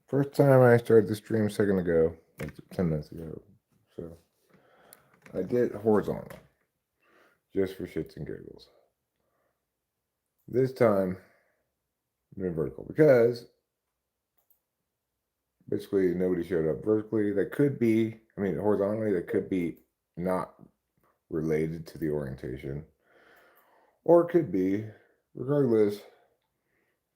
First time I started the stream a second ago, like 10 minutes ago. So I did horizontal, just for shits and giggles. This time, I'm doing vertical because basically nobody showed up vertically. That could be, horizontally, that could be not related to the orientation. Or it could be, regardless,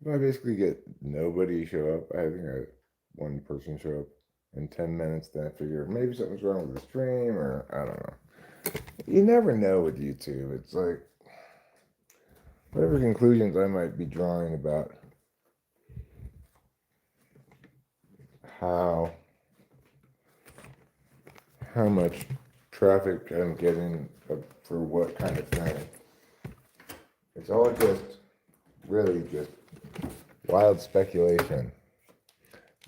if I basically get nobody show up, I think I had one person show up in 10 minutes, then I figure maybe something's wrong with the stream, or I don't know. You never know with YouTube. It's like, whatever conclusions I might be drawing about how much traffic I'm getting for what kind of thing. It's all just really just wild speculation.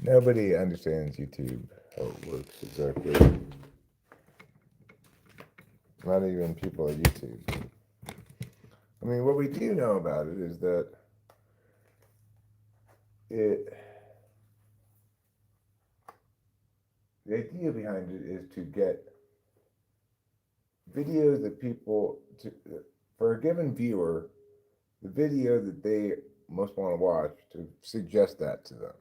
Nobody understands YouTube, how it works exactly. Not even people at YouTube. I mean, what we do know about it is that the idea behind it is to get videos that people, for a given viewer, the video that they most want to watch, to suggest that to them.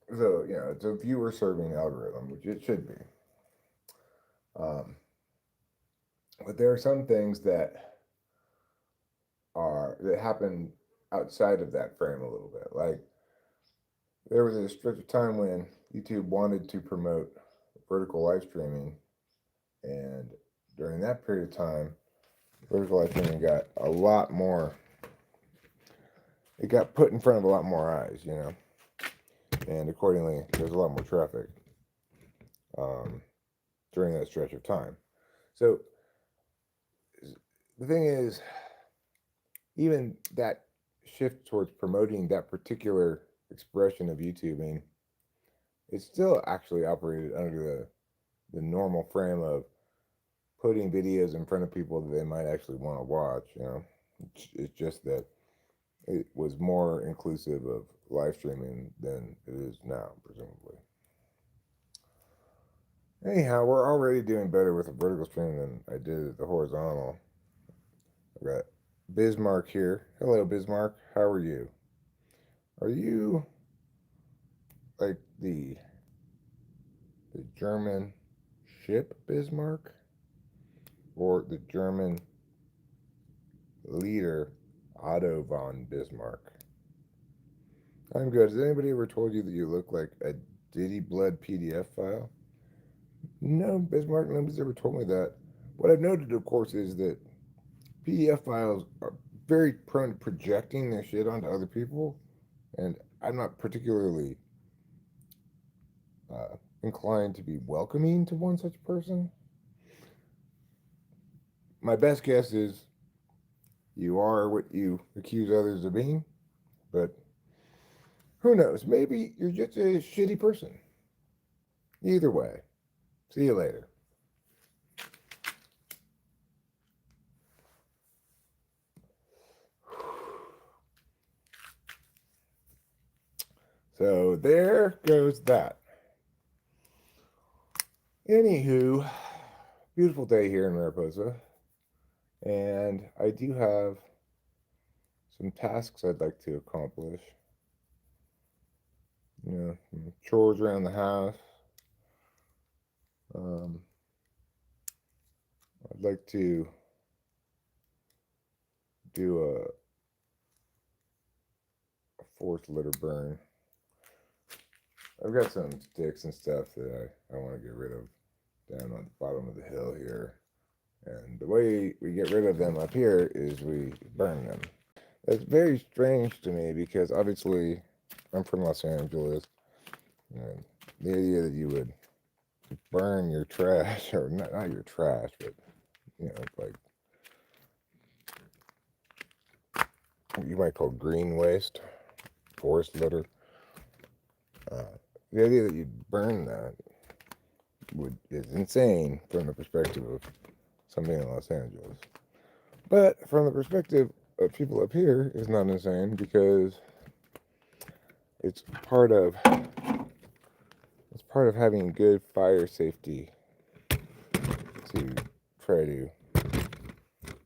So, it's a viewer serving algorithm, which it should be. But there are some things that happen outside of that frame a little bit. Like, there was a stretch of time when YouTube wanted to promote vertical live streaming, and during that period of time, vertical live streaming got a lot more. It got put in front of a lot more eyes, and accordingly, there's a lot more traffic during that stretch of time. So the thing is, even that shift towards promoting that particular expression of YouTubing, it's still actually operated under the normal frame of putting videos in front of people that they might actually want to watch. It's just that it was more inclusive of live streaming than it is now, presumably. Anyhow, we're already doing better with the vertical stream than I did at the horizontal. I've got Bismarck here. Hello, Bismarck. How are you? Are you like the German ship Bismarck, or the German leader Otto von Bismarck? I'm good. Has anybody ever told you that you look like a Diddy Blood PDF file? No, Bismarck, nobody's ever told me that. What I've noted, of course, is that PDF files are very prone to projecting their shit onto other people, and I'm not particularly inclined to be welcoming to one such person. My best guess is you are what you accuse others of being, but who knows? Maybe you're just a shitty person. Either way, see you later. So there goes that. Anywho, beautiful day here in Mariposa, and I do have some tasks I'd like to accomplish. Chores around the house. I'd like to do a forest litter burn. I've got some sticks and stuff that I want to get rid of down on the bottom of the hill here. And the way we get rid of them up here is we burn them. That's very strange to me because obviously I'm from Los Angeles. And the idea that you would burn your trash, or not your trash, but like you might call green waste, forest litter. The idea that you'd burn that is insane from the perspective of something in Los Angeles. But from the perspective people up here is not insane because it's part of having good fire safety to try to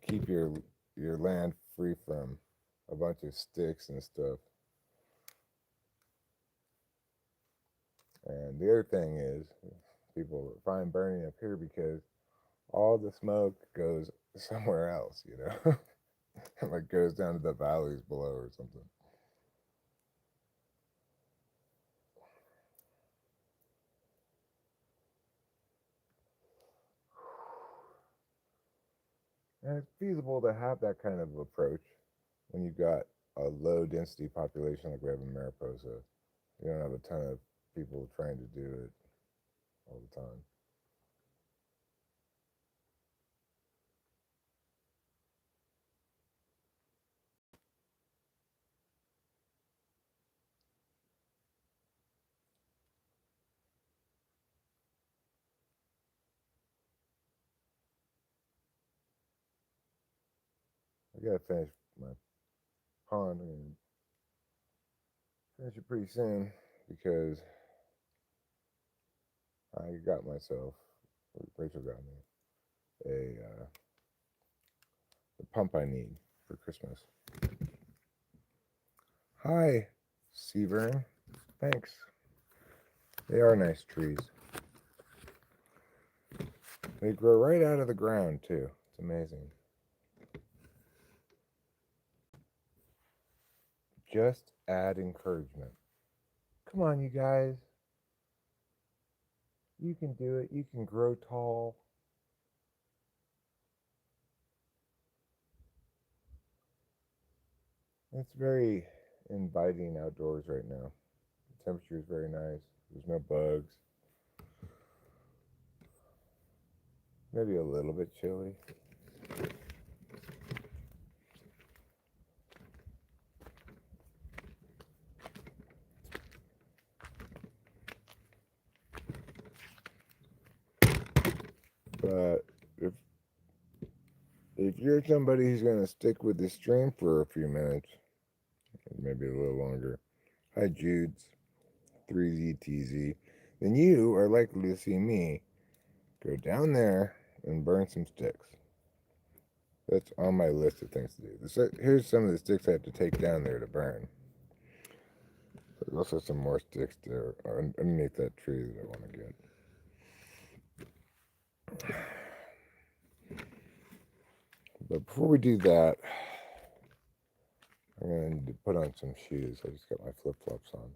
keep your land free from a bunch of sticks and stuff. And the other thing is, people find burning up here because all the smoke goes somewhere else, you know, like goes down to the valleys below or something. And it's feasible to have that kind of approach when you've got a low density population like we have in Mariposa. You don't have a ton of people trying to do it all the time. I gotta finish my pond and finish it pretty soon because I got myself, Rachel got me the pump I need for Christmas. Hi, Seavern. Thanks. They are nice trees. They grow right out of the ground too. It's amazing. Just add encouragement. Come on, you guys. You can do it. You can grow tall. It's very inviting outdoors right now. The temperature is very nice. There's no bugs. Maybe a little bit chilly. But if you're somebody who's going to stick with the stream for a few minutes, maybe a little longer, hi Jude's 3ZTZ, then you are likely to see me go down there and burn some sticks. That's on my list of things to do. Here's some of the sticks I have to take down there to burn. There's also some more sticks there underneath that tree that I want to get. But before we do that, I'm going to need to put on some shoes. I just got my flip-flops on.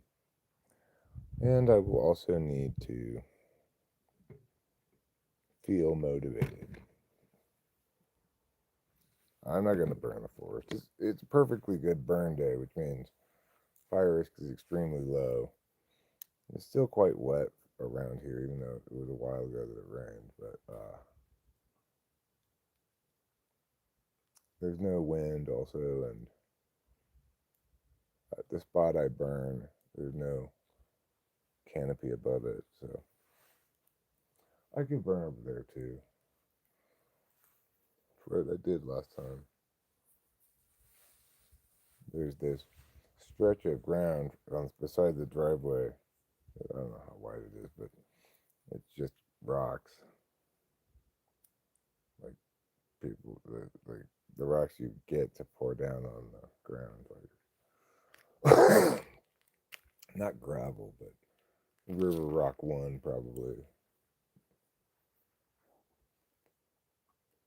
And I will also need to feel motivated. I'm not going to burn the forest. It's a perfectly good burn day, which means fire risk is extremely low. It's still quite wet around here, even though it was a while ago that it rained. But there's no wind also, and at the spot I burn, there's no canopy above it, so I could burn over there too. That's what I did last time. There's this stretch of ground on beside the driveway. I don't know how wide it is, but it's just rocks. Like people, like the rocks you get to pour down on the ground, like not gravel, but river rock one probably.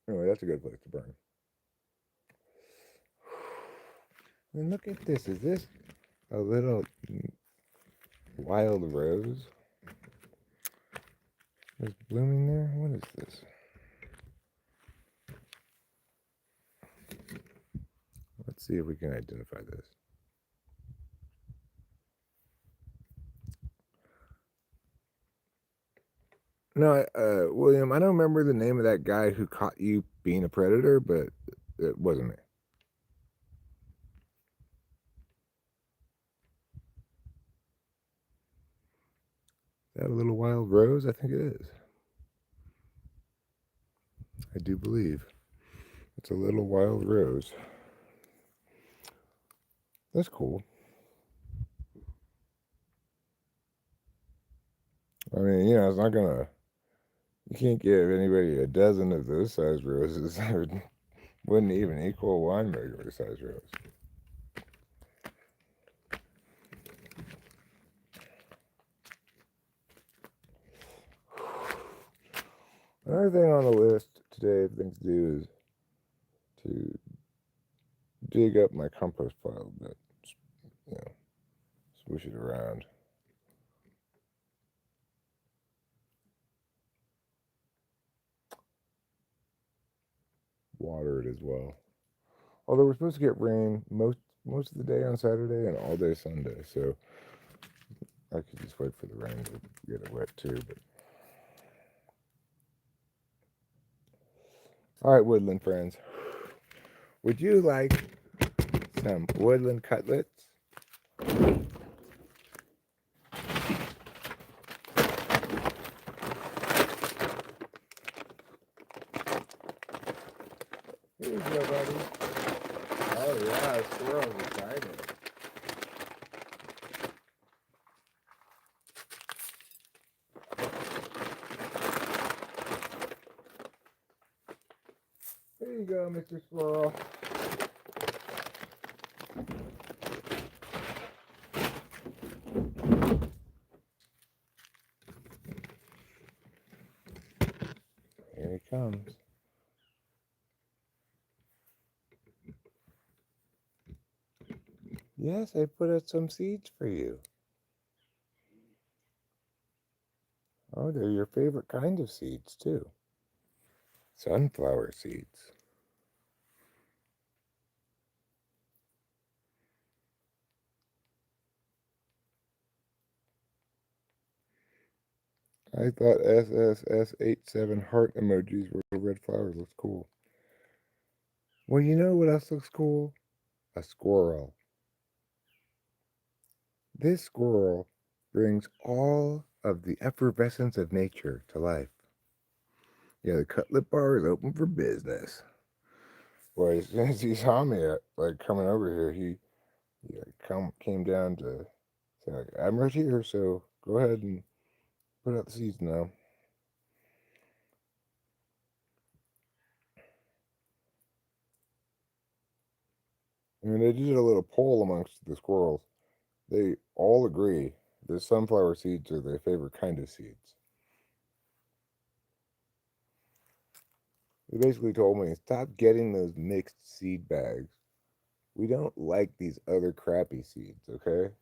Anyway, that's a good place to burn. And look at this. Is this a little wild rose? Is blooming there? What is this? Let's see if we can identify this. No, William, I don't remember the name of that guy who caught you being a predator, but it wasn't me. Is that a little wild rose? I think it is. I do believe it's a little wild rose. That's cool. I mean, it's not gonna. You can't give anybody a dozen of those size roses. That wouldn't even equal one regular size rose. Another thing on the list today of things to do is to dig up my compost pile a bit. You know, swoosh it around. Water it as well. Although we're supposed to get rain most of the day on Saturday and all day Sunday, so I could just wait for the rain to get it wet too. But all right, woodland friends, would you like some woodland cutlets? Here you go, buddy. Oh yeah, squirrel's excited. Here you go, Mr. Squirrel. Here he comes. Yes, I put out some seeds for you. Oh, they're your favorite kind of seeds, too. Sunflower seeds. I thought SSS87 heart emojis were red flowers. Looks cool. Well, you know what else looks cool? A squirrel. This squirrel brings all of the effervescence of nature to life. Yeah, the cutlet bar is open for business. Well, as soon as he saw me, like coming over here, he came down to say, like, I'm right here, so go ahead and put out the seeds now. I mean, they did a little poll amongst the squirrels. They all agree that sunflower seeds are their favorite kind of seeds. They basically told me, stop getting those mixed seed bags. We don't like these other crappy seeds, okay?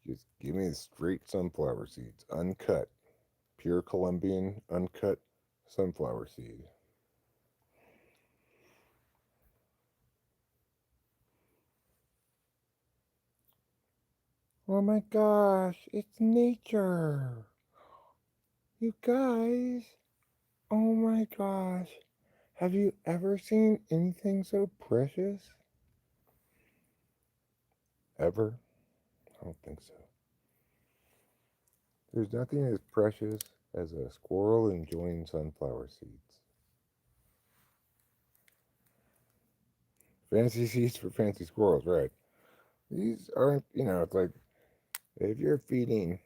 Just give me the straight sunflower seeds, uncut, pure Colombian, uncut sunflower seed. Oh my gosh, it's nature. You guys, oh my gosh. Have you ever seen anything so precious? Ever? I don't think so. There's nothing as precious as a squirrel enjoying sunflower seeds. Fancy seeds for fancy squirrels, right? These aren't, it's like if you're feeding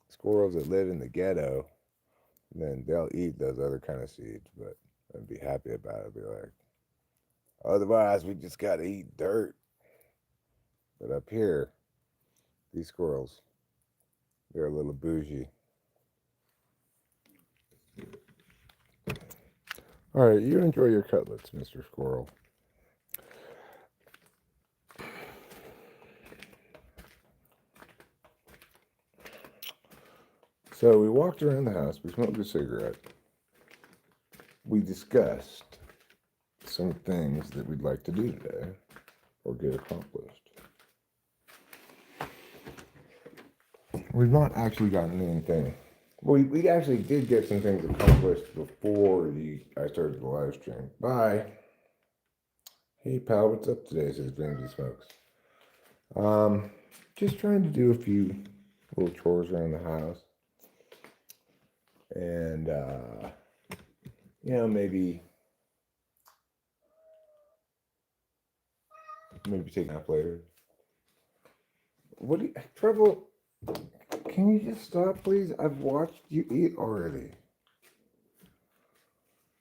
squirrels that live in the ghetto, then they'll eat those other kind of seeds, but I'd be happy about it. Be like, otherwise, we just got to eat dirt. But up here, these squirrels, they're a little bougie. All right, you enjoy your cutlets, Mr. Squirrel. So we walked around the house, we smoked a cigarette, we discussed some things that we'd like to do today or get accomplished. We've not actually gotten anything. We actually did get some things accomplished before I started the live stream. Bye. Hey pal, what's up today? Says Benji Smokes. Just trying to do a few little chores around the house. And maybe take a nap later. what do you, trouble? Can you just stop, please? I've watched you eat already.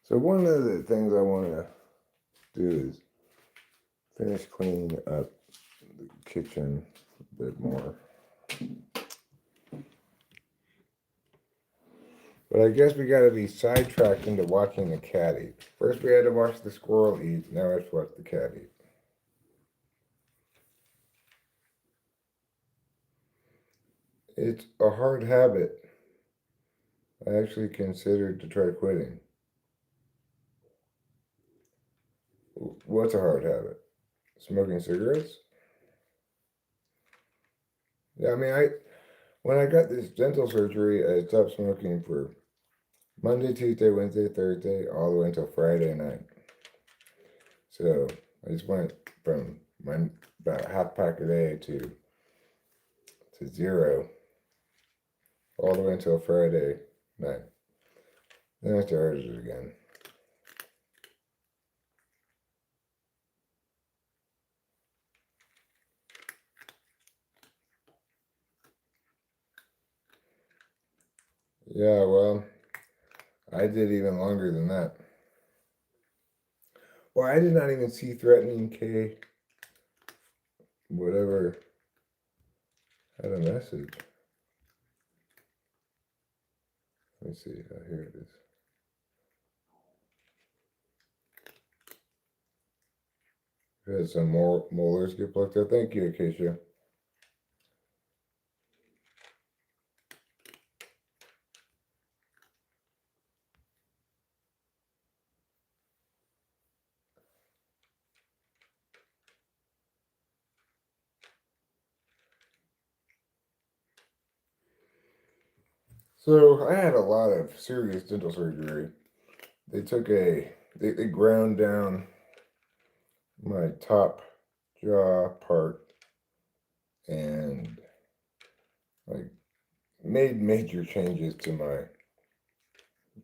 So one of the things I want to do is finish cleaning up the kitchen a bit more. But I guess we gotta be sidetracked into watching the cat eat. First we had to watch the squirrel eat, now I have to watch the cat eat. It's a hard habit. I actually considered to try quitting. What's a hard habit? Smoking cigarettes? Yeah, I mean, when I got this dental surgery, I stopped smoking for Monday, Tuesday, Wednesday, Thursday, all the way until Friday night. So I just went from about half pack a day to zero, all the way until Friday night. Then I started it again. Yeah, well, I did even longer than that. Well, I did not even see threatening K, whatever, had a message. Let me see. Oh, here it is. We had some more molars get plucked out. Thank you, Acacia. So I had a lot of serious dental surgery. They took they ground down my top jaw part and like made major changes to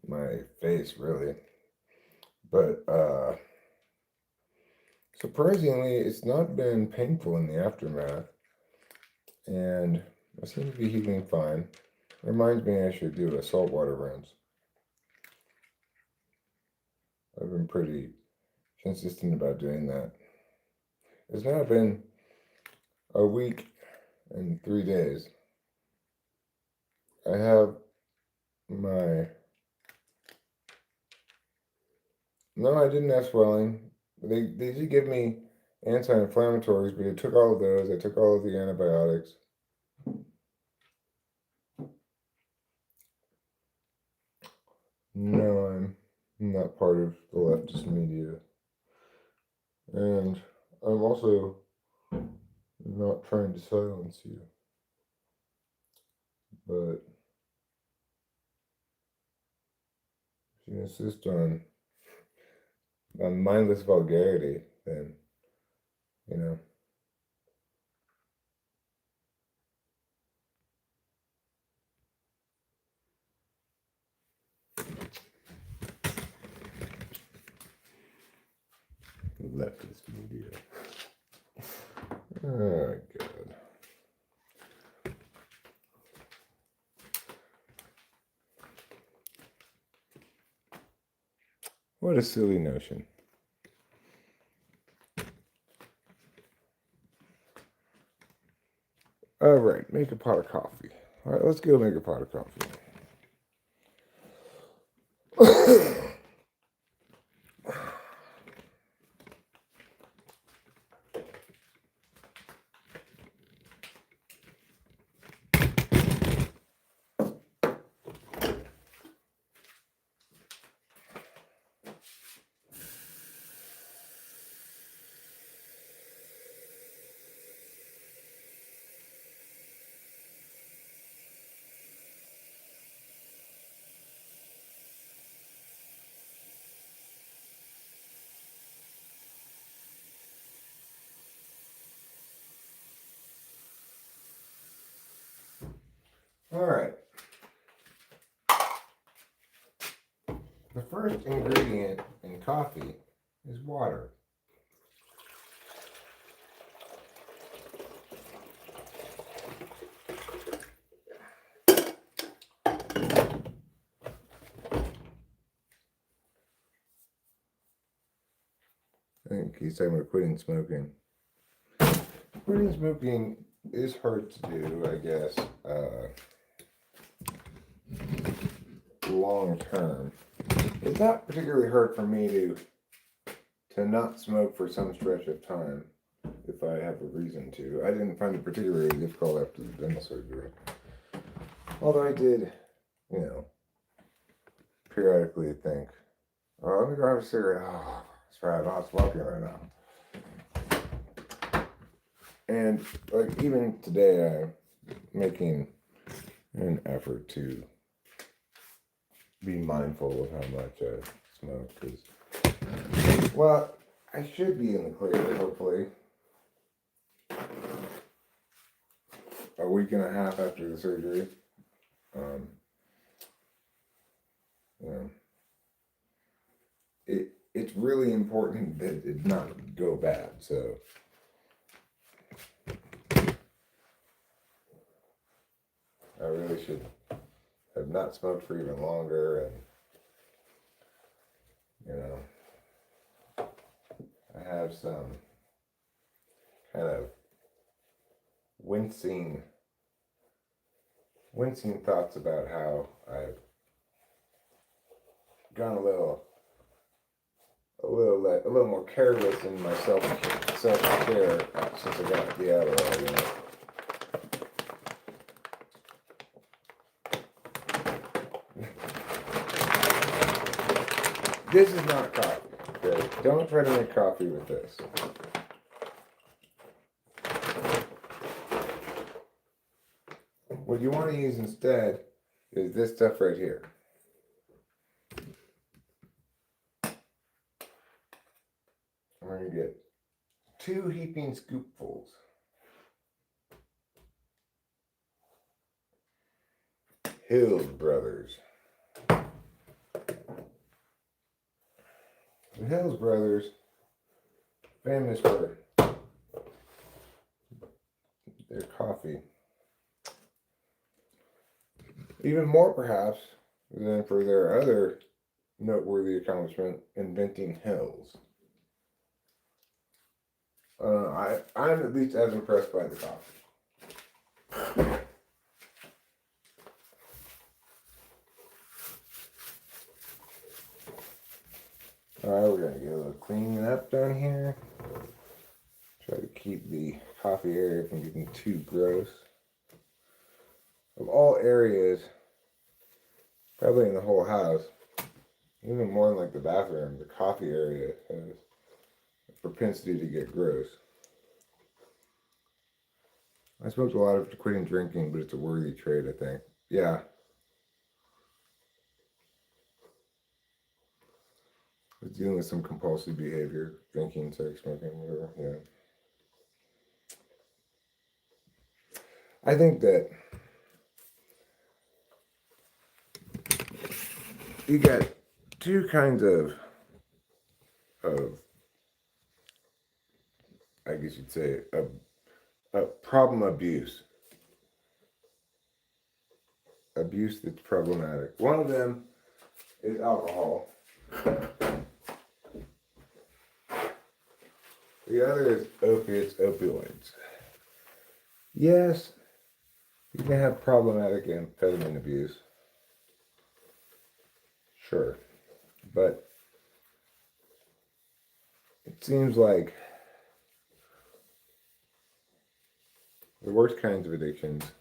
my face, really. But surprisingly, it's not been painful in the aftermath, and I seem to be healing fine. Reminds me I should do a saltwater rinse. I've been pretty consistent about doing that. It's now been a week and 3 days. I have my... No, I didn't have swelling. They did give me anti-inflammatories, but I took all of those. I took all of the antibiotics. No, I'm not part of the leftist media. And I'm also not trying to silence you. But if you insist on mindless vulgarity, then, you know. Leftist media. Oh, God. What a silly notion. All right, make a pot of coffee. All right, let's go make a pot of coffee. All right. The first ingredient in coffee is water. think he's talking about quitting smoking. Quitting smoking is hard to do, I guess, long term. It's not particularly hard for me to not smoke for some stretch of time if I have a reason to. I didn't find it particularly difficult after the dental surgery. Although I did, periodically think, oh, let me go have a cigarette. Oh, that's right, I'm not smoking right now. And like even today, I'm making an effort to be mindful of how much I smoke. Because, well, I should be in the clear, hopefully. A week and a half after the surgery. It's really important that it not go bad, so I really should have not smoked for even longer, and I have some kind of wincing thoughts about how I've gone a little more careless in my self-care since I got the Adderall, This is not coffee, okay? Don't try to make coffee with this. What you want to use instead is this stuff right here. We're going to get 2 heaping scoopfuls. Hills Brothers. The Hills Brothers, famous for their coffee. Even more perhaps than for their other noteworthy accomplishment, inventing Hills. I'm at least as impressed by the coffee. Alright, we're going to get a little cleaning up down here. Try to keep the coffee area from getting too gross. Of all areas, probably in the whole house, even more than like the bathroom, the coffee area has a propensity to get gross. I smoked a lot after quitting drinking, but it's a worthy trade, I think. Yeah. I was dealing with some compulsive behavior, drinking, sex, smoking, whatever, yeah. I think that you got 2 kinds of I guess you'd say, a problem abuse. Abuse that's problematic. One of them is alcohol. The other is opiates, opioids. Yes, you can have problematic amphetamine abuse. Sure. But it seems like the worst kinds of addictions,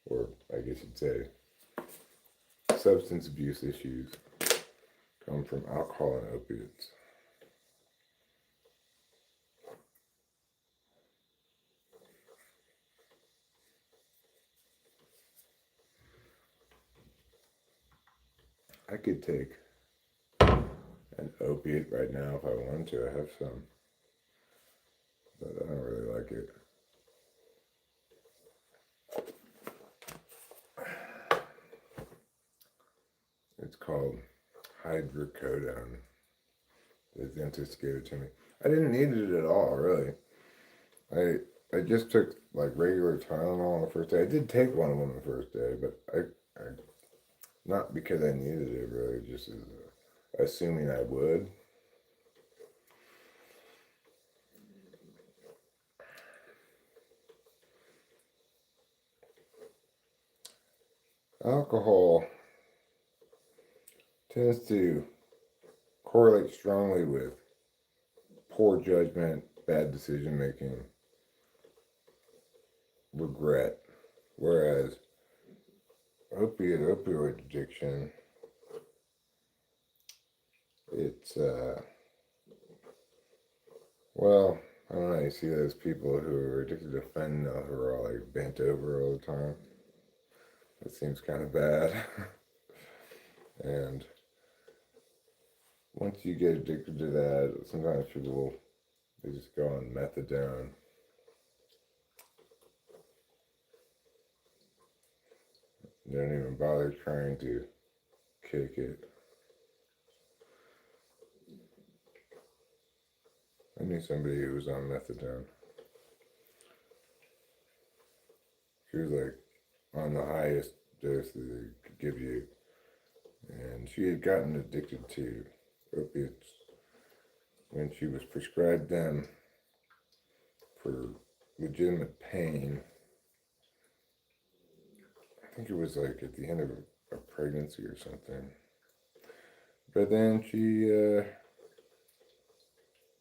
or I guess you'd say substance abuse issues, come from alcohol and opiates. I could take an opiate right now if I wanted to. I have some, but I don't really like it. It's called hydrocodone. The dentist gave it to me. I didn't need it at all, really. I just took like regular Tylenol on the first day. I did take one of them the first day, but I not because I needed it, really, just as assuming I would. Alcohol tends to correlate strongly with poor judgment, bad decision making, regret. Whereas opioid addiction, it's, well, I don't know, you see those people who are addicted to fentanyl who are all like bent over all the time. That seems kind of bad. And once you get addicted to that, sometimes people, they just go on methadone. They don't even bother trying to kick it. I knew somebody who was on methadone. She was like on the highest dose that they could give you. And she had gotten addicted to opiates when she was prescribed them for legitimate pain. I think it was like at the end of a pregnancy or something. But then she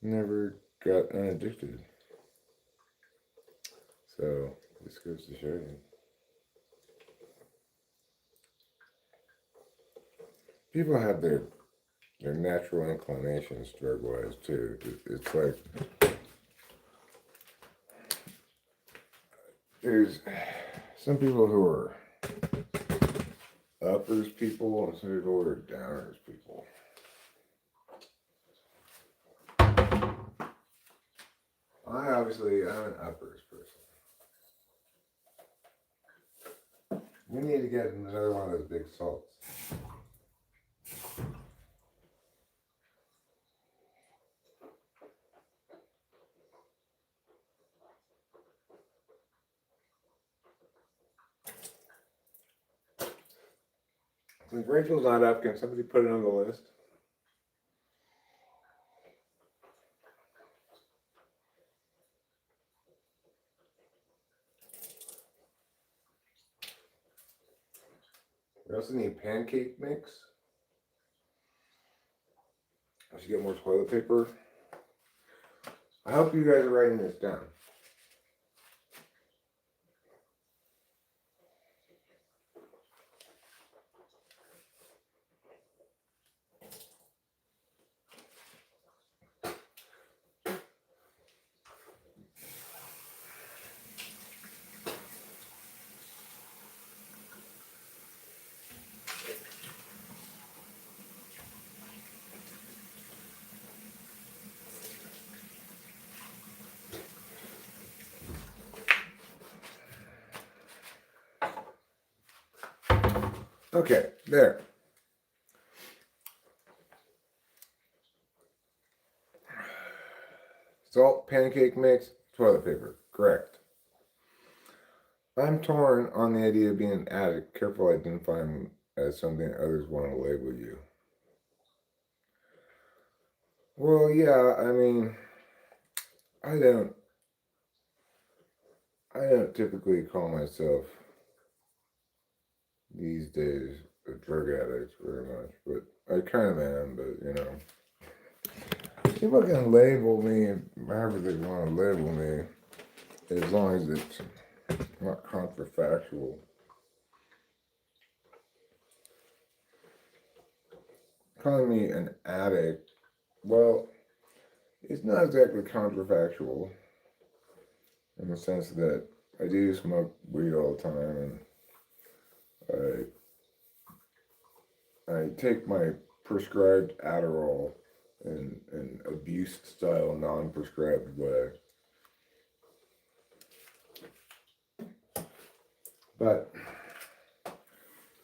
never got unaddicted. So this goes to show you. People have their natural inclinations drug-wise too. It's like there's some people who are uppers people and some people who are downers people. I'm an uppers person. We need to get another one of those big salts. Since Rachel's not up, can somebody put it on the list? We also need pancake mix. I should get more toilet paper. I hope you guys are writing this down. Okay, there. Salt, pancake mix, toilet paper. Correct. I'm torn on the idea of being an addict. Careful identifying as something others want to label you. Well, yeah, I mean, I don't typically call myself these days a drug addict very much, but I kind of am, but you know. People can label me however they want to label me, as long as it's not counterfactual. Calling me an addict, well, it's not exactly counterfactual in the sense that I do smoke weed all the time, and I take my prescribed Adderall in an abuse-style, non-prescribed way. But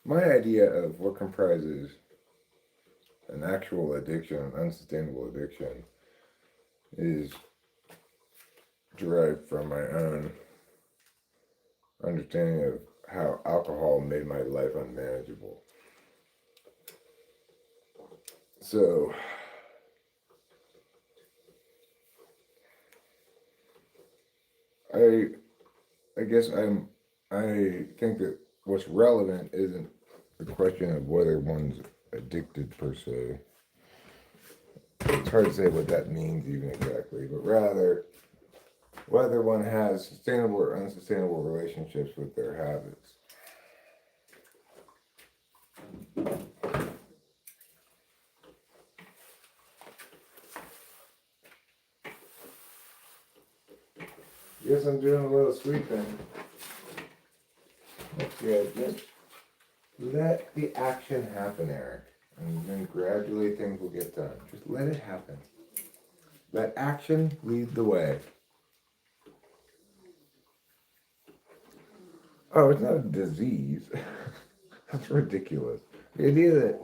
my idea of what comprises an actual addiction, an unsustainable addiction, is derived from my own understanding of how alcohol made my life unmanageable. So, I guess I think that what's relevant isn't the question of whether one's addicted per se. It's hard to say what that means even exactly, but rather whether one has sustainable or unsustainable relationships with their habits. Yes, I'm doing a little sweeping. That's good. Just let the action happen, Eric. And then gradually things will get done. Just let it happen. Let action lead the way. Oh, it's not a disease. That's ridiculous. The idea that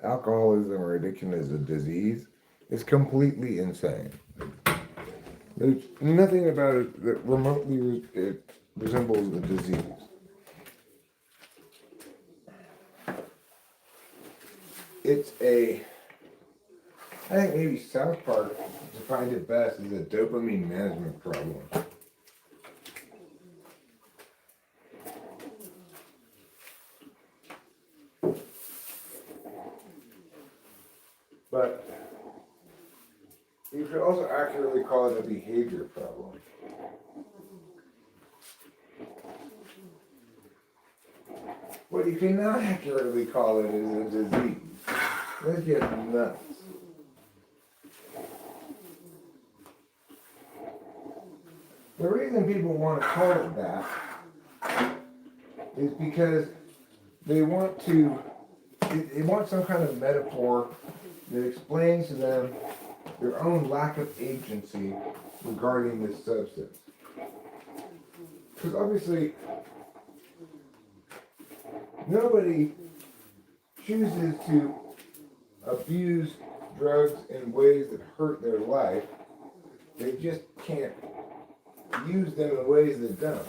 alcoholism or addiction is a disease is completely insane. There's nothing about it that remotely resembles a disease. I think maybe South Park defined it best as a dopamine management problem. But you could also accurately call it a behavior problem. What you cannot accurately call it is a disease. Let's get nuts. The reason people want to call it that is because they want some kind of metaphor that explains to them their own lack of agency regarding this substance. Because obviously, nobody chooses to abuse drugs in ways that hurt their life. They just can't use them in ways that don't.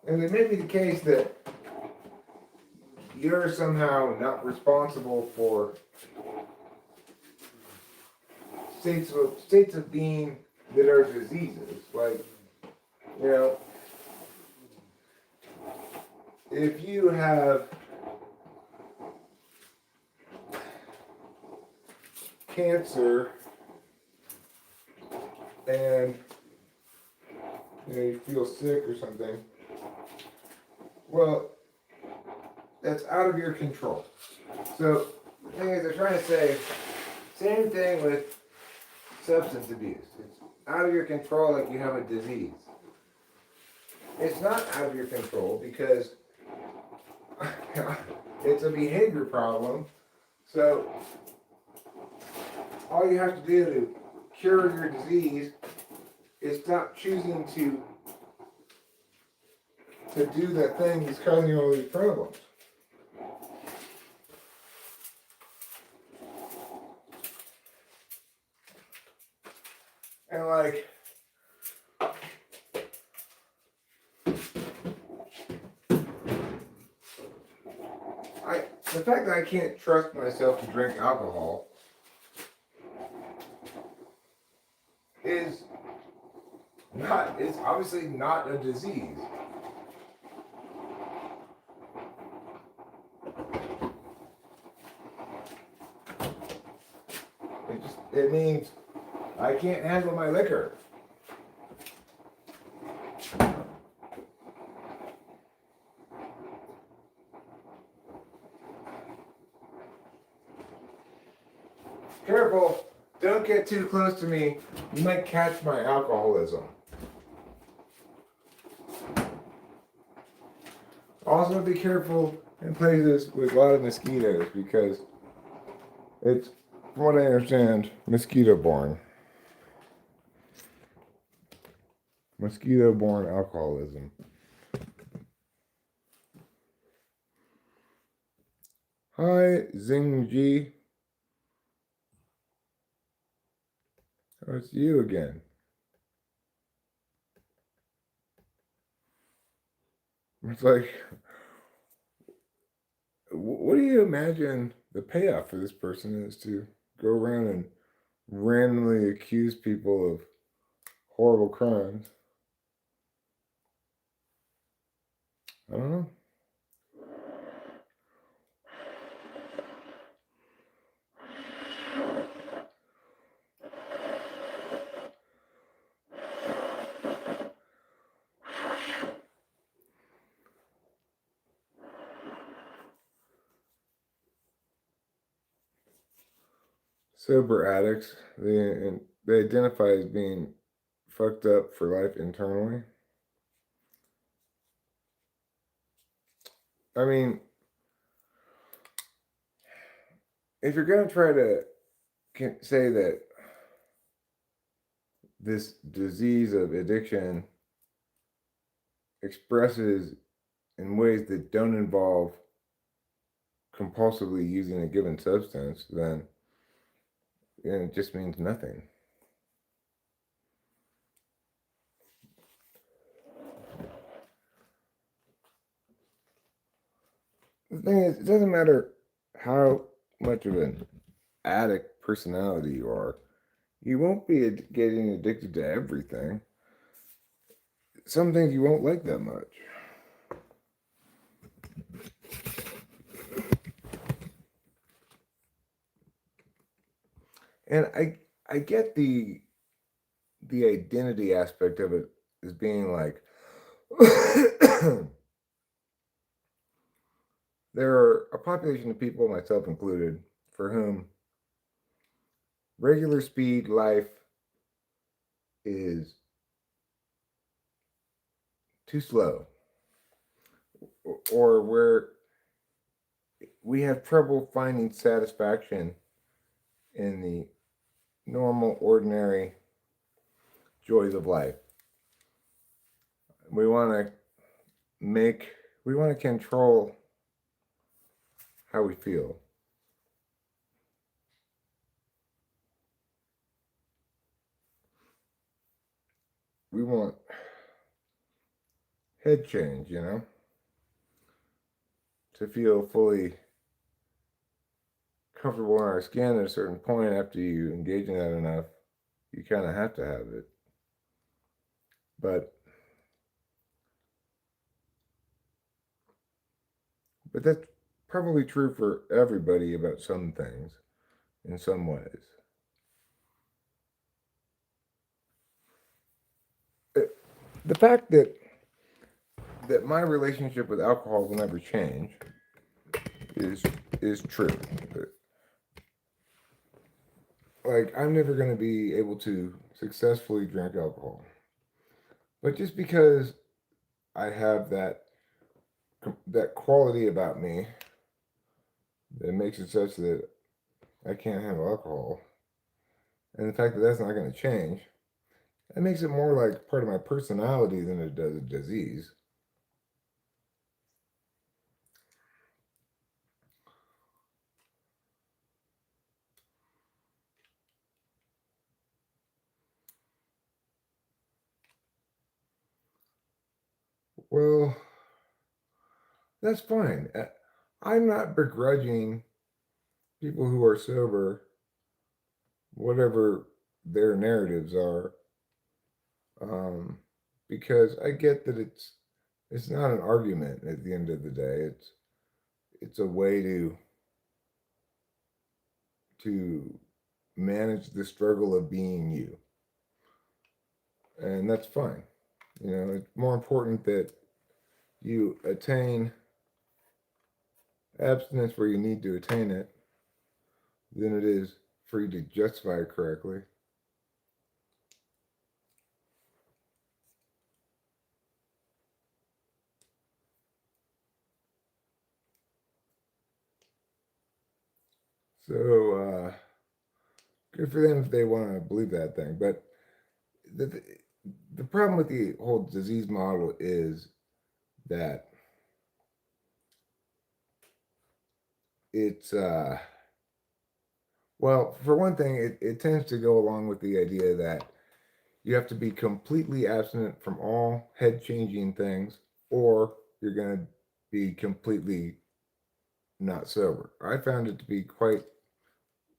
And it may be the case that you're somehow not responsible for states of being that are diseases. Like, you know, if you have cancer and you feel sick or something, well, that's out of your control. So the thing is, they're trying to say, same thing with substance abuse. It's out of your control like you have a disease. It's not out of your control because it's a behavior problem. So all you have to do to cure your disease is stop choosing to do that thing that's causing you all these problems. And like, the fact that I can't trust myself to drink alcohol is obviously not a disease. It means I can't handle my liquor. Careful, don't get too close to me. You might catch my alcoholism. Also be careful in places with a lot of mosquitoes because it's, from what I understand, mosquito-borne. Mosquito-borne alcoholism. Hi, Zingji. Oh, it's you again. It's like, what do you imagine the payoff for this person is to go around and randomly accuse people of horrible crimes? I don't know. Sober addicts, they identify as being fucked up for life internally. I mean, if you're going to try to say that this disease of addiction expresses in ways that don't involve compulsively using a given substance, then it just means nothing. The thing is, it doesn't matter how much of an addict personality you are, you won't be getting addicted to everything. Some things you won't like that much. And I get the identity aspect of it as being like there are a population of people, myself included, for whom regular speed life is too slow, or where we have trouble finding satisfaction in the normal, ordinary joys of life. We want to control how we feel. We want head change, to feel fully comfortable in our skin at a certain point. After you engage in that enough, you kind of have to have it. But that's probably true for everybody about some things in some ways. The fact that my relationship with alcohol will never change is true. Like, I'm never going to be able to successfully drink alcohol. But just because I have that quality about me that makes it such that I can't handle alcohol, and the fact that that's not going to change, it makes it more like part of my personality than it does a disease. Well, that's fine. I'm not begrudging people who are sober, whatever their narratives are, because I get that it's not an argument at the end of the day. It's a way to manage the struggle of being you, and that's fine. It's more important that you attain abstinence where you need to attain it than it is for you to justify it correctly. So, good for them if they want to believe that thing. But the problem with the whole disease model is that it's, well, for one thing, it tends to go along with the idea that you have to be completely abstinent from all head changing things, or you're going to be completely not sober. I found it to be quite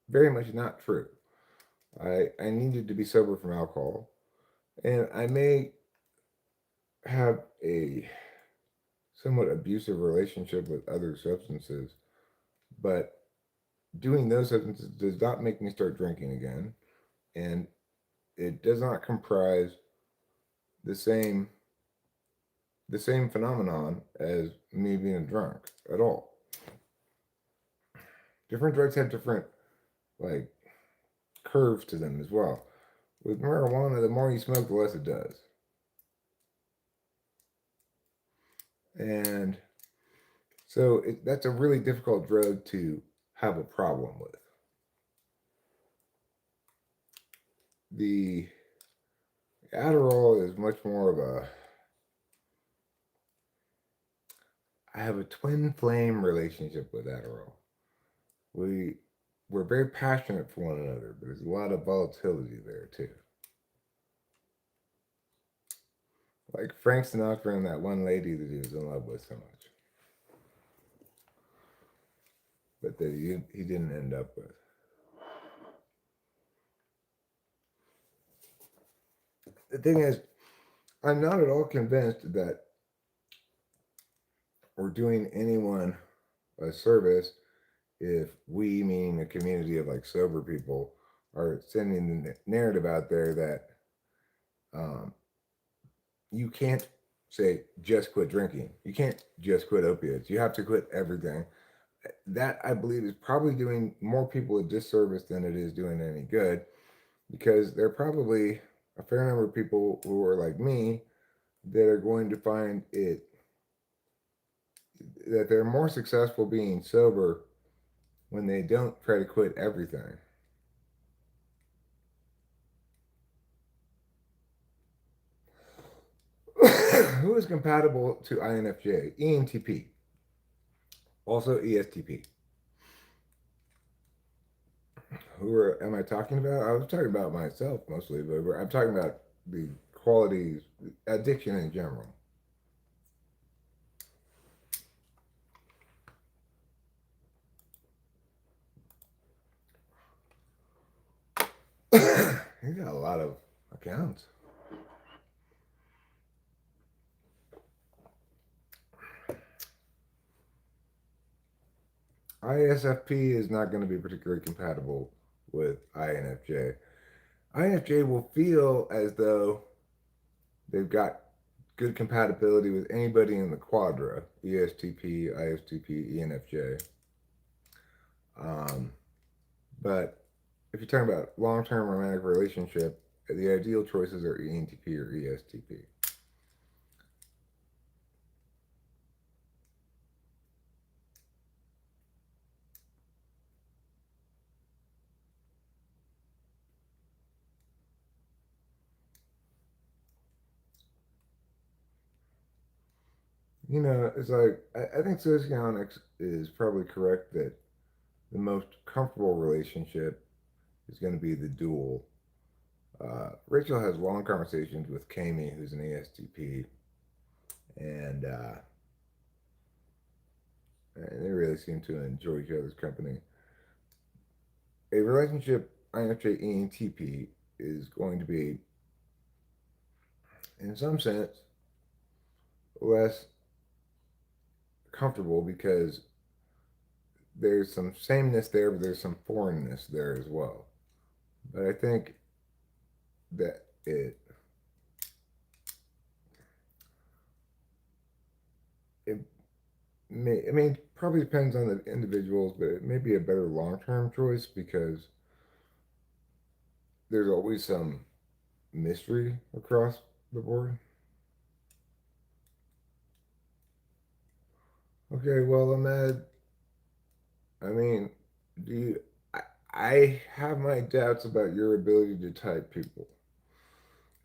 very much not true. I needed to be sober from alcohol, and I may have a somewhat abusive relationship with other substances, but doing those substances does not make me start drinking again, and it does not comprise the same the same phenomenon as me being drunk at all. Different drugs have different like curves to them as well. With marijuana, the more you smoke, the less it does. And so that's a really difficult drug to have a problem with. The Adderall is much more of a, I have a twin flame relationship with Adderall. We we're very passionate for one another, but there's a lot of volatility there too. Like Frank Sinatra and that one lady that he was in love with so much, but that he didn't end up with. The thing is, I'm not at all convinced that we're doing anyone a service if we, meaning a community of like sober people, are sending the narrative out there that um, you can't say just quit drinking. You can't just quit opiates. You have to quit everything. That I believe is probably doing more people a disservice than it is doing any good, because there are probably a fair number of people who are like me that are going to find it that they're more successful being sober when they don't try to quit everything. Who is compatible to INFJ? ENTP, also ESTP. Am I talking about? I was talking about myself mostly, but I'm talking about the qualities, addiction in general. You got a lot of accounts. ISFP is not going to be particularly compatible with INFJ. INFJ will feel as though they've got good compatibility with anybody in the quadra: ESTP, ISTP, ENFJ. Um, but if you're talking about long-term romantic relationship, the ideal choices are ENTP or ESTP. It's like I think socionics is probably correct that the most comfortable relationship is going to be the dual. Rachel has long conversations with Kami, who's an ESTP, and and they really seem to enjoy each other's company. A relationship INFJ ENTP is going to be, in some sense, less comfortable because there's some sameness there, but there's some foreignness there as well. But I think that it I mean, it probably depends on the individuals, but it may be a better long term choice because there's always some mystery across the board. Okay, well, Ahmed, I mean, do you, I, I have my doubts about your ability to type people.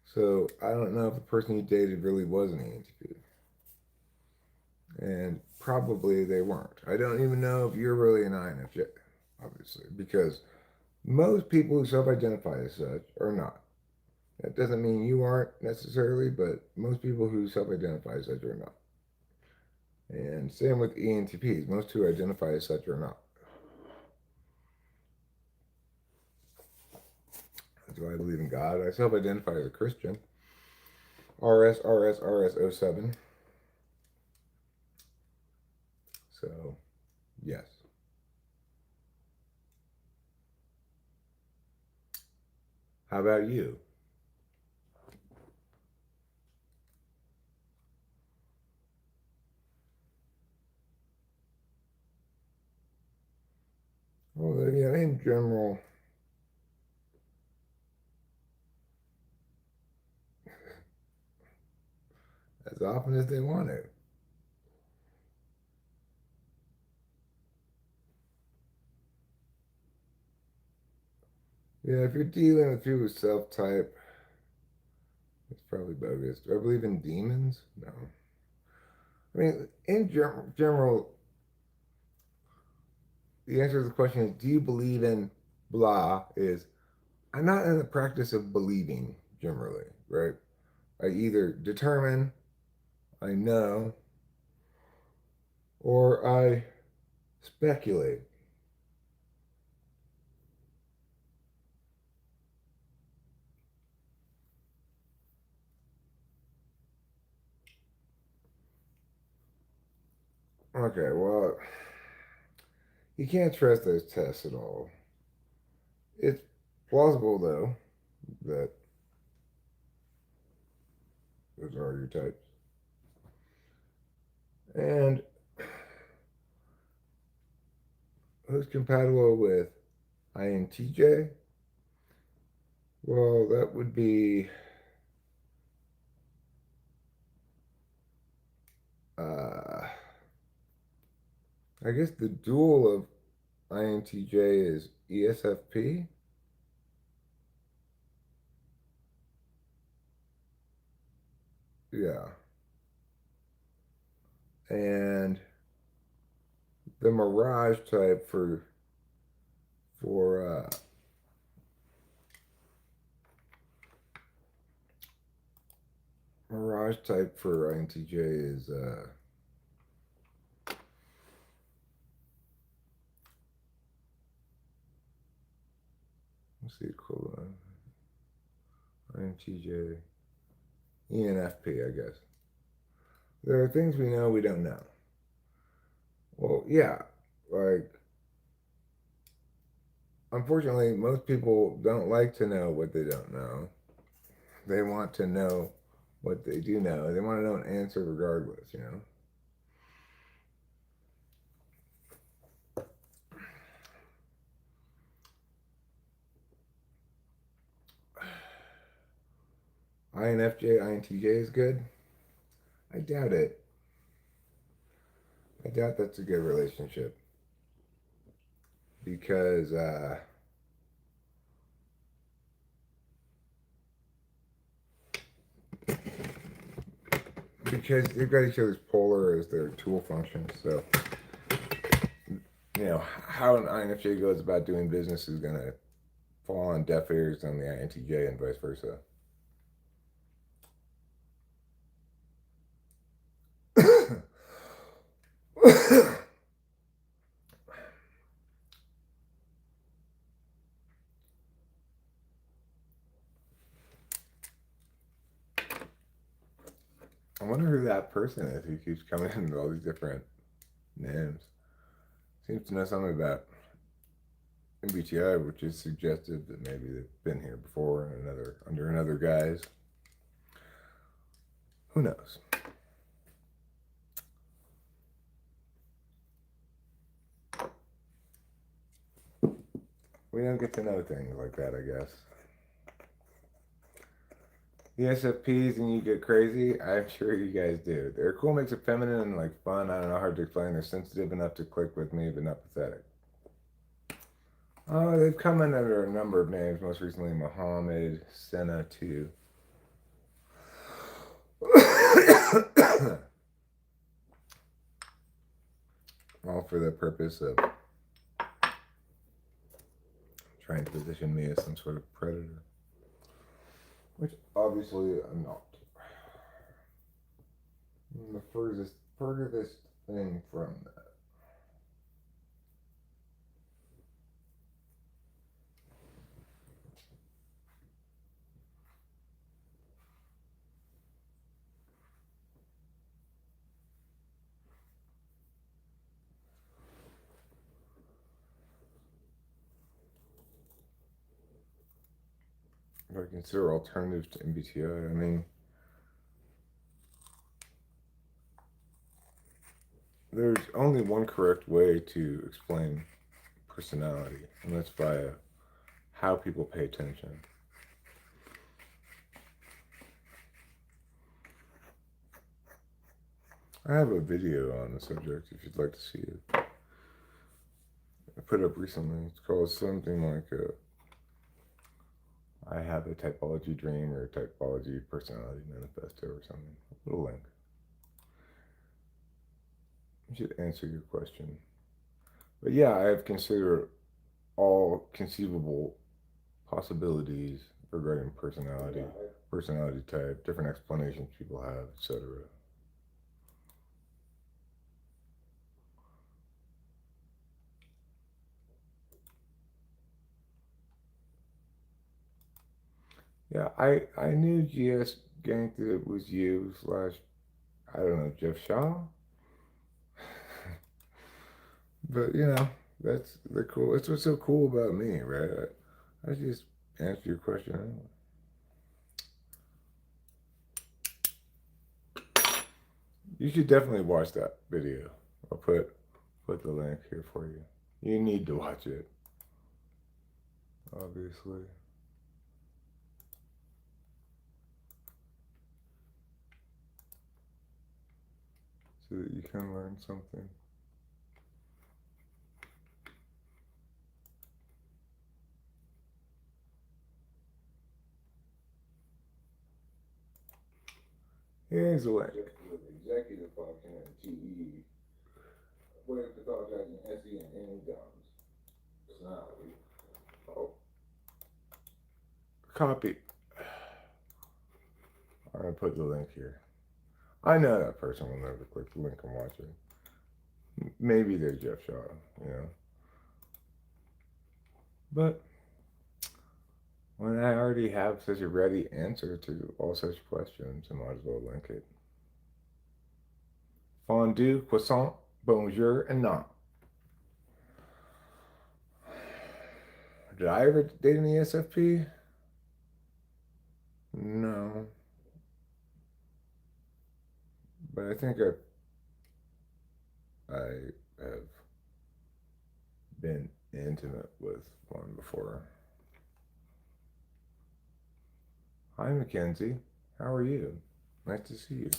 So I don't know if the person you dated really was an ENTP. And probably they weren't. I don't even know if you're really an INFJ, obviously, because most people who self identify as such are not. That doesn't mean you aren't necessarily, but most people who self identify as such are not. And same with ENTPs. Most who identify as such are not. That's why I believe in God. I self-identify as a Christian. RS07. So, yes. How about you? Well, yeah, in general, as often as they want to. Yeah, if you're dealing with people with self-type, it's probably bogus. Do I believe in demons? No. I mean, in general, the answer to the question is, do you believe in blah? Is I'm not in the practice of believing generally, right? I either determine, I know, or I speculate. Okay, well, you can't trust those tests at all. It's plausible, though, that those are your types. And who's compatible with INTJ? Well, that would be uh, I guess the dual of INTJ is ESFP. Yeah. And the Mirage type for Mirage type for INTJ is let's see, cool. INTJ ENFP, I guess. There are things we know we don't know. Well, yeah, like unfortunately, most people don't like to know what they don't know. They want to know what they do know. They want to know an answer regardless, you know? INFJ, INTJ is good? I doubt it. I doubt that's a good relationship because they've got each other's polar as their tool functions. So, you know, how an INFJ goes about doing business is going to fall on deaf ears on the INTJ and vice versa. I wonder who that person is who keeps coming in with all these different names. Seems to know something about MBTI, which is suggestive that maybe they've been here before in under another guise. Who knows? We don't get to know things like that, I guess. The SFPs and you get crazy, I'm sure you guys do. They're a cool mix of feminine and like fun. I don't know, hard to explain. They're sensitive enough to click with me, but not pathetic. They've come in under a number of names, most recently Mohammed, Senna, too. All for the purpose of trying to position me as some sort of predator. Which obviously I'm not. The furthest thing from that. If I consider alternatives to MBTI, I mean, there's only one correct way to explain personality, and that's via how people pay attention. I have a video on the subject if you'd like to see it. I put up recently. It's called something like I have a typology dream or a typology personality manifesto or something. A little link. It should answer your question. But yeah, I have considered all conceivable possibilities regarding personality, personality type, different explanations people have, etc. Yeah, I knew GS Gang that it was you slash I don't know Jeff Shaw, but you know that's the cool. That's what's so cool about me, right? I just answer your question anyway. You should definitely watch that video. I'll put the link here for you. You need to watch it, obviously, so that you can learn something. Here's the link. Executive function and TE. Way of pathologizing SE and any gums. Personality. Oh, copy. I'm gonna put the link here. I know that person will never click the link and watch it. Maybe they're Jeff Shaw, you know. But when I already have such a ready answer to all such questions, I might as well link it. Fondue, croissant, bonjour, and non. Did I ever date an ESFP? No. But I think I have been intimate with one before. Hi, Mackenzie. How are you? Nice to see you.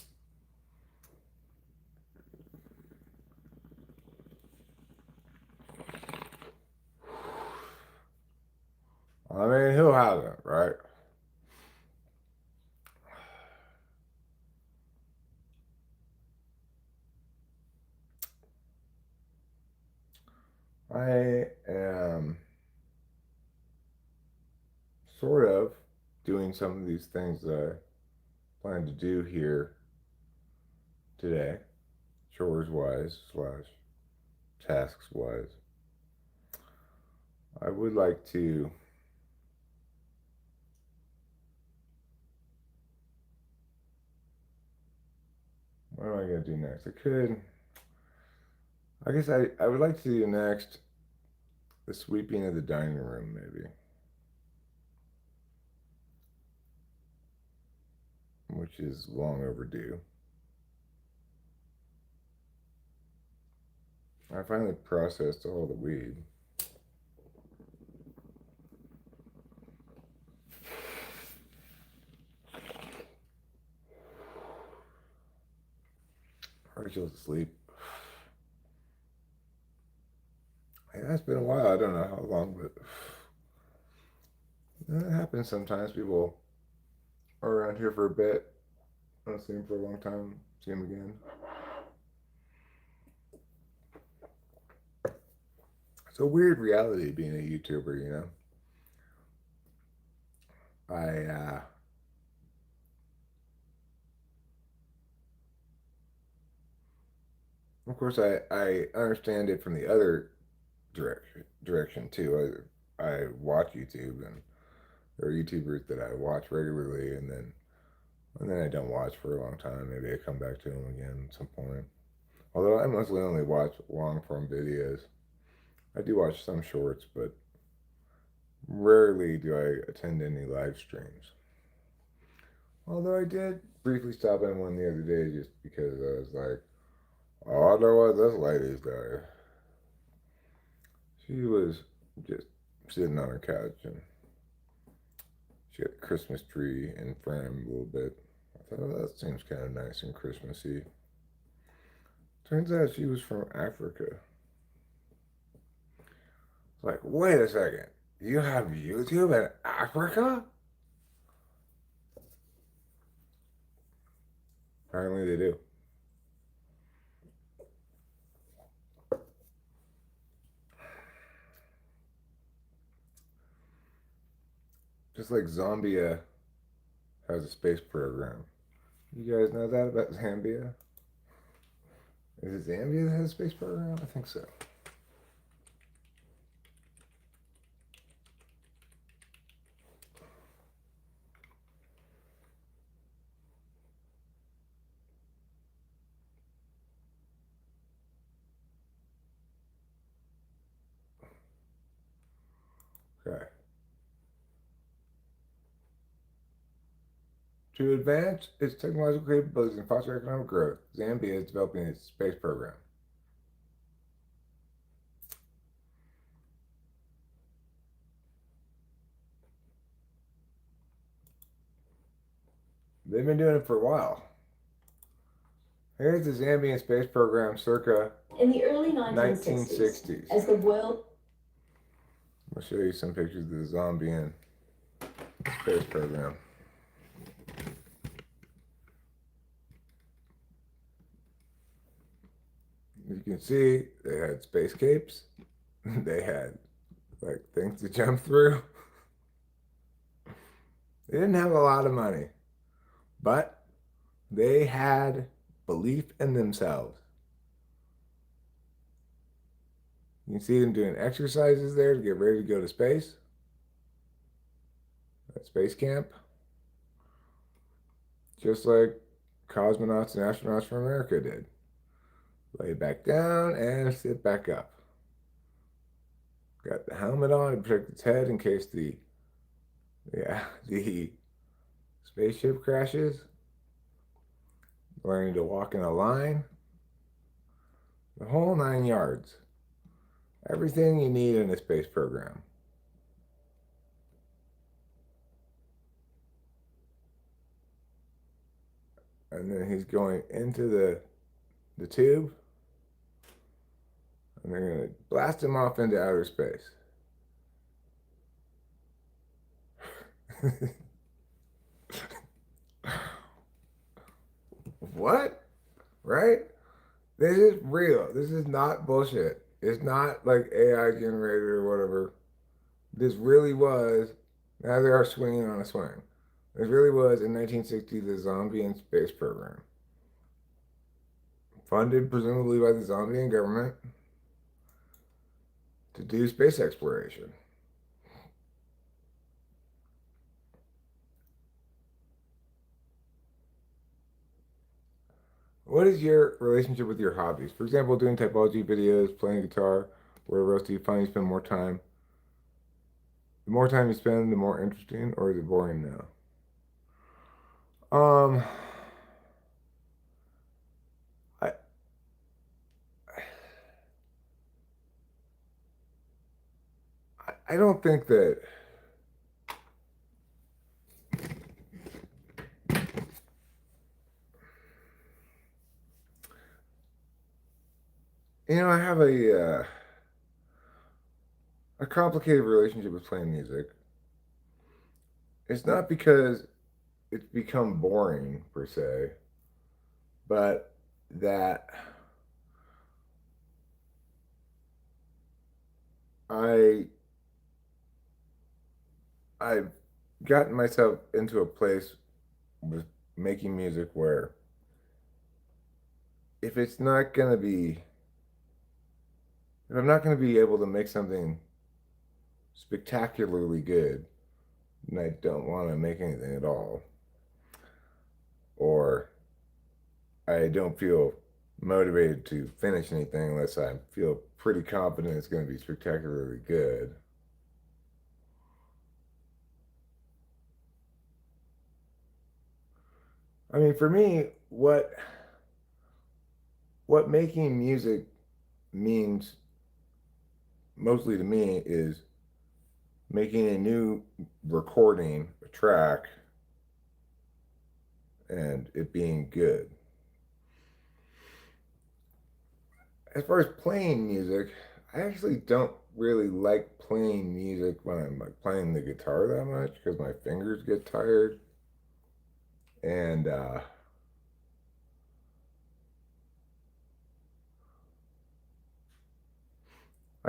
I mean, who hasn't, right? I am sort of doing some of these things that I plan to do here today, chores wise slash tasks wise. I would like to what am I going to do next? I guess I would like to do next the sweeping of the dining room, maybe, which is long overdue. I finally processed all the weed. Rachel's asleep. Yeah, it's been a while. I don't know how long, but it happens sometimes. People are around here for a bit. I don't see them for a long time. See them again. It's a weird reality being a YouTuber, you know. I Of course, I understand it from the other direction too. I watch YouTube, and there are YouTubers that I watch regularly, and then I don't watch for a long time. Maybe I come back to them again at some point. Although I mostly only watch long form videos. I do watch some shorts, but rarely do I attend any live streams. Although I did briefly stop in one the other day just because I was like, oh, I wonder what this lady's doing. She was just sitting on her couch and she had a Christmas tree in frame a little bit. I thought, oh, that seems kind of nice and Christmassy. Turns out she was from Africa. It's like, wait a second. You have YouTube in Africa? Apparently they do. Just like Zambia has a space program. You guys know that about Zambia? Is it Zambia that has a space program? I think so. Okay. To advance its technological capabilities and foster economic growth, Zambia is developing its space program. They've been doing it for a while. Here's the Zambian space program circa in the early 1960s. As the world. I'll show you some pictures of the Zambian space program. You can see they had space capes. They had like things to jump through. They didn't have a lot of money, but they had belief in themselves. You can see them doing exercises there to get ready to go to space. At space camp. Just like cosmonauts and astronauts from America did. Lay back down and sit back up. Got the helmet on to protect its head in case the spaceship crashes. Learning to walk in a line. The whole 9 yards. Everything you need in a space program. And then he's going into the tube. And they're going to blast him off into outer space. What? Right? This is real. This is not bullshit. It's not like AI generated or whatever. This really was. Now they are swinging on a swing. This really was in 1960 the Zambian space program, funded presumably by the Zambian government to do space exploration. What is your relationship with your hobbies? For example, doing typology videos, playing guitar, whatever else do you find you spend more time? The more time you spend, the more interesting, or is it boring now? Um, I I don't think that I have a complicated relationship with playing music. It's not because it's become boring per se, but that I I've gotten myself into a place with making music where if it's not going to be, if I'm not going to be able to make something spectacularly good, then I don't want to make anything at all. Or I don't feel motivated to finish anything unless I feel pretty confident it's going to be spectacularly good. I mean, for me, what making music means mostly to me is making a new recording, a track, and it being good. As far as playing music, I actually don't really like playing music when I'm like playing the guitar that much because my fingers get tired. And I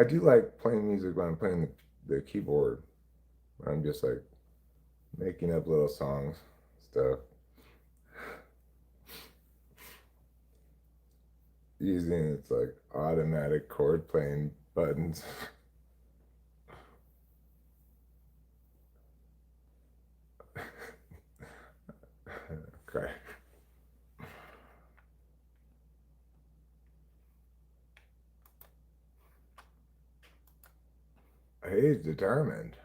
do like playing music when I'm playing the keyboard. I'm just like making up little songs, stuff, using its like automatic chord playing buttons. Okay. He's determined.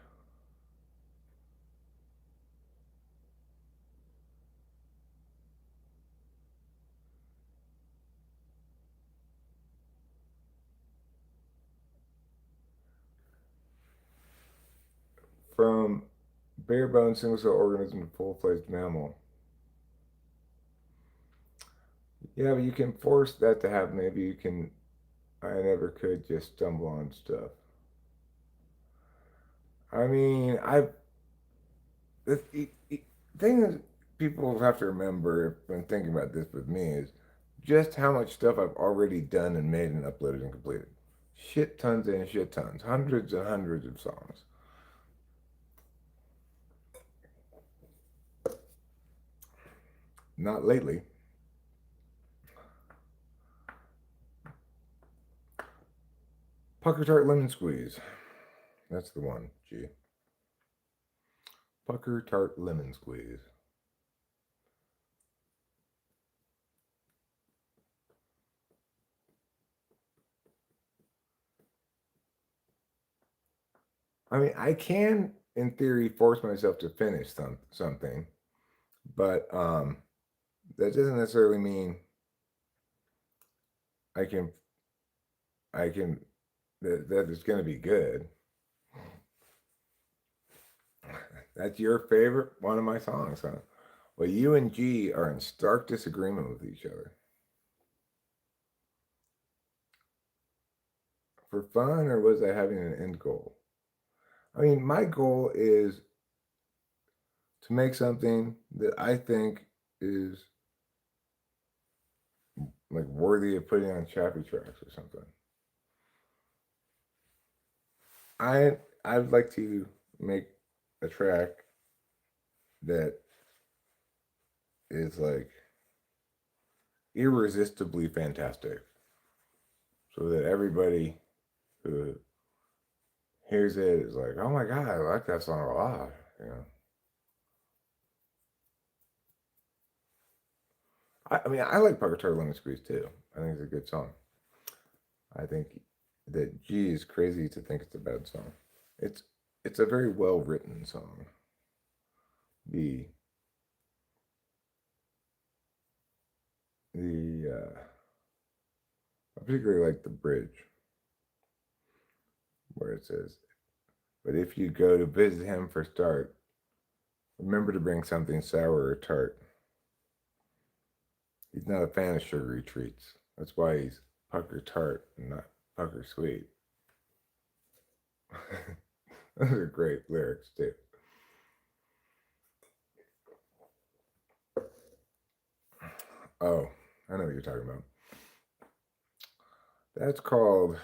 From bare bone single cell organism to full fledged mammal. Yeah, but you can force that to happen. Maybe you can. I never could just stumble on stuff. I mean, the thing that people have to remember when thinking about this with me is just how much stuff I've already done and made and uploaded and completed. Shit tons and shit tons, hundreds and hundreds of songs. Not lately. Pucker Tart Lemon Squeeze. That's the one, G. Pucker Tart Lemon Squeeze. I mean, I can, in theory, force myself to finish something, but that doesn't necessarily mean I can, I can, that it's going to be good. That's your favorite one of my songs, huh? Well, you and G are in stark disagreement with each other. For fun, or was I having an end goal? I mean, my goal is to make something that I think is like worthy of putting on Chappie Tracks or something. I'd like to make a track that is like irresistibly fantastic, so that everybody who hears it is like, "Oh my god, I like that song a lot," you know. I mean, I like Pucker Tart Lemon Squeeze too. I think it's a good song. I think that G is crazy to think it's a bad song. It's it's a very well written song. The I particularly like the bridge where it says, "But if you go to visit him for start, remember to bring something sour or tart. He's not a fan of sugary treats. That's why he's pucker tart and not pucker sweet." Those are great lyrics too. Oh, I know what you're talking about. That's called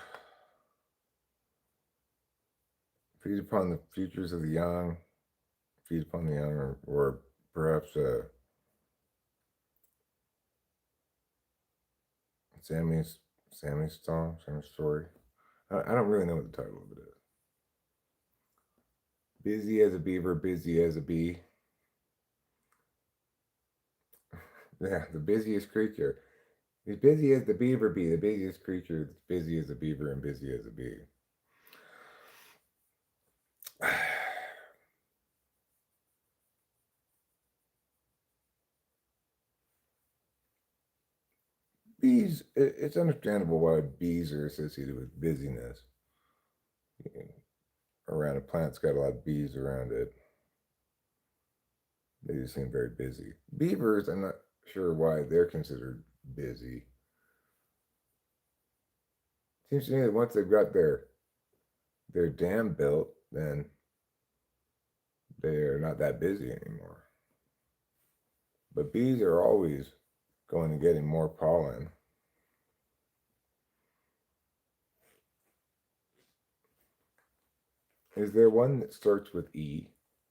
"Feed Upon the Futures of the Young," "Feed Upon the Young," or perhaps Sammy's song, Sammy's story. I don't really know what the title of it is. Busy as a beaver, busy as a bee. Yeah, the busiest creature. As busy as the beaver bee, the busiest creature that's busy as a beaver and busy as a bee. Bees, it's understandable why bees are associated with busyness. Around a plant's got a lot of bees around it. They just seem very busy. Beavers, I'm not sure why they're considered busy. Seems to me that once they've got their dam built, then they're not that busy anymore. But bees are always going and getting more pollen. Is there one that starts with E?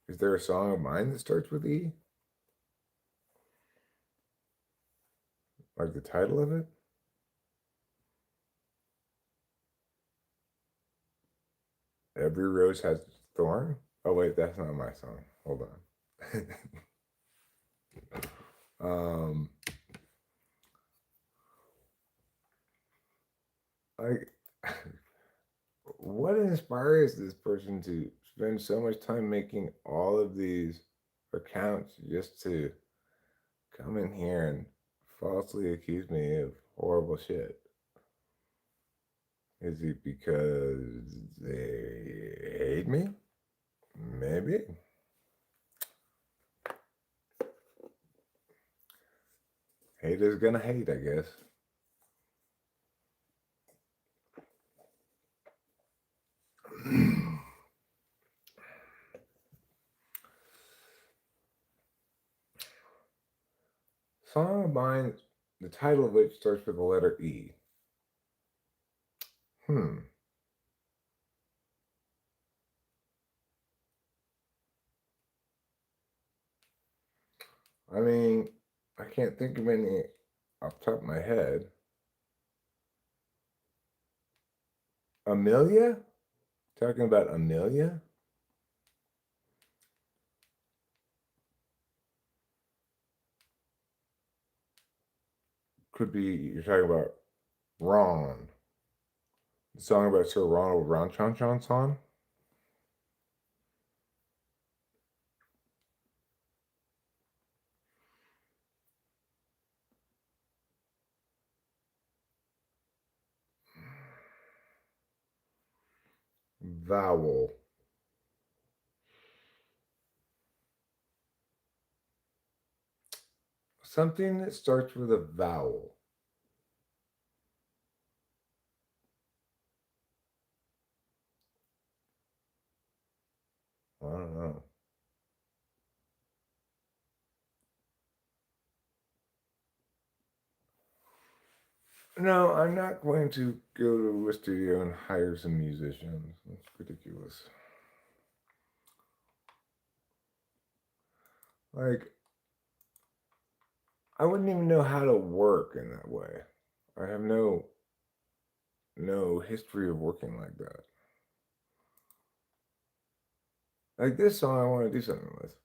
Is there a song of mine that starts with E? Like the title of it? Every rose has its thorn? Oh wait, that's not my song. Hold on. Like what inspires this person to spend so much time making all of these accounts just to come in here and falsely accuse me of horrible shit? Is it because they hate me? Maybe. Haters gonna hate, I guess. Song of mine, the title of which starts with the letter E. I mean, I can't think of any off the top of my head. Amelia? Talking about Amelia? Could be you're talking about Ron. The song about Sir Ronald Ronchonchon's song? Vowel. Something that starts with a vowel. I don't know. No, I'm not going to go to a studio and hire some musicians. That's ridiculous. Like, I wouldn't even know how to work in that way. I have no history of working like that. Like this song, I want to do something with.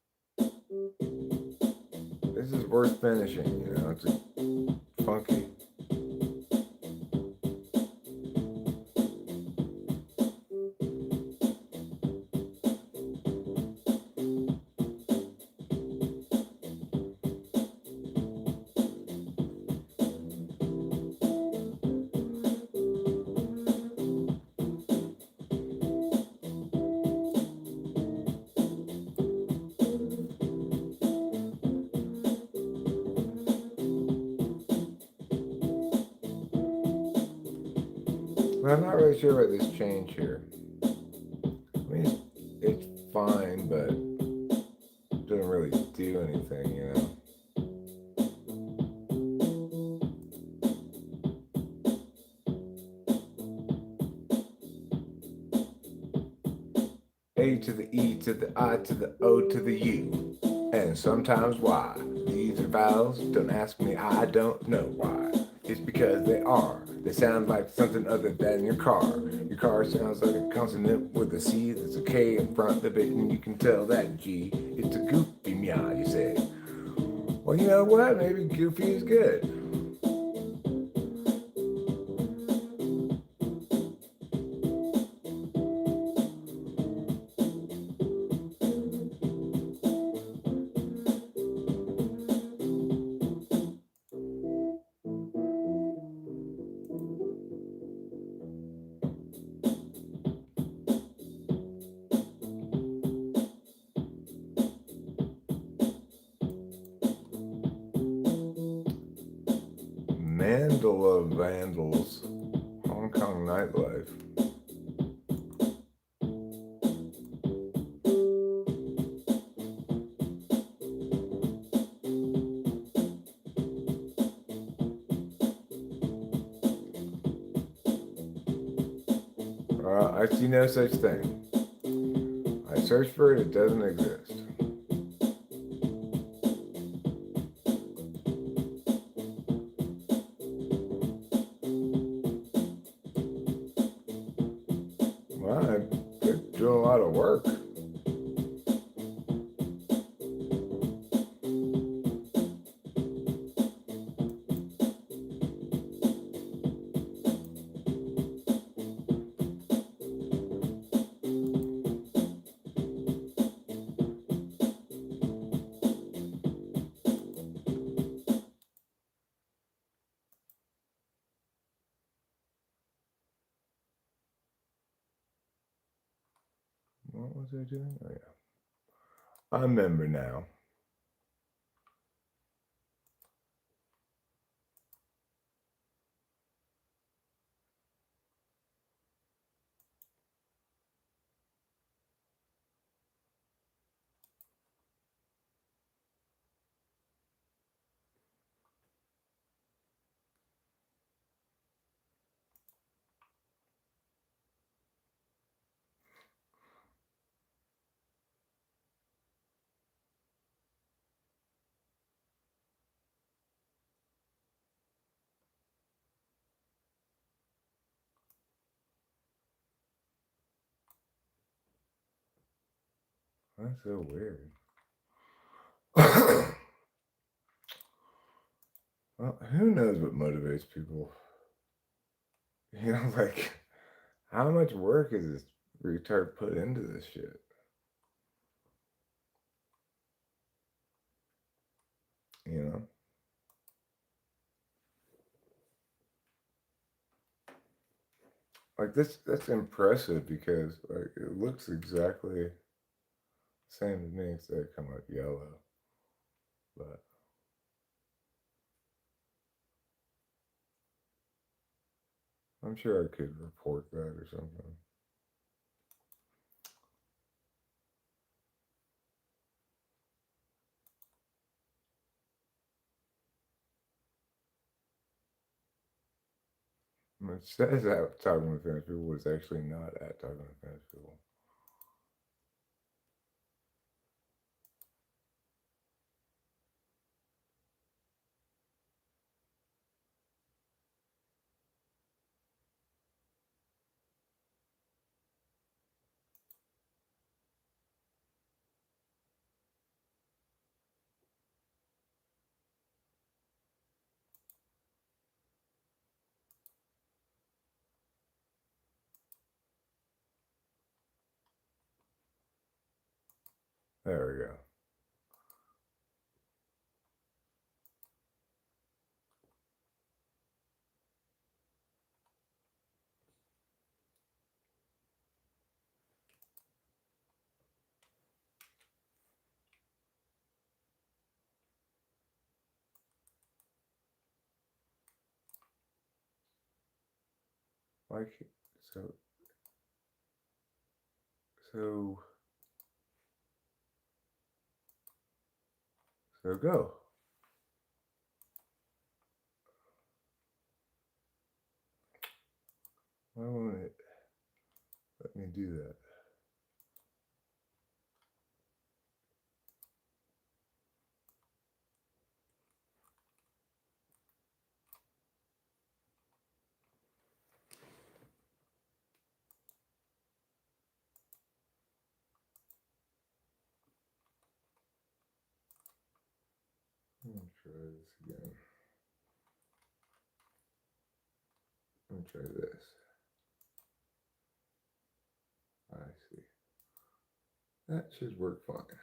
This is worth finishing, you know. It's funky. But I'm not really sure about this change here. I mean, it's fine, but it doesn't really do anything, you know. A to the E to the I to the O to the U, and sometimes Y. These are vowels, don't ask me, I don't know why. It's because they are. They sound like something other than your car. Your car sounds like a consonant with a C. There's a K in front of it, and you can tell that G. It's a goofy meow, you say. Well, you know what? Maybe goofy is good. Mandela Vandals, Hong Kong nightlife. I see no such thing. I searched for it, it doesn't exist. Well, they're doing a lot of work. What was I doing? Oh, yeah. I remember now. That's so weird. Well, who knows what motivates people? You know, like, how much work is this retard put into this shit? You know? Like, that's impressive because, like, it looks exactly the same as me, except it come out yellow. But I'm sure I could report that or something. I mean, it says at Talking with Famous People, but it's actually not at Talking with Famous People. There we go. Like, so, so, so go. Why won't it let me do that? Let me try this again. Let me try this. I see. That should work fine.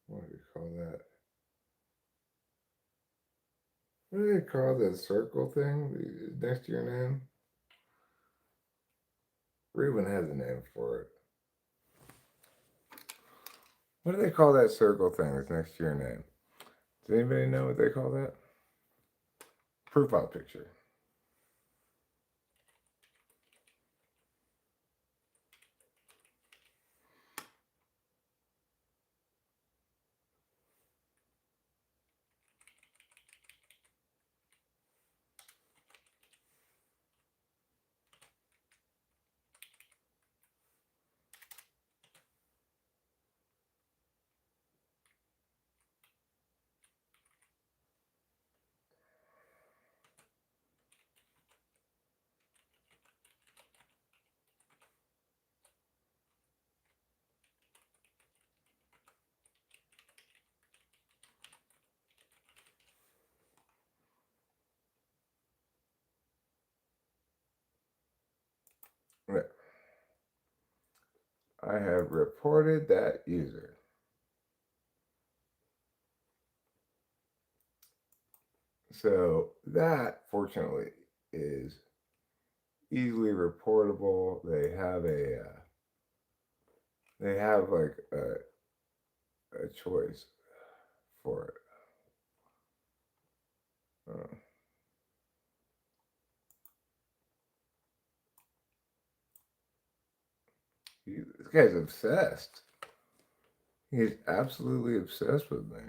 What do you call that? What do they call that circle thing next to your name? Ruben has a name for it. What do they call that circle thing that's next to your name? Does anybody know what they call that? Profile picture. Right. I have reported that user. So that, fortunately, is easily reportable. They have like a choice for it. This guy's obsessed. He's absolutely obsessed with me.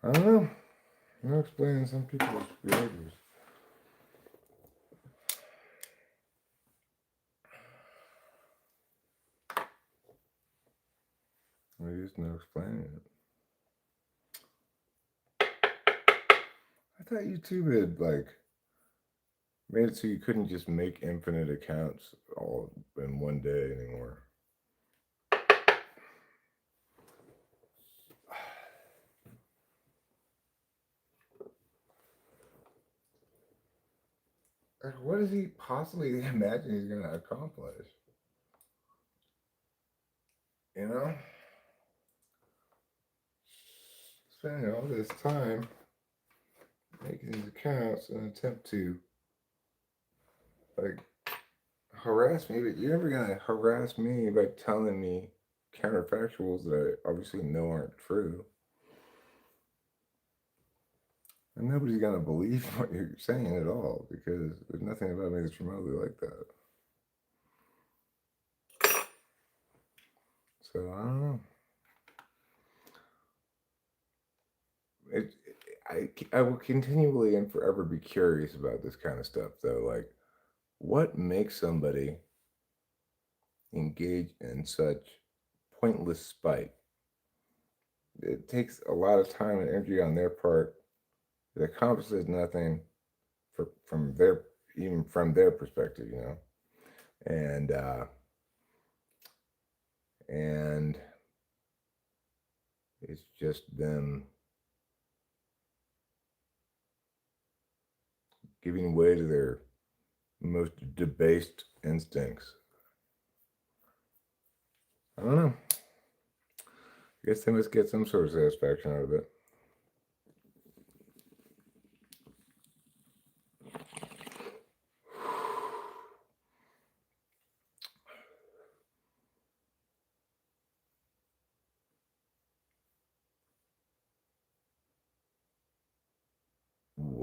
I don't know. I'm explaining some people's behaviors. There's just no explaining it. I thought YouTube had like made it so you couldn't just make infinite accounts all in one day anymore. Like, what does he possibly imagine he's going to accomplish? You know? Spending all this time making these accounts in an attempt to, like, harass me, but you're never going to harass me by telling me counterfactuals that I obviously know aren't true. And nobody's going to believe what you're saying at all because there's nothing about me that's remotely like that. So I don't know. I will continually and forever be curious about this kind of stuff, though. Like, what makes somebody engage in such pointless spite? It takes a lot of time and energy on their part. It accomplishes nothing from their perspective, you know. And it's just them giving way to their most debased instincts. I don't know. I guess they must get some sort of satisfaction out of it.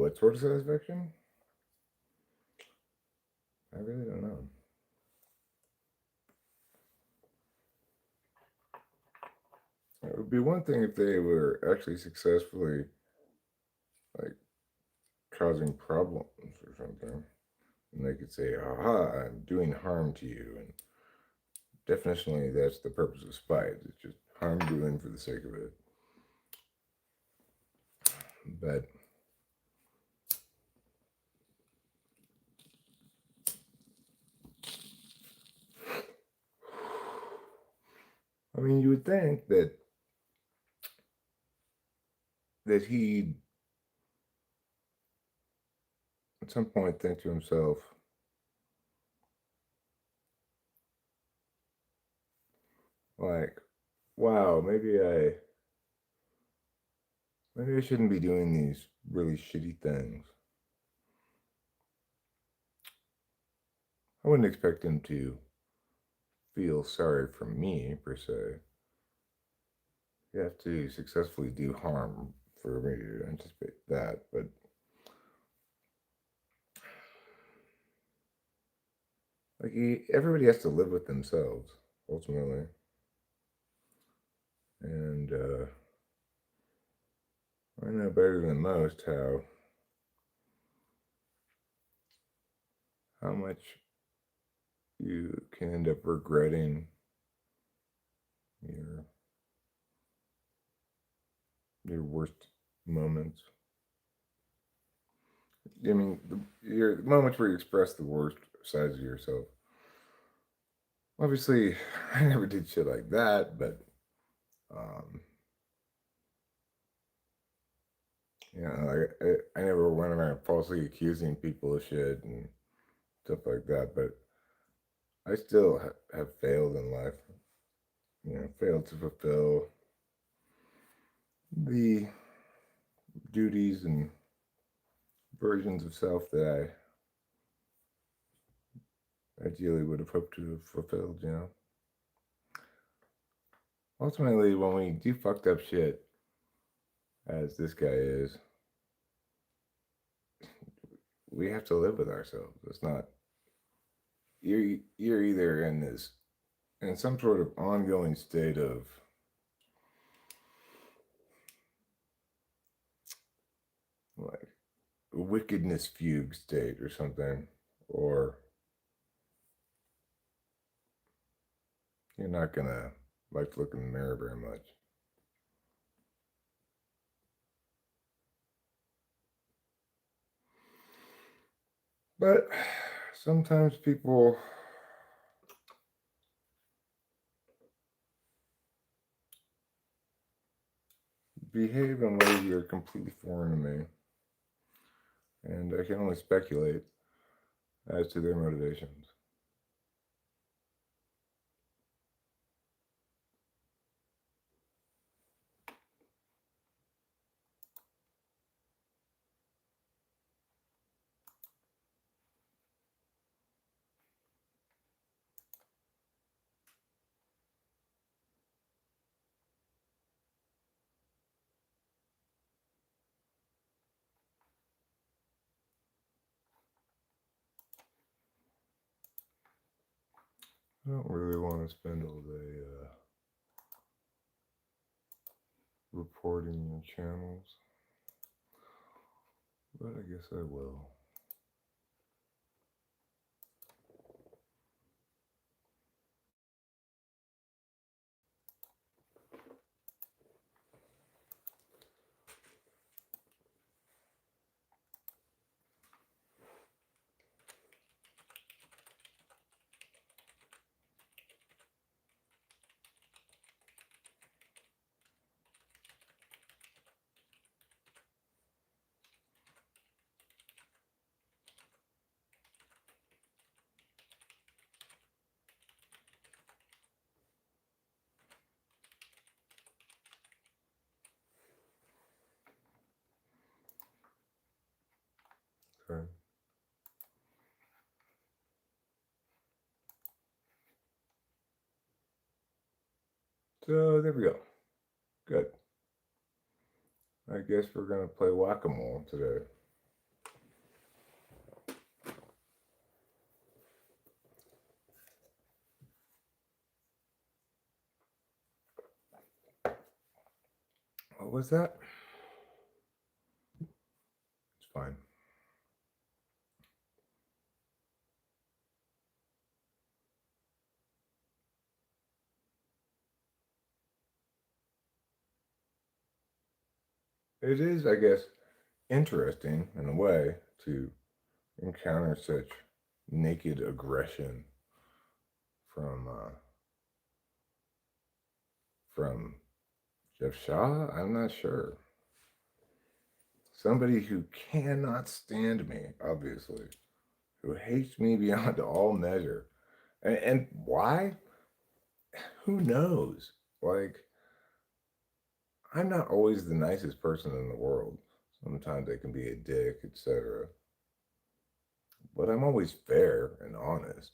What sort of satisfaction? I really don't know. It would be one thing if they were actually successfully, like, causing problems or something. And they could say, aha, I'm doing harm to you. And definitionally, that's the purpose of spite. It's just harm doing for the sake of it. But I mean, you would think that he'd at some point think to himself, like, wow, maybe I shouldn't be doing these really shitty things. I wouldn't expect him to feel sorry for me, per se. You have to successfully do harm for me to anticipate that, but like everybody has to live with themselves, ultimately. And I know better than most how much you can end up regretting your worst moments. I mean, your moments where you express the worst sides of yourself. Obviously, I never did shit like that, but you know, I never went around falsely accusing people of shit and stuff like that. But I still have failed in life. You know, failed to fulfill the duties and versions of self that I ideally would have hoped to have fulfilled. You know, ultimately, when we do fucked up shit, as this guy is, we have to live with ourselves. It's not you're either in some sort of ongoing state of like wickedness fugue state or something, or you're not gonna like to look in the mirror very much. But sometimes people behave in ways that are completely foreign to me, and I can only speculate as to their motivations. I don't really want to spend all day reporting your channels, but I guess I will. Okay. So there we go. Good. I guess we're gonna play whack-a-mole today. What was that? It's fine. It is, I guess, interesting in a way to encounter such naked aggression from Jeff Shaw. I'm not sure. Somebody who cannot stand me, obviously, who hates me beyond all measure. And why? Who knows? Like, I'm not always the nicest person in the world. Sometimes I can be a dick, etc. But I'm always fair and honest,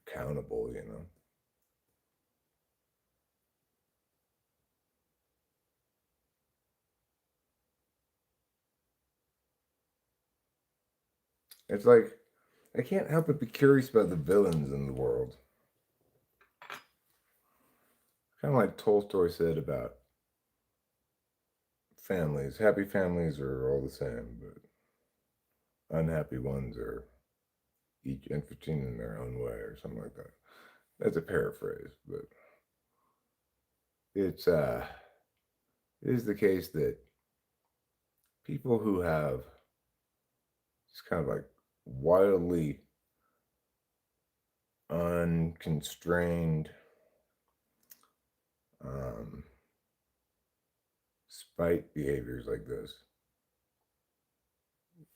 accountable, you know. It's like, I can't help but be curious about the villains in the world. Kind of like Tolstoy said about families. Happy families are all the same, but unhappy ones are each interesting in their own way, or something like that. That's a paraphrase, but it's it is the case that people who have just kind of like wildly unconstrained um, spite behaviors like this,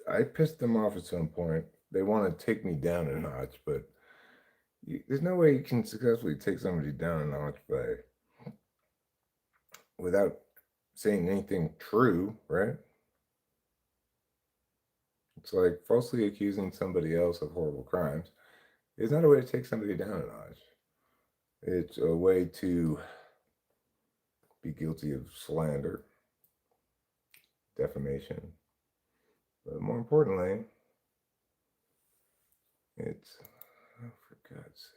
I pissed them off at some point. They want to take me down a notch, but there's no way you can successfully take somebody down a notch without saying anything true, right? It's like falsely accusing somebody else of horrible crimes. It's not a way to take somebody down a notch. It's a way to be guilty of slander, defamation, but more importantly, it's, oh, for God's sakes.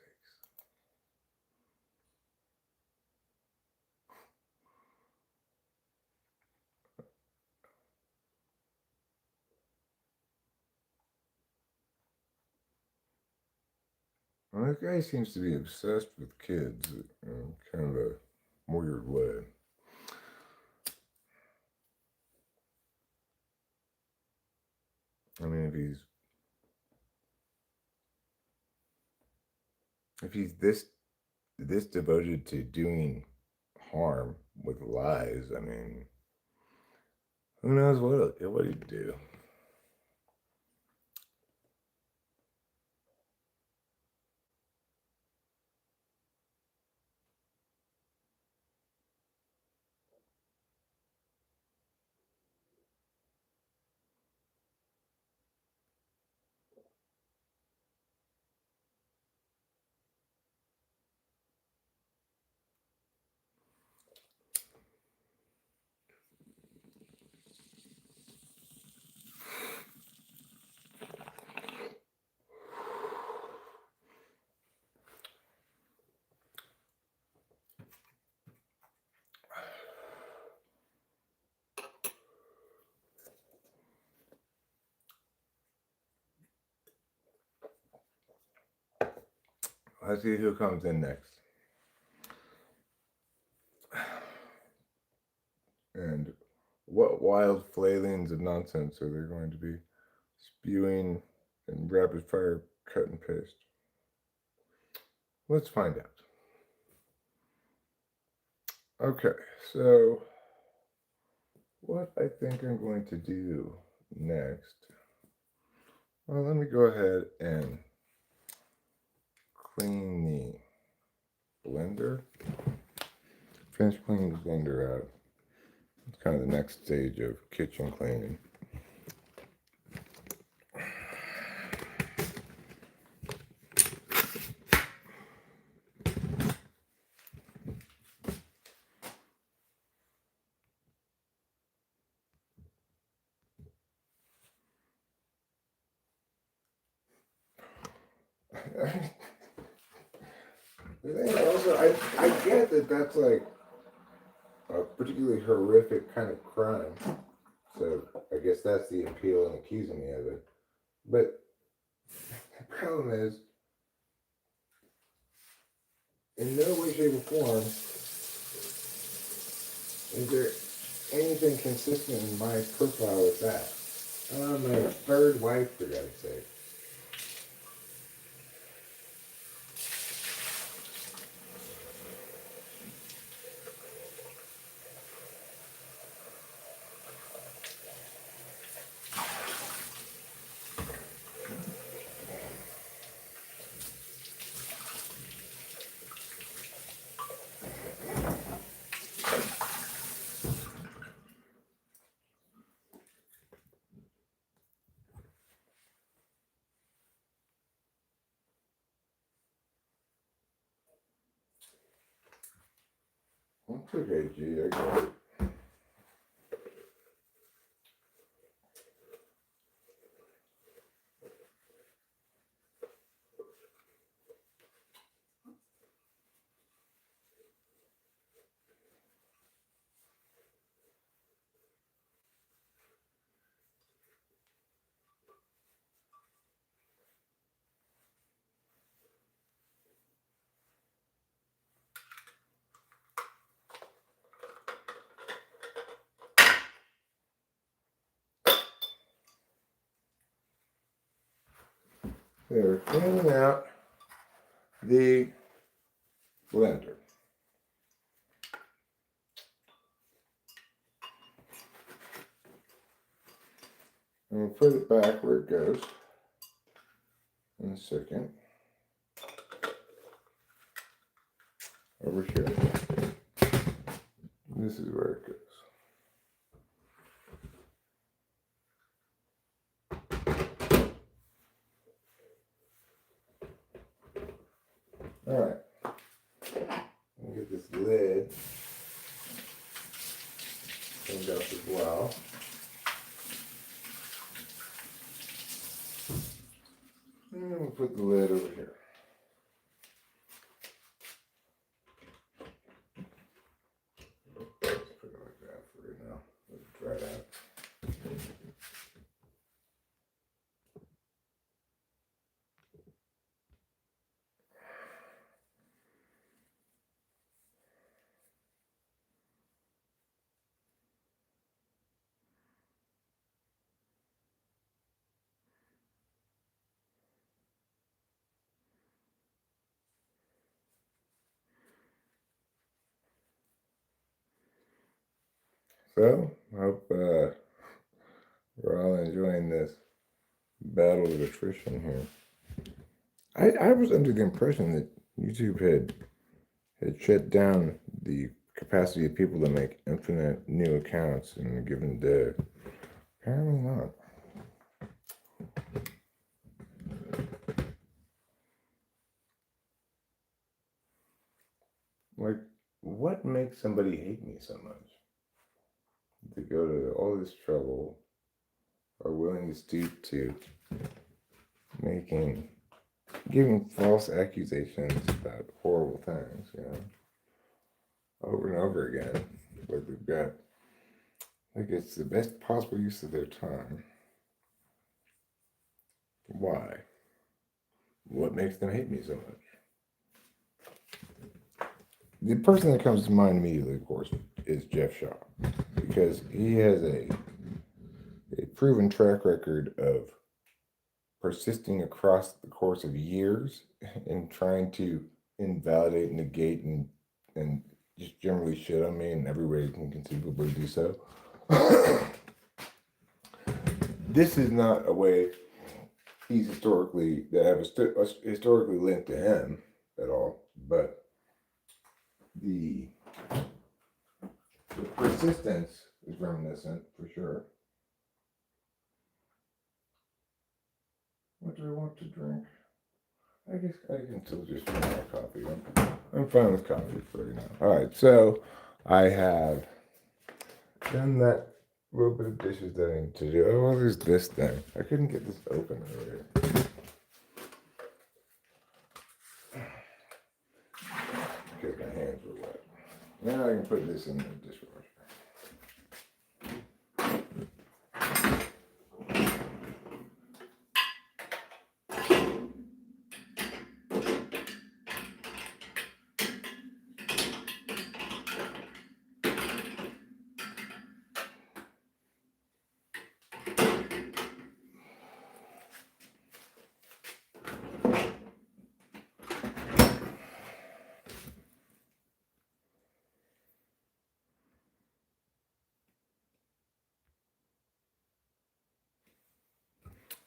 Well, this guy seems to be obsessed with kids in kind of a weird way. I mean, if he's this devoted to doing harm with lies, I mean, who knows what he'd do? Let's see who comes in next. And what wild flailings of nonsense are they going to be spewing in rapid fire cut and paste? Let's find out. Okay, so what I think I'm going to do next, well, let me go ahead and clean the blender. Finish cleaning the blender out. It's kind of the next stage of kitchen cleaning. The thing I also also, I get that that's like a particularly horrific kind of crime. So I guess that's the appeal in accusing me of it. But the problem is, in no way, shape, or form is there anything consistent in my profile with that. I'm my third wife, for God's sake. It's okay, G. I got it. They're cleaning out the blender. And we'll put it back where it goes in a second. Over here. This is where it goes. All right. We'll get this lid cleaned up as well. And we'll put the lid over here. Let's put it like that for right now. Let it dry out. So, I hope we're all enjoying this battle of attrition here. I was under the impression that YouTube had shut down the capacity of people to make infinite new accounts in a given day. Apparently not. Like, what makes somebody hate me so much? To go to all this trouble, are willing to stoop to giving false accusations about horrible things, over and over again. Like they've got, like it's the best possible use of their time. Why? What makes them hate me so much? The person that comes to mind immediately, of course, is Jeff Shaw, because he has a proven track record of persisting across the course of years in trying to invalidate, negate, and just generally shit on me in every way you can conceivably do so. This is not a way he's historically linked to him at all, but the persistence is reminiscent for sure. What do I want to drink? I guess I can still just drink my coffee. I'm fine with coffee for right now. All right, so I have done that little bit of dishes that I need to do. Oh, well, there's this thing. I couldn't get this open earlier. because my hands were wet. Now I can put this in the dishwasher.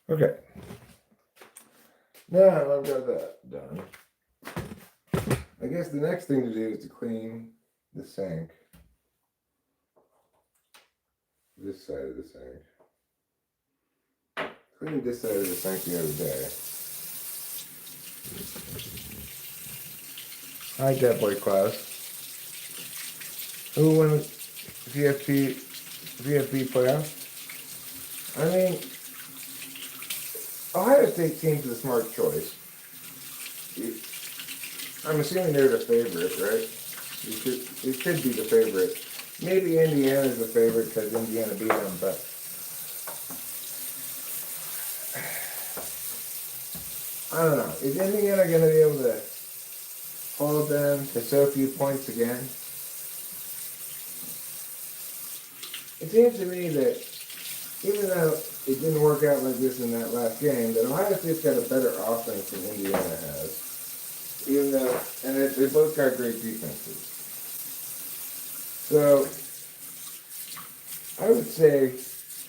Okay. Now I've got that done. I guess the next thing to do is to clean the sink. This side of the sink. Cleaned this side of the sink the other day. Hi, Dead Boy class. Who won VFB playoff? I mean, Ohio State seems the smart choice. I'm assuming they're the favorite, right? It could be the favorite. Maybe Indiana's the favorite because Indiana beat them, but I don't know. Is Indiana going to be able to hold them to so few points again? It seems to me that even though it didn't work out like this in that last game, that Ohio State's got a better offense than Indiana has. Even though, and they both got great defenses. So, I would say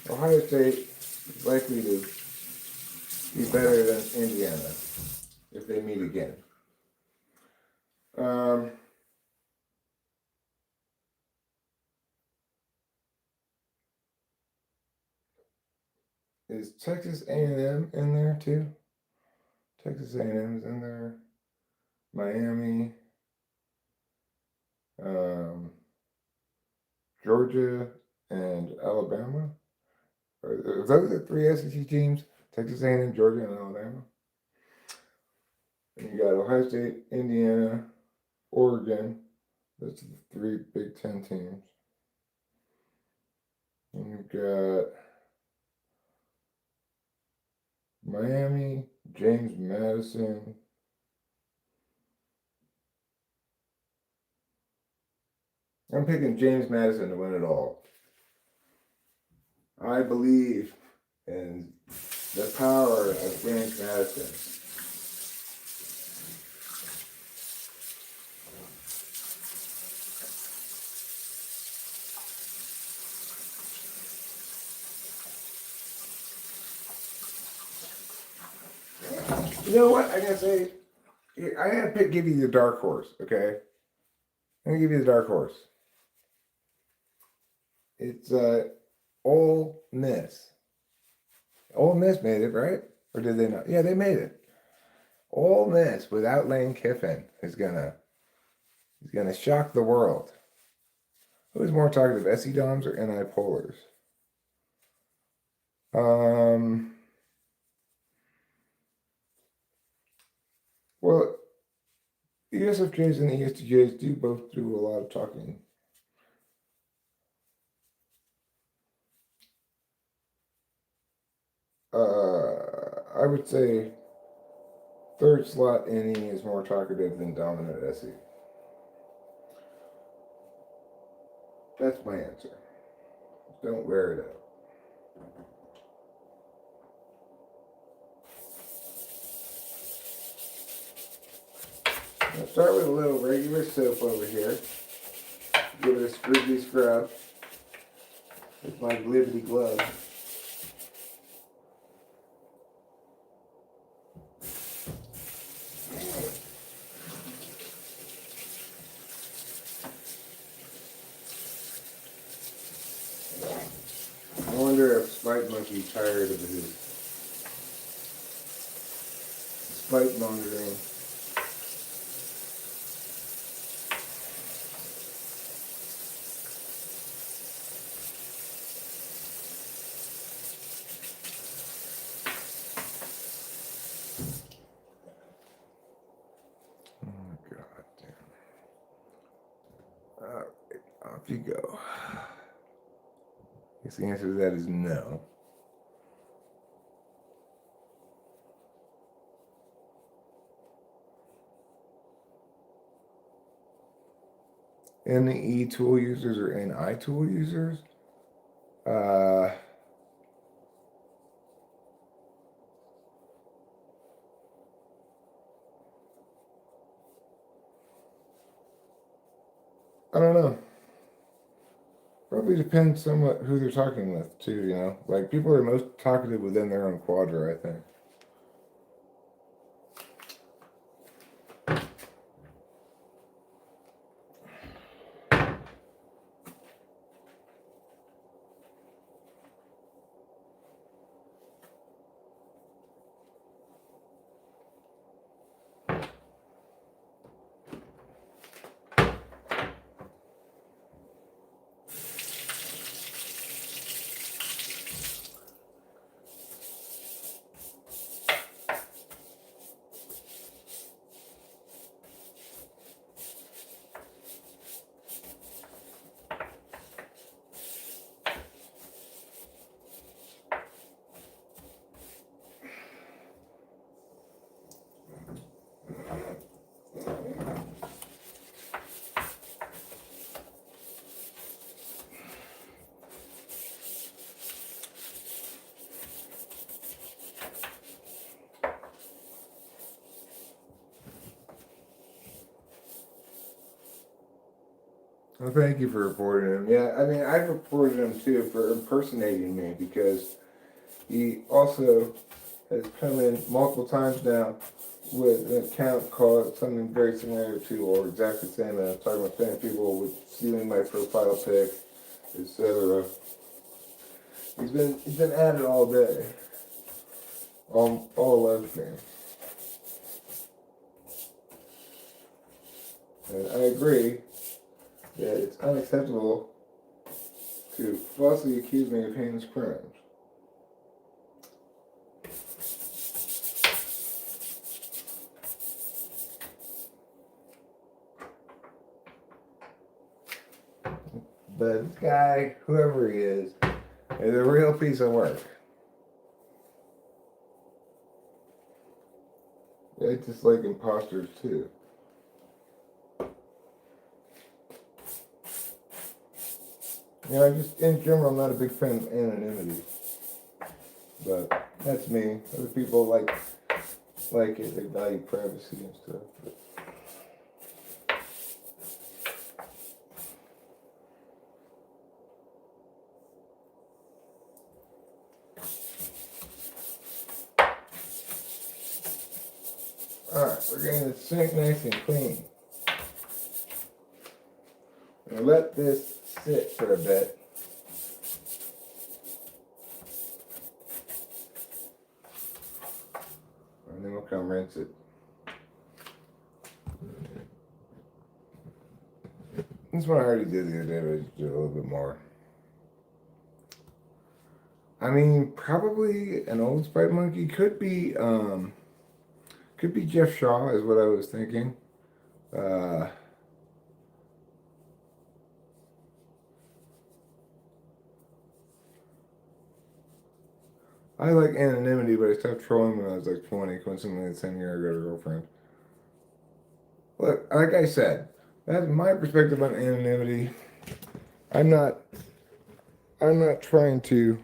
Ohio State is likely to be better than Indiana if they meet again. Is Texas A&M in there too? Texas A&M is in there. Miami. Georgia and Alabama. Are those the three SEC teams? Texas A&M, Georgia, and Alabama. And you got Ohio State, Indiana, Oregon. Those are the three Big Ten teams. And you've got Miami, James Madison. I'm picking James Madison to win it all. I believe in the power of James Madison. You know what? I gotta say, I gotta give you the dark horse, okay? I'm gonna give you the dark horse. It's Ole Miss. Ole Miss made it, right? Or did they not? Yeah, they made it. Ole Miss without Lane Kiffin is gonna shock the world. Who's more talkative, SE Doms or NI Polars? Well, the ESFJs and the ESTJs do both do a lot of talking. I would say third slot NE is more talkative than dominant SE. That's my answer. Don't wear it out. I'll start with a little regular soap over here. Give it a scribbly scrub with my glibbity glove. I wonder if Spike Monkey's tired of his spike mongering. Oh my God, damn. Off you go. I guess the answer to that is no. NE tool users or NI tool users? I don't know. Probably depends somewhat who they're talking with, too, you know? Like, people are most talkative within their own quadrant, I think. Well, thank you for reporting him. Yeah, I mean, I've reported him too for impersonating me because he also has come in multiple times now with an account called something very similar to or exactly the same. And I'm talking about 10 people with stealing my profile pic, etc. He's been at it all day, all lunchtime. And I agree that it's unacceptable to falsely accuse me of heinous crimes. But this guy, whoever he is a real piece of work. I just like imposters too. You know, just in general, I'm not a big fan of anonymity. But that's me. Other people like it. They value privacy and stuff. But alright, we're getting the sink nice and clean. I'm gonna let this sit for a bit. And then we'll come rinse it. This one I already did the other day, but I just did a little bit more. I mean, probably an old Sprite Monkey could be Jeff Shaw is what I was thinking. I like anonymity, but I stopped trolling when I was like 20, coincidentally the same year I got a girlfriend. Look, like I said, that's my perspective on anonymity. I'm not trying to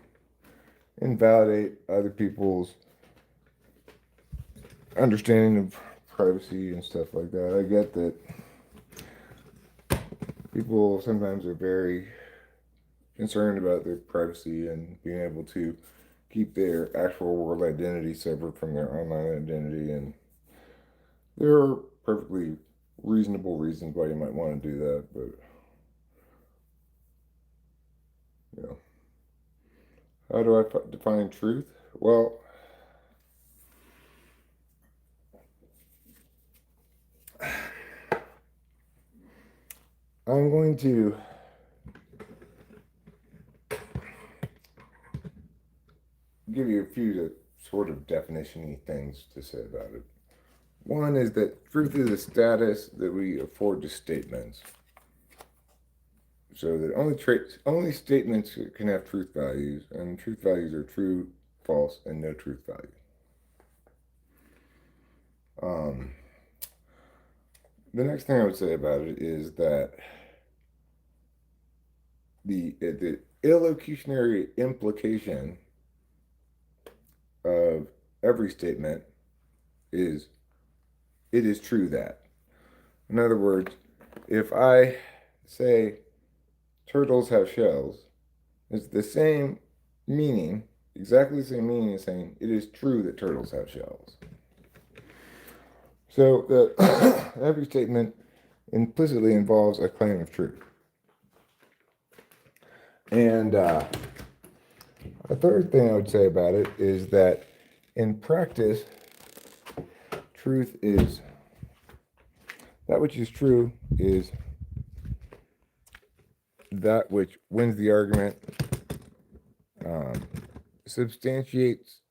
invalidate other people's understanding of privacy and stuff like that. I get that people sometimes are very concerned about their privacy and being able to keep their actual world identity separate from their online identity, and there are perfectly reasonable reasons why you might want to do that, but you know, how do I define truth? Well, I'm going to give you a few sort of definition-y things to say about it. One is that truth is a status that we afford to statements. so that only statements can have truth values, and truth values are true, false, and no truth value. The next thing I would say about it is that the illocutionary implication of every statement is it is true that. In other words, if I say turtles have shells, it's the same meaning, exactly the same meaning as saying it is true that turtles have shells. So every statement implicitly involves a claim of truth. And a third thing I would say about it is that in practice, truth is that which is true is that which wins the argument, substantiates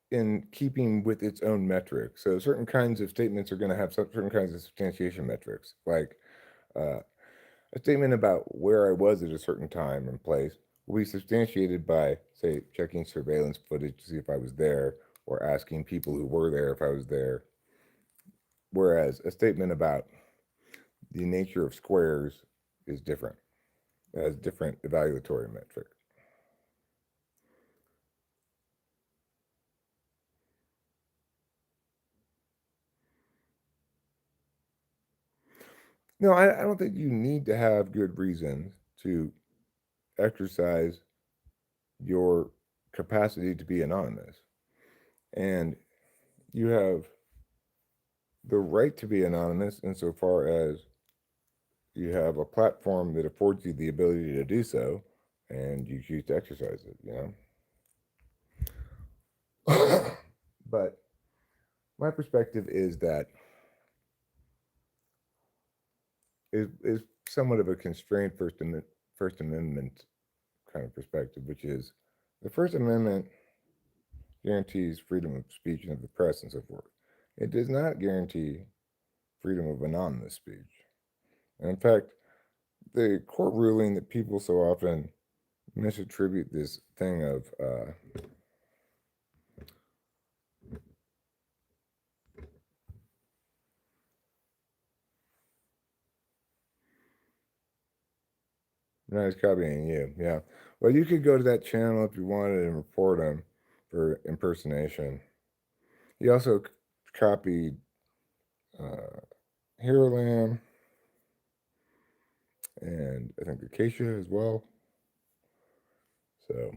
in keeping with its own metric. So certain kinds of statements are going to have certain kinds of substantiation metrics, like a statement about where I was at a certain time and place will be substantiated by, say, checking surveillance footage to see if I was there, or asking people who were there if I was there. Whereas a statement about the nature of squares is different. It has different evaluatory metrics. No, I don't think you need to have good reasons to exercise your capacity to be anonymous. And you have the right to be anonymous insofar as you have a platform that affords you the ability to do so, and you choose to exercise it, But my perspective is that is somewhat of a constrained First Amendment kind of perspective, which is the First Amendment guarantees freedom of speech and of the press and so forth. It does not guarantee freedom of anonymous speech. And in fact, the court ruling that people so often misattribute this thing of no, he's copying you. Yeah. Well, you could go to that channel if you wanted and report him for impersonation. He also copied Hero Lamb and I think Acacia as well. So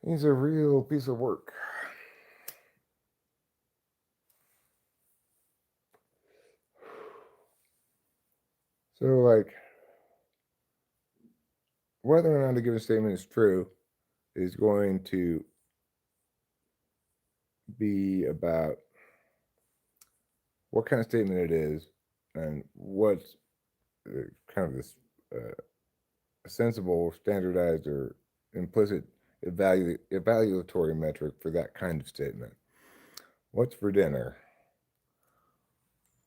he's a real piece of work. So, like, whether or not a given statement is true is going to be about what kind of statement it is and what's kind of this sensible, standardized, or implicit evaluatory metric for that kind of statement. What's for dinner?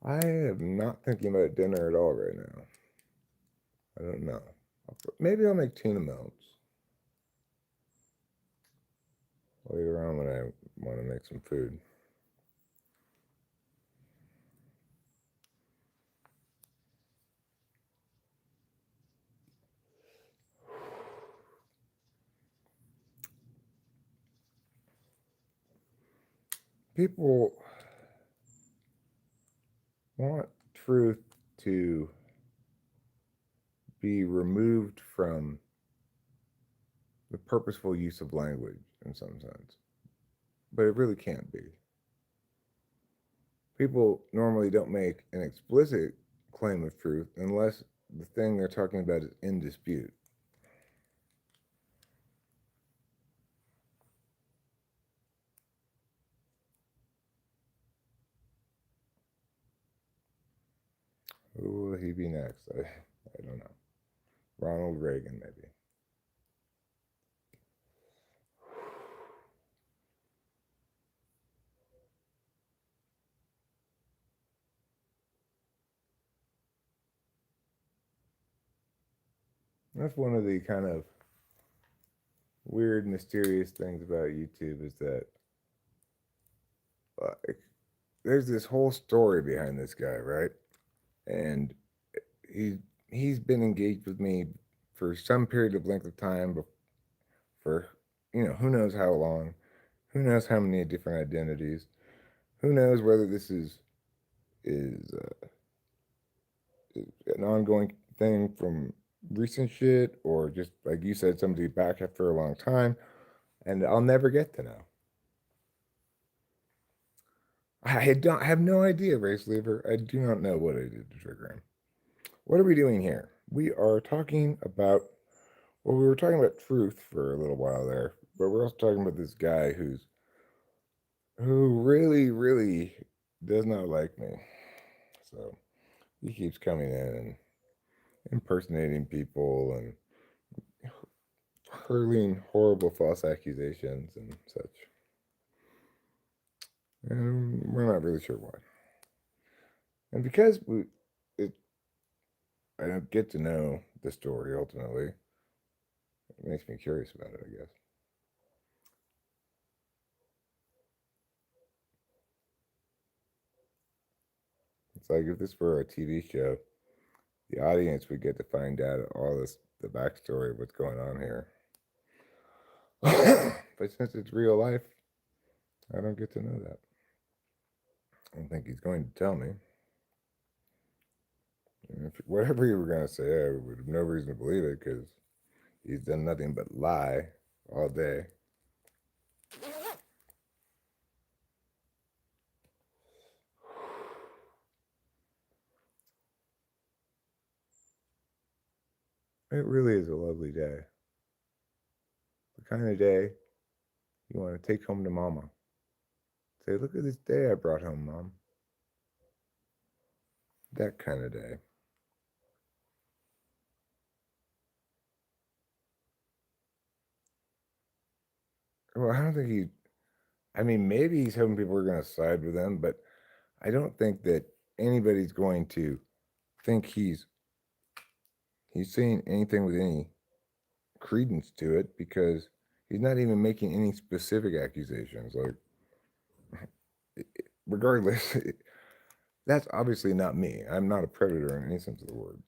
I am not thinking about dinner at all right now. I don't know. Maybe I'll make tuna melts later on when I want to make some food. People want truth to be removed from the purposeful use of language in some sense, but it really can't be. People normally don't make an explicit claim of truth unless the thing they're talking about is in dispute. Who will he be next? I don't know. Ronald Reagan, maybe. That's one of the kind of weird, mysterious things about YouTube is that like there's this whole story behind this guy, right? And he he's been engaged with me for some period of length of time, for who knows how long, who knows how many different identities, who knows whether this is an ongoing thing from recent shit or just like you said, somebody back after a long time, and I'll never get to know. I have no idea, Race Lever. I do not know what I did to trigger him. What are we doing here? We are talking about, well, we were talking about truth for a little while there, but we're also talking about this guy who really, really does not like me. So he keeps coming in and impersonating people and hurling horrible false accusations and such. And we're not really sure why. And because I don't get to know the story ultimately, it makes me curious about it, I guess. It's like if this were a TV show, the audience would get to find out all the backstory of what's going on here. But since it's real life, I don't get to know that. I don't think he's going to tell me. And if whatever you were going to say, I would have no reason to believe it because he's done nothing but lie all day. It really is a lovely day. The kind of day you want to take home to mama. Say, look at this day I brought home, Mom. That kind of day. Well, I don't think I mean, maybe he's hoping people are going to side with him, but I don't think that anybody's going to think he's saying anything with any credence to it because he's not even making any specific accusations. Like, regardless, that's obviously not me. I'm not a predator in any sense of the word.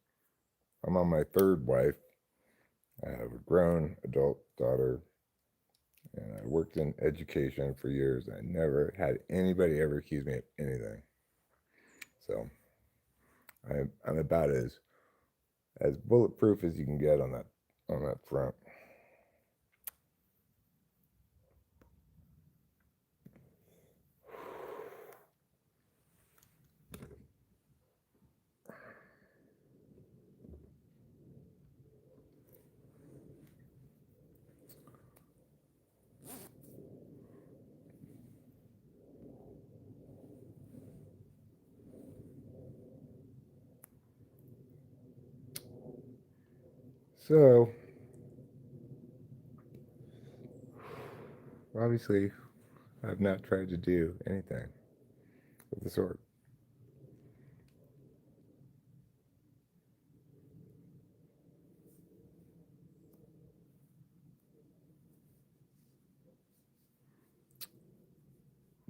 I'm on my third wife. I have a grown adult daughter, and I worked in education for years. I never had anybody ever accuse me of anything. So I'm about as bulletproof as you can get on that front. So obviously, I've not tried to do anything of the sort.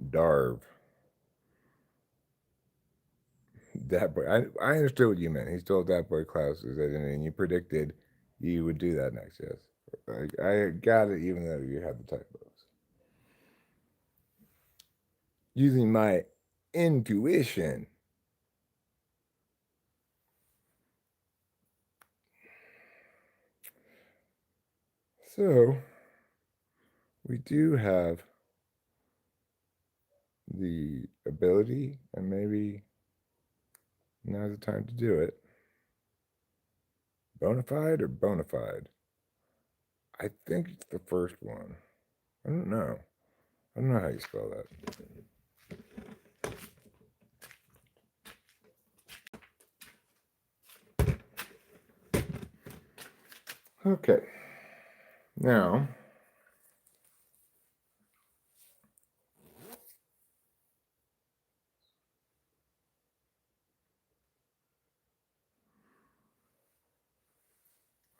Darv. Dat boy. I understood what you meant. He stole Dat boy Klaus's identity, and you predicted you would do that next. Yes, I got it, even though you had the typos. Using my intuition. So we do have the ability, and maybe now's the time to do it. Bonafide or bona fide? I think it's the first one. I don't know. I don't know how you spell that. Okay. Now,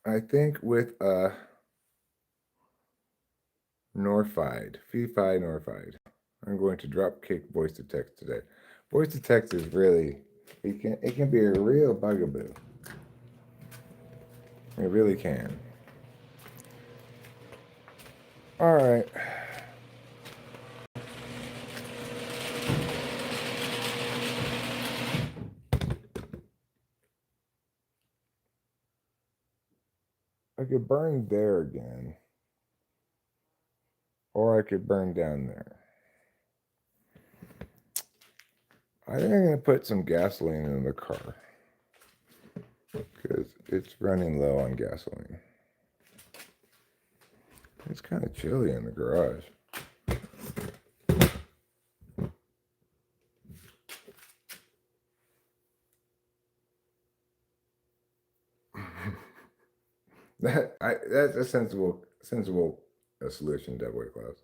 I think with Norfide, Fee-Fi Norfide. I'm going to drop kick voice to text today. Voice to text is really, it can be a real bugaboo. It really can. All right. I could burn there again. Or I could burn down there. I think I'm going to put some gasoline in the car. Because it's running low on gasoline. It's kind of chilly in the garage. That's a sensible solution, Dead White Claws.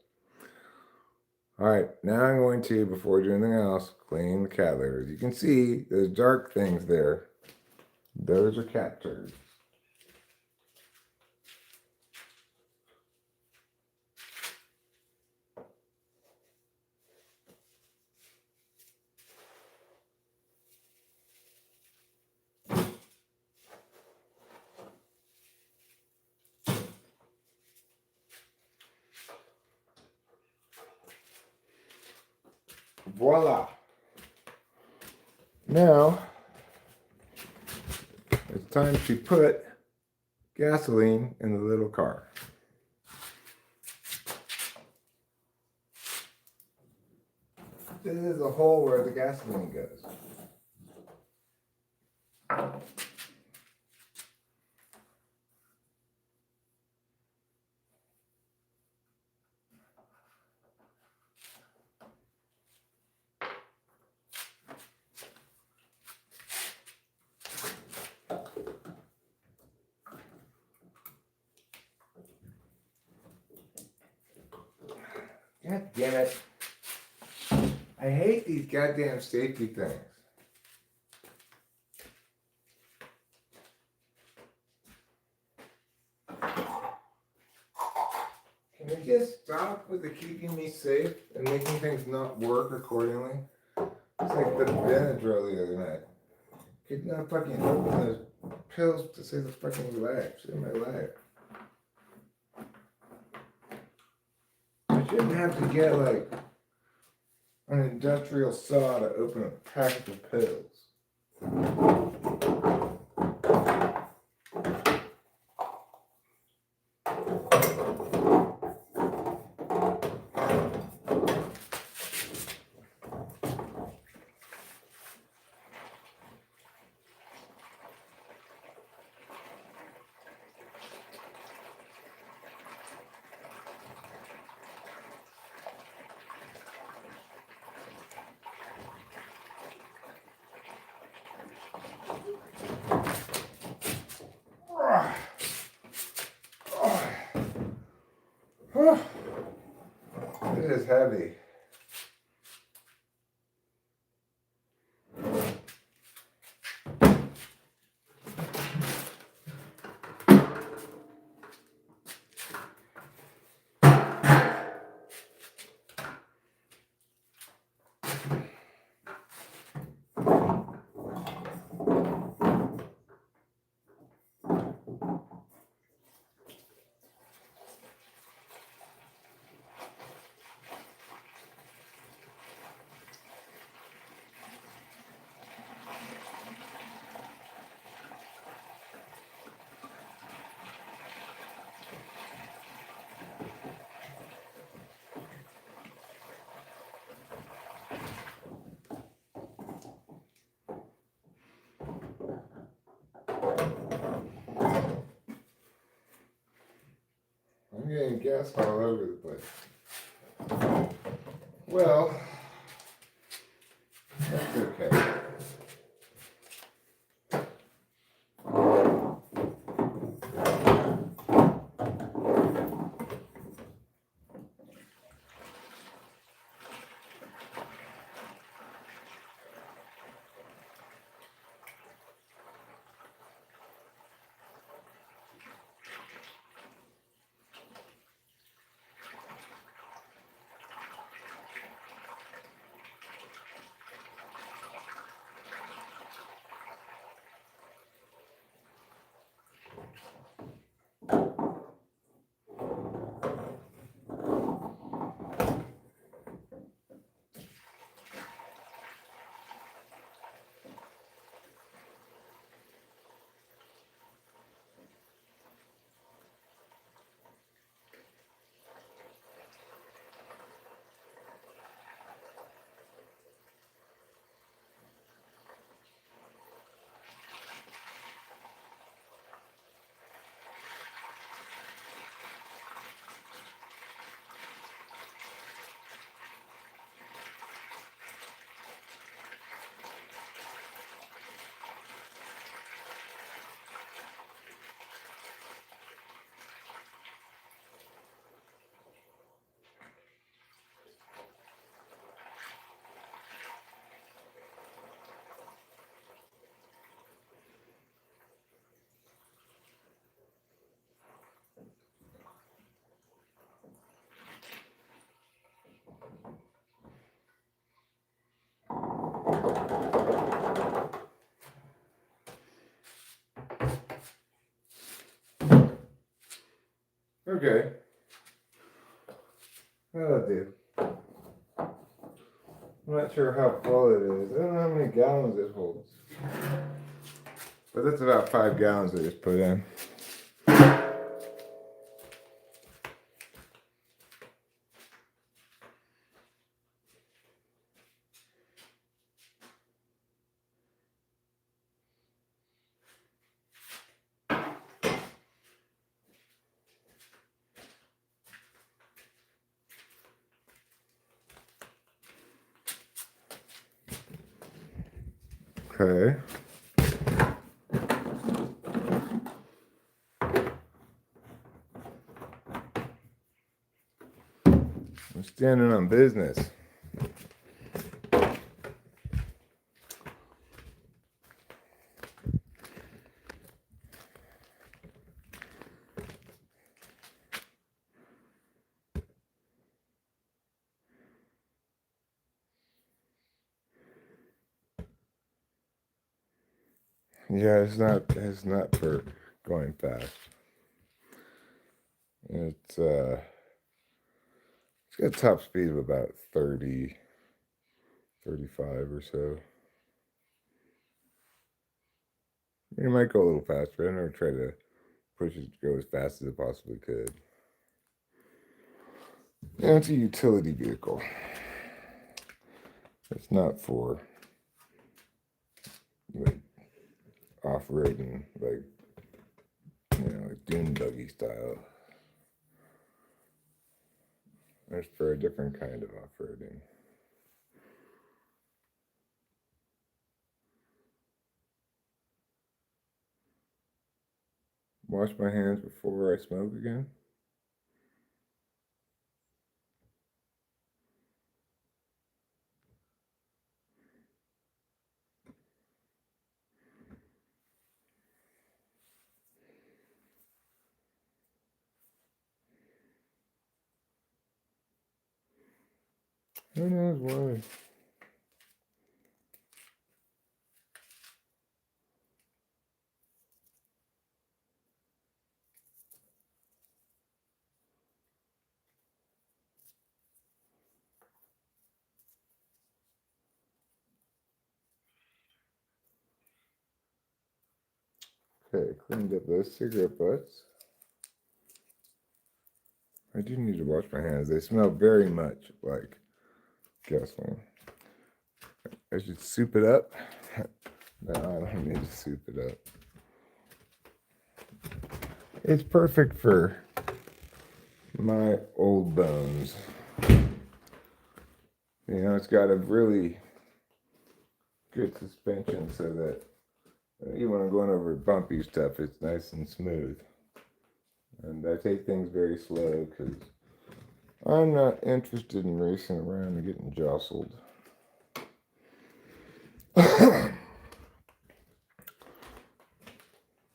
All right, now I'm going to, before doing anything else, clean the cat litter. As you can see, those dark things there, those are cat turds. Voila! Now, it's time to put gasoline in the little car. This is the hole where the gasoline goes. God damn it. I hate these goddamn safety things. Can we just stop with the keeping me safe and making things not work accordingly? It's like the Benadryl the other night. Could not fucking open those pills to save the fucking life. Save my life. I shouldn't have to get like an industrial saw to open a packet of pills. This is heavy. I'm getting gas all over the place. Well, that's okay. Okay. That'll do. I'm not sure how full it is. I don't know how many gallons it holds. But that's about 5 gallons I just put in. Okay. I'm standing on business. Yeah, it's not for going fast. It's got a top speed of about 30, 35 or so. It might go a little faster. I never try to push it to go as fast as it possibly could. Yeah, it's a utility vehicle. It's not for like off-roading, like like dune buggy style. It's for a different kind of off-roading. Wash my hands before I smoke again. Who knows why? Okay, cleaned up those cigarette butts. I do need to wash my hands. They smell very much like gasoline. I should soup it up. No, I don't need to soup it up. It's perfect for my old bones. It's got a really good suspension so that even when I'm going over bumpy stuff, it's nice and smooth. And I take things very slow because I'm not interested in racing around and getting jostled.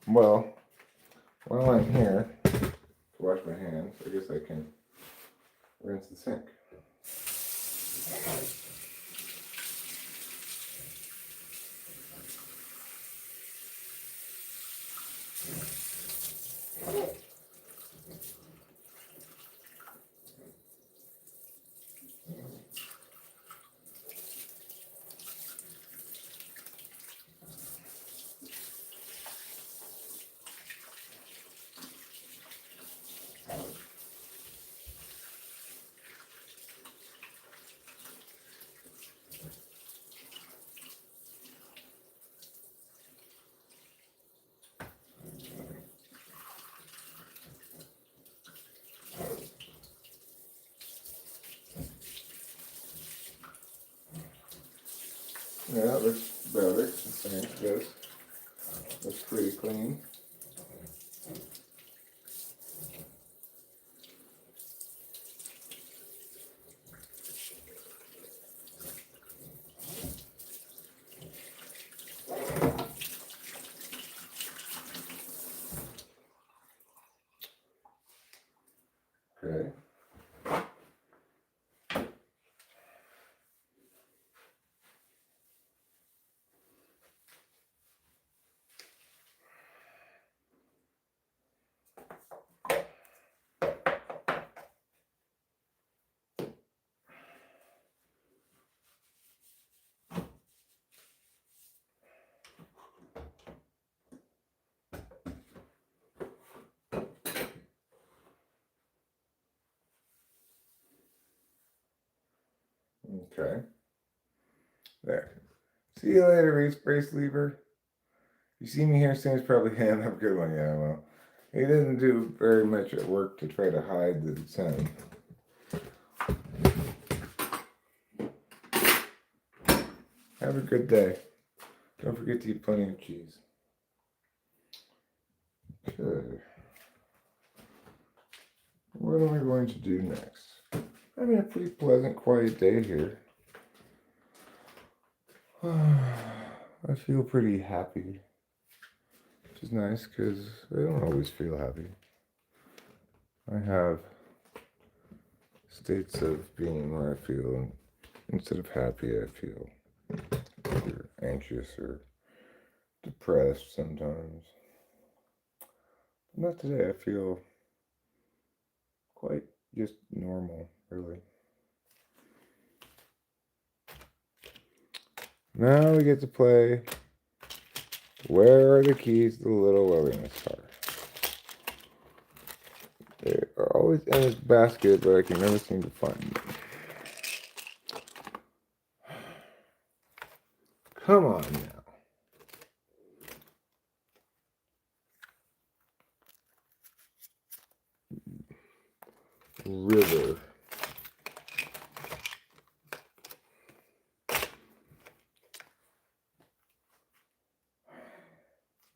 Well, while I'm here to wash my hands, I guess I can rinse the sink. Yeah, that looks better. The sink does. Looks pretty clean. Okay. Okay. There. See you later, Race Lever. You see me here soon, it's probably him. Have a good one. Yeah, well. He didn't do very much at work to try to hide that it's him. Have a good day. Don't forget to eat plenty of cheese. Okay. What am I going to do next? Having a pretty pleasant, quiet day here. I feel pretty happy, which is nice because I don't always feel happy. I have states of being where I feel, instead of happy, I feel either anxious or depressed sometimes. Not today. I feel quite just normal, really. Now we get to play Where Are the Keys to the Little Wilderness Car? They are always in this basket, but I can never seem to find them. Come on now. River.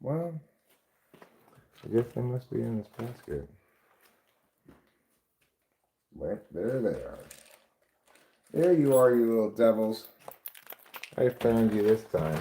Well, I guess they must be in this basket. Right, there they are. There you are, you little devils. I found you this time.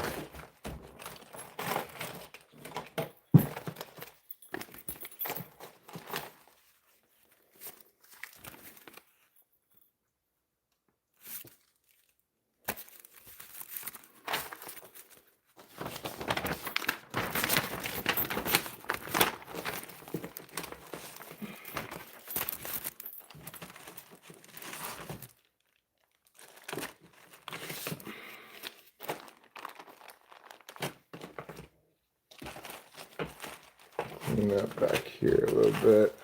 Bring that back here a little bit.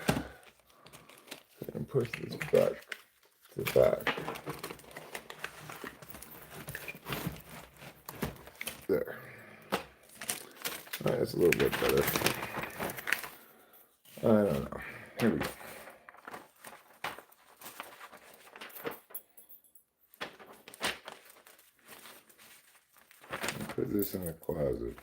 And push this back to the back. There. Alright, that's a little bit better. I don't know. Here we go. Put this in the closet.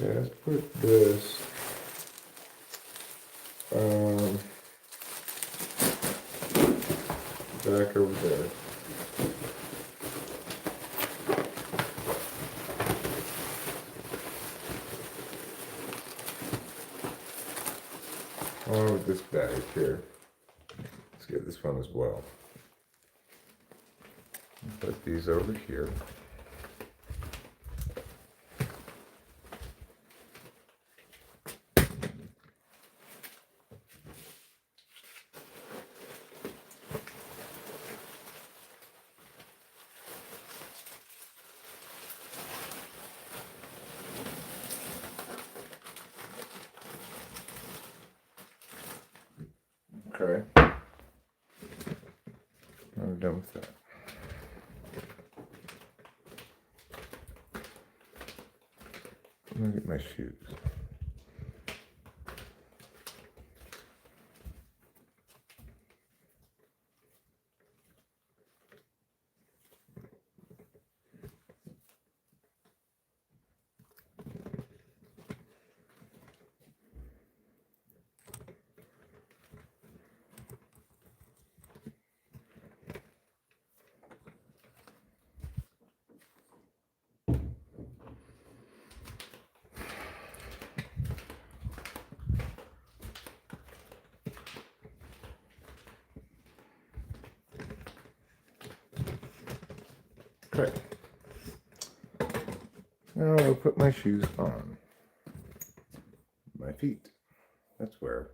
Okay, let's put this back over there. Along with this bag here. Let's get this one as well. Put these over here. Okay. I'm done with that. I'm gonna get my shoes. Okay. Now I'll put my shoes on. My feet. That's where.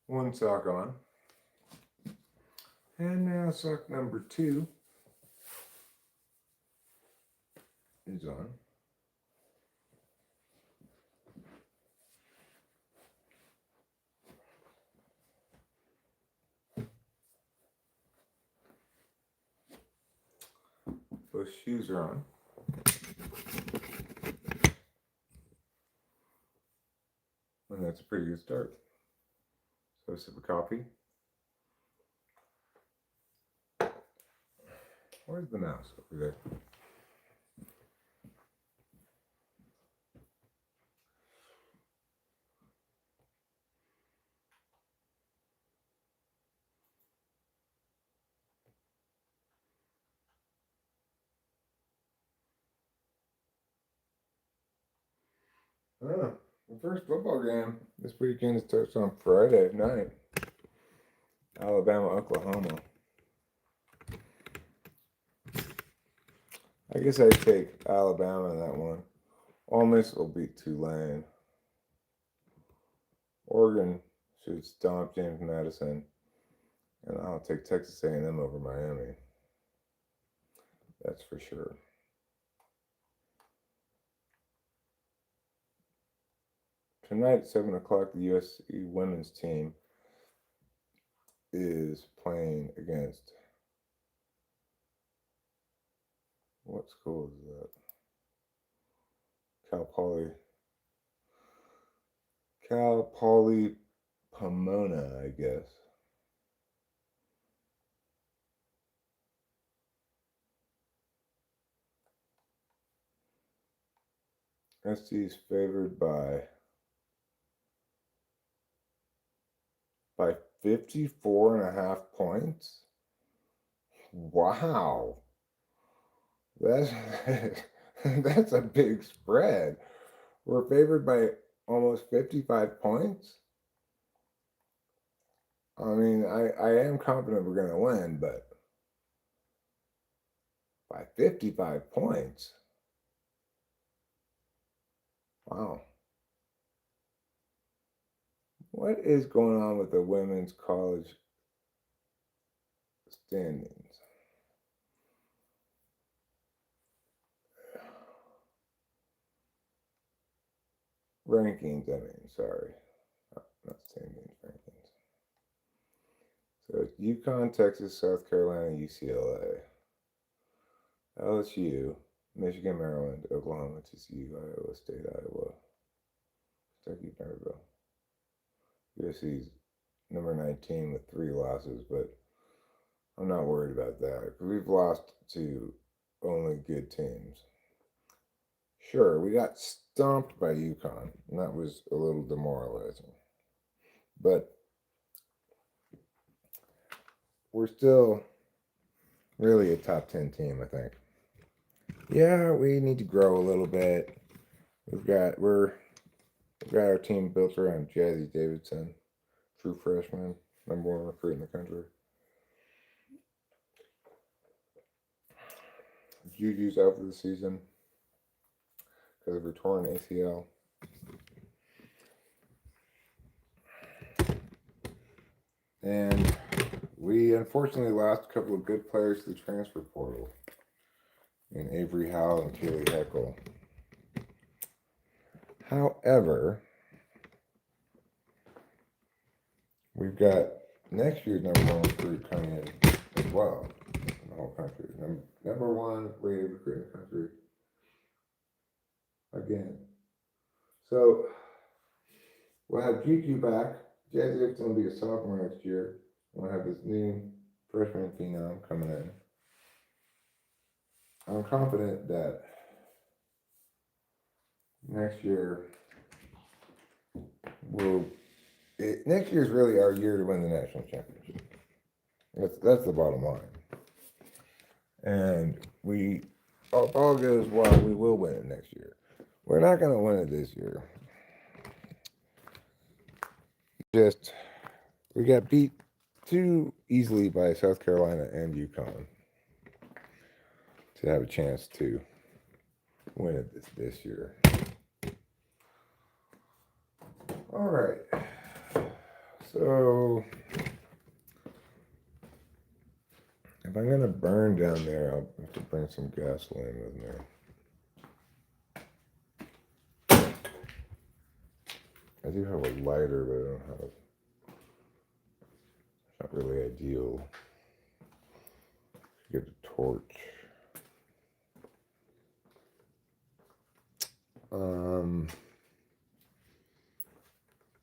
One sock on. And now sock number 2 is on. Both shoes are on. And that's a pretty good start. So a sip of coffee. Where's the mouse? Over there. The first football game this weekend starts on Friday night. Alabama, Oklahoma. I guess I'd take Alabama in that one. Ole Miss will beat Tulane. Oregon should stomp James Madison. And I'll take Texas A&M over Miami. That's for sure. Tonight at 7 o'clock, the USC women's team is playing against, what school is that? Cal Poly Pomona, I guess. SC is favored by 54.5 points. Wow. That's a big spread. We're favored by almost 55 points. I mean, I am confident we're going to win, but by 55 points. Wow. What is going on with the women's college standings? Rankings, sorry. Not standings, rankings. So it's UConn, Texas, South Carolina, UCLA, LSU, Michigan, Maryland, Oklahoma, TCU, Iowa State, Iowa, Kentucky, Maryville. USC's number 19 with 3 losses, but I'm not worried about that. We've lost to only good teams. Sure, we got stomped by UConn, and that was a little demoralizing. But we're still really a top 10 team, I think. Yeah, we need to grow a little bit. We've got our team built around Jazzy Davidson, true freshman, #1 recruit in the country. Juju's out for the season because of her torn ACL. And we unfortunately lost a couple of good players to the transfer portal in Avery Howell and Kaylee Heckle. However, we've got next year's #1 recruit coming in as well in the whole country. #1 rated recruit in the country again. So we'll have Juju back. Jazzy is going to be a sophomore next year. We'll have this new freshman phenom coming in. I'm confident that next year we'll next year is really our year to win the national championship. That's the bottom line. And if all goes well, we will win it next year. We're not going to win it this year. We got beat too easily by South Carolina and UConn to have a chance to win it this year. All right. So if I'm going to burn down there, I'll have to bring some gasoline with me. I do have a lighter, but I don't have. It's not really ideal. Get a torch.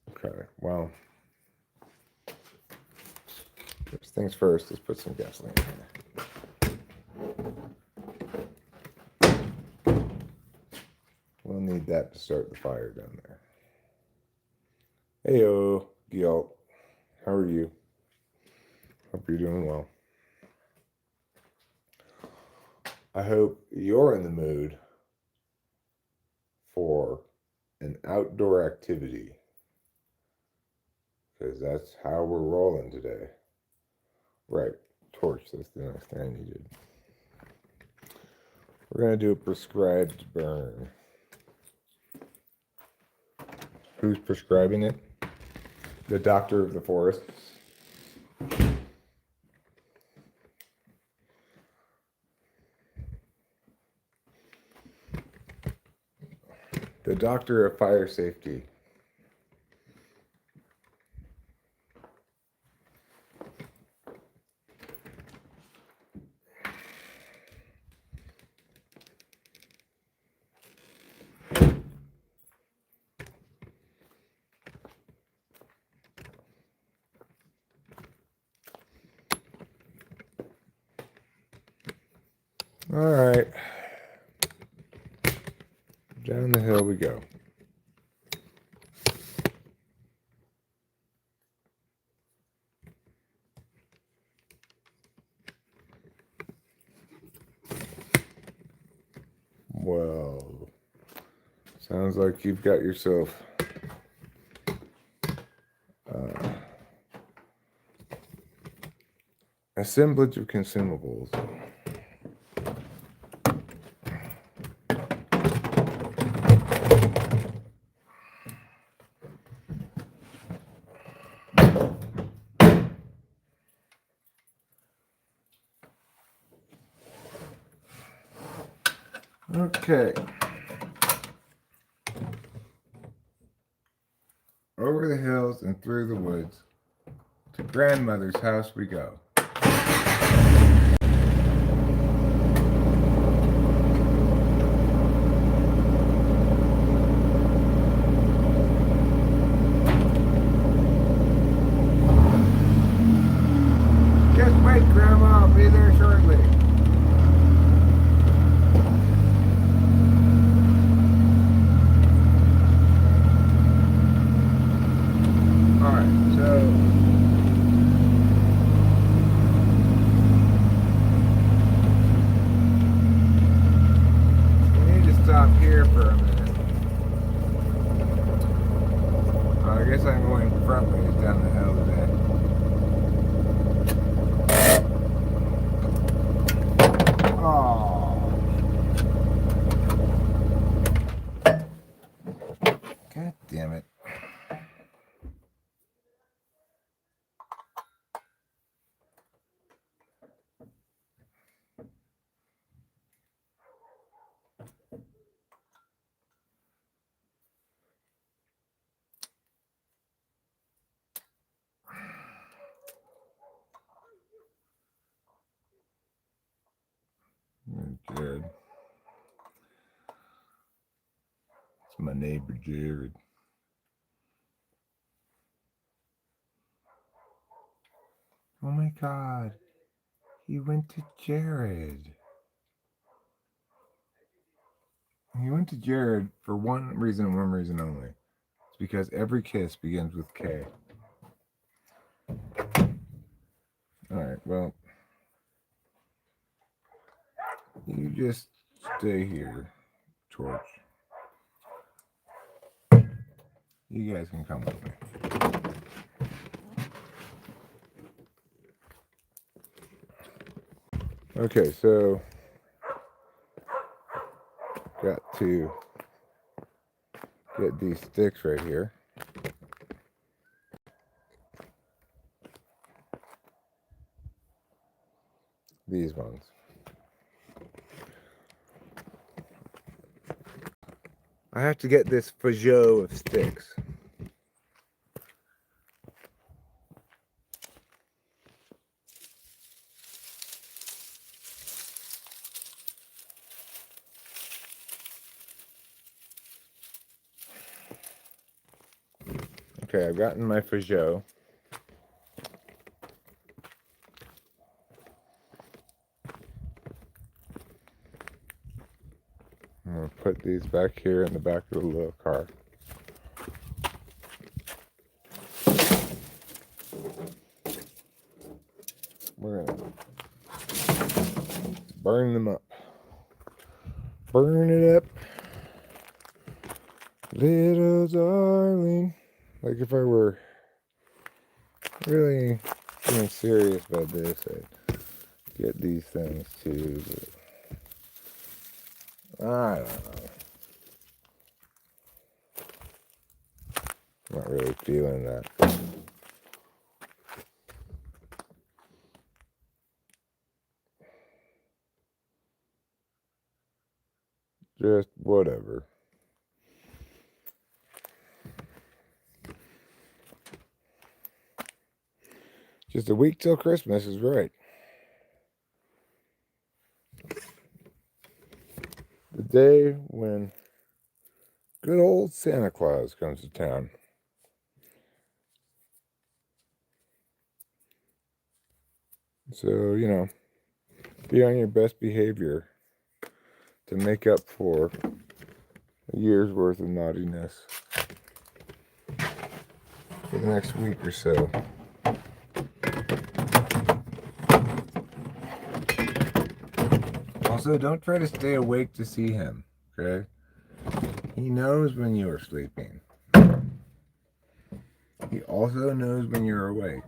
Okay. Well, first things first. Let's put some gasoline in there. We'll need that to start the fire down there. Heyo, Gil. How are you? Hope you're doing well. I hope you're in the mood for an outdoor activity, because that's how we're rolling today. Right, torch. That's the next thing I needed. We're going to do a prescribed burn. Who's prescribing it? The doctor of the forests. The doctor of fire safety. All right. Down the hill we go. Well, sounds like you've got yourself assemblage of consumables. Okay. Over the hills and through the woods to grandmother's house we go. Just wait, Grandma. I'll be there shortly. Stop here for a minute. I guess I'm going front ways down the hill today. Oh. God damn it. Good. It's my neighbor Jared. Oh my God. He went to Jared. He went to Jared for one reason and one reason only. It's because every kiss begins with K. Alright, well, you just stay here, Torch. You guys can come with me. Okay, so got to get these sticks right here. These ones. I have to get this Peugeot of sticks. Okay, I've gotten my Peugeot. I'm going to put these back here in the back of the little car. We're going to burn them up. Burn it up, little darling. Like if I were really being serious about this, I'd get these things too, but I don't know. I'm not really feeling that. Just whatever. Just a week till Christmas is right. The day when good old Santa Claus comes to town. So, you know, be on your best behavior to make up for a year's worth of naughtiness for the next week or so. Also, don't try to stay awake to see him, okay? He knows when you are sleeping. He also knows when you're awake.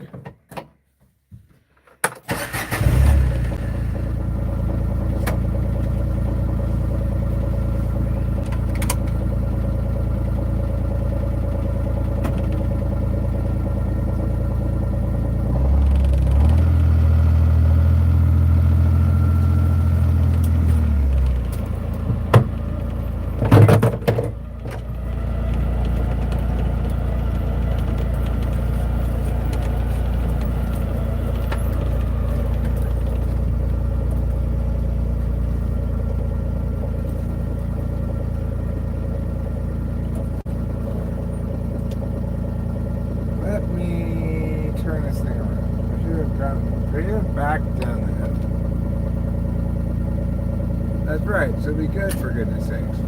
That's right, so be good for goodness sakes.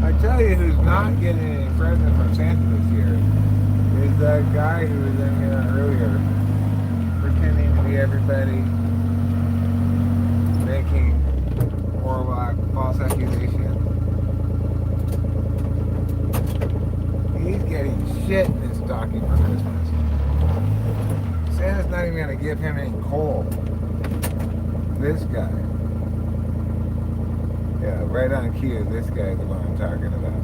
I tell you who's not getting any present from Santa this year is that guy who was in here earlier pretending to be everybody, making warlock false accusations. He's getting shit in his stocking for Christmas. Santa's not even going to give him any coal. This guy. Yeah, right on cue. This guy's the one I'm talking about.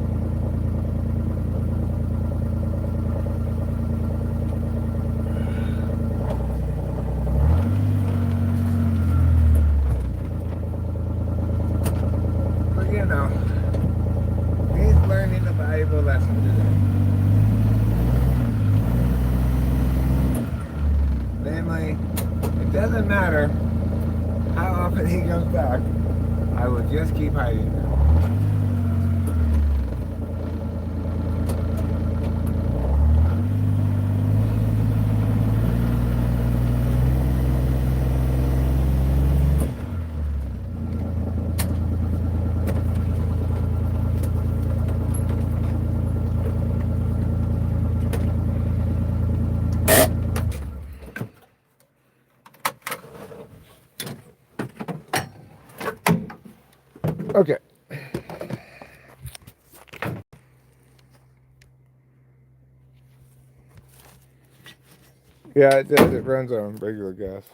But you know, he's learning a valuable lesson today. Namely, it doesn't matter how often he comes back, I will just keep hiding him. Okay. Yeah, it does. It runs on regular gas.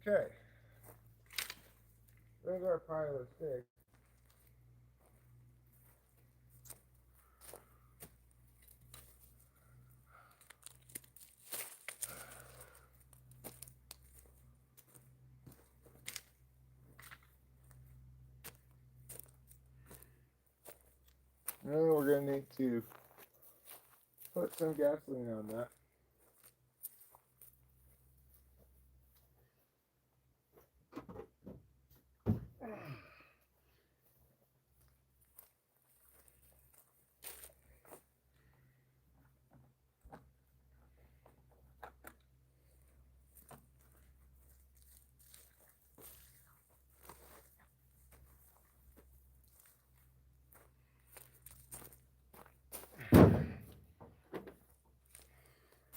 Okay. There's our pile of sticks. Now we're going to need to put some gasoline on that.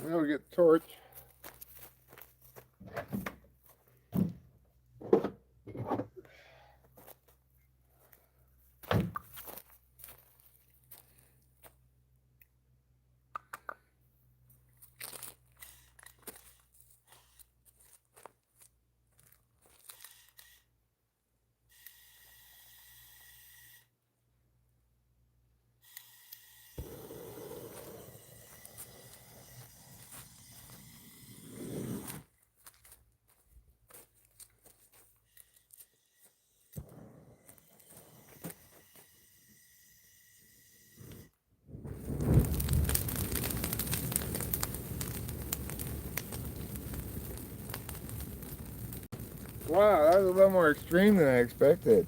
Now we get the torch. Wow, that was a little more extreme than I expected.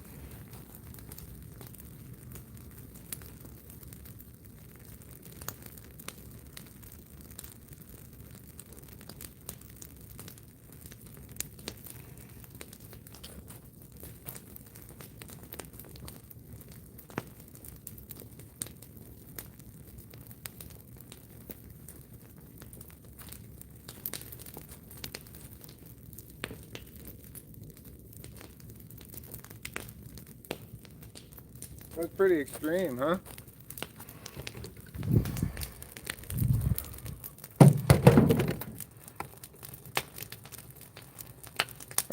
That's pretty extreme, huh?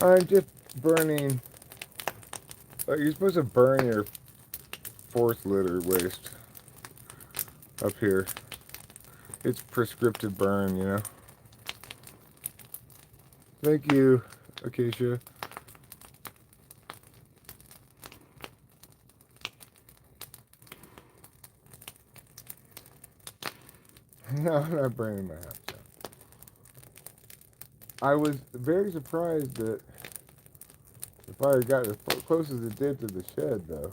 I'm just burning. You're supposed to burn your forest litter waste up here. It's prescriptive burn, you know. Thank you, Acacia. No, I'm not burning my house down. I was very surprised that the fire got as close as it did to the shed, though.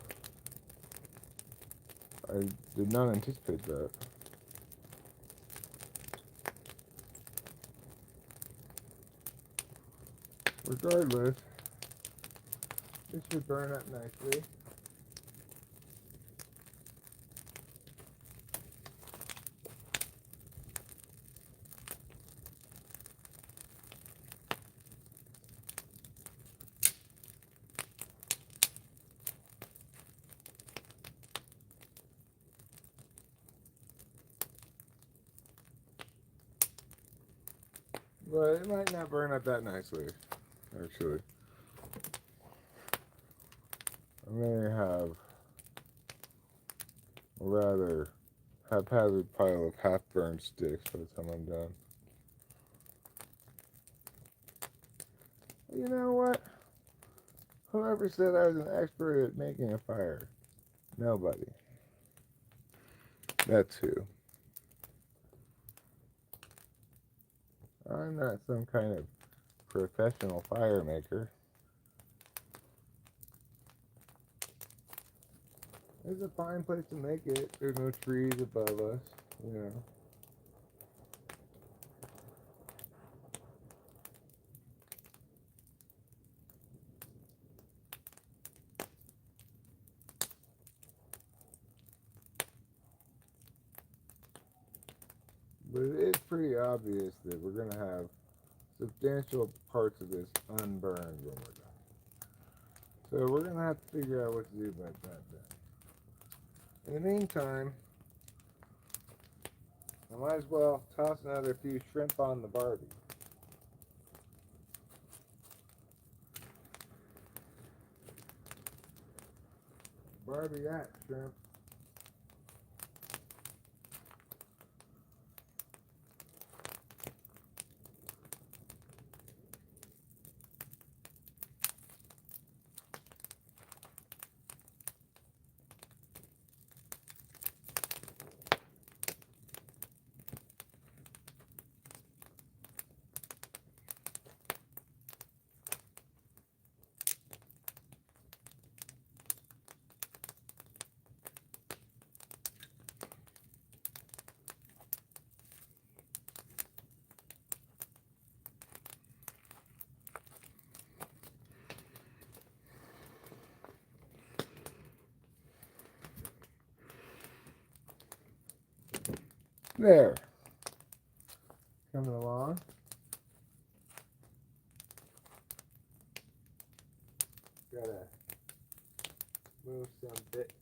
I did not anticipate that. Regardless, it should burn up nicely. But it might not burn up that nicely, actually. I may have a rather haphazard pile of half-burned sticks by the time I'm done. You know what? Whoever said I was an expert at making a fire? Nobody. That's who. I'm not some kind of professional fire maker. It's a fine place to make it. There's no trees above us, you know. But it's pretty obvious that we're going to have substantial parts of this unburned when we're done. So we're going to have to figure out what to do about that then. In the meantime, I might as well toss another few shrimp on the Barbie. Barbie that shrimp. There. Coming along. Gotta move some bits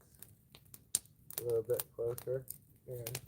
a little bit closer. And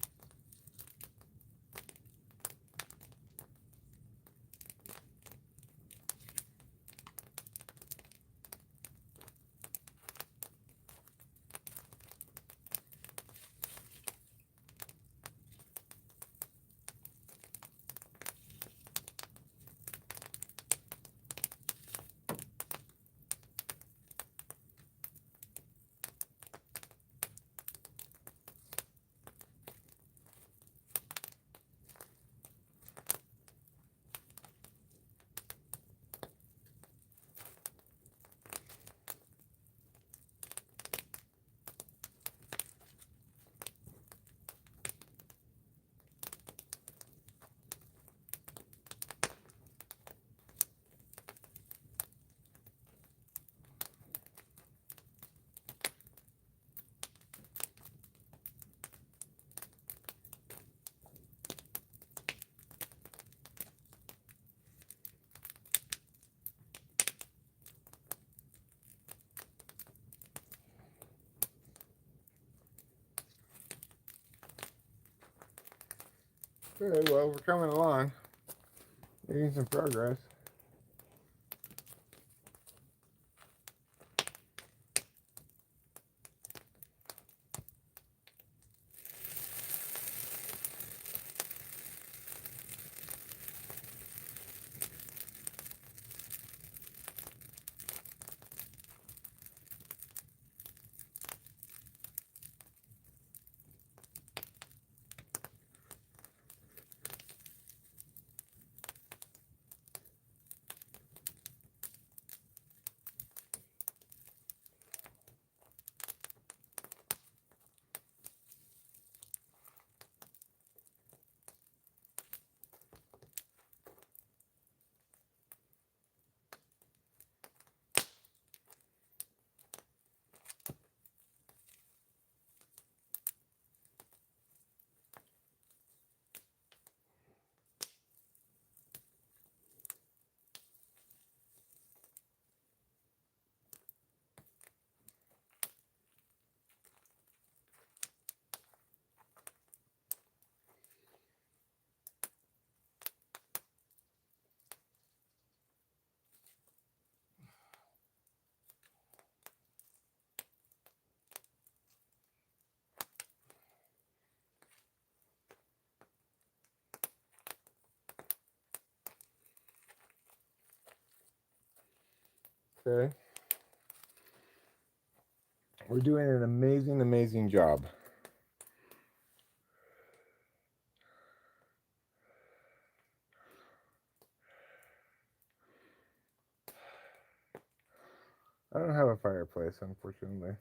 good, well, we're coming along. Making some progress. Okay. We're doing an amazing, amazing job. I don't have a fireplace, unfortunately.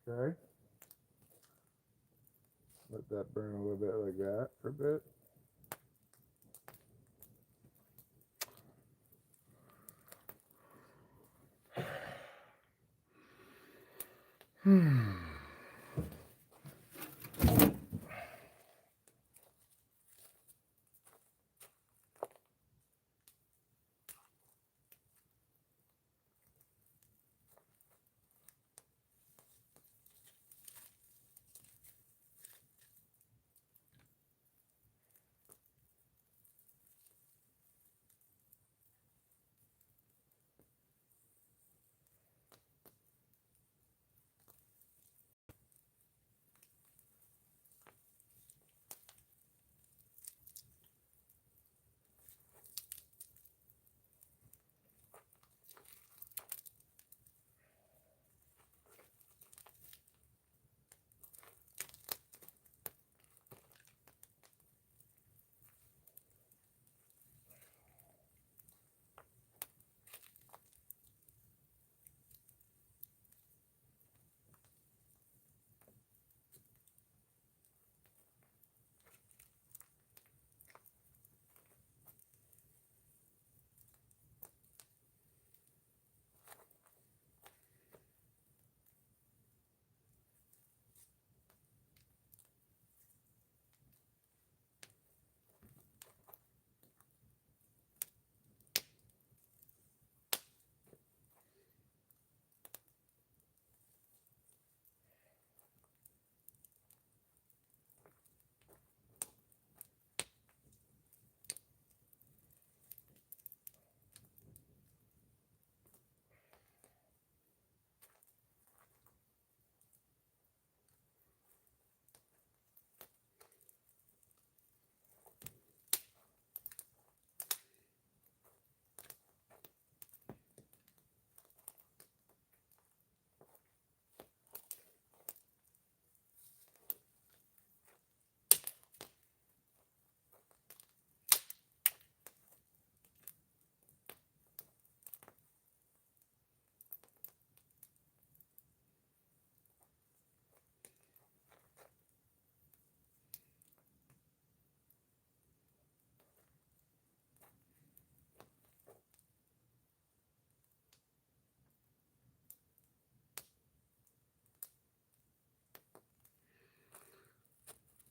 Okay. Let that burn a little bit like that for a bit.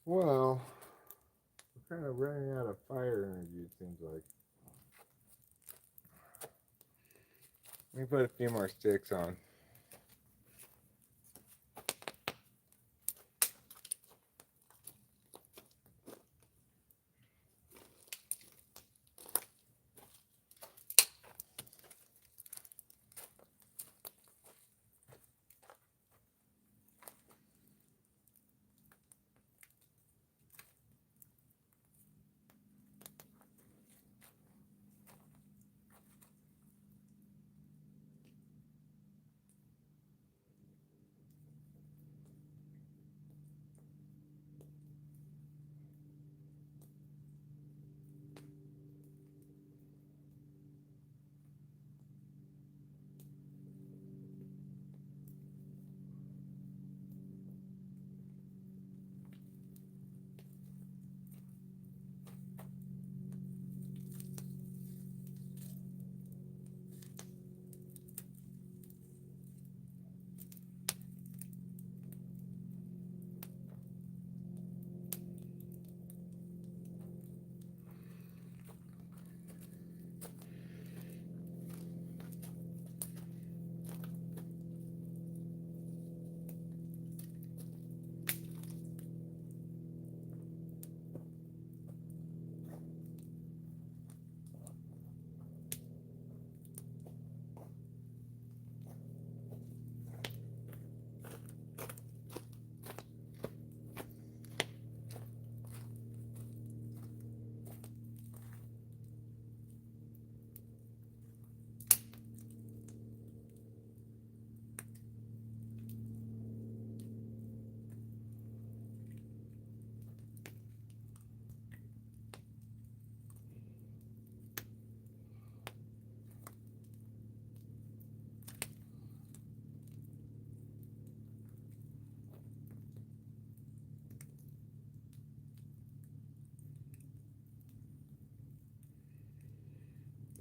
Well, we're kind of running out of fire energy, it seems like. Let me put a few more sticks on.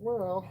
Well,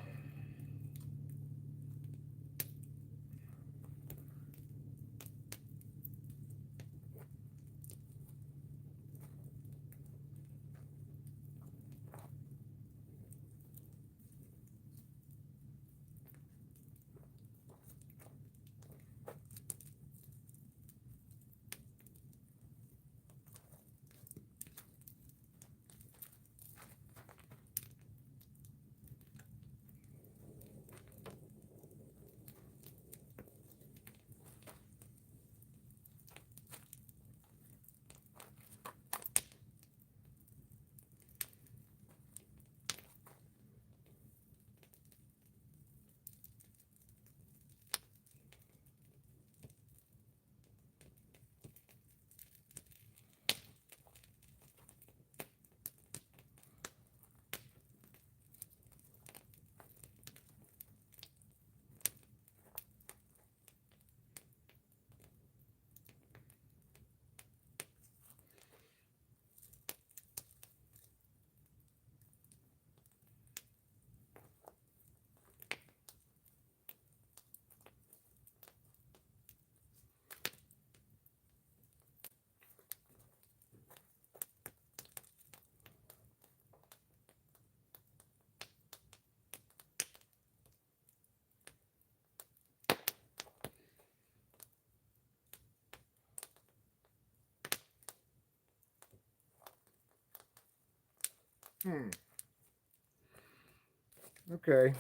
okay.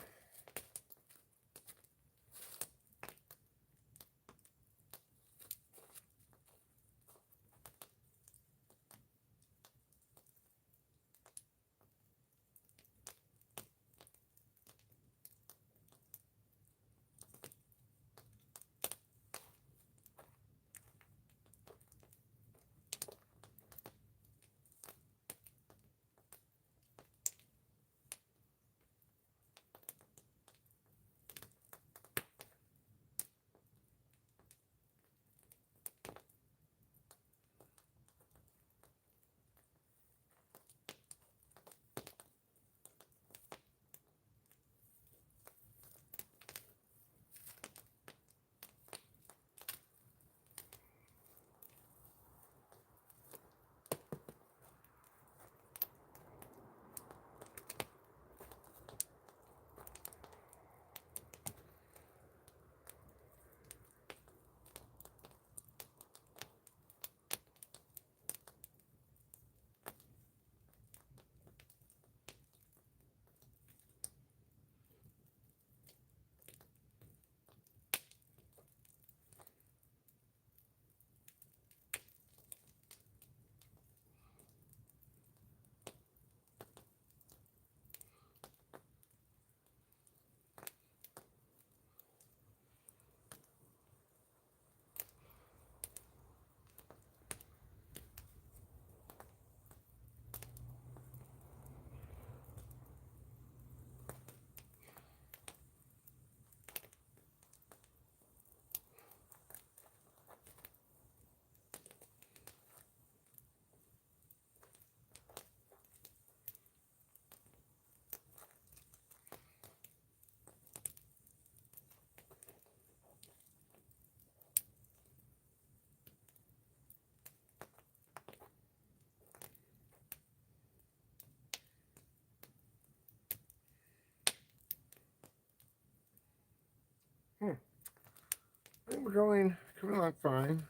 I think we're coming along fine.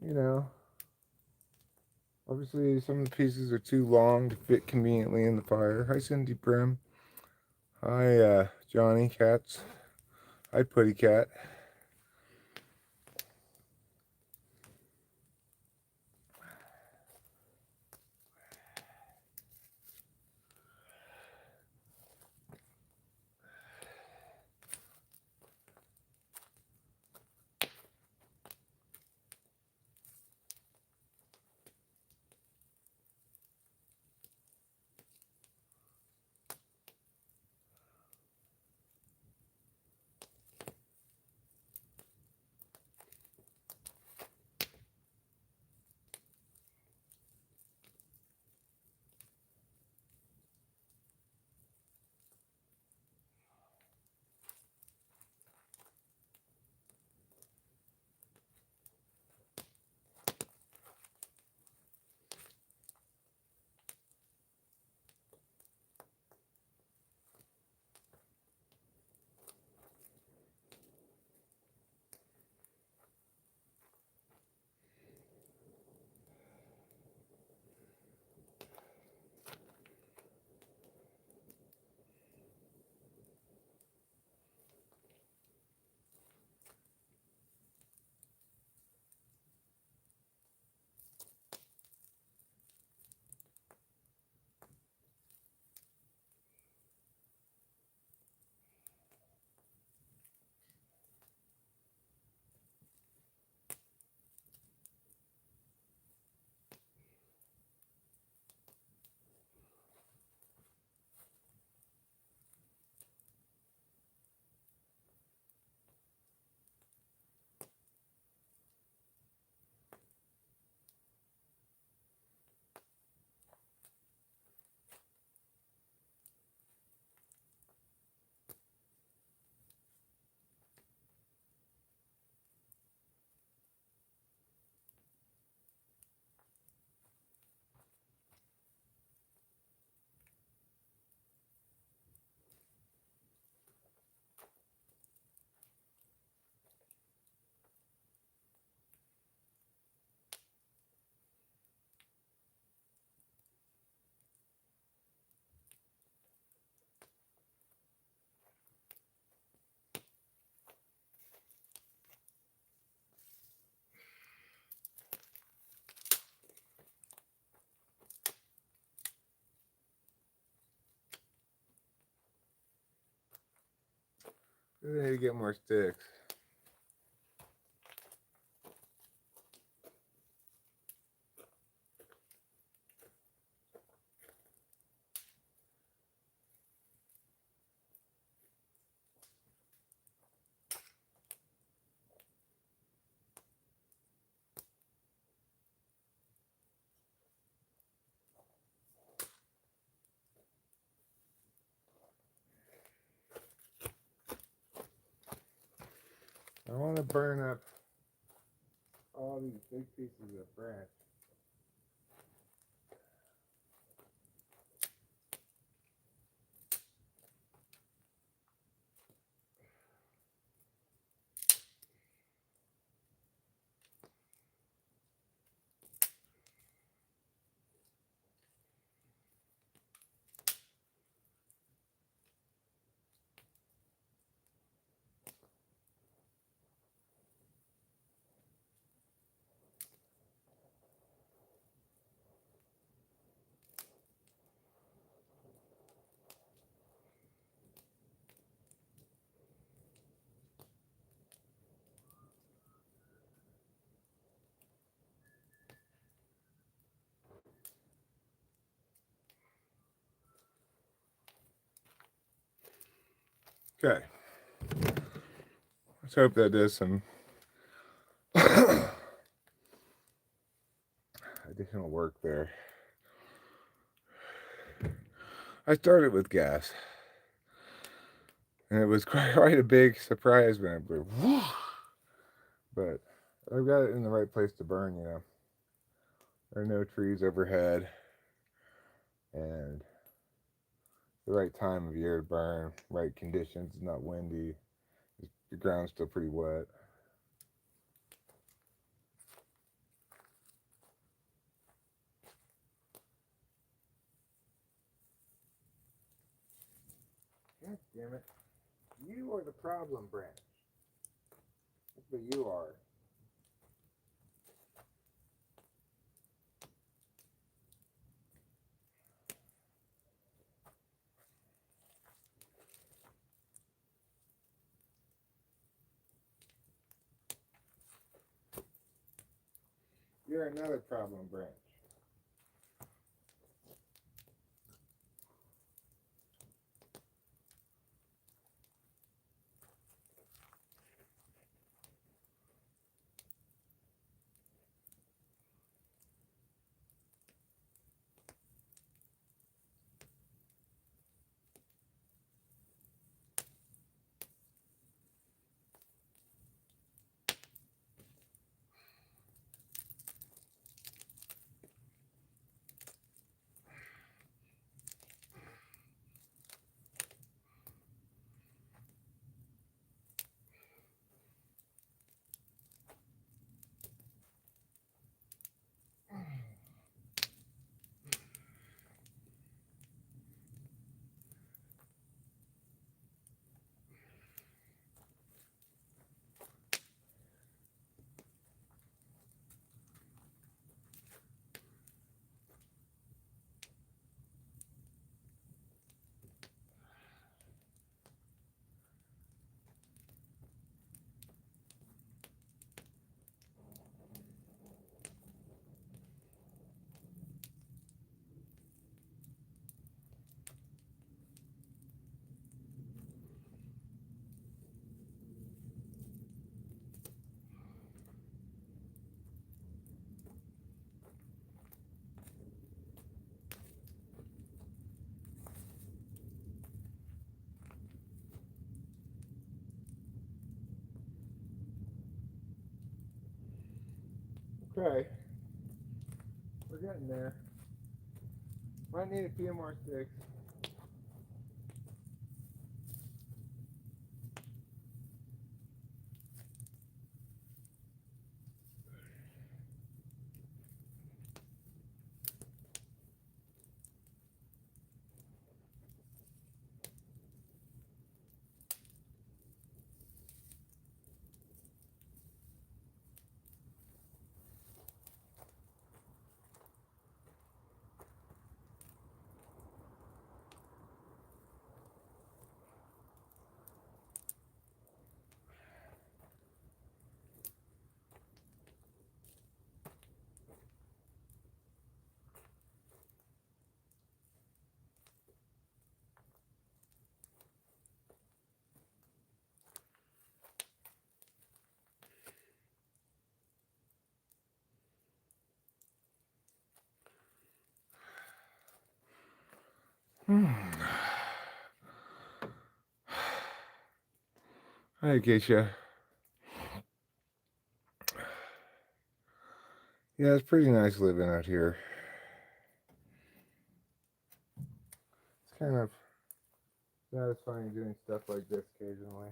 You know, obviously some of the pieces are too long to fit conveniently in the fire. Hi, Cindy Brim. Hi, Johnny Cats. Hi, Putty Cat. I need to get more sticks. I want to burn up all these big pieces of branch. Okay. Let's hope that does some additional work there. I started with gas, and it was quite a big surprise when I blew. But I've got it in the right place to burn, you know. There are no trees overhead, and the right time of year to burn, right conditions, it's not windy, the ground's still pretty wet. God damn it. You are the problem branch. That's what you are. You're another problem branch. Okay. We're getting there. Might need a few more sticks. Hi, Keisha. Yeah, it's pretty nice living out here. It's kind of satisfying doing stuff like this occasionally.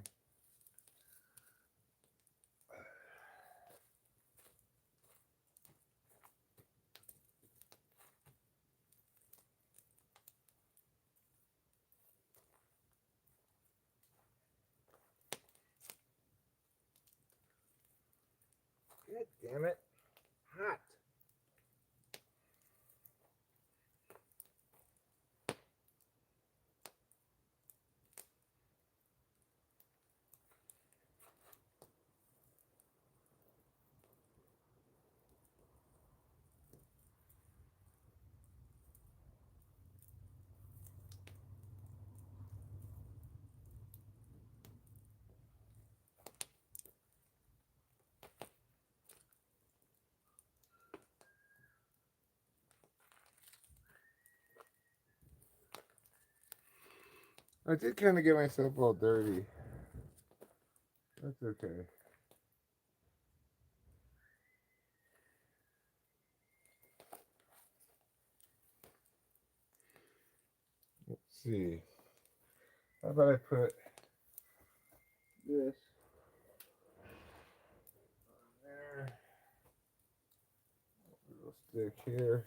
God damn it. Hot. I did kind of get myself all dirty. That's okay. Let's see. How about I put this on there? A little stick here.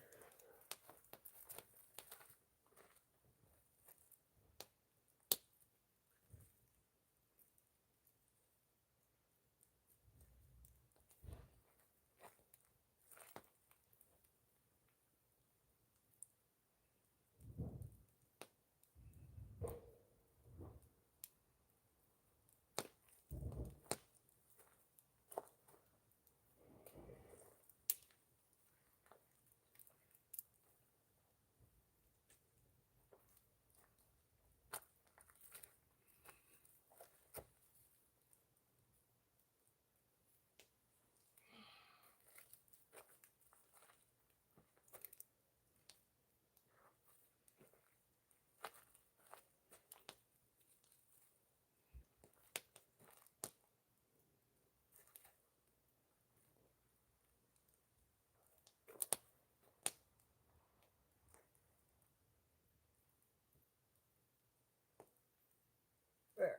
There.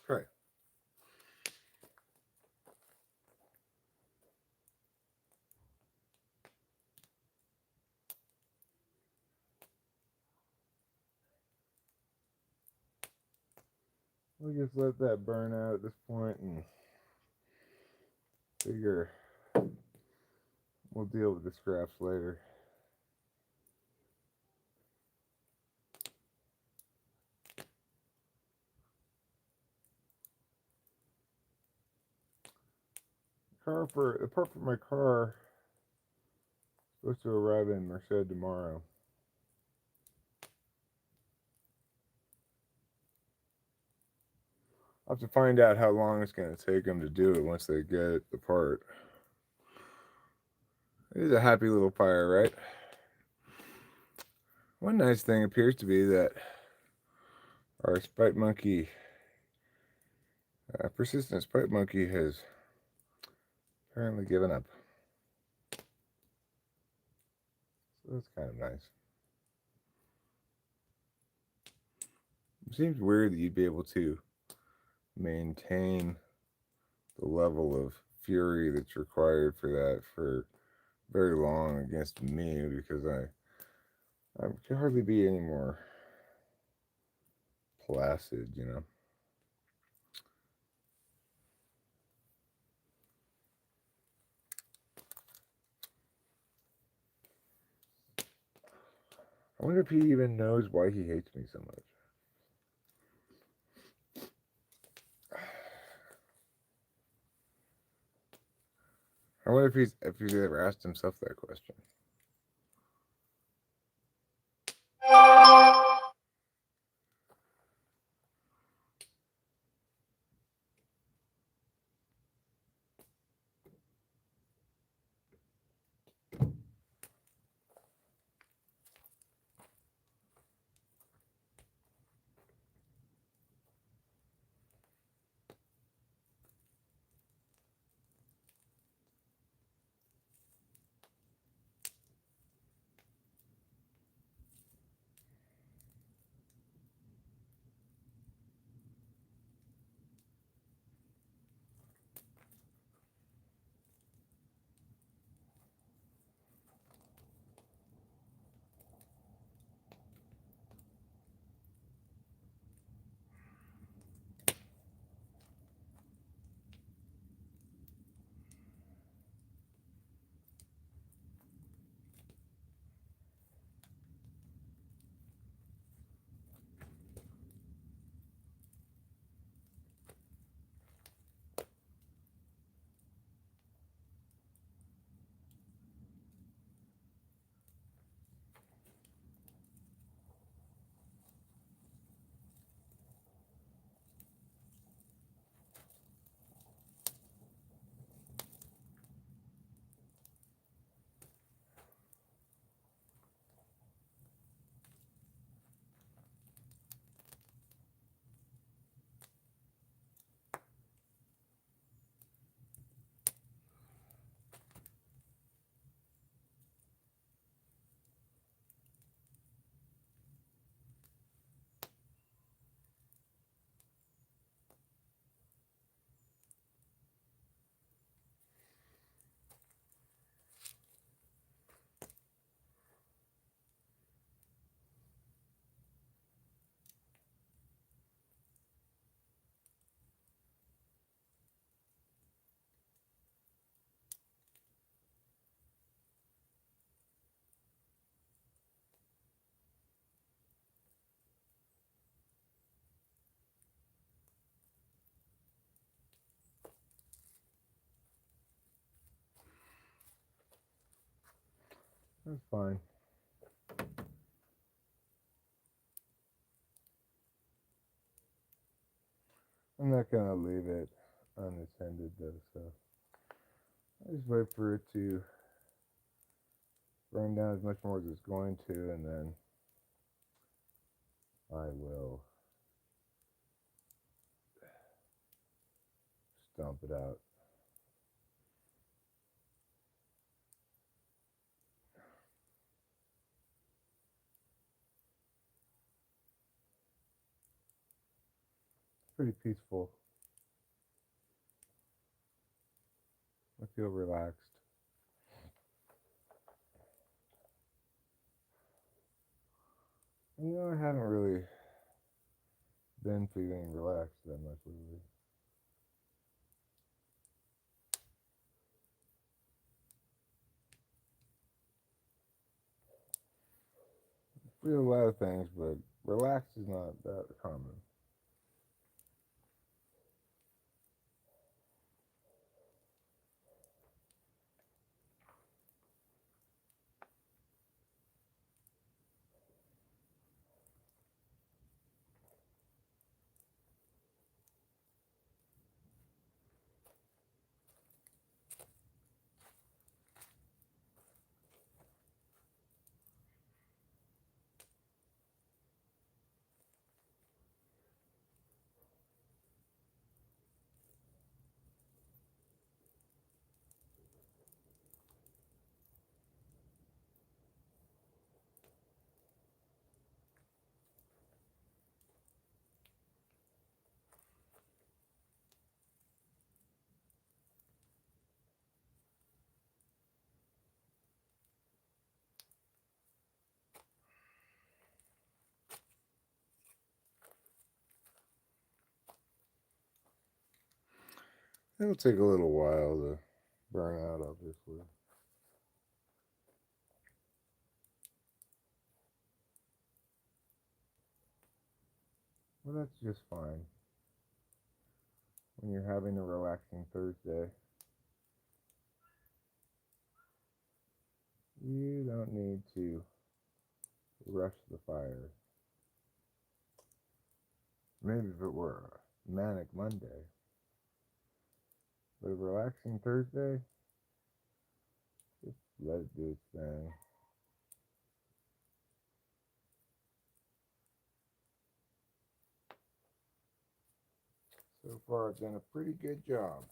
Right. We'll just let that burn out at this point and figure we'll deal with the scraps later. The part for my car is supposed to arrive in Merced tomorrow. I'll have to find out how long it's going to take them to do it once they get the part. It is a happy little fire, right? One nice thing appears to be that our spite monkey, persistent spite monkey, has apparently given up. So that's kind of nice. It seems weird that you'd be able to maintain the level of fury that's required for that for very long against me, because I can hardly be any more placid, you know. I wonder if he even knows why he hates me so much. I wonder if he's ever asked himself that question. That's fine. I'm not gonna leave it unattended though, so I just wait for it to burn down as much more as it's going to, and then I will stomp it out. Pretty peaceful. I feel relaxed. I haven't really been feeling relaxed that much lately. I feel a lot of things, but relaxed is not that common. It'll take a little while to burn out, obviously. Well, that's just fine. When you're having a relaxing Thursday, you don't need to rush the fire. Maybe if it were a manic Monday, but a relaxing Thursday, just let it do its thing. So far, I've done a pretty good job.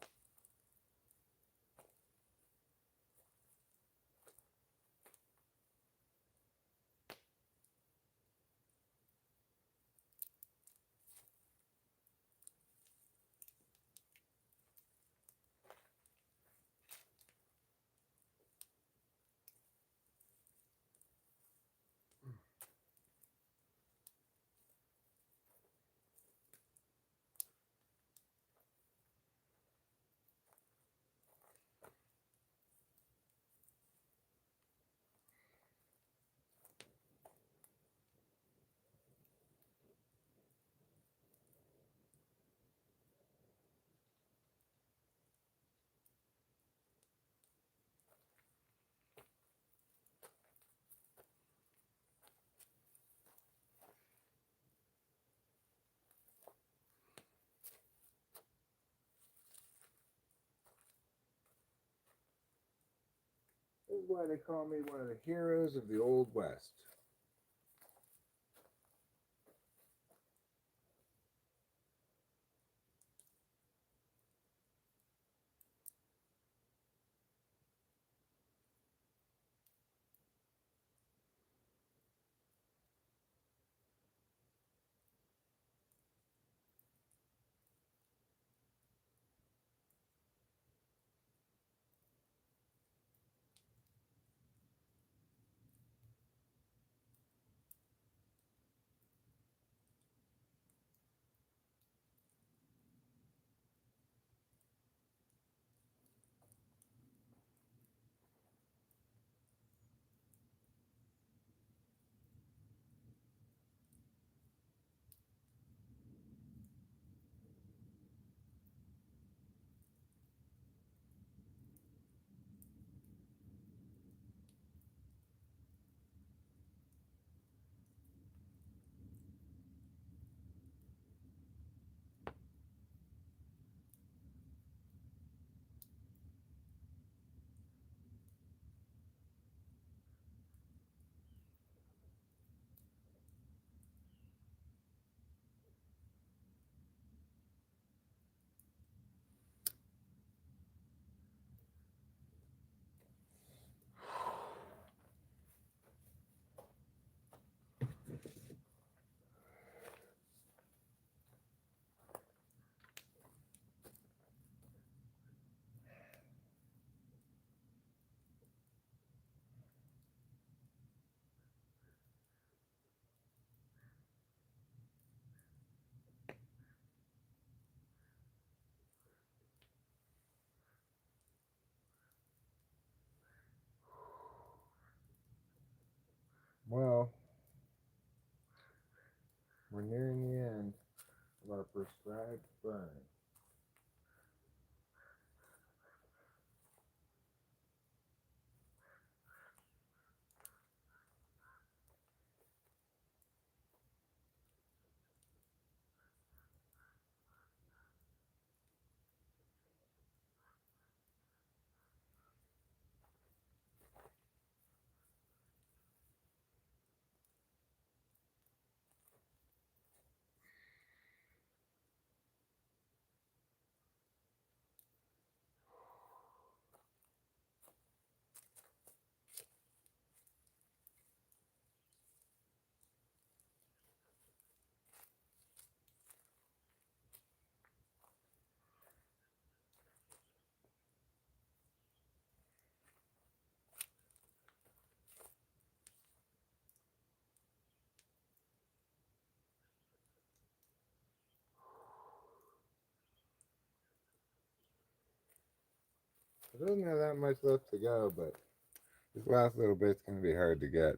This is why they call me one of the heroes of the Old West. Well, we're nearing the end of our prescribed burn. I don't have that much left to go, but this last little bit's going to be hard to get.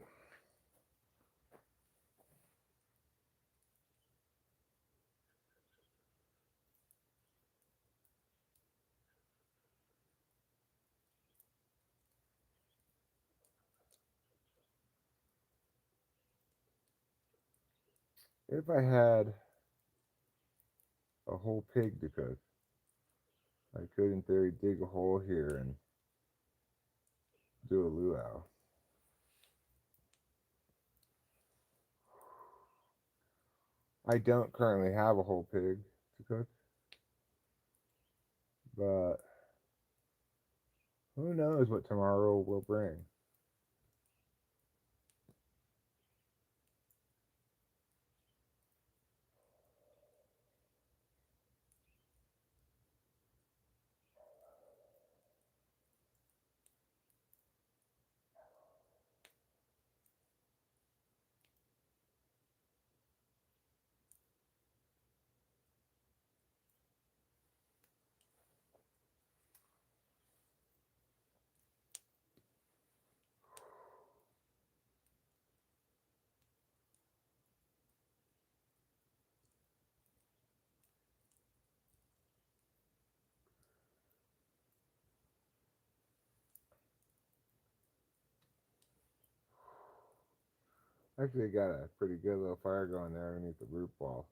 if I had a whole pig to cook, I could, in theory, dig a hole here and do a luau. I don't currently have a whole pig to cook, but who knows what tomorrow will bring. Actually, got a pretty good little fire going there underneath the root ball.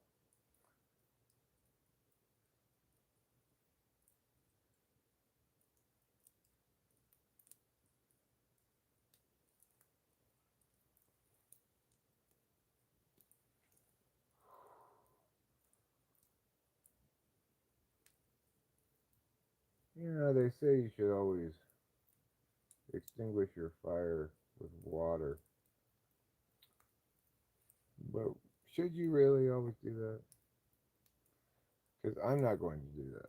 You know, they say you should always extinguish your fire with water. But should you really always do that? Because I'm not going to do that.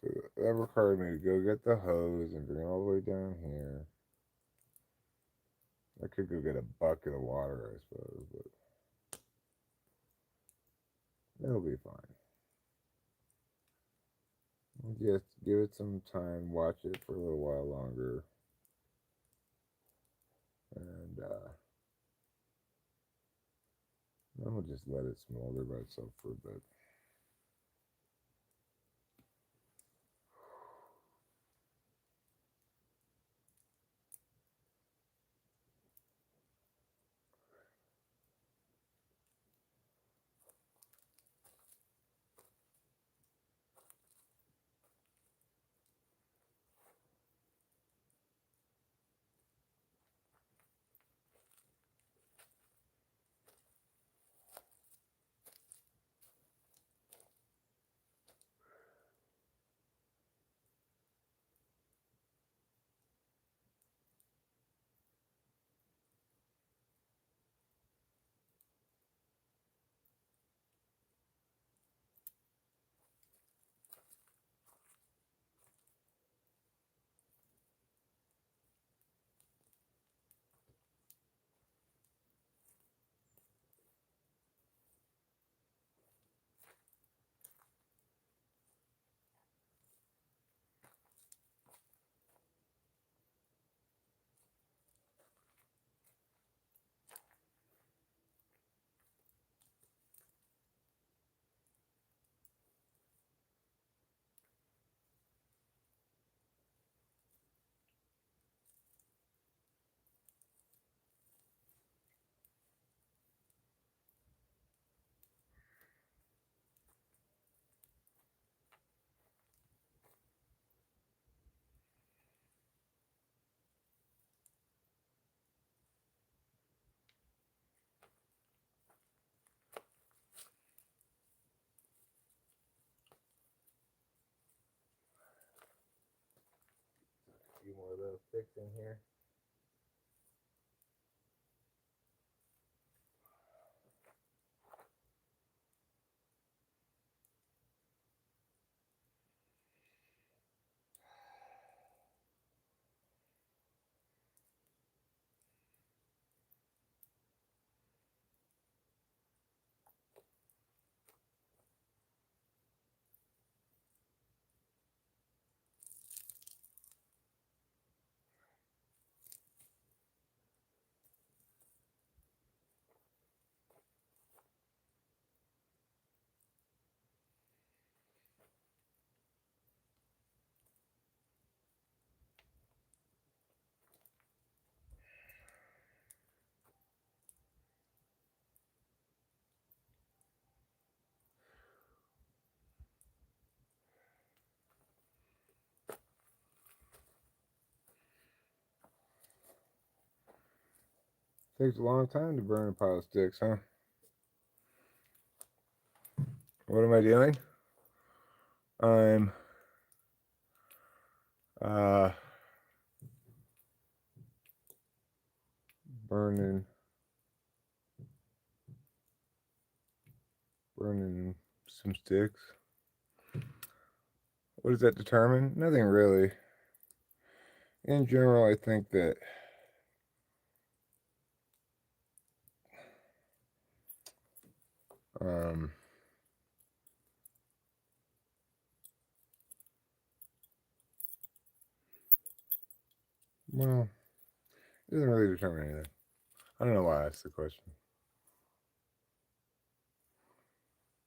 So that required me to go get the hose and bring it all the way down here. I could go get a bucket of water, I suppose, but it'll be fine. Just give it some time, watch it for a little while longer, and then we'll just let it smolder by itself for a bit. A few more of those sticks in here. Takes a long time to burn a pile of sticks, huh? What am I doing? I'm burning some sticks. What does that determine? Nothing really. In general, I think that um, well, it doesn't really determine anything. I don't know why I asked the question.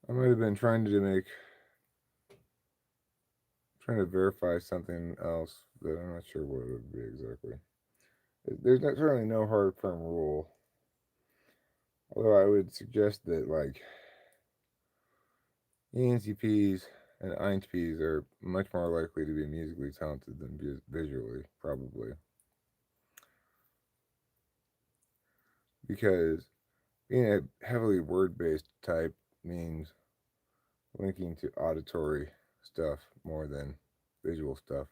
I might have been trying to verify something else, but I'm not sure what it would be exactly. There's certainly no hard firm rule. Although I would suggest that like ENTPs and INTPs are much more likely to be musically talented than visually, probably. Because being a heavily word-based type means linking to auditory stuff more than visual stuff.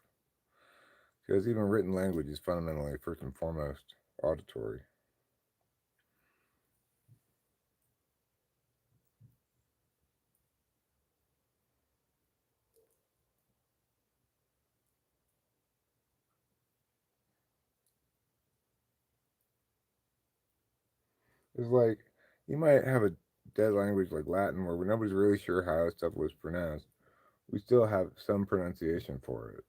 Because even written language is fundamentally, first and foremost, auditory. It's like you might have a dead language like Latin where nobody's really sure how stuff was pronounced. We still have some pronunciation for it.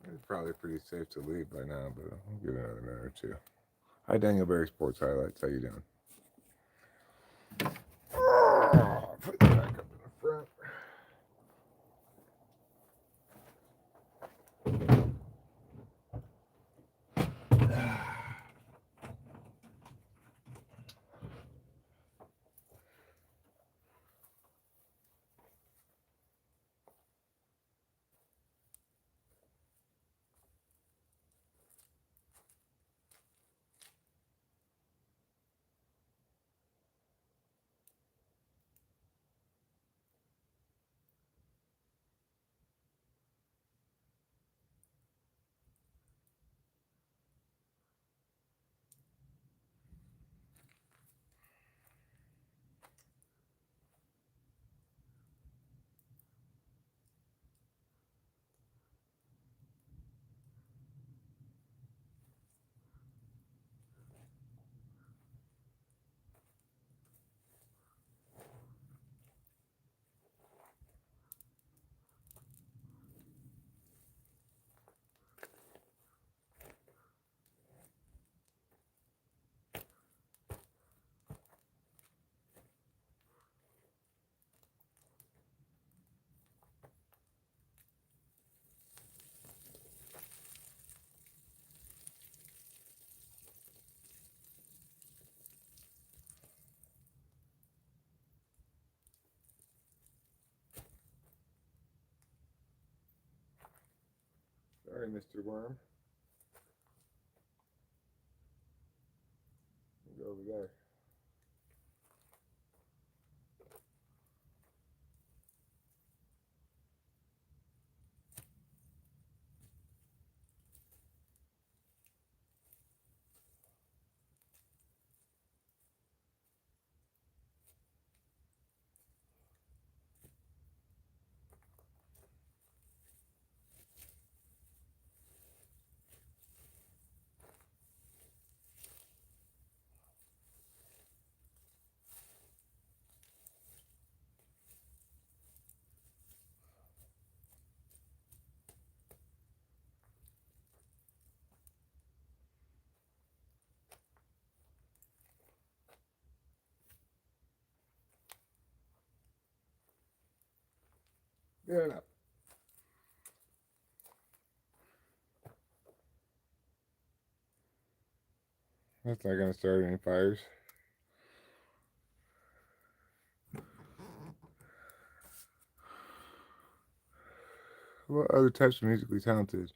It's probably pretty safe to leave by now, but I'll give it another minute or two. Hi, Daniel Berry Sports Highlights. How you doing? Put that back up in the front. Sorry, Mr. Worm. Go over there. Good enough. That's not gonna start any fires. What other types of musically talented?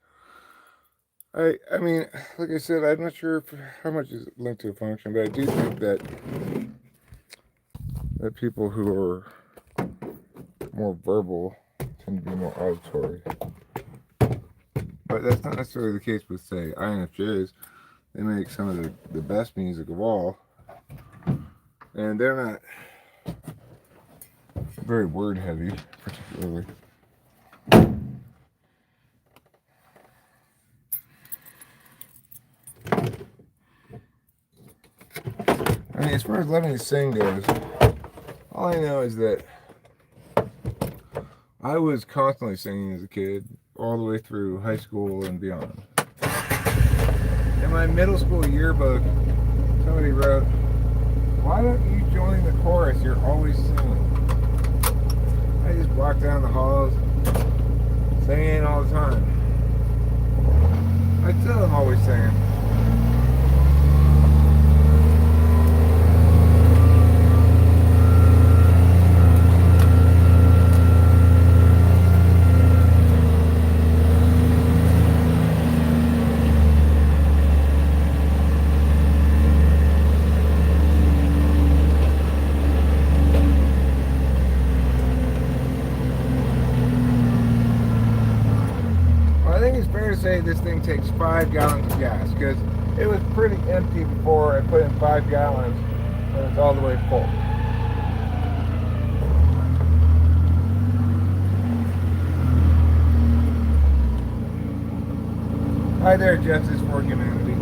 I mean, like I said, I'm not sure how much is linked to a function, but I do think that people who are more verbal tend to be more auditory. But that's not necessarily the case with, say, INFJs. They make some of the best music of all, and they're not very word heavy, particularly. I mean, as far as loving to sing goes, all I know is that I was constantly singing as a kid, all the way through high school and beyond. In my middle school yearbook, somebody wrote, "Why don't you join the chorus? You're always singing." I just walk down the halls, singing all the time. I still am always singing. I think it's fair to say this thing takes 5 gallons of gas, because it was pretty empty before I put in 5 gallons, and it's all the way full. Hi there, Justice for Humanity.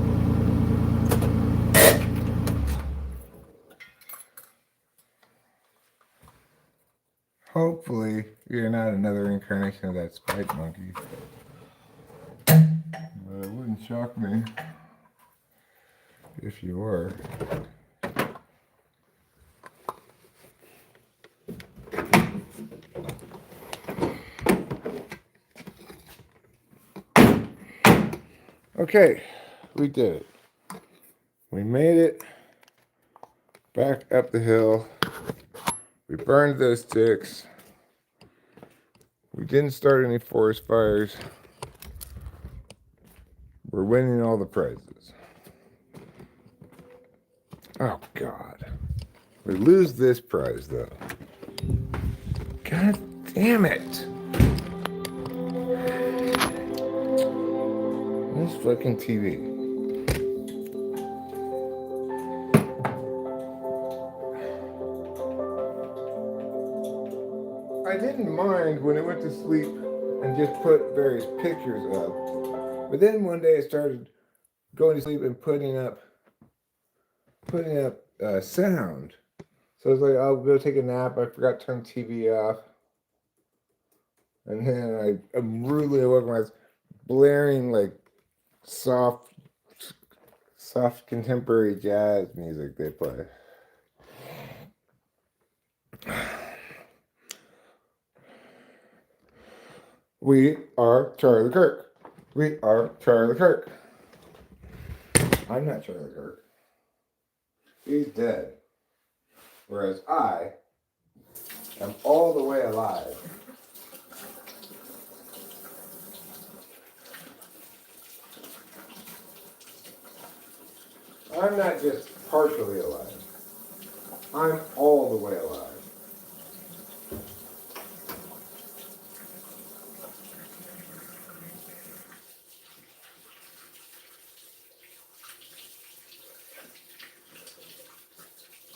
Hopefully, you're not another incarnation of that spike monkey. But it wouldn't shock me if you were. Okay, we did it. We made it back up the hill. We burned those sticks. We didn't start any forest fires. We're winning all the prizes. Oh, God. We lose this prize, though. God damn it. This fucking TV. I didn't mind when it went to sleep and just put various pictures up. But then one day I started going to sleep and putting up sound. So I was like, I'll go take a nap. I forgot to turn the TV off. And then I'm rudely awoke when I was blaring like soft contemporary jazz music they play. We are Charlie Kirk. We are Charlie Kirk. I'm not Charlie Kirk. He's dead. Whereas I am all the way alive. I'm not just partially alive. I'm all the way alive.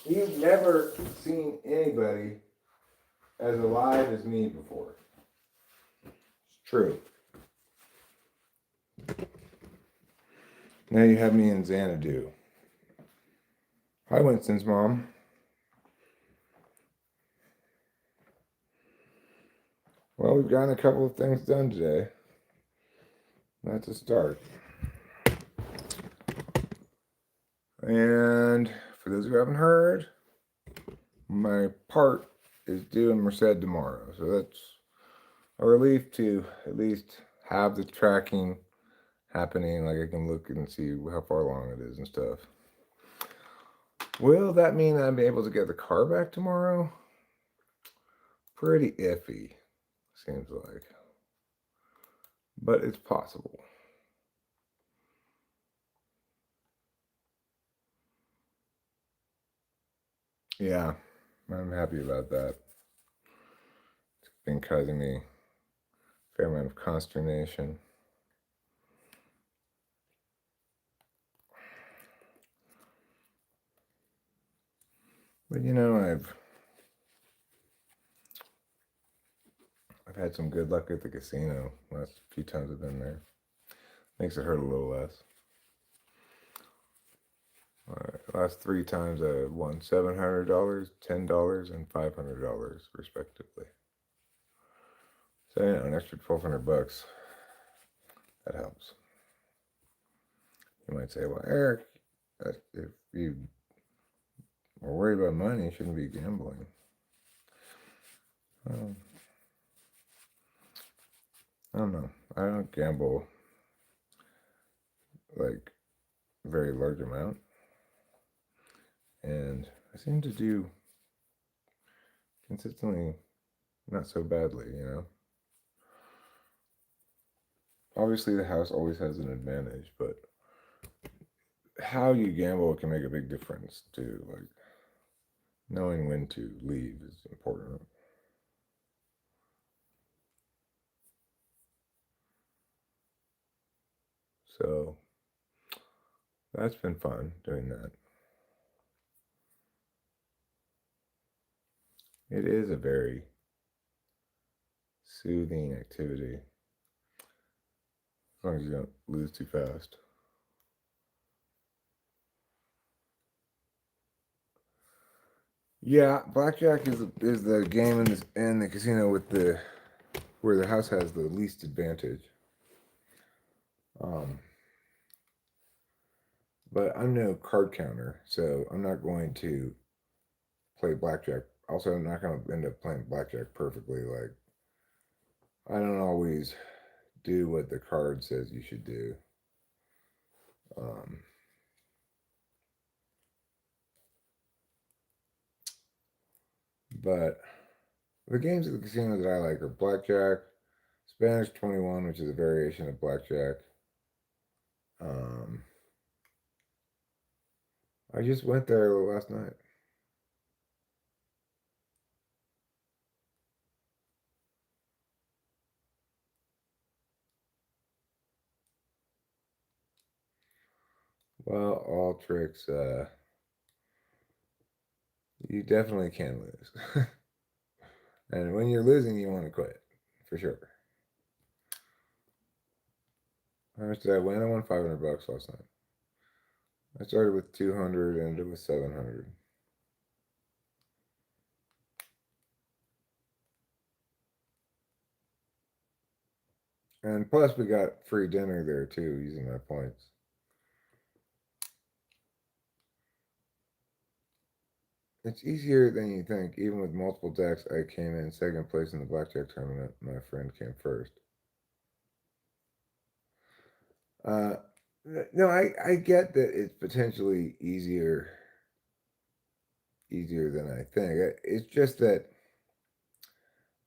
You've never seen anybody as alive as me before. It's true. Now you have me in Xanadu. Hi, Winston's mom. Well, we've gotten a couple of things done today. That's a start. And for those who haven't heard, my part is due in Merced tomorrow. So that's a relief to at least have the tracking happening. Like I can look and see how far along it is and stuff. Will that mean I'll be able to get the car back tomorrow? Pretty iffy, seems like. But it's possible. Yeah, I'm happy about that. It's been causing me a fair amount of consternation. But you know, I've had some good luck at the casino last few times I've been there. Makes it hurt a little less. Last 3 times I won $700, $10, and $500 respectively. So you know, an extra $1,200. That helps. You might say, well, Eric, if you are worried about money, you shouldn't be gambling. I don't know. I don't gamble like a very large amount. And I seem to do consistently not so badly, you know. Obviously, the house always has an advantage, but how you gamble can make a big difference too. Like knowing when to leave is important. So that's been fun doing that. It is a very soothing activity as long as you don't lose too fast. Yeah, blackjack is the game in the casino with where the house has the least advantage. But I'm no card counter, so I'm not going to play blackjack. Also, I'm not going to end up playing blackjack perfectly. Like, I don't always do what the card says you should do. But the games at the casino that I like are blackjack, Spanish 21, which is a variation of blackjack. I just went there last night. Well, all tricks, you definitely can lose. And when you're losing, you want to quit, for sure. How much did I win? I won $500 last night. I started with 200 and ended with 700. And plus, we got free dinner there too, using my points. It's easier than you think. Even with multiple decks, I came in second place in the blackjack tournament. My friend came first. No, I get that it's potentially easier than I think. It's just that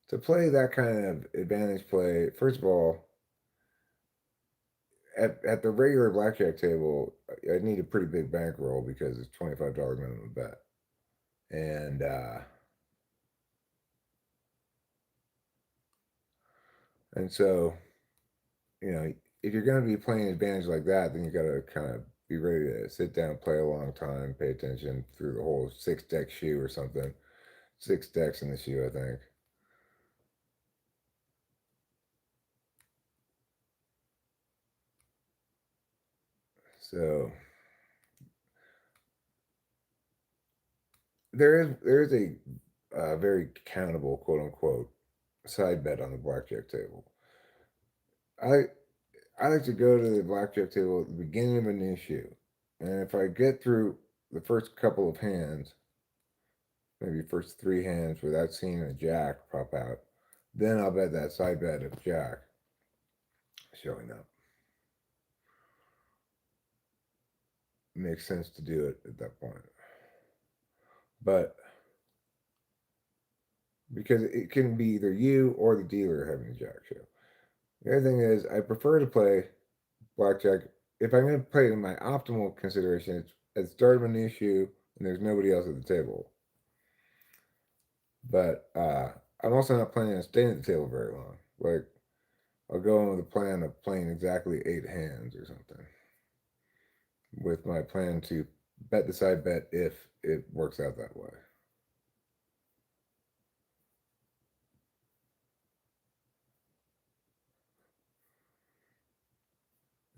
to play that kind of advantage play, first of all, at the regular blackjack table, I need a pretty big bankroll because it's $25 minimum bet. And so, you know, if you're going to be playing advantage like that, then you got to kind of be ready to sit down, play a long time, pay attention through the whole 6-deck shoe or something. 6 decks in the shoe, I think. So there is a very countable, quote unquote, side bet on the blackjack table. I like to go to the blackjack table at the beginning of a new shoe, and if I get through the first couple of hands, maybe first 3 hands without seeing a jack pop out, then I'll bet that side bet of Jack showing up. Makes sense to do it at that point. But because it can be either you or the dealer having a Jack show. The other thing is, I prefer to play blackjack. If I'm going to play it in my optimal consideration, it's at the start of a new issue and there's nobody else at the table. But I'm also not planning on staying at the table very long. Like, I'll go in with a plan of playing exactly 8 hands or something. With my plan to bet the side bet if it works out that way.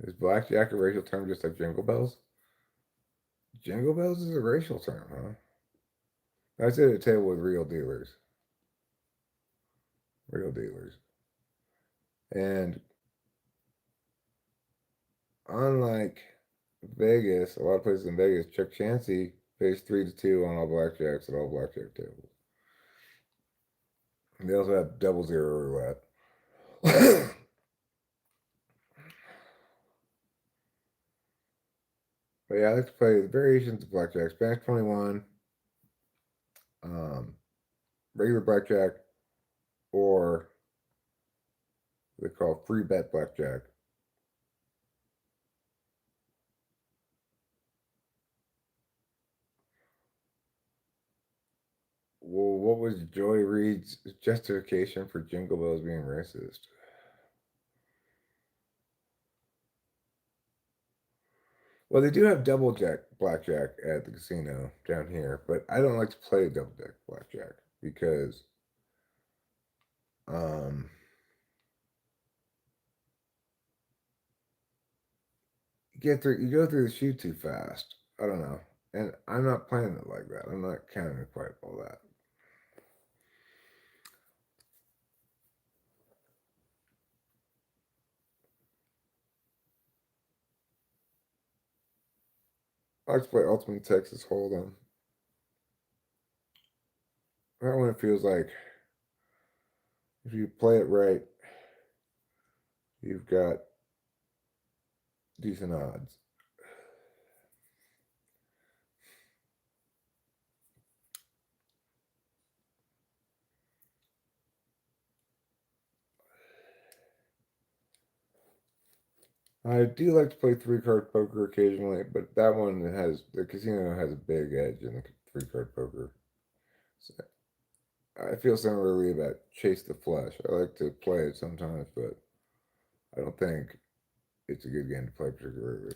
Is blackjack a racial term just like jingle bells? Jingle bells is a racial term, huh? I sit at a table with real dealers. Real dealers. And unlike Vegas, a lot of places in Vegas, Chuck Chansey pays 3-2 on all blackjacks at all blackjack tables. And they also have 00 roulette. But yeah, I like to play the variations of blackjack. Spanish 21, regular blackjack, or what they call free bet blackjack. Well, what was Joy Reid's justification for Jingle Bells being racist? Well, they do have double jack blackjack at the casino down here, but I don't like to play double jack blackjack because you go through the shoe too fast. I don't know. And I'm not playing it like that. I'm not counting quite all that. I like to play Ultimate Texas Hold'em. That one, it feels like if you play it right, you've got decent odds. I do like to play 3-card poker occasionally, but that one the casino has a big edge in the 3-card poker. So I feel similarly about Chase the Flush. I like to play it sometimes, but I don't think it's a good game to play particularly.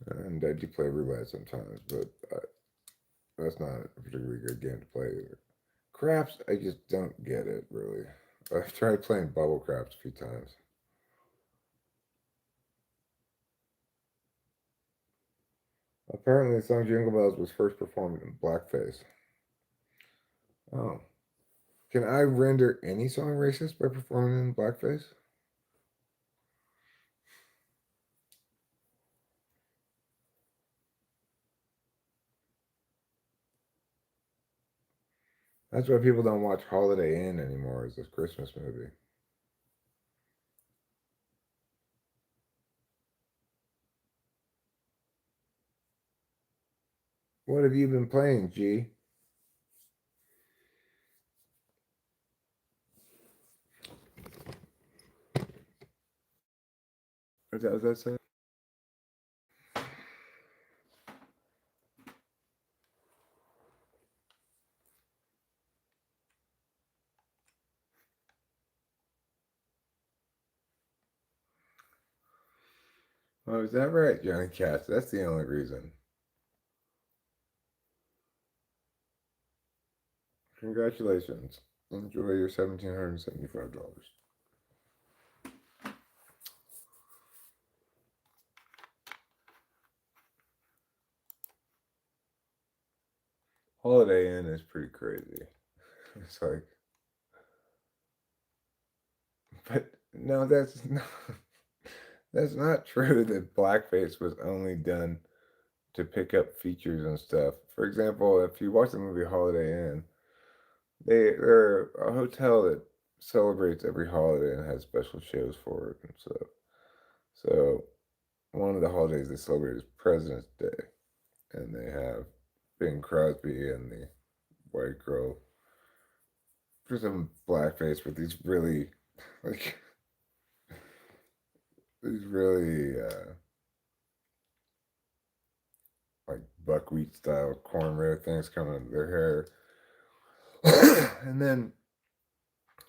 And I do play roulette sometimes, but that's not a particularly good game to play either. Craps, I just don't get it really. I've tried playing bubble craps a few times. Apparently, the song Jingle Bells was first performed in blackface. Oh. Can I render any song racist by performing in blackface? That's why people don't watch Holiday Inn anymore as this Christmas movie. What have you been playing, G? What was that say? Oh, is that right, Johnny Cash? That's the only reason. Congratulations. Enjoy your $1,775. Holiday Inn is pretty crazy. It's like, but no, that's not true that blackface was only done to pick up features and stuff. For example, if you watch the movie Holiday Inn, They're a hotel that celebrates every holiday and has special shows for it and stuff. So one of the holidays they celebrate is President's Day, and they have Bing Crosby and the white girl for some blackface with these really like these really like buckwheat style cornrow things coming out of their hair. And then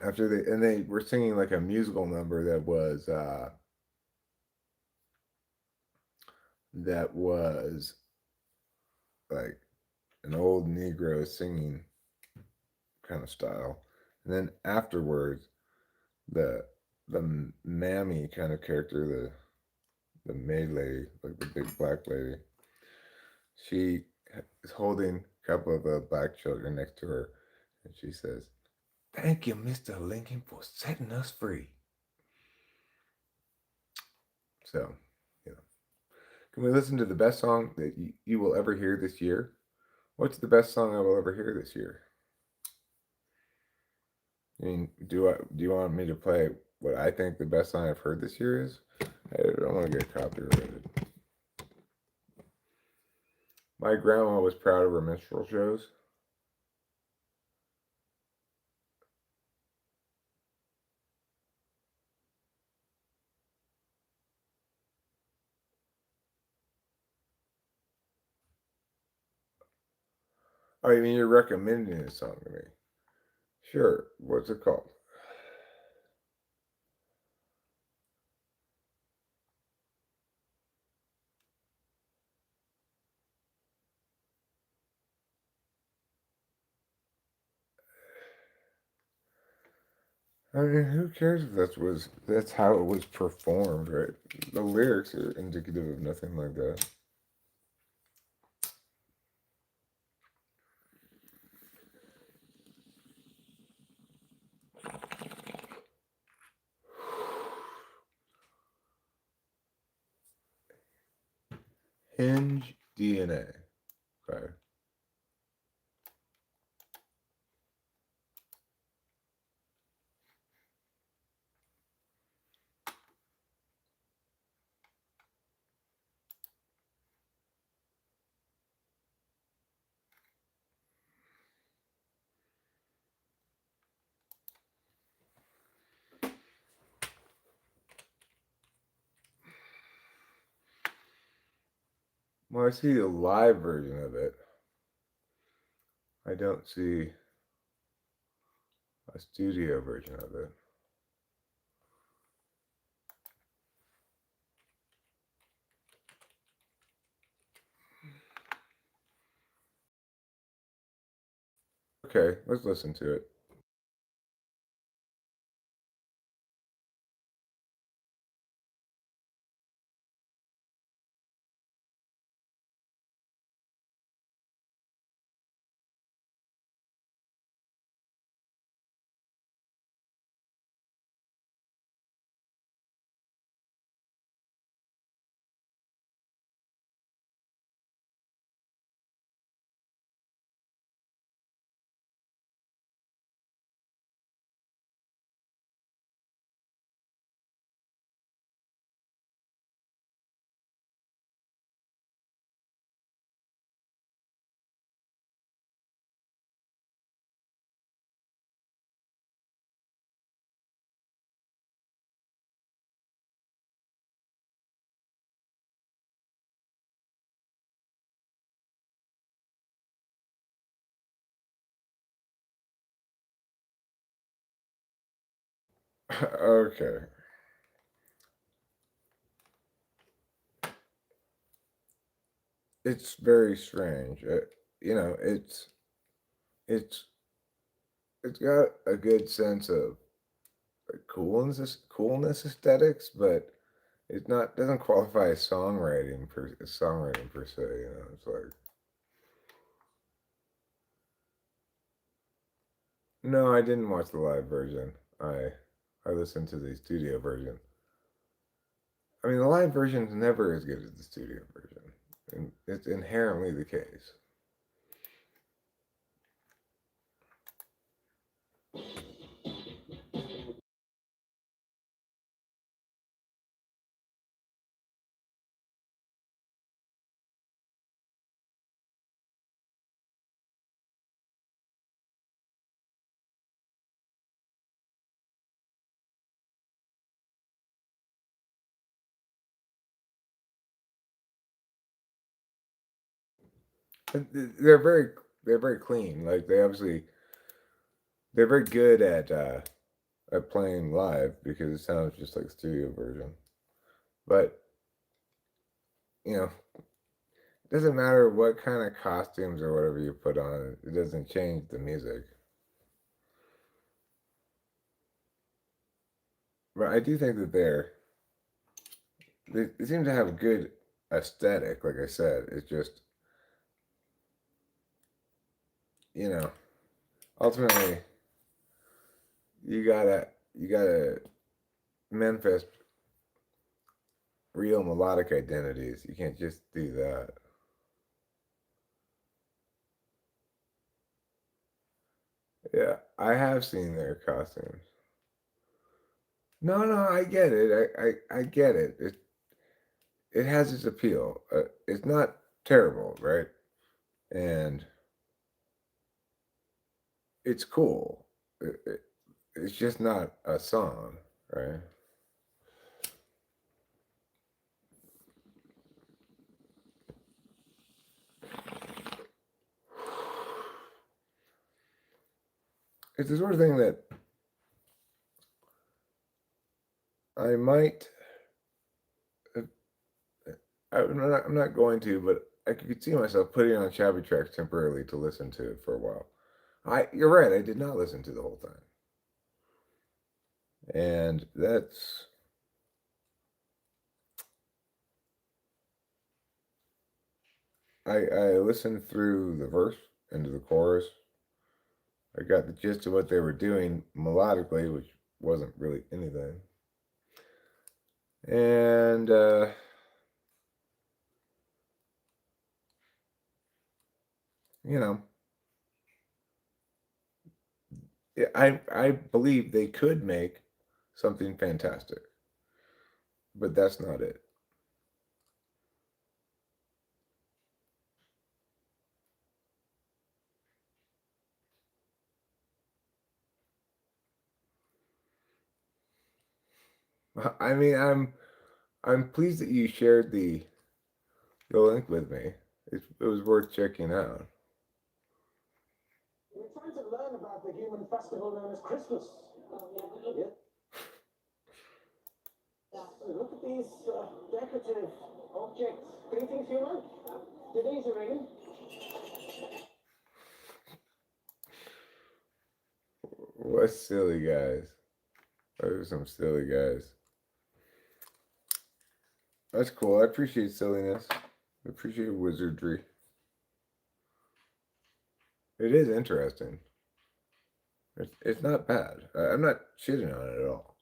after they were singing like a musical number that was like an old Negro singing kind of style. And then afterwards, the the mammy kind of character, the maid lady, like the big black lady, she is holding a couple of black children next to her, and she says, "Thank you, Mr. Lincoln, for setting us free." So, you know, can we listen to the best song that you will ever hear this year? What's the best song I will ever hear this year? I mean, do you want me to play what I think the best song I've heard this year is? I don't want to get copyrighted. My grandma was proud of her minstrel shows. Oh, I mean, you're recommending a song to me. Sure. What's it called? I mean, who cares if that's how it was performed, right? The lyrics are indicative of nothing like that. Hinge DNA. Okay. Well, I see the live version of it. I don't see a studio version of it. Okay, let's listen to it. Okay. It's very strange. You know, it's it's got a good sense of like, coolness aesthetics, but it's not doesn't qualify as songwriting per se. You know, it's like no, I didn't watch the live version. I listened to the studio version. I mean, the live version is never as good as the studio version, and it's inherently the case. they're very clean. Like they're very good at playing live because it sounds just like studio version. But you know, it doesn't matter what kind of costumes or whatever you put on. It doesn't change the music. But I do think that they seem to have a good aesthetic. Like I said, it's just ultimately you gotta manifest real melodic identities. You can't just do that. Yeah, I have seen their costumes. No, no, I get it. I get it. It has its appeal. It's not terrible, right? And it's cool. It's just not a song, right? It's the sort of thing that I might. I'm not going to, but I could see myself putting on Shabby Tracks temporarily to listen to it for a while. You're right. I did not listen to the whole time, and that's. I listened through the verse into the chorus. I got the gist of what they were doing melodically, which wasn't really anything. And you know, I believe they could make something fantastic, but that's not it. I mean, I'm pleased that you shared the link with me. It was worth checking out. We're trying to learn about the human festival known as Christmas. Yeah. Look at these decorative objects. Greetings, human. Today's a ring. What silly guys. Those are some silly guys. That's cool. I appreciate silliness. I appreciate wizardry. It is interesting. It's not bad. I'm not shitting on it at all.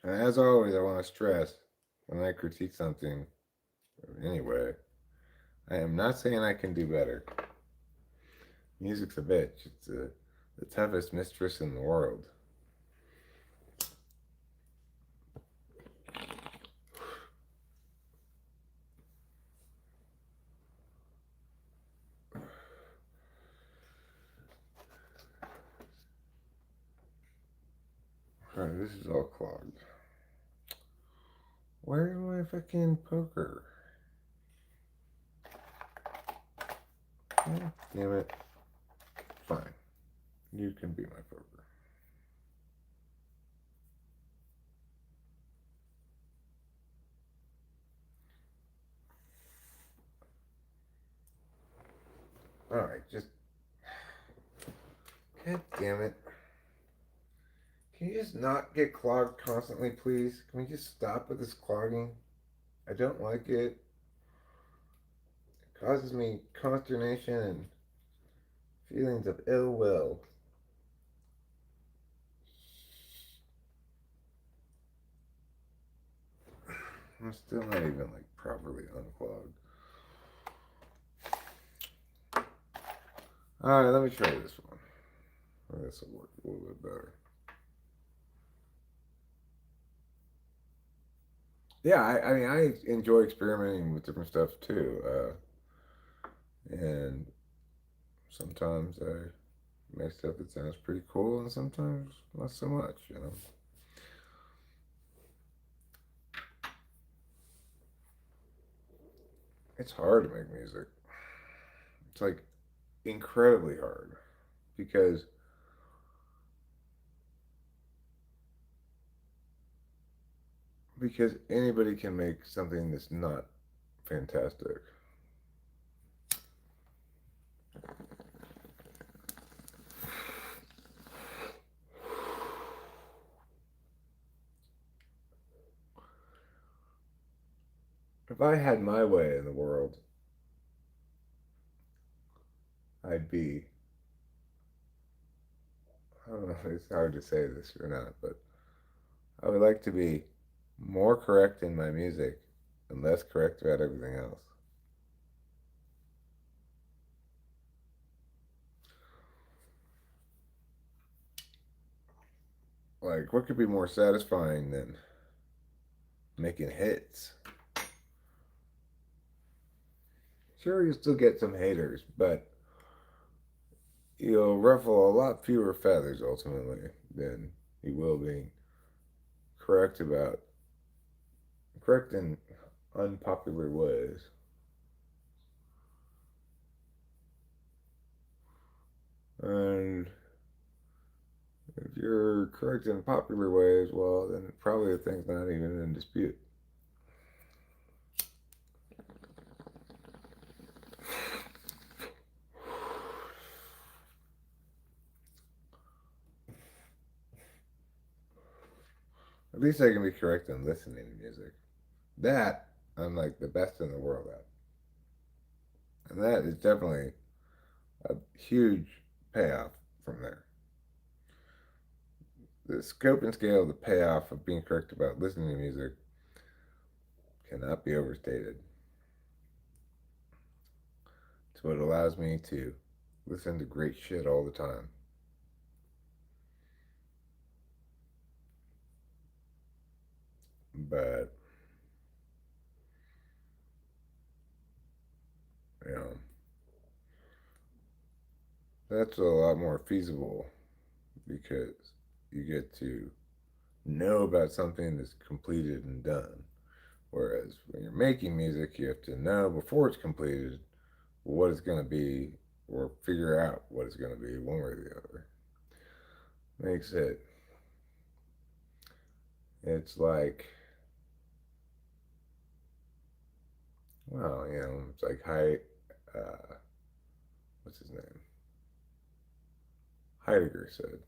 And as always, I want to stress when I critique something, anyway, I am not saying I can do better. Music's a bitch. It's the toughest mistress in the world. Alright, this is all clogged. Where's my fucking poker? Oh, damn it. Fine. You can be my poker. Alright, just. God damn it. Can you just not get clogged constantly, please? Can we just stop with this clogging? I don't like it. It causes me consternation and feelings of ill will. I'm still not even like properly unclogged. Alright, let me try this one. This will work a little bit better. Yeah, I mean, I enjoy experimenting with different stuff too. And sometimes I make stuff that sounds pretty cool, and sometimes not so much, you know. It's hard to make music. It's like incredibly hard because anybody can make something that's not fantastic. If I had my way in the world, I'd be, I don't know if it's hard to say this or not, but I would like to be more correct in my music and less correct about everything else. Like, what could be more satisfying than making hits? Sure, you still get some haters, but you'll ruffle a lot fewer feathers ultimately than you will being correct about correct in unpopular ways. And if you're correct in popular ways, well, then probably the thing's not even in dispute. At least I can be correct in listening to music. That I'm like the best in the world at. And that is definitely a huge payoff from there. The scope and scale of the payoff of being correct about listening to music cannot be overstated. It's what allows me to listen to great shit all the time. But, you know, that's a lot more feasible because you get to know about something that's completed and done. Whereas when you're making music, you have to know before it's completed what it's going to be or figure out what it's going to be one way or the other. Makes it, it's like, well, you know, it's like what's his name? Heidegger said,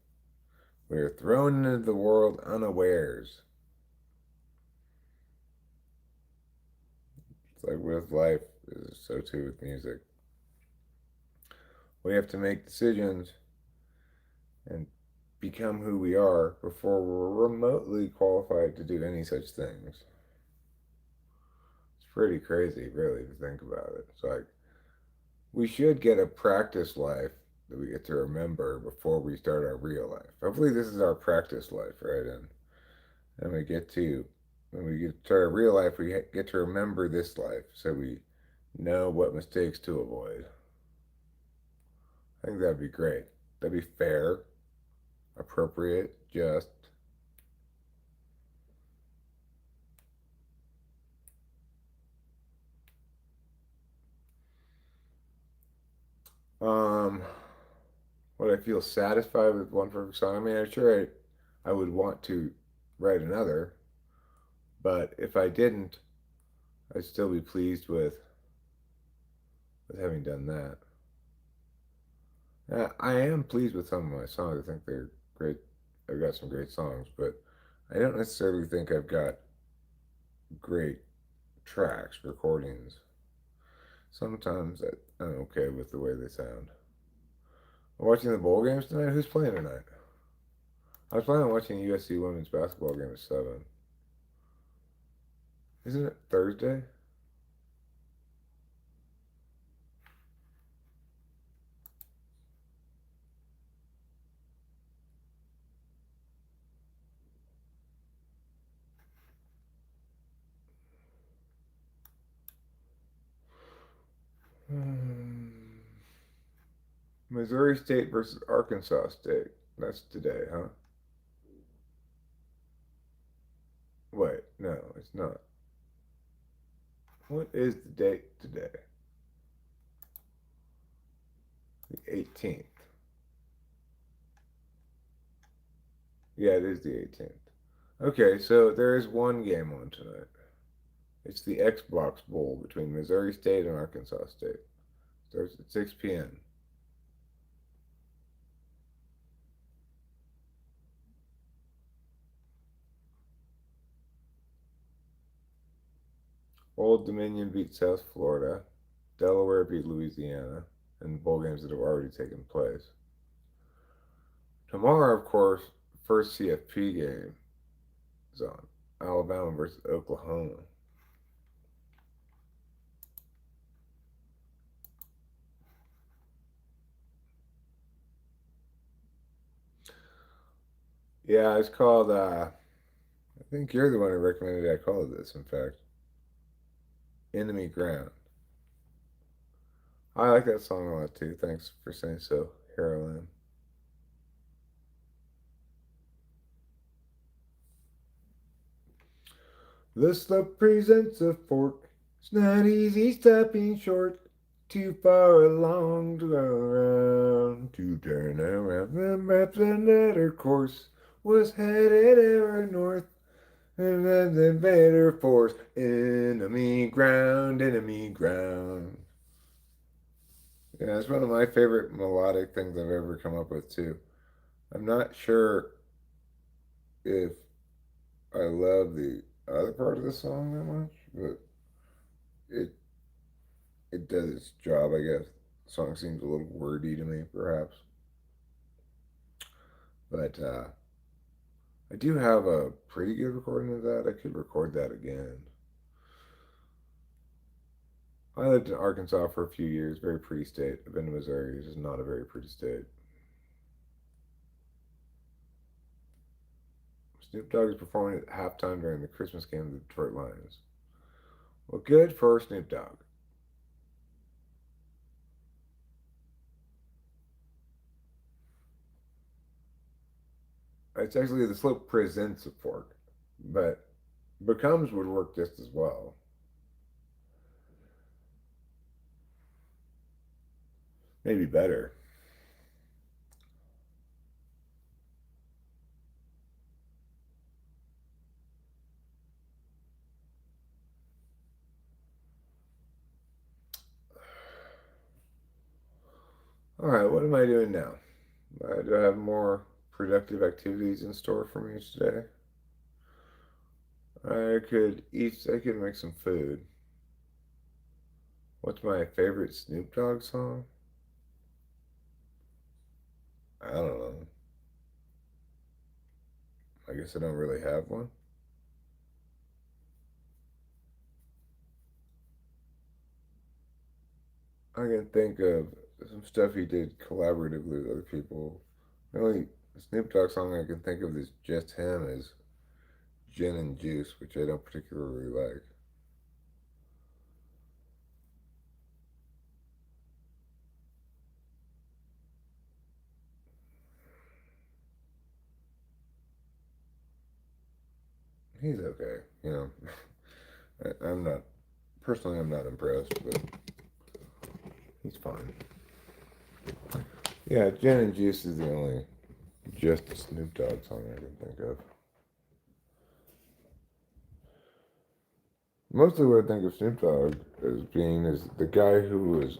we are thrown into the world unawares. It's like with life, is so too with music. We have to make decisions and become who we are before we're remotely qualified to do any such things. It's pretty crazy, really, to think about it. It's like we should get a practice life that we get to remember before we start our real life. Hopefully, this is our practice life, right? And we get to, when we get to our real life, we get to remember this life so we know what mistakes to avoid. I think that'd be great. That'd be fair, appropriate, just. Um, would I feel satisfied with one perfect song? I mean, I'm sure I would want to write another, but if I didn't, I'd still be pleased with having done that. I am pleased with some of my songs. I think they're great. I've got some great songs, but I don't necessarily think I've got great tracks, recordings. Sometimes I'm okay with the way they sound. Watching the bowl games tonight? Who's playing tonight? I was planning on watching the USC women's basketball game at 7. Isn't it Thursday? Missouri State versus Arkansas State. That's today, huh? Wait, no, it's not. What is the date today? The 18th. Yeah, it is the 18th. Okay, so there is one game on tonight. It's the Xbox Bowl between Missouri State and Arkansas State. Starts at 6 p.m. Old Dominion beat South Florida. Delaware beat Louisiana. And bowl games that have already taken place. Tomorrow, of course, first CFP game is on. Alabama versus Oklahoma. Yeah, it's called, I think you're the one who recommended I call it this, in fact. Enemy Ground. I like that song a lot too. Thanks for saying so, Heroin. The slope presents a fork. It's not easy stopping short. Too far along to go around. To turn around. The map's another course. Was headed ever north. And then the better force. Enemy ground, enemy ground. Yeah, it's one of my favorite melodic things I've ever come up with too. I'm not sure if I love the other part of the song that much, but it it does its job, I guess. The song seems a little wordy to me, perhaps, but I do have a pretty good recording of that. I could record that again. I lived in Arkansas for a few years, very pretty state. I've been to Missouri, it's just not a very pretty state. Snoop Dogg is performing at halftime during the Christmas game of the Detroit Lions. Well, good for Snoop Dogg. It's actually the slope presents a fork, but becomes would work just as well. Maybe better. All right, what am I doing now? Do I have more productive activities in store for me today? I could eat. I could make some food. What's my favorite Snoop Dogg song? I don't know. I guess I don't really have one. I can think of some stuff he did collaboratively with other people. The only Snoop Dogg song I can think of is just him is Gin and Juice, which I don't particularly like. He's okay, you know. I'm not personally. I'm not impressed, but he's fine. Yeah, Gin and Juice is the only just Snoop Dogg song I can think of. Mostly what I think of Snoop Dogg as being is the guy who was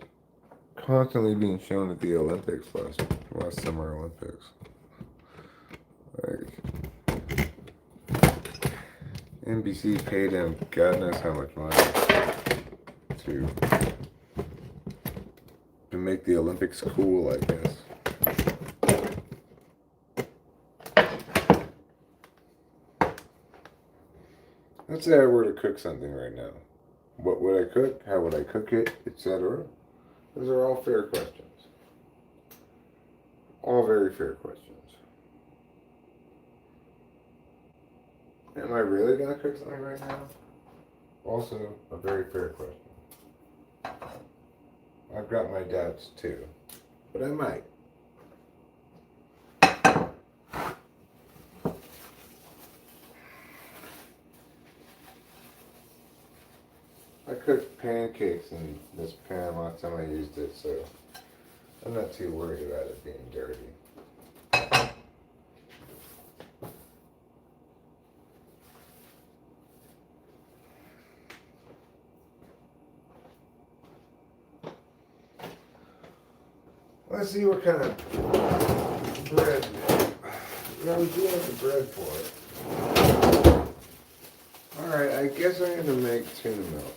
constantly being shown at the Olympics last Summer Olympics. Like NBC paid him God knows how much money to to make the Olympics cool, I guess. Let's say I were to cook something right now. What would I cook? How would I cook it? Etc. Those are all fair questions. All very fair questions. Am I really going to cook something right now? Also, a very fair question. I've got my doubts too, but I might. I cooked pancakes in this pan last time I used it, so I'm not too worried about it being dirty. Let's see what kind of bread. No, we do have the bread for it. Alright, I guess I'm going to make tuna melt.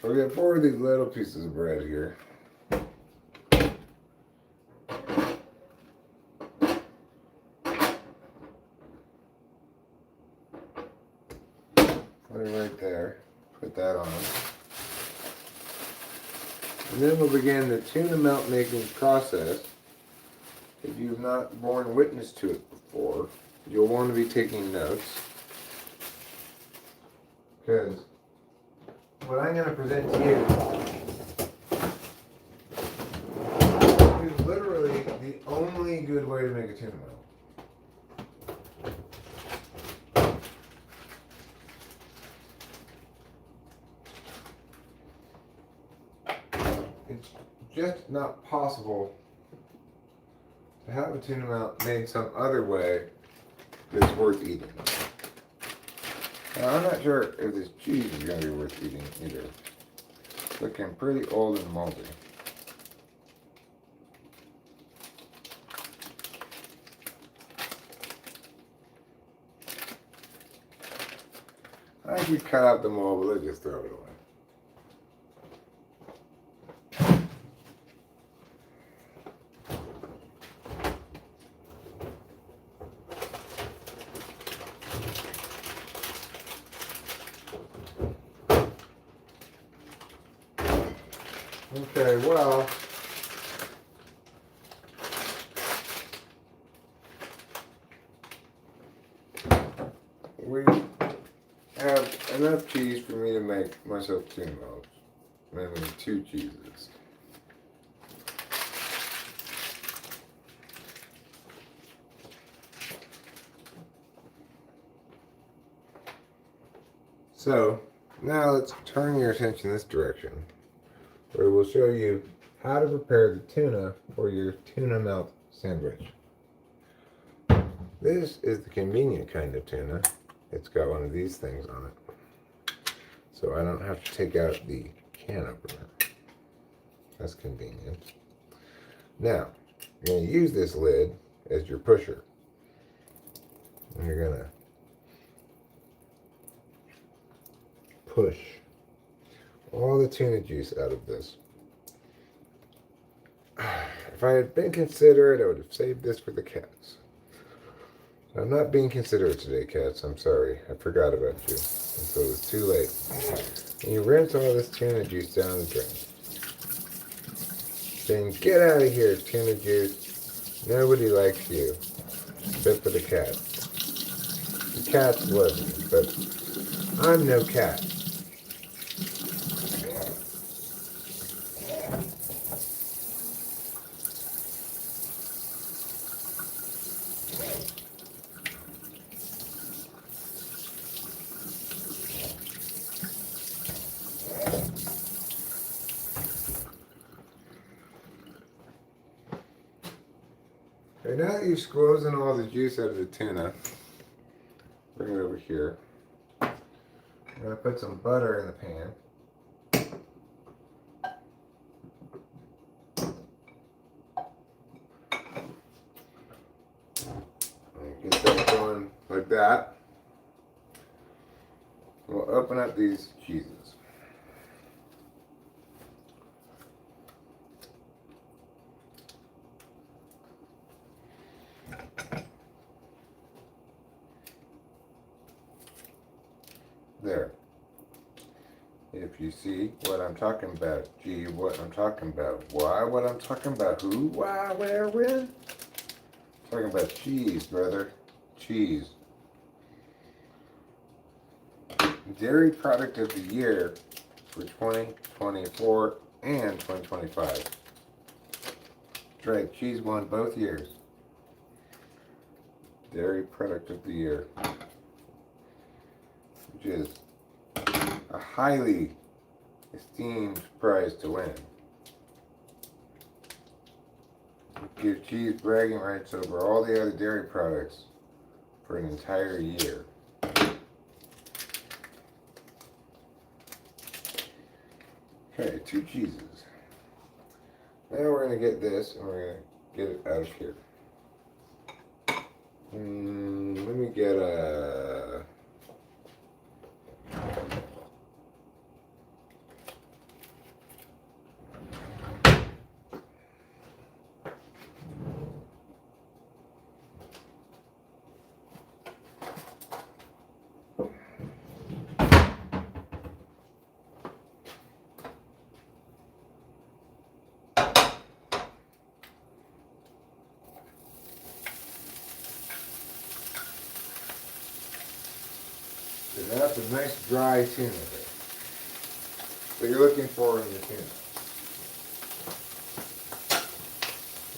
We got 4 of these little pieces of bread here. Put it right there. Put that on. And then we'll begin the tuna melt making process. If you've not borne witness to it before, you'll want to be taking notes. Because what I'm going to present to you is literally the only good way to make a tuna melt. It's just not possible to have a tuna melt made some other way that's worth eating. Now, I'm not sure if this cheese is going to be worth eating either. It's looking pretty old and moldy. I could cut out the mold, but let's just throw it away. Okay, well, we have enough cheese for me to make myself tuna melts. Maybe 2 cheeses. So, now let's turn your attention this direction, where we'll show you how to prepare the tuna for your tuna melt sandwich. This is the convenient kind of tuna. It's got one of these things on it, so I don't have to take out the can opener. That's convenient. Now, you're going to use this lid as your pusher. And you're going to push all the tuna juice out of this. If I had been considerate, I would have saved this for the cats. I'm not being considerate today, cats. I'm sorry. I forgot about you until it was too late. And you rinse all this tuna juice down the drain. Then get out of here, tuna juice. Nobody likes you, except for the cats. The cats love me, but I'm no cat. Okay, now that you've squeezed all the juice out of the tuna, bring it over here. I'm going to put some butter in the pan. And get that going like that. We'll open up these cheeses. There. If you see what I'm talking about, gee, what I'm talking about, why, what I'm talking about, who, why, where, when? Talking about cheese, brother. Cheese. dairy product of the year for 2024 and 2025. That's right, cheese won both years. Dairy product of the year, which is a highly esteemed prize to win. Give cheese bragging rights over all the other dairy products for an entire year. Okay, 2 cheeses. Now we're going to get this and we're going to get it out of here. Let me get a... So that's a nice dry tuna there. What you're looking for in the tuna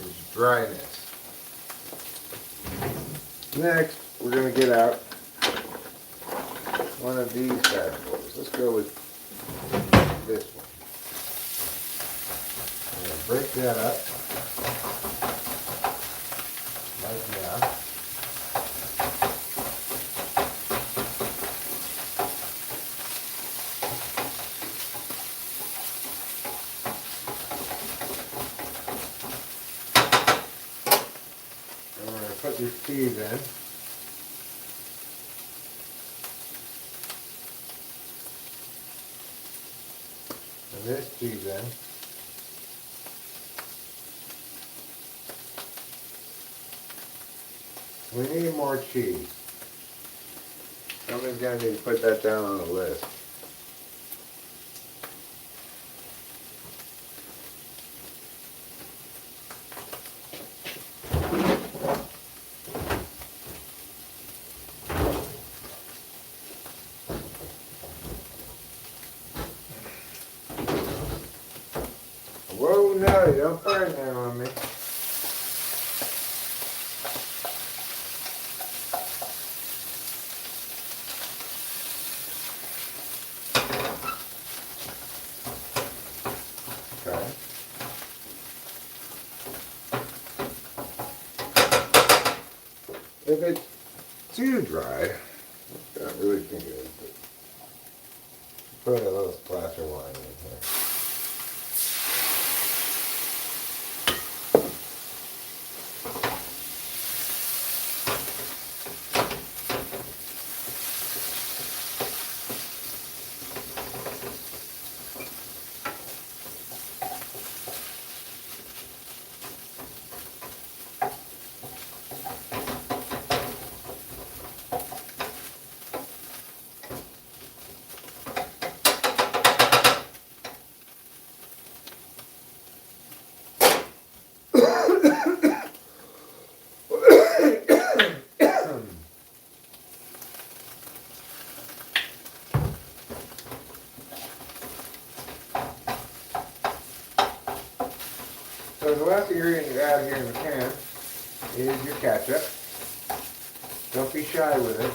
is dryness. Next, we're going to get out one of these bad boys. Let's go with this one. I'm going to break that up like now. Put your cheese in. And this cheese in. We need more cheese. Somebody's going to need to put that down on the list. Whoa, no, don't burn that on me. Okay. If it's too dry, I don't really think it is, but put a little splash of wine in here. So the last ingredient you add here in the pan is your ketchup. Don't be shy with it.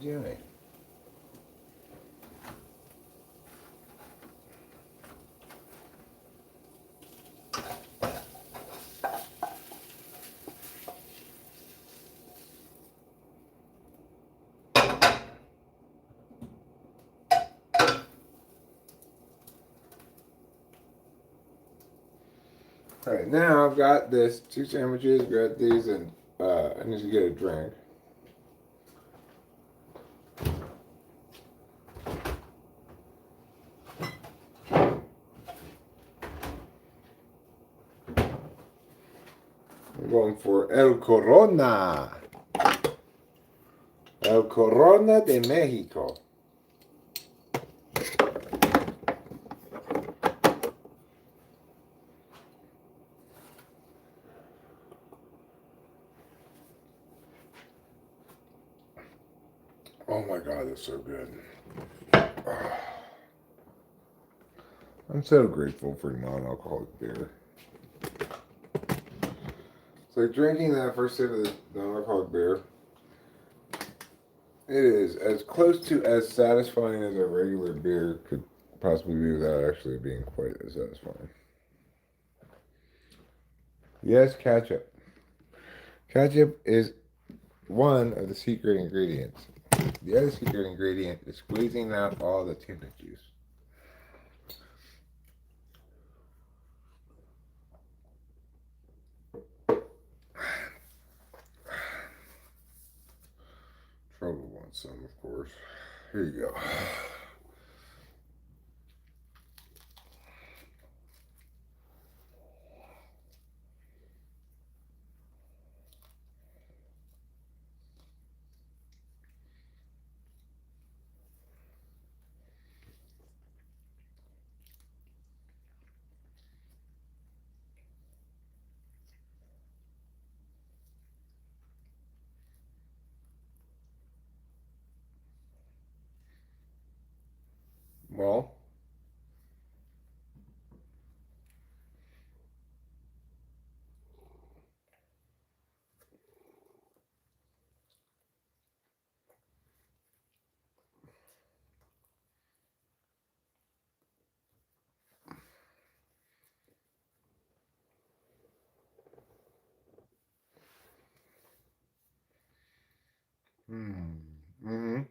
doing? Alright, now I've got this 2 sandwiches, got these, and I need to get a drink. I'm going for El Corona. El Corona de Mexico. Oh my god, it's so good. I'm so grateful for non-alcoholic beer. It's like drinking that first sip of this non-alcoholic beer. It is as close to as satisfying as a regular beer could possibly be without actually being quite as satisfying. Yes, ketchup. Ketchup is one of the secret ingredients. The other secret ingredient is squeezing out all the tuna juice. Trouble wants some, of course. Here you go. Well, mm-hmm.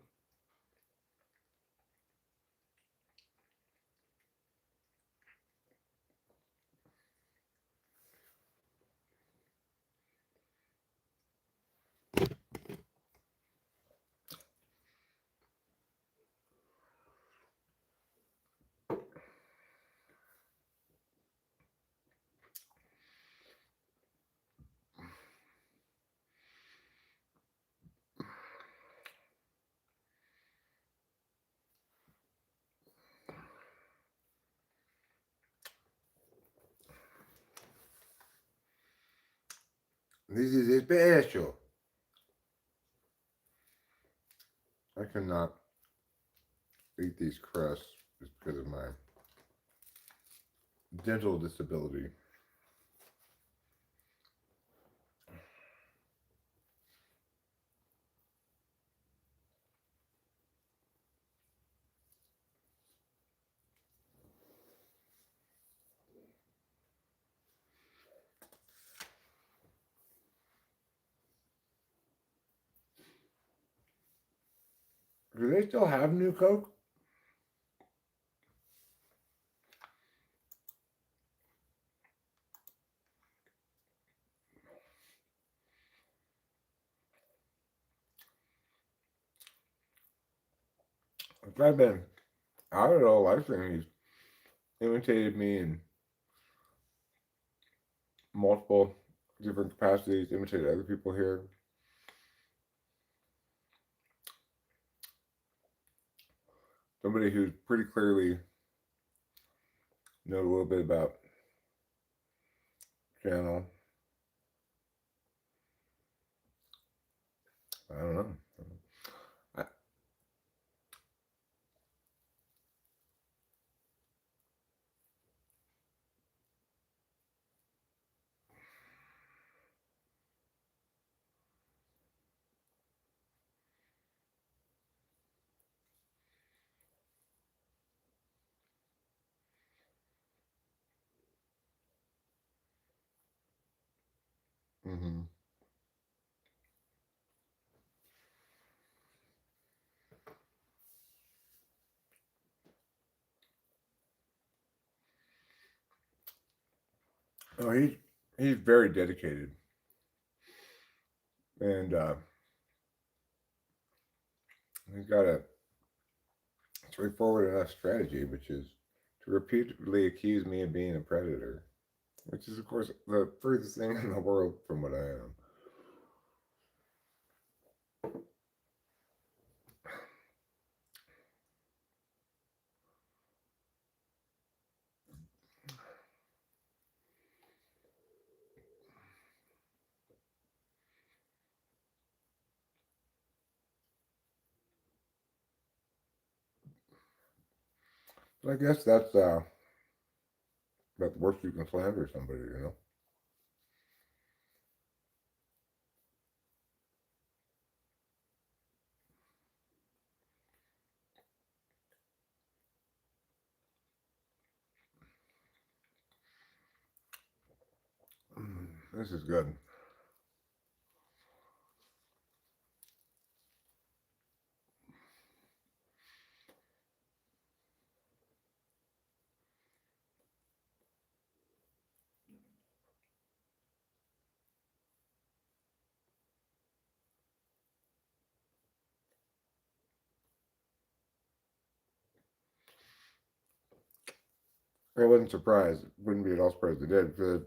This is special. I cannot eat these crusts just because of my dental disability. Do they still have New Coke? If I've been out at all, I've seen he's imitated me in multiple different capacities, imitated other people here. Somebody who's pretty clearly knows a little bit about channel. I don't know. I, Mm-hmm. Oh, he's very dedicated, and he's got a straightforward enough strategy, which is to repeatedly accuse me of being a predator, which is, of course, the furthest thing in the world from what I am. But I guess that's about the worst you can slander somebody, you know. This is good. I wasn't surprised. Wouldn't be at all surprised they did. Because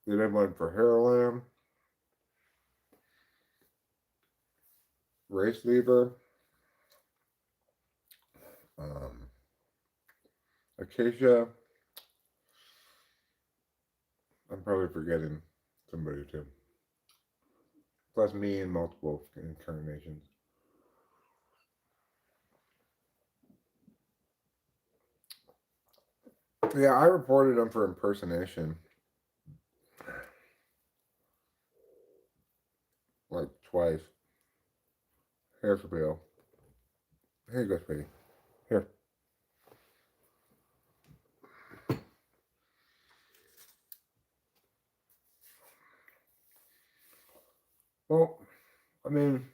they did one for heroin, race lever, um, acacia. I'm probably forgetting somebody too. Plus me in multiple incarnations. Yeah, I reported him for impersonation like twice. Here's the bill. Here you go, sweetie. Here. Well, I mean,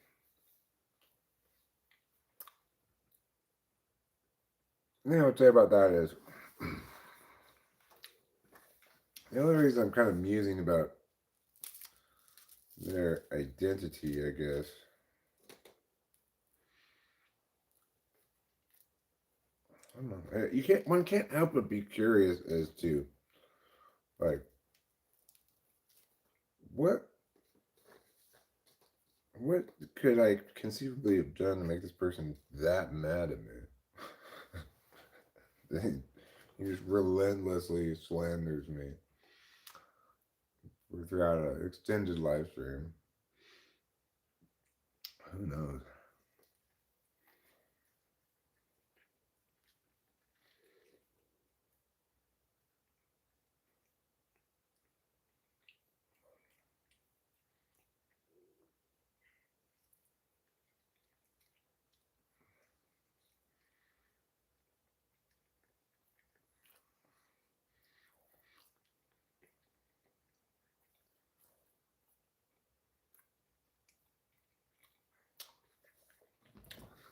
the thing I would say about that is the only reason I'm kind of musing about their identity, I guess. I don't know. You can't. One can't help but be curious as to, like, what what could I conceivably have done to make this person that mad at me? He just relentlessly slanders me throughout an extended live stream. Who knows?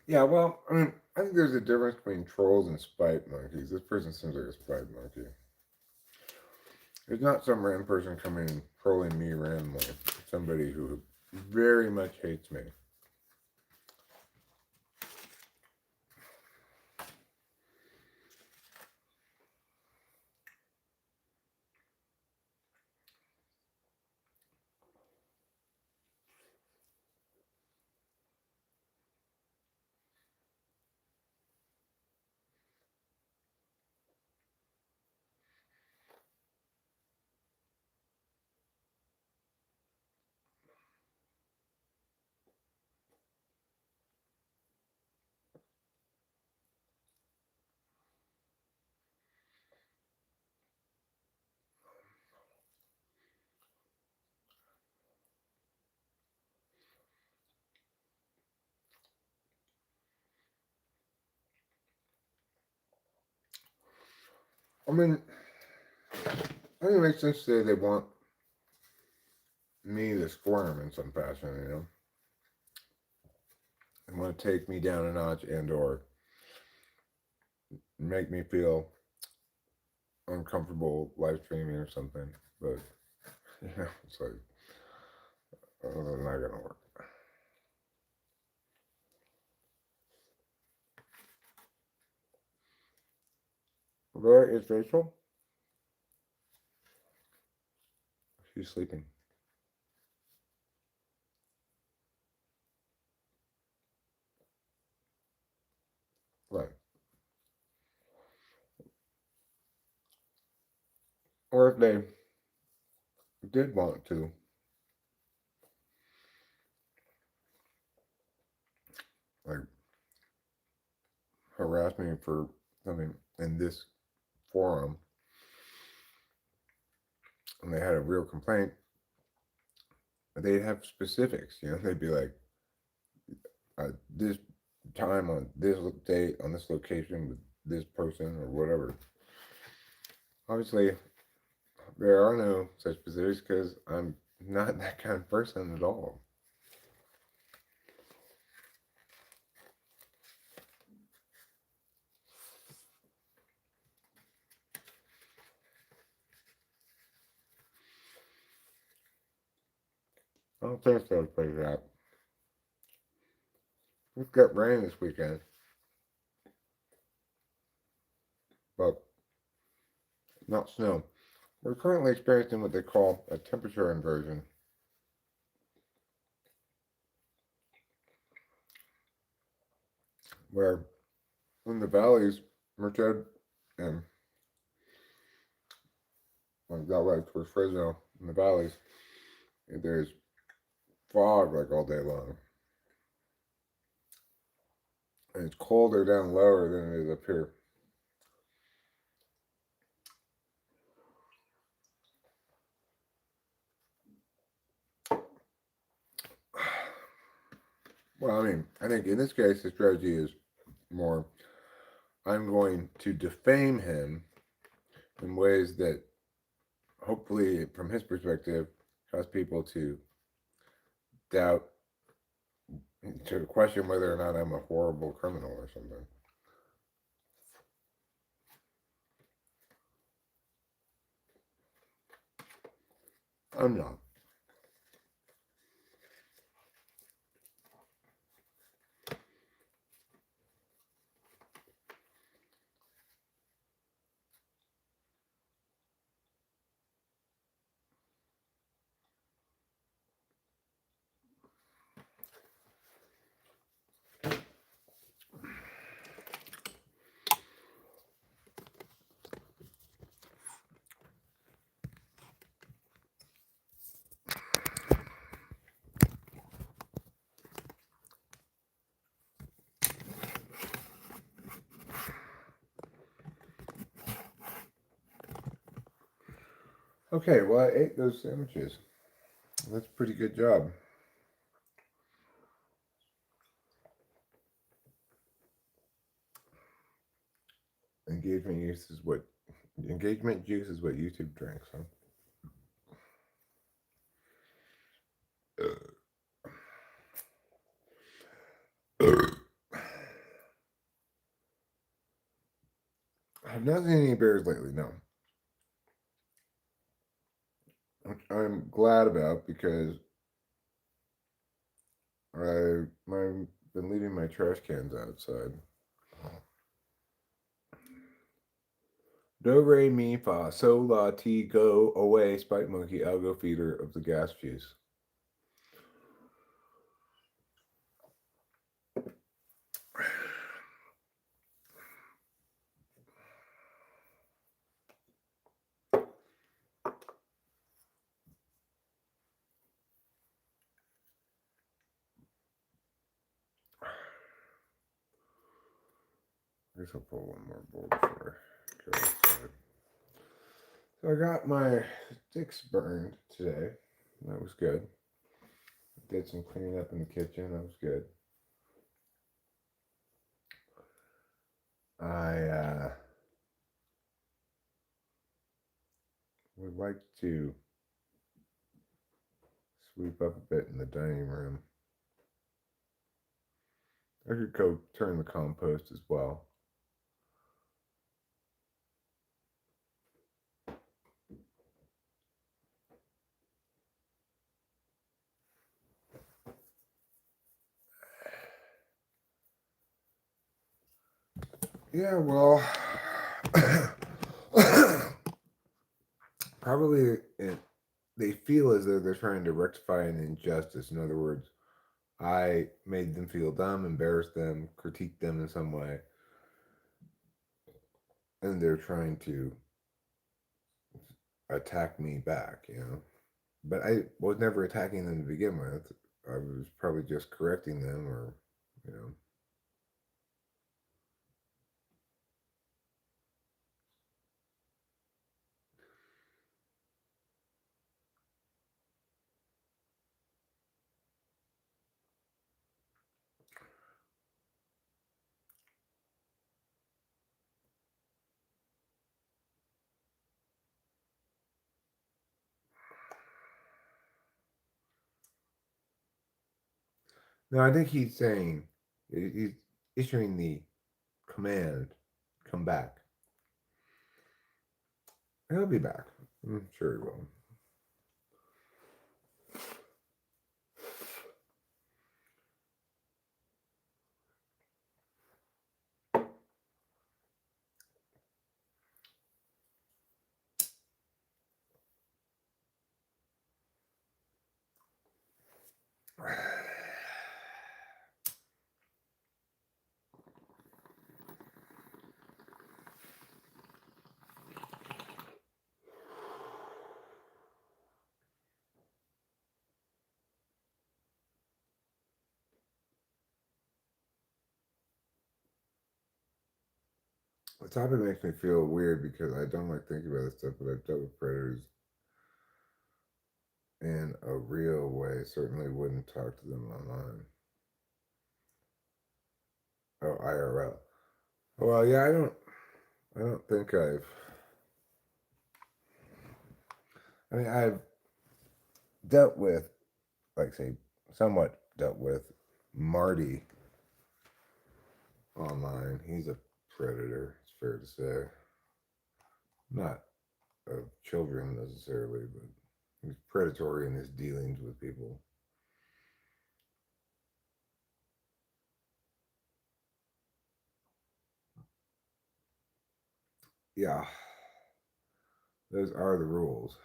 Yeah, well, I mean, I think there's a difference between trolls and spite monkeys. This person seems like a spite monkey. It's not some random person coming and trolling me randomly. It's somebody who very much hates me. I mean, I think it makes sense to say they want me to squirm in some fashion, you know. They want to take me down a notch and or make me feel uncomfortable live streaming or something. But you know, it's like, oh, it's not gonna work. Where is Rachel? She's sleeping. Right. Or if they did want to, like, harass me for something in this forum, and they had a real complaint, they'd have specifics. You know, they'd be like, this time on this date on this location with this person or whatever. Obviously, there are no such specifics because I'm not that kind of person at all. I don't think so. Figure it out. We've got rain this weekend, but not snow. We're currently experiencing what they call a temperature inversion, where in the valleys, Merced and like that way towards Fresno, in the valleys, there's fog like all day long. And it's colder down lower than it is up here. Well, I mean, I think in this case, the strategy is more I'm going to defame him in ways that hopefully, from his perspective, cause people to doubt, to question whether or not I'm a horrible criminal or something. I'm not. Okay, well, I ate those sandwiches. That's a pretty good job. Engagement use is what engagement juice is what YouTube drinks, huh? I've not seen any bears lately, no. Which I'm glad about because I've been leaving my trash cans outside. Do re mi fa sol la ti go away spike monkey algo feeder of the gas juice. I guess I'll pull one more bowl before I go outside. So I got my sticks burned today. That was good. Did some cleaning up in the kitchen. That was good. I would like to sweep up a bit in the dining room. I could go turn the compost as well. Yeah, well, probably they feel as though they're trying to rectify an injustice. In other words, I made them feel dumb, embarrassed them, critiqued them in some way, and they're trying to attack me back, But I was never attacking them to begin with. I was probably just correcting them or, you know. No, I think he's saying, he's issuing the command, come back. And he'll be back. I'm sure he will. The topic makes me feel weird because I don't like thinking about this stuff, but I've dealt with predators in a real way. Certainly wouldn't talk to them online. Oh, IRL. Well, yeah, I don't think I've dealt with, like, say, somewhat dealt with Marty online. He's a predator, it's fair to say. Not of children necessarily, but he's predatory in his dealings with people. Yeah, those are the rules.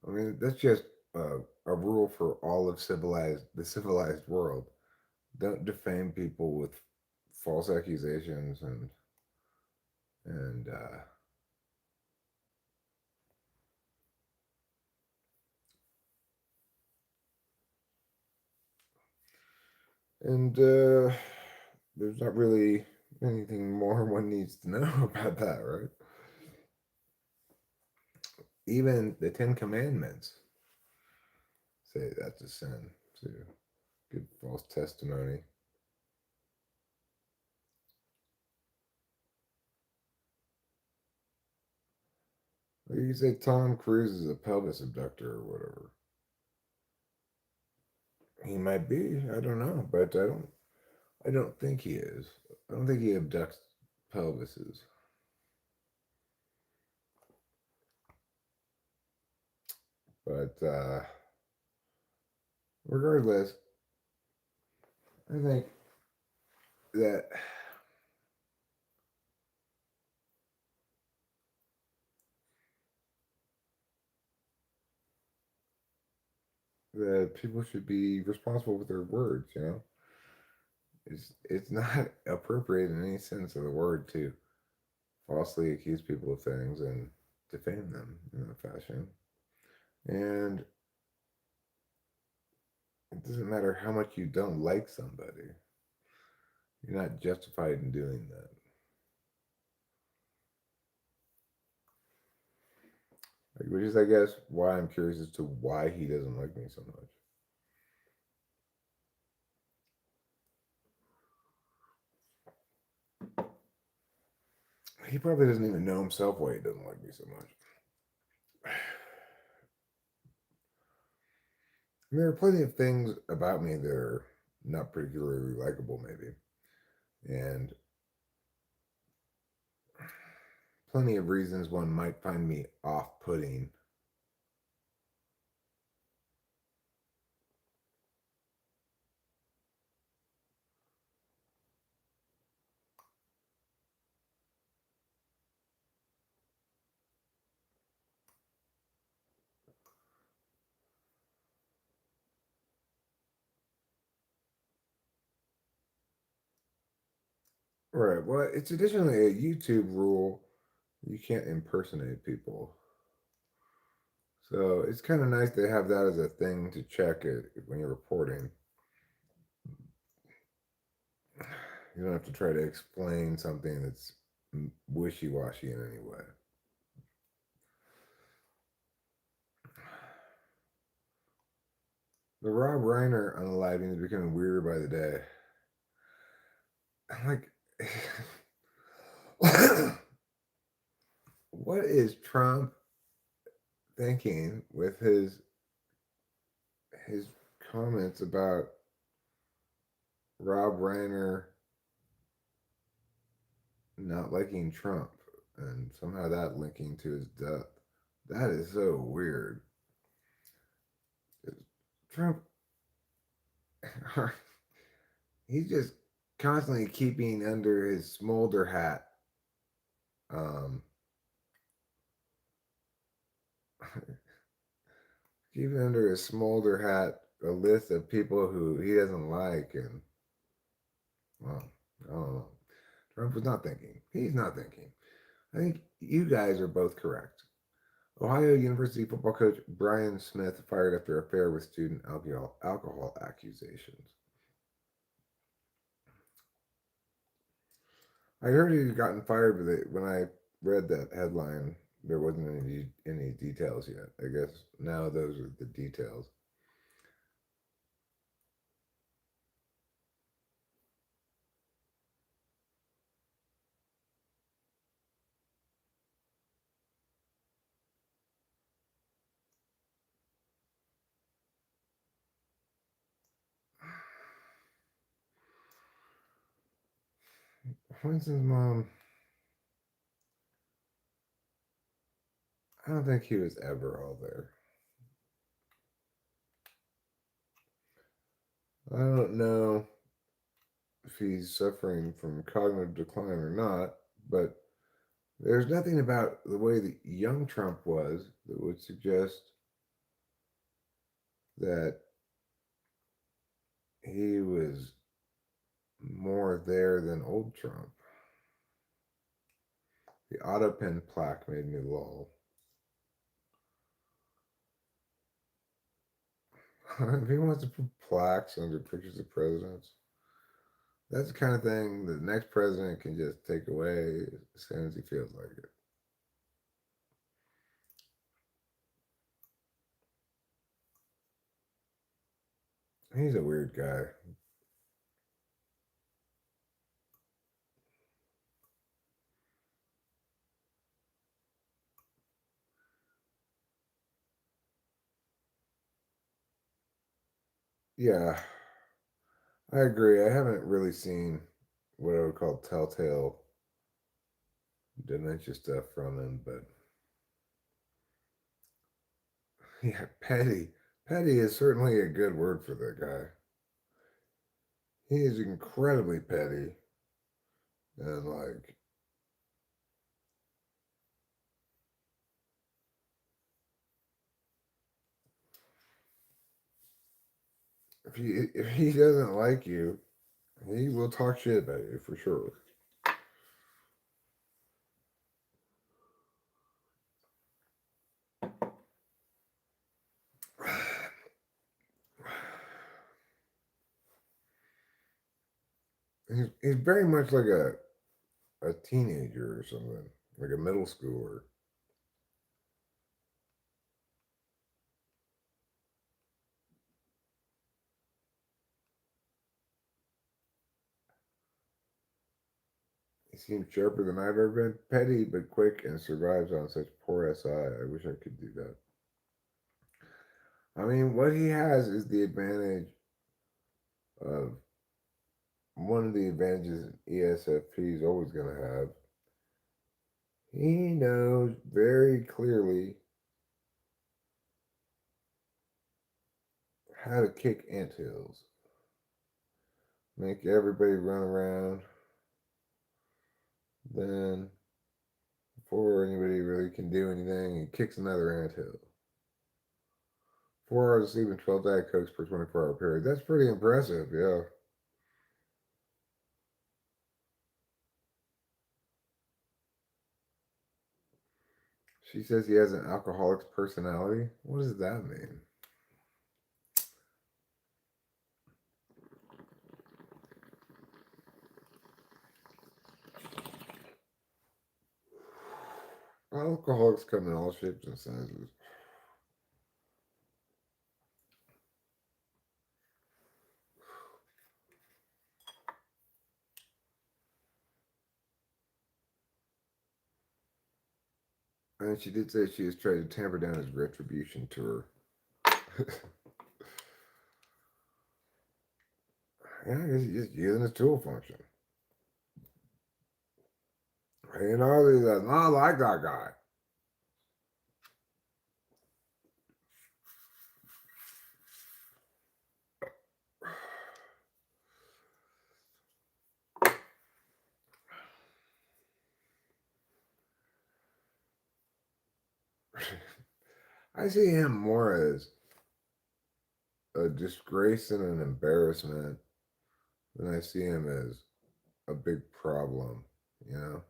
I mean, that's just a rule for all of the civilized world. Don't defame people with false accusations and and there's not really anything more one needs to know about that, right? Even the Ten Commandments say that's a sin to give false testimony. Like you say Tom Cruise is a pelvis abductor or whatever. He might be. I don't know, but I don't think he is. I don't think he abducts pelvises. But regardless, I think that people should be responsible with their words. It's not appropriate in any sense of the word to falsely accuse people of things and defame them in that fashion. And it doesn't matter how much you don't like somebody, you're not justified in doing that. Like, which is, I guess, why I'm curious as to why he doesn't like me so much. He probably doesn't even know himself why he doesn't like me so much. And there are plenty of things about me that are not particularly likable, maybe, and plenty of reasons one might find me off-putting. Right. Well, it's additionally a YouTube rule. You can't impersonate people. So it's kind of nice to have that as a thing to check it when you're reporting. You don't have to try to explain something that's wishy-washy in any way. The Rob Reiner unaliving is becoming weirder by the day. I'm like, what is Trump thinking with his comments about Rob Reiner not liking Trump and somehow that linking to his death? That is so weird. Trump, he's just constantly keeping under his smolder hat. Um, keeping under his smolder hat a list of people who he doesn't like, and well, I don't know. Trump was not thinking. He's not thinking. I think you guys are both correct. Ohio University football coach Brian Smith fired after affair with student alcohol accusations. I heard he'd gotten fired, but when I read that headline, there wasn't any details yet. I guess now those are the details. Winston's mom, I don't think he was ever all there. I don't know if he's suffering from cognitive decline or not, but there's nothing about the way that young Trump was that would suggest that he was more there than old Trump. The autopen plaque made me lol. If he wants to put plaques under pictures of presidents, that's the kind of thing the next president can just take away as soon as he feels like it. He's a weird guy. Yeah, I agree. I haven't really seen what I would call telltale dementia stuff from him, but yeah, petty. Petty is certainly a good word for that guy. He is incredibly petty and like if he doesn't like you, he will talk shit about you for sure. He's very much like a teenager or something, like a middle schooler. He seems sharper than I've ever been. Petty but quick and survives on such poor SI. I wish I could do that. I mean, what he has is the advantage of one of the advantages an ESFP is always going to have. He knows very clearly how to kick anthills, make everybody run around. Then, before anybody really can do anything, he kicks another anthill. 4 hours of sleep and 12 Diet Cokes per 24-hour period. That's pretty impressive, yeah. She says he has an alcoholic's personality. What does that mean? Alcoholics come in all shapes and sizes. And she did say she has tried to tamper down his retribution to her. Yeah, I guess he's just using his tool function. You know, he's not like that guy. I see him more as a disgrace and an embarrassment than I see him as a big problem, you know?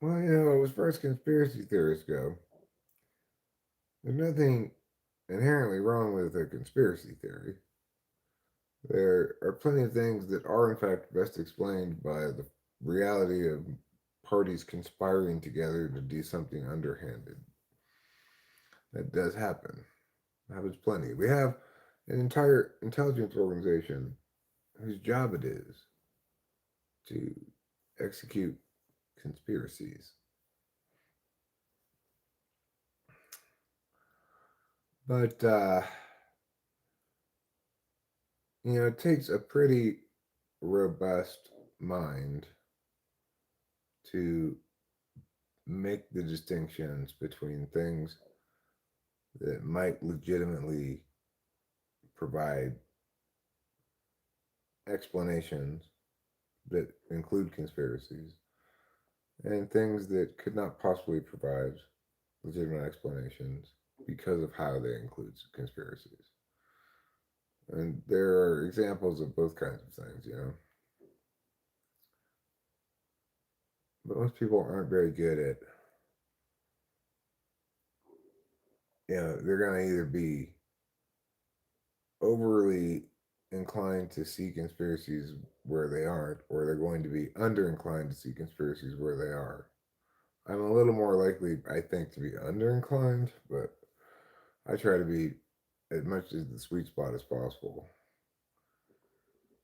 Well, you know, as far as conspiracy theorists go, there's nothing inherently wrong with a conspiracy theory. There are plenty of things that are, in fact, best explained by the reality of parties conspiring together to do something underhanded. That does happen. It happens plenty. We have an entire intelligence organization whose job it is to execute conspiracies. But, you know, it takes a pretty robust mind to make the distinctions between things that might legitimately provide explanations that include conspiracies and things that could not possibly provide legitimate explanations because of how they include conspiracies. And there are examples of both kinds of things, you know. But most people aren't very good at, you know, they're going to either be overly inclined to see conspiracies where they aren't, or they're going to be under inclined to see conspiracies where they are. I'm a little more likely, I think, to be under inclined, but I try to be as much as the sweet spot as possible.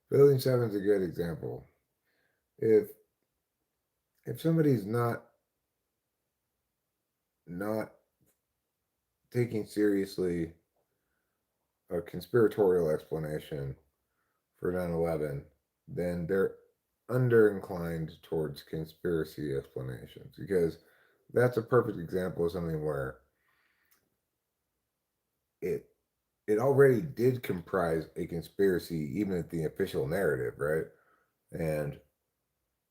Building 7 is a good example. If somebody's not taking seriously a conspiratorial explanation for 9/11, then they're under inclined towards conspiracy explanations because that's a perfect example of something where it it already did comprise a conspiracy even at the official narrative, right? And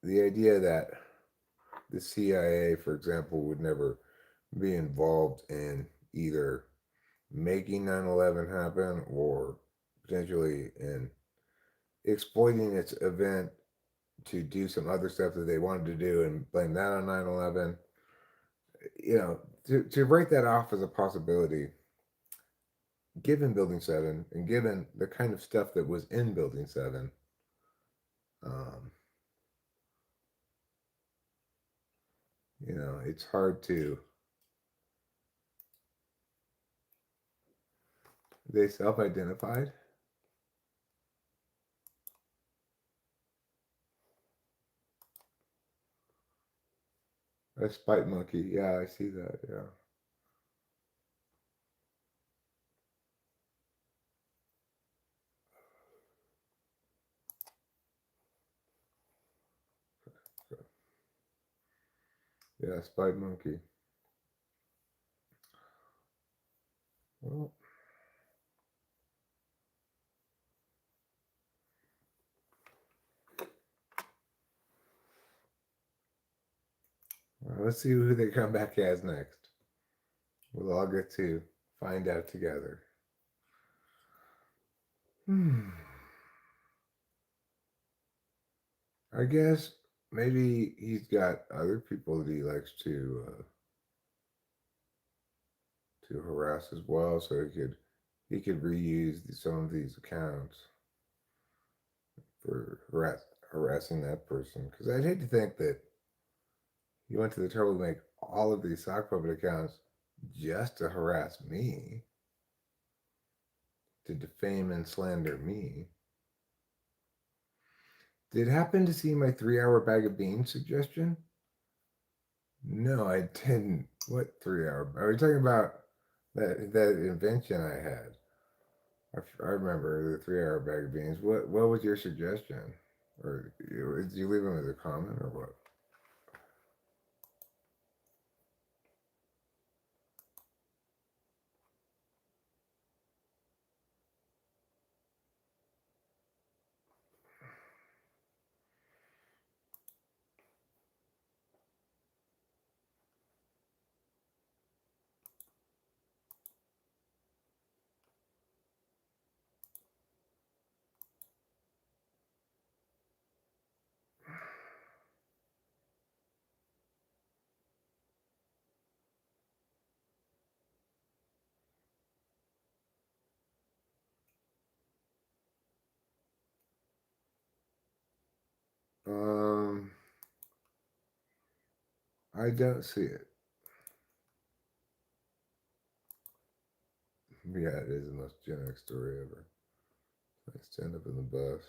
the idea that the CIA, for example, would never be involved in either making 9/11 happen or potentially in exploiting its event to do some other stuff that they wanted to do and blame that on 9/11. You know, to write that off as a possibility, given Building 7 and given the kind of stuff that was in Building 7, um, it's hard to. They self-identified. A spite monkey. Yeah, I see that. Yeah. Yeah, spite monkey. Well, let's see who they come back as next. We'll all get to find out together. I guess maybe he's got other people that he likes to harass as well, so he could reuse some of these accounts for harassing that person. Because I'd hate to think that he went to the trouble to make all of these sock puppet accounts just to harass me, to defame and slander me. Did happen to see my 3-hour bag of beans suggestion? No, I didn't. What 3-hour? Are we talking about that invention I had? I remember the 3-hour bag of beans. What was your suggestion? Or did you leave them as a comment or what? Um, I don't see it. Yeah, it is the most Gen X story ever. I stand up in the bus.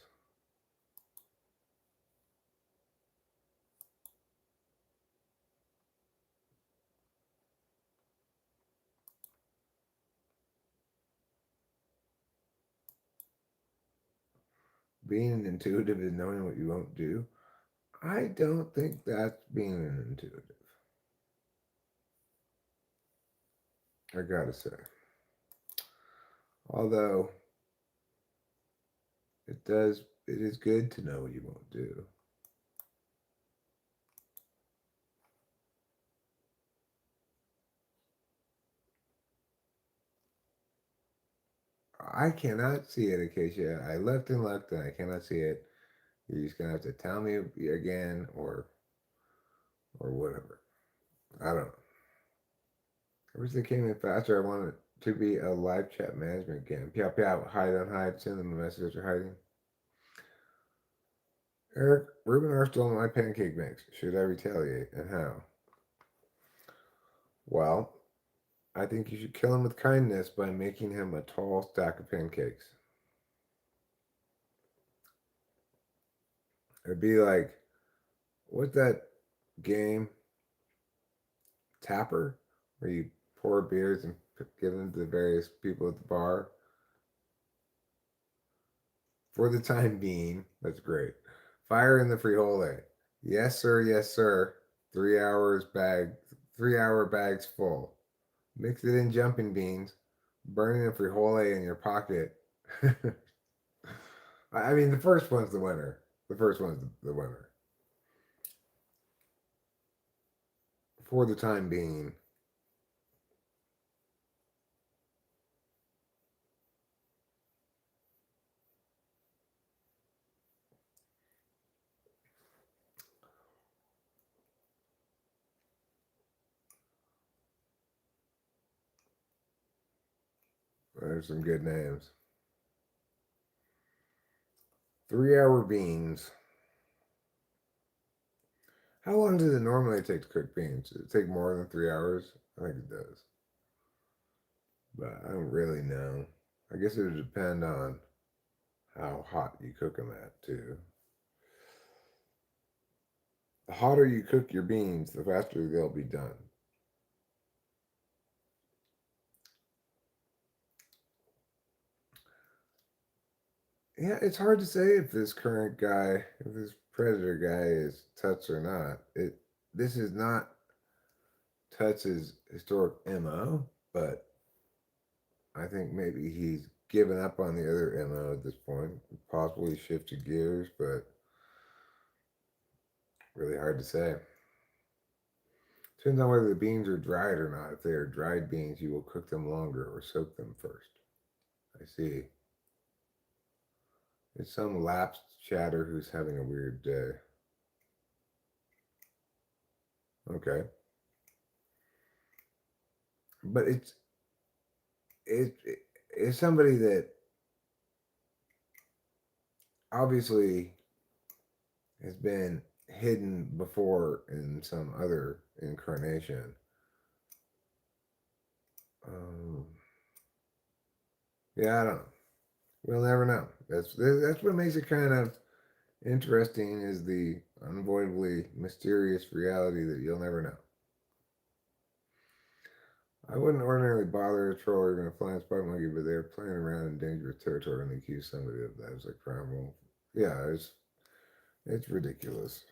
Being intuitive is knowing what you won't do. I don't think that's being an intuitive. I gotta say. Although it is good to know what you won't do. I cannot see it, Acacia. I looked and looked and I cannot see it. You're just gonna have to tell me again or whatever. I don't know. I wish they came in faster. I want it to be a live chat management game. Pew pew, hide on hide, send them a message or hiding. Eric, Ruben R stole my pancake mix. Should I retaliate and how? Well, I think you should kill him with kindness by making him a tall stack of pancakes. It'd be like, what's that game? Tapper, where you pour beers and give them to the various people at the bar. For the time being, that's great. Fire in the Frihole. Yes, sir. Yes, sir. 3 hours bag. 3-hour bags full. Mix it in jumping beans. Burning a Frihole in your pocket. I mean, the first one's the winner. The first one's the winner. For the time being. There's some good names. 3-hour beans. How long does it normally take to cook beans? Does it take more than 3 hours? I think it does. But I don't really know. I guess it would depend on how hot you cook them at, too. The hotter you cook your beans, the faster they'll be done. Yeah, it's hard to say if this current guy, if this predator guy is Tuts or not. This is not Tuts's historic MO, but I think maybe he's given up on the other MO at this point. Possibly shifted gears, but really hard to say. Depends on whether the beans are dried or not. If they are dried beans, you will cook them longer or soak them first. I see. It's some lapsed chatter who's having a weird day. Okay. But it's somebody that obviously has been hidden before in some other incarnation. Um, yeah, I don't know. We'll never know. That's what makes it kind of interesting is the unavoidably mysterious reality that you'll never know. I wouldn't ordinarily bother a troll or even a flying spot monkey, but they're playing around in dangerous territory and they accuse somebody of that as a crime. Well, yeah, it's ridiculous,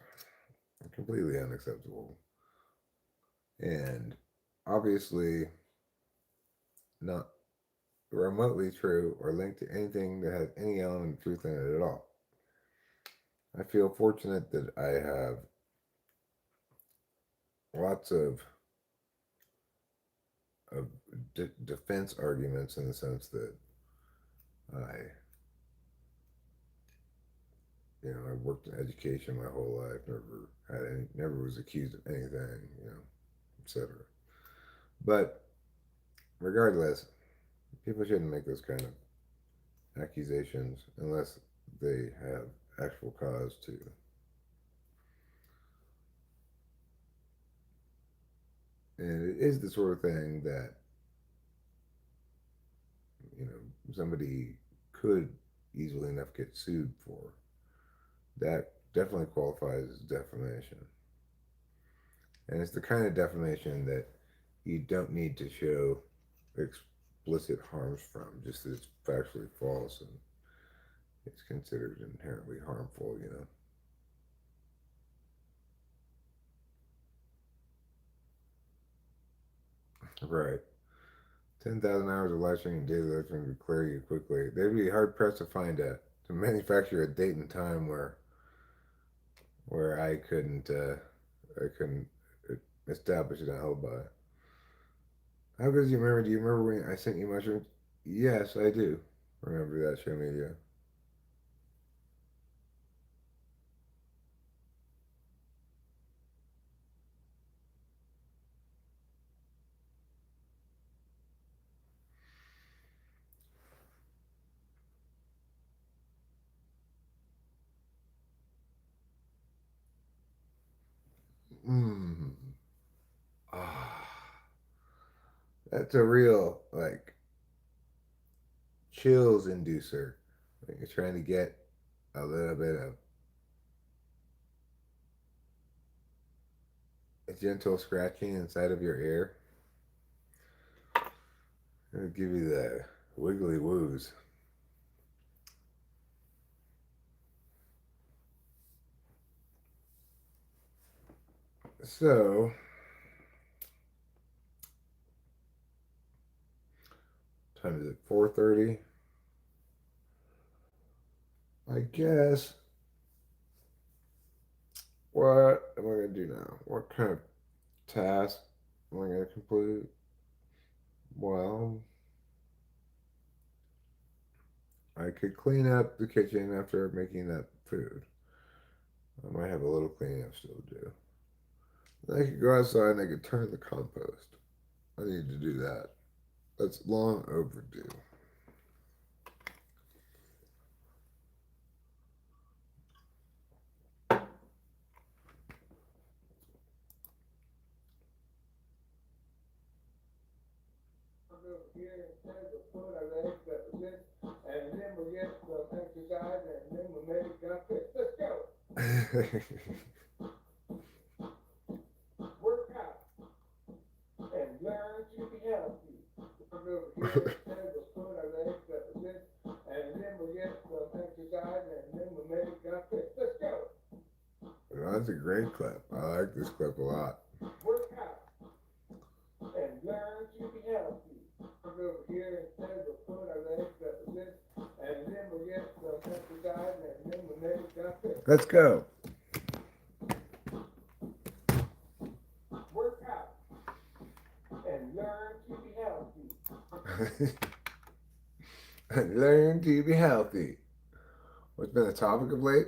completely unacceptable, and obviously not remotely true or linked to anything that has any element of truth in it at all. I feel fortunate that I have lots of defense arguments in the sense that I, I worked in education my whole life, never was accused of anything, etc. But regardless, people shouldn't make those kind of accusations unless they have actual cause to. And it is the sort of thing that, somebody could easily enough get sued for. That definitely qualifies as defamation. And it's the kind of defamation that you don't need to show explicit harms from, just that it's factually false and it's considered inherently harmful. Right. 10,000 hours of live streaming daily live streaming would clear you quickly. They'd be hard pressed to manufacture a date and time where I couldn't establish an alibi. How good do you remember? Do you remember when I sent you mushrooms? Yes, I do. Remember that? Show me, yeah. Mm. Ah, that's a real chills inducer. Like you're trying to get a little bit of a gentle scratching inside of your ear. It'll give you the wiggly woos. So, time is it 4:30? I guess. What am I gonna do now? What kind of task am I gonna complete? Well, I could clean up the kitchen after making that food. I might have a little cleaning up still to do. Then I could go outside and I could turn the compost. I need to do that. That's long overdue. over here instead of the foot our legs, that was it. And then we'll get some exercise and then we'll make it up. Let's go. Work out and learn to be healthy. Over here instead of the foot our legs, that was it. And then we'll get some exercise and then we'll make it up. Let's go. Well, that's a great clip. I like this clip a lot. Work out and learn to be healthy. Over here instead of the foot our legs, that was it. And then we'll get some exercise and then we'll make it up. Let's go. Work out and learn to be healthy. And learn to be healthy. What's been the topic of late?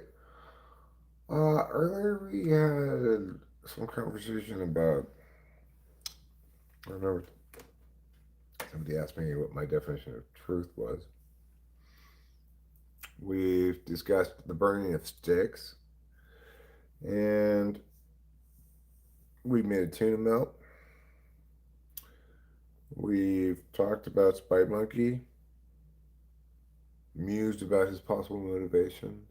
Earlier we had some conversation about. I remember somebody asked me what my definition of truth was. We've discussed the burning of sticks, and we made a tuna melt. We've talked about Spite Monkey, mused about his possible motivations.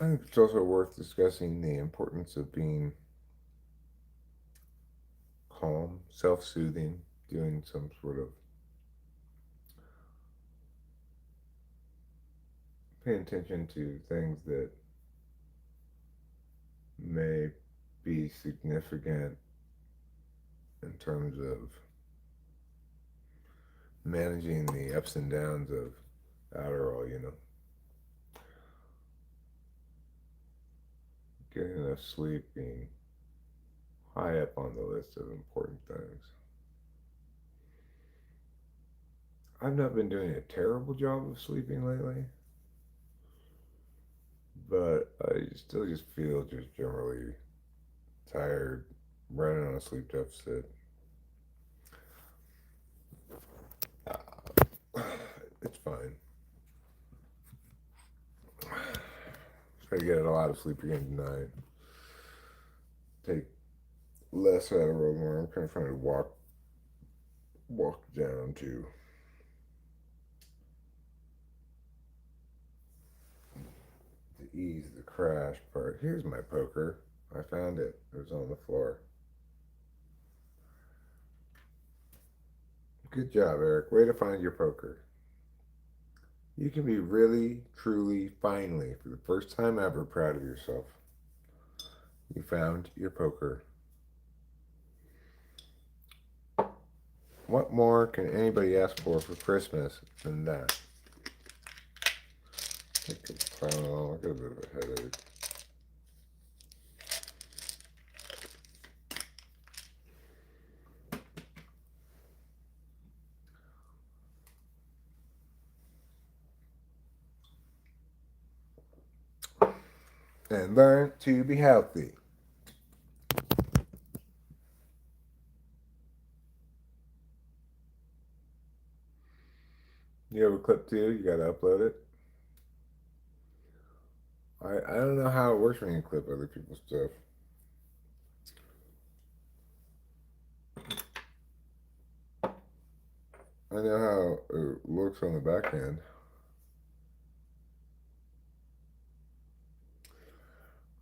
I think it's also worth discussing the importance of being calm, self soothing, doing some sort of paying attention to things that may be significant in terms of managing the ups and downs of Adderall. Getting enough sleep being high up on the list of important things. I've not been doing a terrible job of sleeping lately, but I still just feel just generally tired, running on a sleep deficit. It's fine. Try to get a lot of sleep again tonight. Take less Adderall more. I'm kind of trying to walk down to ease the crash part. Here's my poker. I found it. It was on the floor. Good job, Eric. Way to find your poker. You can be really, truly, finally, for the first time ever, proud of yourself. You found your poker. What more can anybody ask for Christmas than that? I got a bit of a headache. And learn to be healthy. You have a clip too? You gotta upload it. I don't know how it works when you clip other people's stuff. I know how it looks on the back end.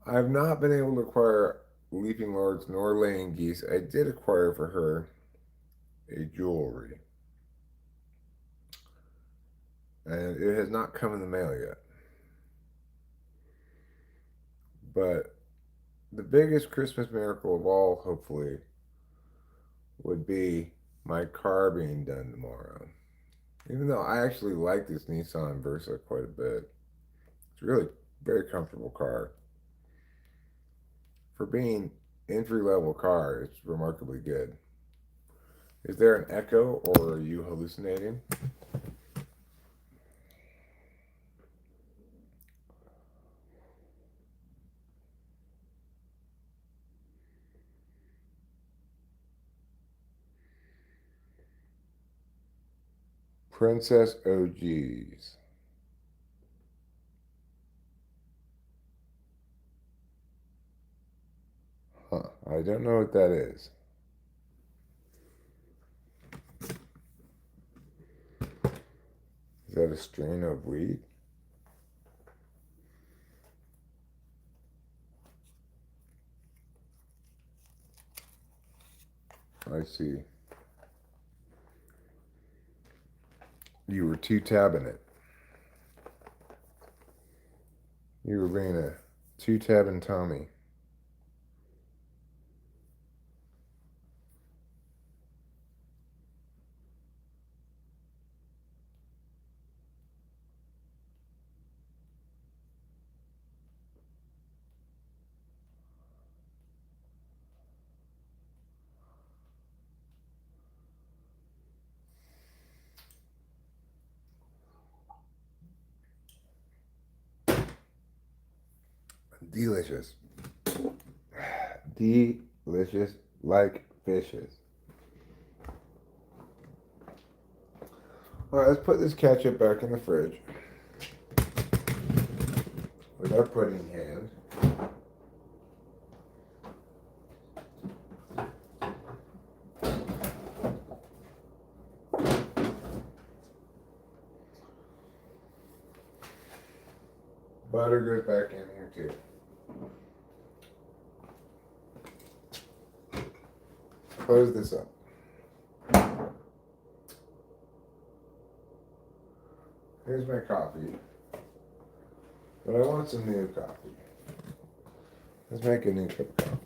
I've not been able to acquire leaping lords nor laying geese. I did acquire for her a jewelry, and it has not come in the mail yet. But the biggest Christmas miracle of all, hopefully, would be my car being done tomorrow. Even though I actually like this Nissan Versa quite a bit, it's really a very comfortable car. For being entry level car, it's remarkably good. Is there an echo or are you hallucinating? Princess OGs. Huh. I don't know what that is. Is that a strain of weed? I see. You were two-tabbing it. You were being a two-tabbing Tommy. Delicious. Delicious like fishes. Alright, let's put this ketchup back in the fridge. With our pudding hand. Butter goes back in here too. Close this up. Here's my coffee. But I want some new coffee. Let's make a new cup of coffee.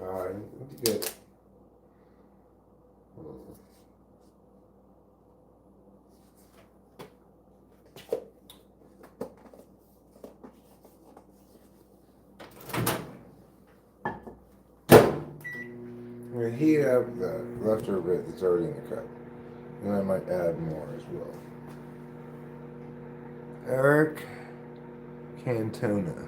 I need to get. I'm going to heat up the leftover bit that's already in the cup. And I might add more as well. Eric Cantona.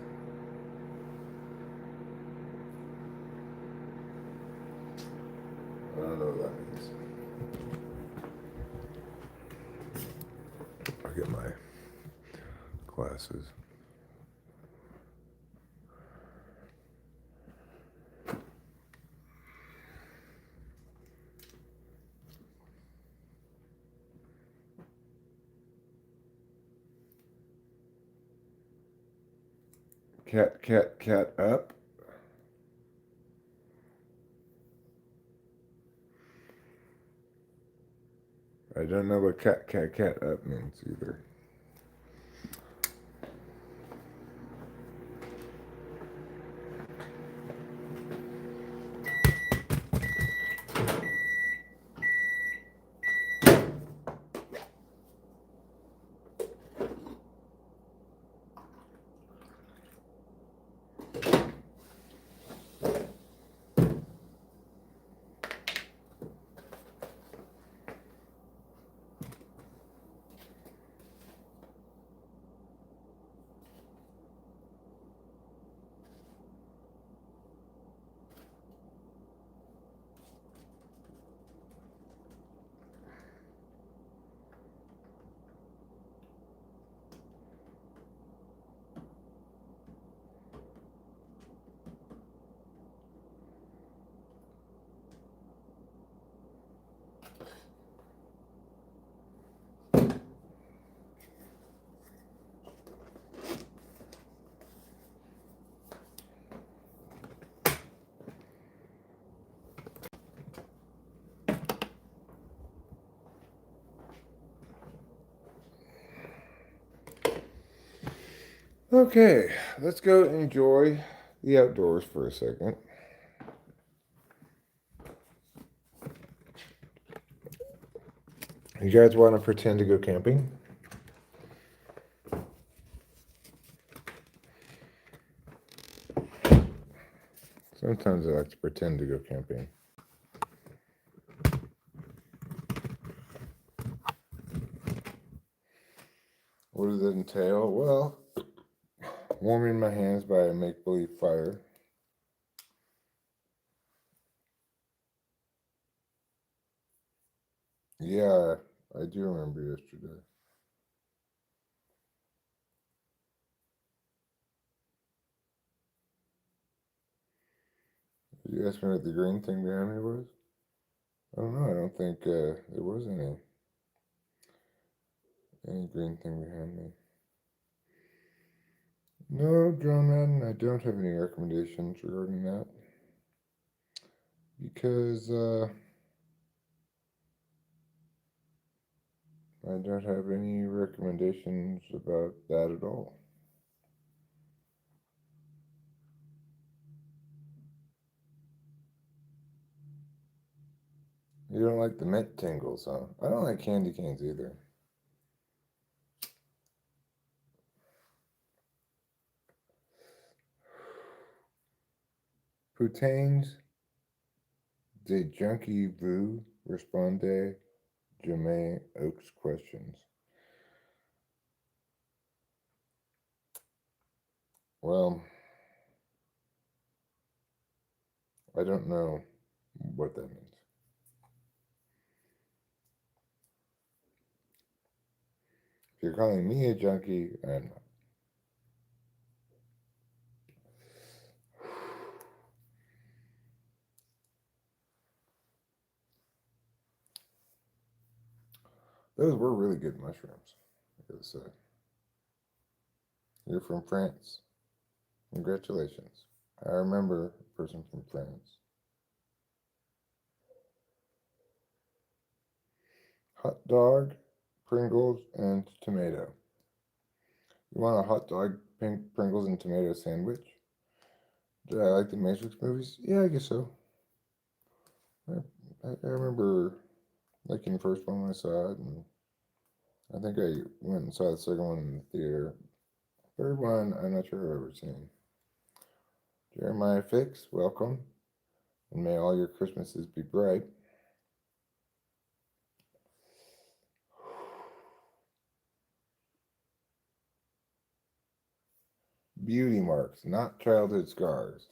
I don't know what that means. I'll get my glasses. Cat up. I don't know what cat up means either. Okay, let's go enjoy the outdoors for a second. You guys want to pretend to go camping? Sometimes I like to pretend to go camping. What does it entail? Well, warming my hands by a make-believe fire. Yeah, I do remember yesterday. Did you ask me what the green thing behind me was? I don't know. I don't think there was any green thing behind me. No, John Madden, I don't have any recommendations regarding that. Because I don't have any recommendations about that at all. You don't like the mint tingles, huh? I don't like candy canes either. Poutaines de junkie vous responde jamais Oaks questions. Well, I don't know what that means. If you're calling me a junkie, I'm not. Those were really good mushrooms, I gotta say. You're from France. Congratulations. I remember a person from France. Hot dog, Pringles, and tomato. You want a hot dog, Pringles, and tomato sandwich? Did I like the Matrix movies? Yeah, I guess so. I remember liking the first one when I saw it, and I think I went and saw the second one in the theater. Third one, I'm not sure I've ever seen. Jeremiah Fix, welcome, and may all your Christmases be bright. Beauty marks, not childhood scars.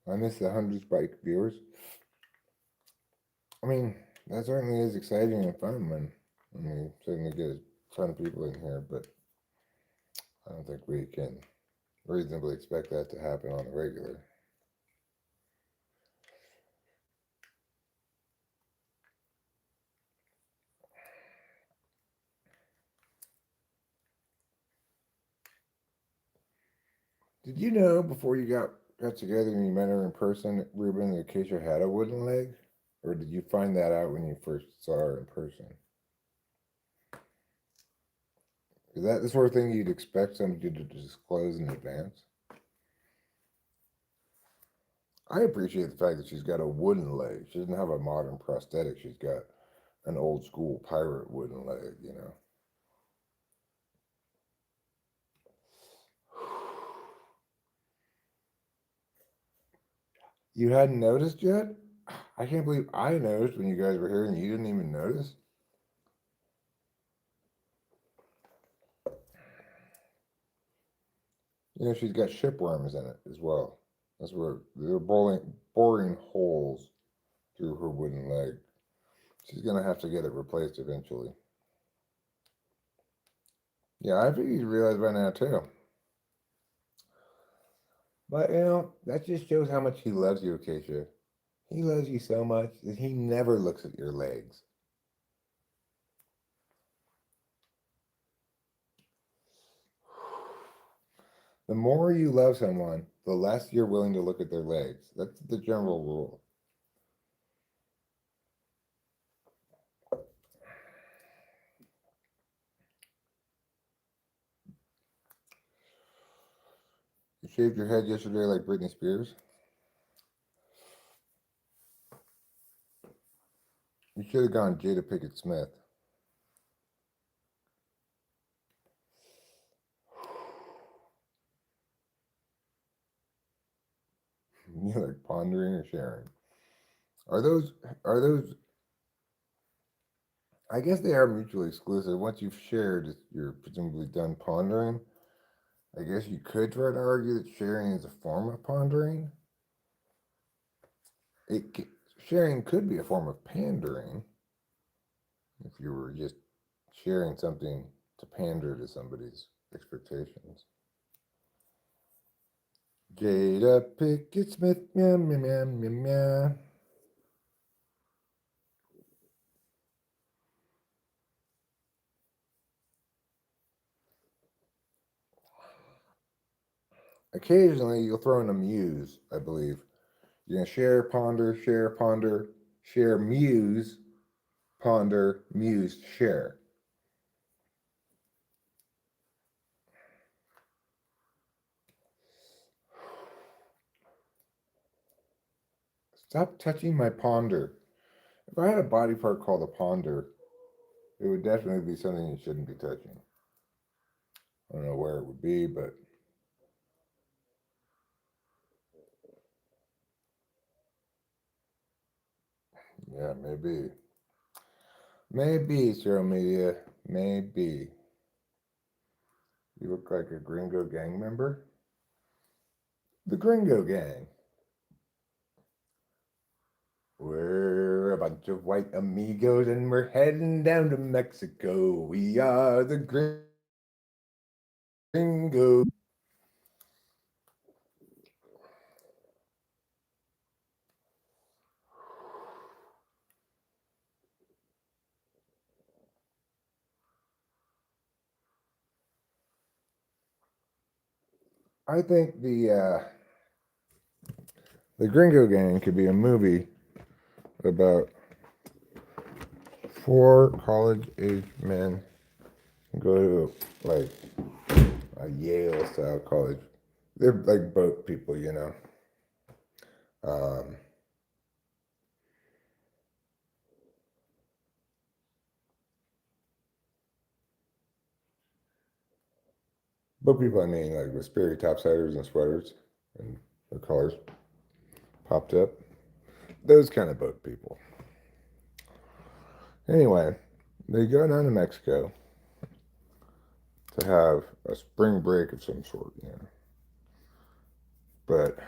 I miss the 100 Spike viewers. I mean, that certainly is exciting and fun when we certainly get a ton of people in here, but I don't think we can reasonably expect that to happen on the regular. Did you know before you got together and you met her in person, Ruben and Acacia had a wooden leg? Or did you find that out when you first saw her in person? Is that the sort of thing you'd expect somebody to disclose in advance? I appreciate the fact that she's got a wooden leg. She doesn't have a modern prosthetic. She's got an old school pirate wooden leg, you know. You hadn't noticed yet? I can't believe I noticed when you guys were here and you didn't even notice. You know, she's got shipworms in it as well. That's where they're boring holes through her wooden leg. She's gonna have to get it replaced eventually. Yeah, I figured you realize by now too. But you know, that just shows how much he loves you, Acacia. He loves you so much that he never looks at your legs. The more you love someone, the less you're willing to look at their legs. That's the general rule. You shaved your head yesterday like Britney Spears? You should have gone Jada Pickett Smith. or sharing. Are those I guess they are mutually exclusive. Once you've shared, you're presumably done pondering. I guess you could try to argue that sharing is a form of pondering. Sharing could be a form of pandering if you were just sharing something to pander to somebody's expectations. Jada Pickett Smith, meow, meow, meow, meow, meow. Occasionally, you'll throw in a muse, I believe. You're going to share, ponder, share, muse, ponder, muse, share. Stop touching my ponder. If I had a body part called a ponder, it would definitely be something you shouldn't be touching. I don't know where it would be, but yeah, maybe. Maybe, Zero Media. Maybe. You look like a Gringo Gang member. The Gringo Gang. We're a bunch of white amigos and we're heading down to Mexico. We are the Gringo. I think the Gringo Gang could be a movie about four college-age men who go to like a Yale-style college. They're like boat people, you know. Um, boat people, I mean, like with Sperry topsiders and sweaters and their collars popped up. Those kind of boat people. Anyway, they go down to Mexico to have a spring break of some sort, you know. But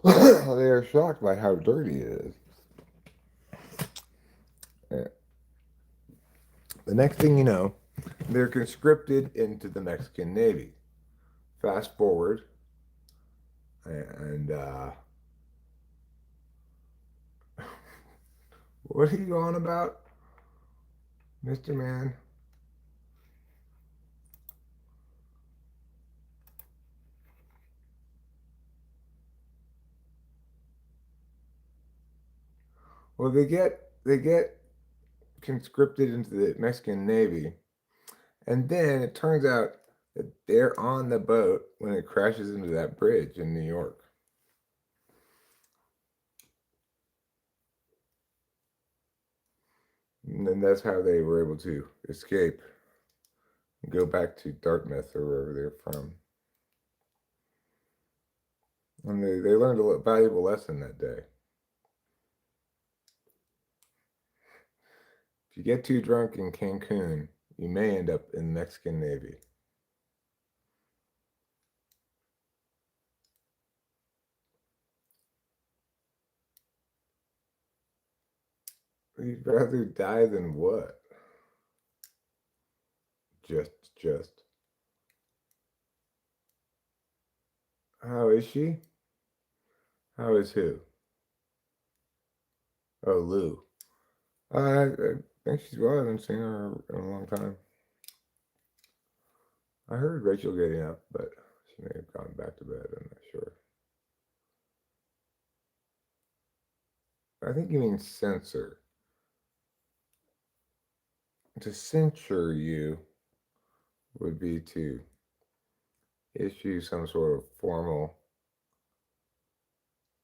they are shocked by how dirty it is. And the next thing you know, they're conscripted into the Mexican Navy. Fast forward, and what are you on about, Mr. Man? Well, they get conscripted into the Mexican Navy, and then it turns out that they're on the boat when it crashes into that bridge in New York. And then that's how they were able to escape and go back to Dartmouth or wherever they're from. And they learned a valuable lesson that day. If you get too drunk in Cancun, you may end up in the Mexican Navy. You'd rather die than what? Just. How is she? How is who? Oh, Lou. I think she's well. I haven't seen her in a long time. I heard Rachel getting up, but she may have gone back to bed. I'm not sure. I think you mean censor. To censure you would be to issue some sort of formal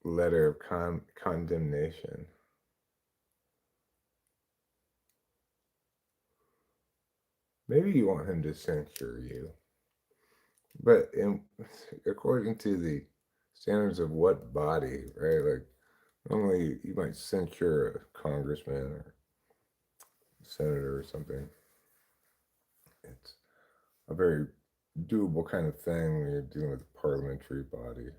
letter of condemnation. Maybe you want him to censure you. But according to the Standards of what body, right? Like, normally you might censure a congressman or senator or something. It's a very doable kind of thing when you're dealing with a parliamentary body.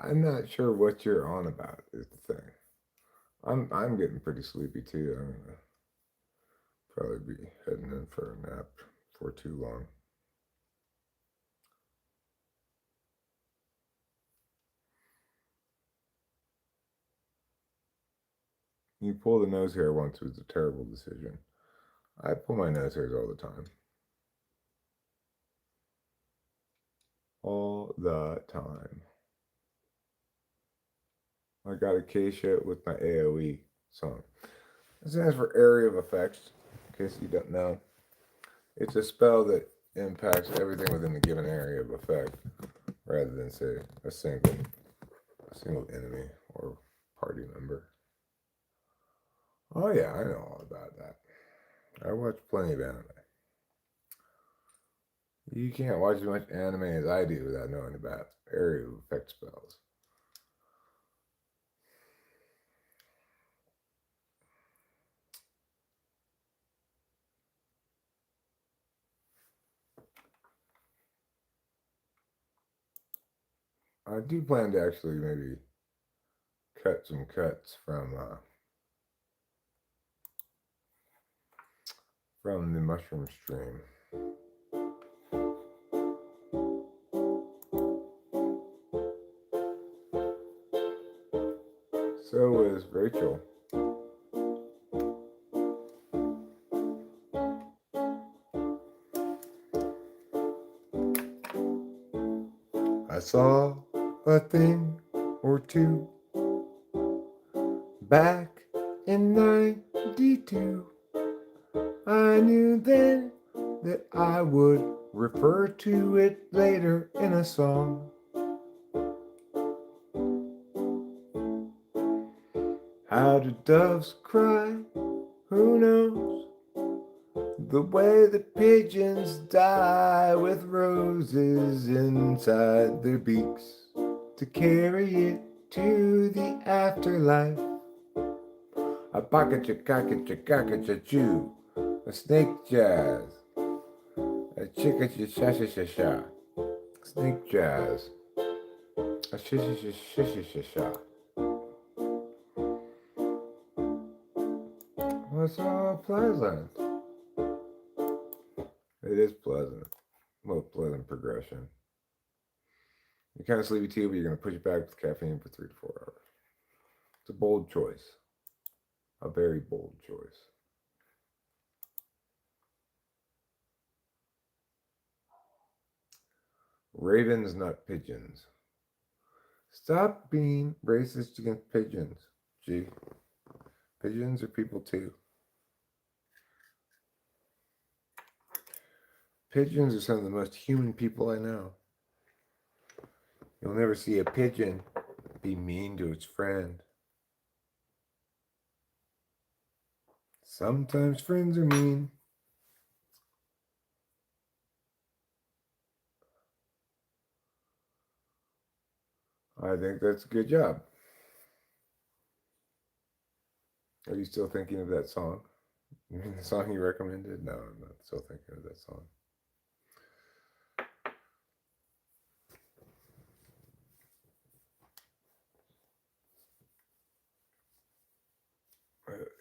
I'm not sure what you're on about is the thing. I'm getting pretty sleepy too. I'm gonna probably be heading in for a nap for too long. You pull the nose hair once was a terrible decision. I pull my nose hairs all the time. All the time. I got Acacia with my AoE song. It stands for Area of Effects, in case you don't know. It's a spell that impacts everything within a given area of effect, rather than say a single enemy or party member. Oh yeah, I know all about that. I watch plenty of anime. You can't watch as much anime as I do without knowing about area of effect spells. I do plan to actually maybe cut some cuts from the mushroom stream. So is Rachel. I saw a thing or two back in 92. I knew then that I would refer to it later in a song. How do doves cry? Who knows? The way the pigeons die with roses inside their beaks to carry it to the afterlife. A pocket chew, a snake jazz, a chicka sha sha sha sha, snake jazz, a sha sha sha sha sha sha sha. What's all pleasant? It is pleasant. Well, pleasant progression. You're kind of sleepy too, but you're going to push it back with caffeine for 3 to 4 hours. It's a bold choice. A very bold choice. Ravens, not pigeons. Stop being racist against pigeons. Gee, pigeons are people too. Pigeons are some of the most human people I know. You'll never see a pigeon be mean to its friend. Sometimes friends are mean. I think that's a good job. Are you still thinking of that song? You mean the song you recommended? No, I'm not still thinking of that song.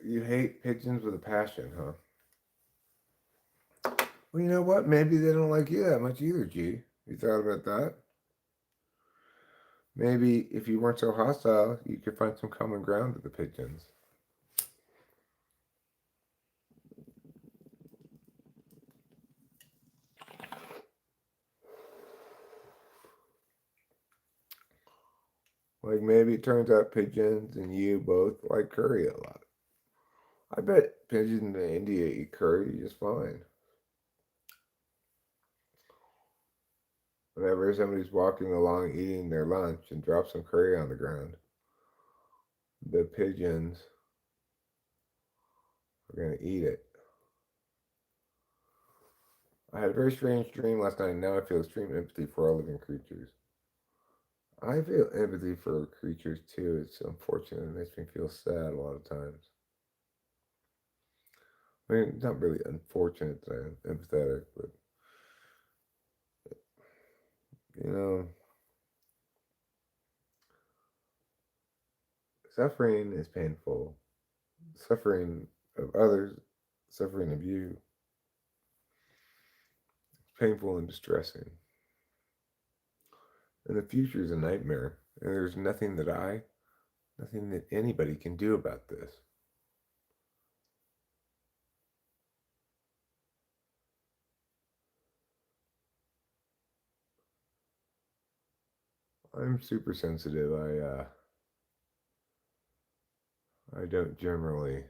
You hate pigeons with a passion, huh? Well, you know what? Maybe they don't like you that much either, G. You thought about that? Maybe if you weren't so hostile, you could find some common ground with the pigeons. Like maybe it turns out pigeons and you both like curry a lot. I bet pigeons in India eat curry just fine. Whenever somebody's walking along eating their lunch and drops some curry on the ground, the pigeons are going to eat it. I had a very strange dream last night, and now I feel extreme empathy for all living creatures. I feel empathy for creatures too. It's unfortunate. It makes me feel sad a lot of times. I mean, it's not really unfortunate that I'm empathetic, but you know, suffering is painful. Suffering of others, suffering of you, it's painful and distressing. And the future is a nightmare. And there's nothing that anybody can do about this. I'm super sensitive. I don't generally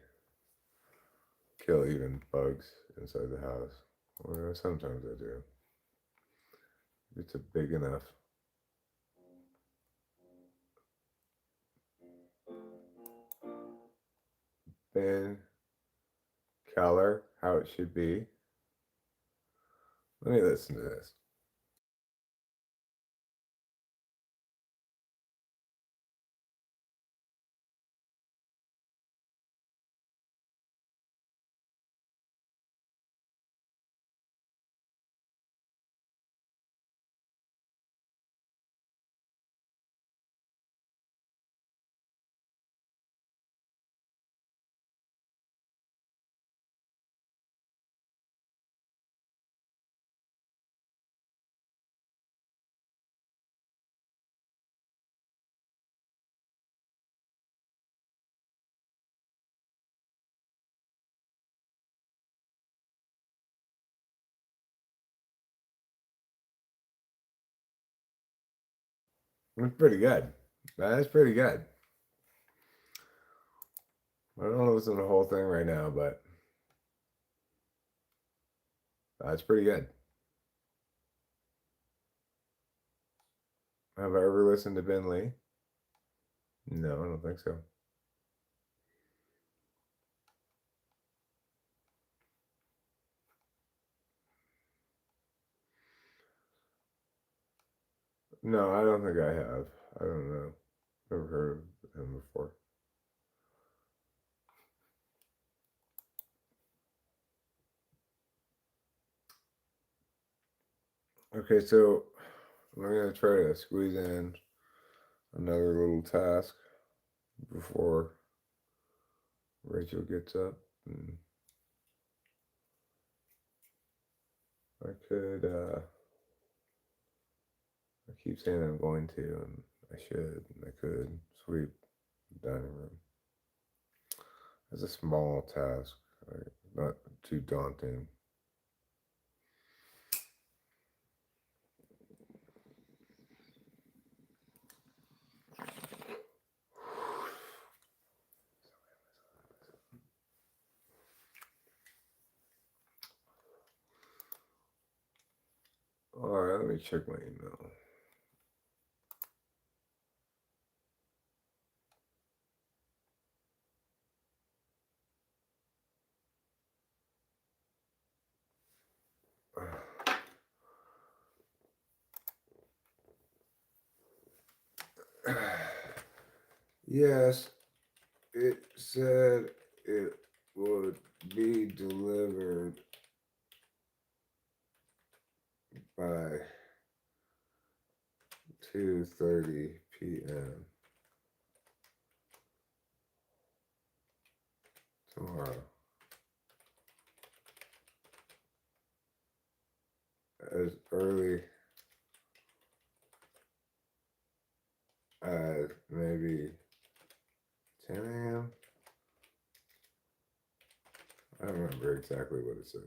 kill even bugs inside the house. Well, sometimes I do. It's a big enough. Ben Keller, how it should be. Let me listen to this. It's pretty good. That's pretty good. I don't want to listen to the whole thing right now, but that's pretty good. Have I ever listened to Ben Lee? No, I don't think so. No, I don't think I have. I don't know. Never heard of him before. Okay, so we're gonna try to squeeze in another little task before Rachel gets up. And I could, I keep saying I'm going to, and I should, and I could sweep the dining room. It's a small task, not too daunting. All right, let me check my email. Yes, it said it would be delivered by 2:30 p.m. tomorrow. As early as maybe 10 a.m. I don't remember exactly what it said.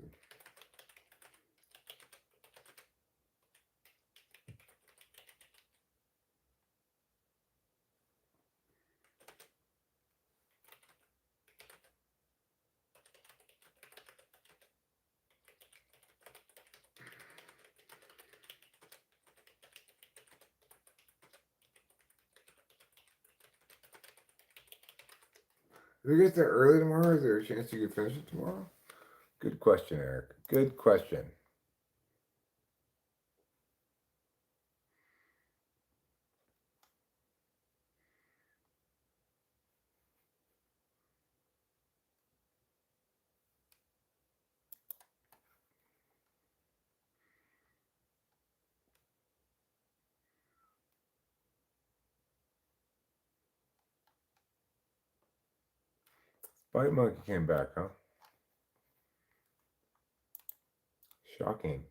If it gets there early tomorrow, is there a chance you could finish it tomorrow? Good question, Eric. Good question. Bite monkey came back, huh? Shocking.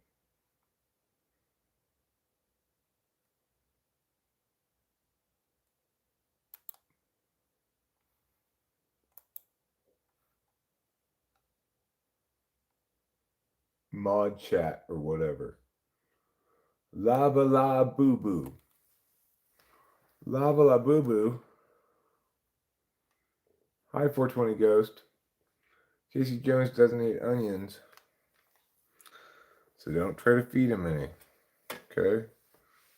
Mod chat or whatever. Lava la boo boo. Lava la boo boo. Hi 420 Ghost. Casey Jones doesn't eat onions. So don't try to feed him any. Okay?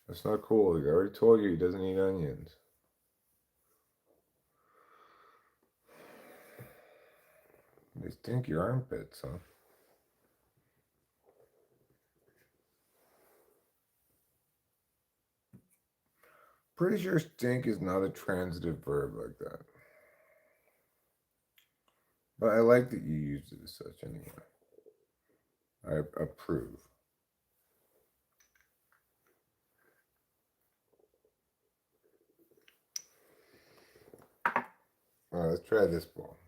That's not cool. I already told you he doesn't eat onions. They stink your armpits, huh? Pretty sure stink is not a transitive verb like that. But I like that you used it as such anyway. I approve. All right, let's try this bowl.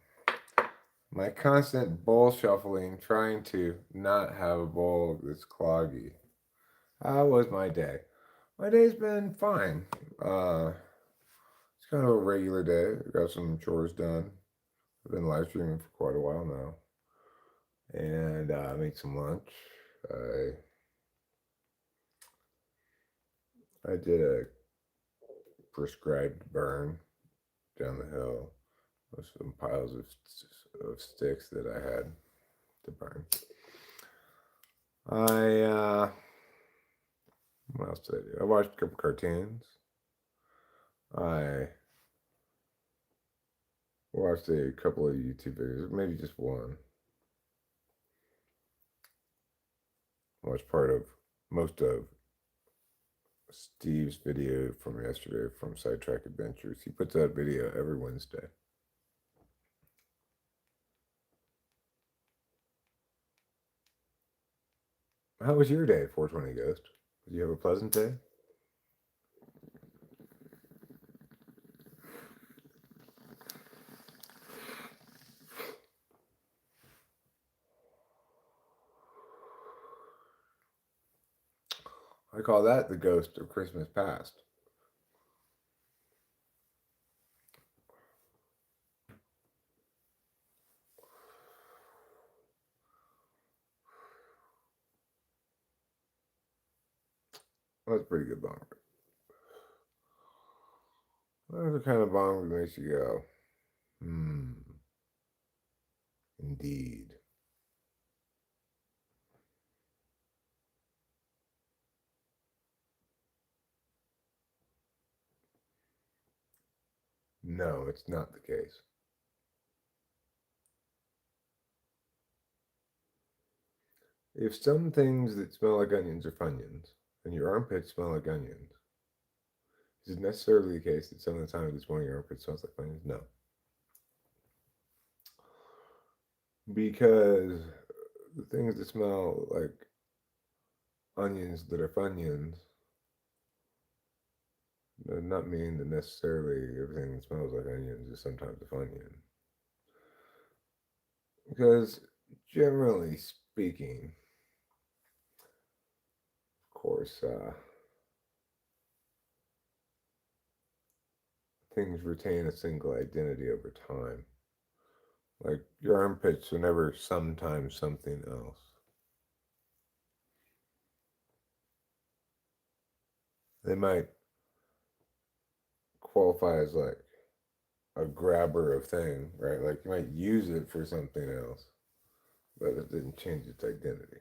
My constant bowl shuffling, trying to not have a bowl that's cloggy. How was my day? My day's been fine. It's kind of a regular day. I got some chores done. I've been live streaming for quite a while now. And I made some lunch. I did a prescribed burn down the hill with some piles of sticks that I had to burn. What else did I do? I watched a couple cartoons. I watched a couple of YouTube videos, maybe just one. I watched most of Steve's video from yesterday from Sidetrack Adventures. He puts out video every Wednesday. How was your day, 420 Ghost? Did you have a pleasant day? I call that the ghost of Christmas past. That's a pretty good bong. That's the kind of bong that makes you go, indeed. No, it's not the case. If some things that smell like onions are Funyuns, and your armpits smell like onions, is it necessarily the case that some of the time this morning your armpit smells like Funyuns? No. Because the things that smell like onions that are Funyuns does not mean that necessarily everything that smells like onions is sometimes a Funyun. Because generally speaking, of course, things retain a single identity over time. Like your armpits are never sometimes something else. They might qualify as like a grabber of thing, right? Like you might use it for something else, but it didn't change its identity.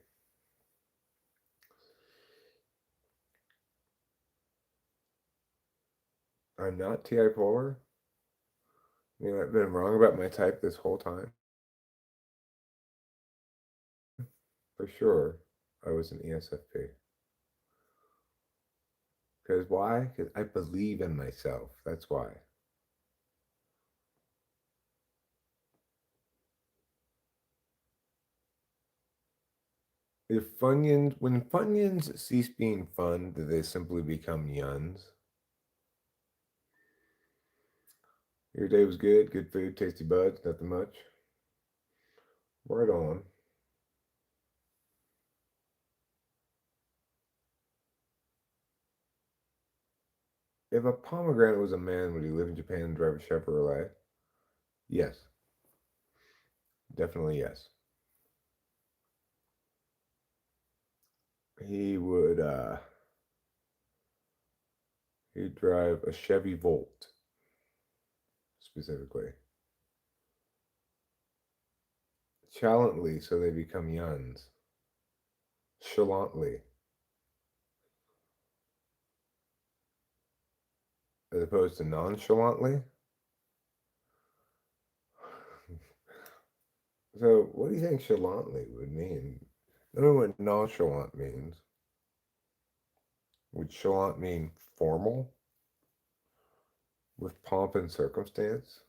I'm not TI polar. I mean, I've been wrong about my type this whole time. For sure, I was an ESFP. Because why? Because I believe in myself. That's why. When Funyuns cease being fun, do they simply become yuns? Your day was good. Good food, tasty buds, nothing much. Right on. If a pomegranate was a man, would he live in Japan and drive a Chevrolet? Yes. Definitely yes. He would he'd drive a Chevy Volt specifically. Challantly, so they become yuns. Chalantly, as opposed to nonchalantly. So, what do you think chalantly would mean? I don't know what nonchalant means. Would chalant mean formal, with pomp and circumstance?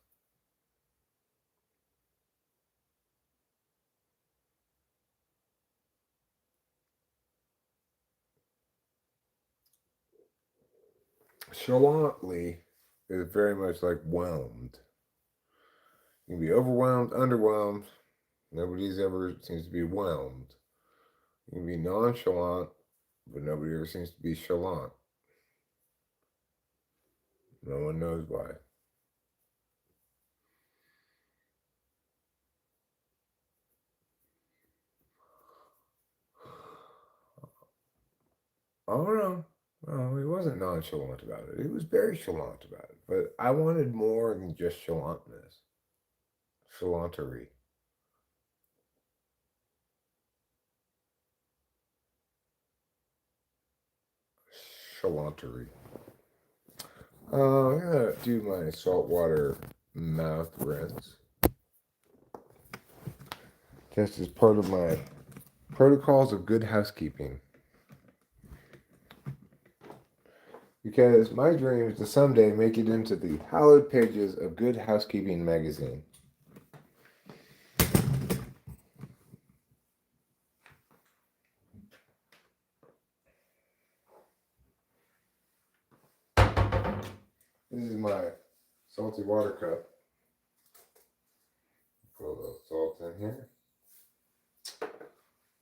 Chalantly is very much like whelmed. You can be overwhelmed, underwhelmed. Nobody's ever seems to be whelmed. You can be nonchalant, but nobody ever seems to be chalant. No one knows why. Oh no. No, he wasn't nonchalant about it. He was very chalant about it. But I wanted more than just chalantness. Chalantery. Chalantery. I'm gonna do my saltwater mouth rinse. Just as part of my protocols of good housekeeping. Because my dream is to someday make it into the hallowed pages of Good Housekeeping magazine. This is my salty water cup. Put a little salt in here.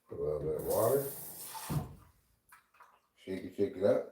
Put a little bit of water. Shake it up.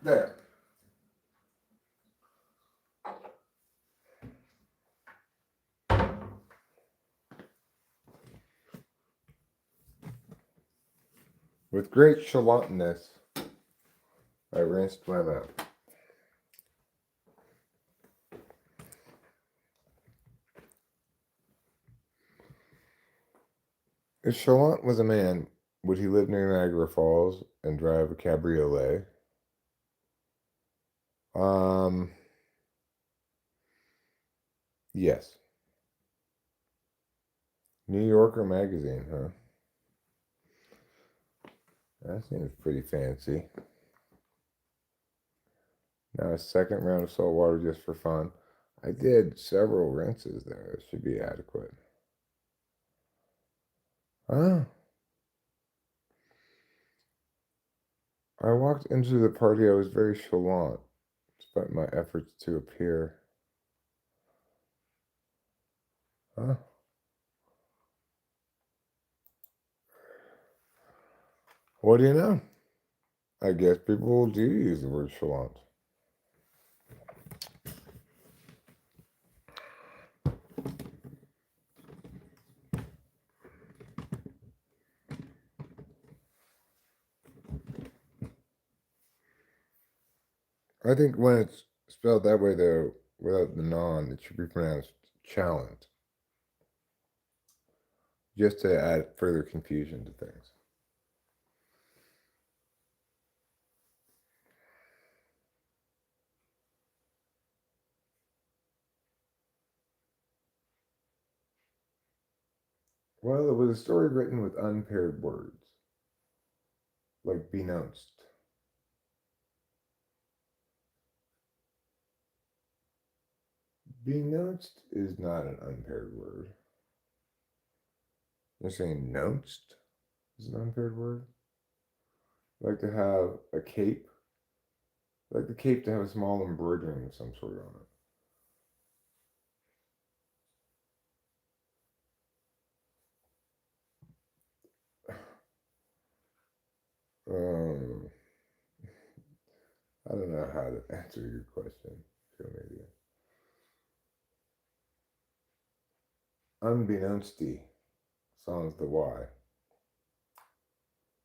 There. With great chalantness, I rinsed my mouth. If Chalant was a man, would he live near Niagara Falls and drive a cabriolet? Um, yes. New Yorker magazine, huh? That seems pretty fancy. Now a second round of salt water just for fun. I did several rinses there. It should be adequate. Huh? I walked into the party. I was very chalant, despite my efforts to appear. Huh? What do you know? I guess people do use the word chalant. I think when it's spelled that way, though, without the non, it should be pronounced challenge, just to add further confusion to things. Well, it was a story written with unpaired words, like beknownst. Beknownst is not an unpaired word. You're saying nounced is an unpaired word? Like to have a cape? Like the cape to have a small embroidery of some sort on it. I don't know how to answer your question, Media. Unbeknownst sounds the why.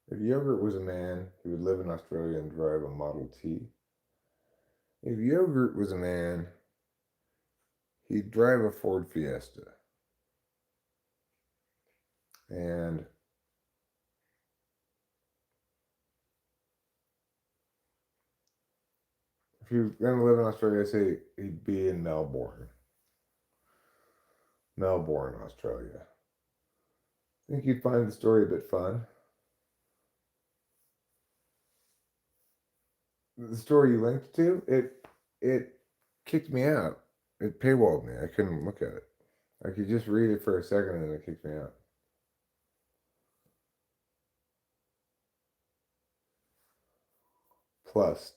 If Yogurt was a man, he would live in Australia and drive a Model T. If Yogurt was a man, he'd drive a Ford Fiesta. And if he was going to live in Australia, I'd say he'd be in Melbourne. Melbourne, Australia. I think you'd find the story a bit fun. The story you linked to, it kicked me out. It paywalled me. I couldn't look at it. I could just read it for a second and it kicked me out. Plus,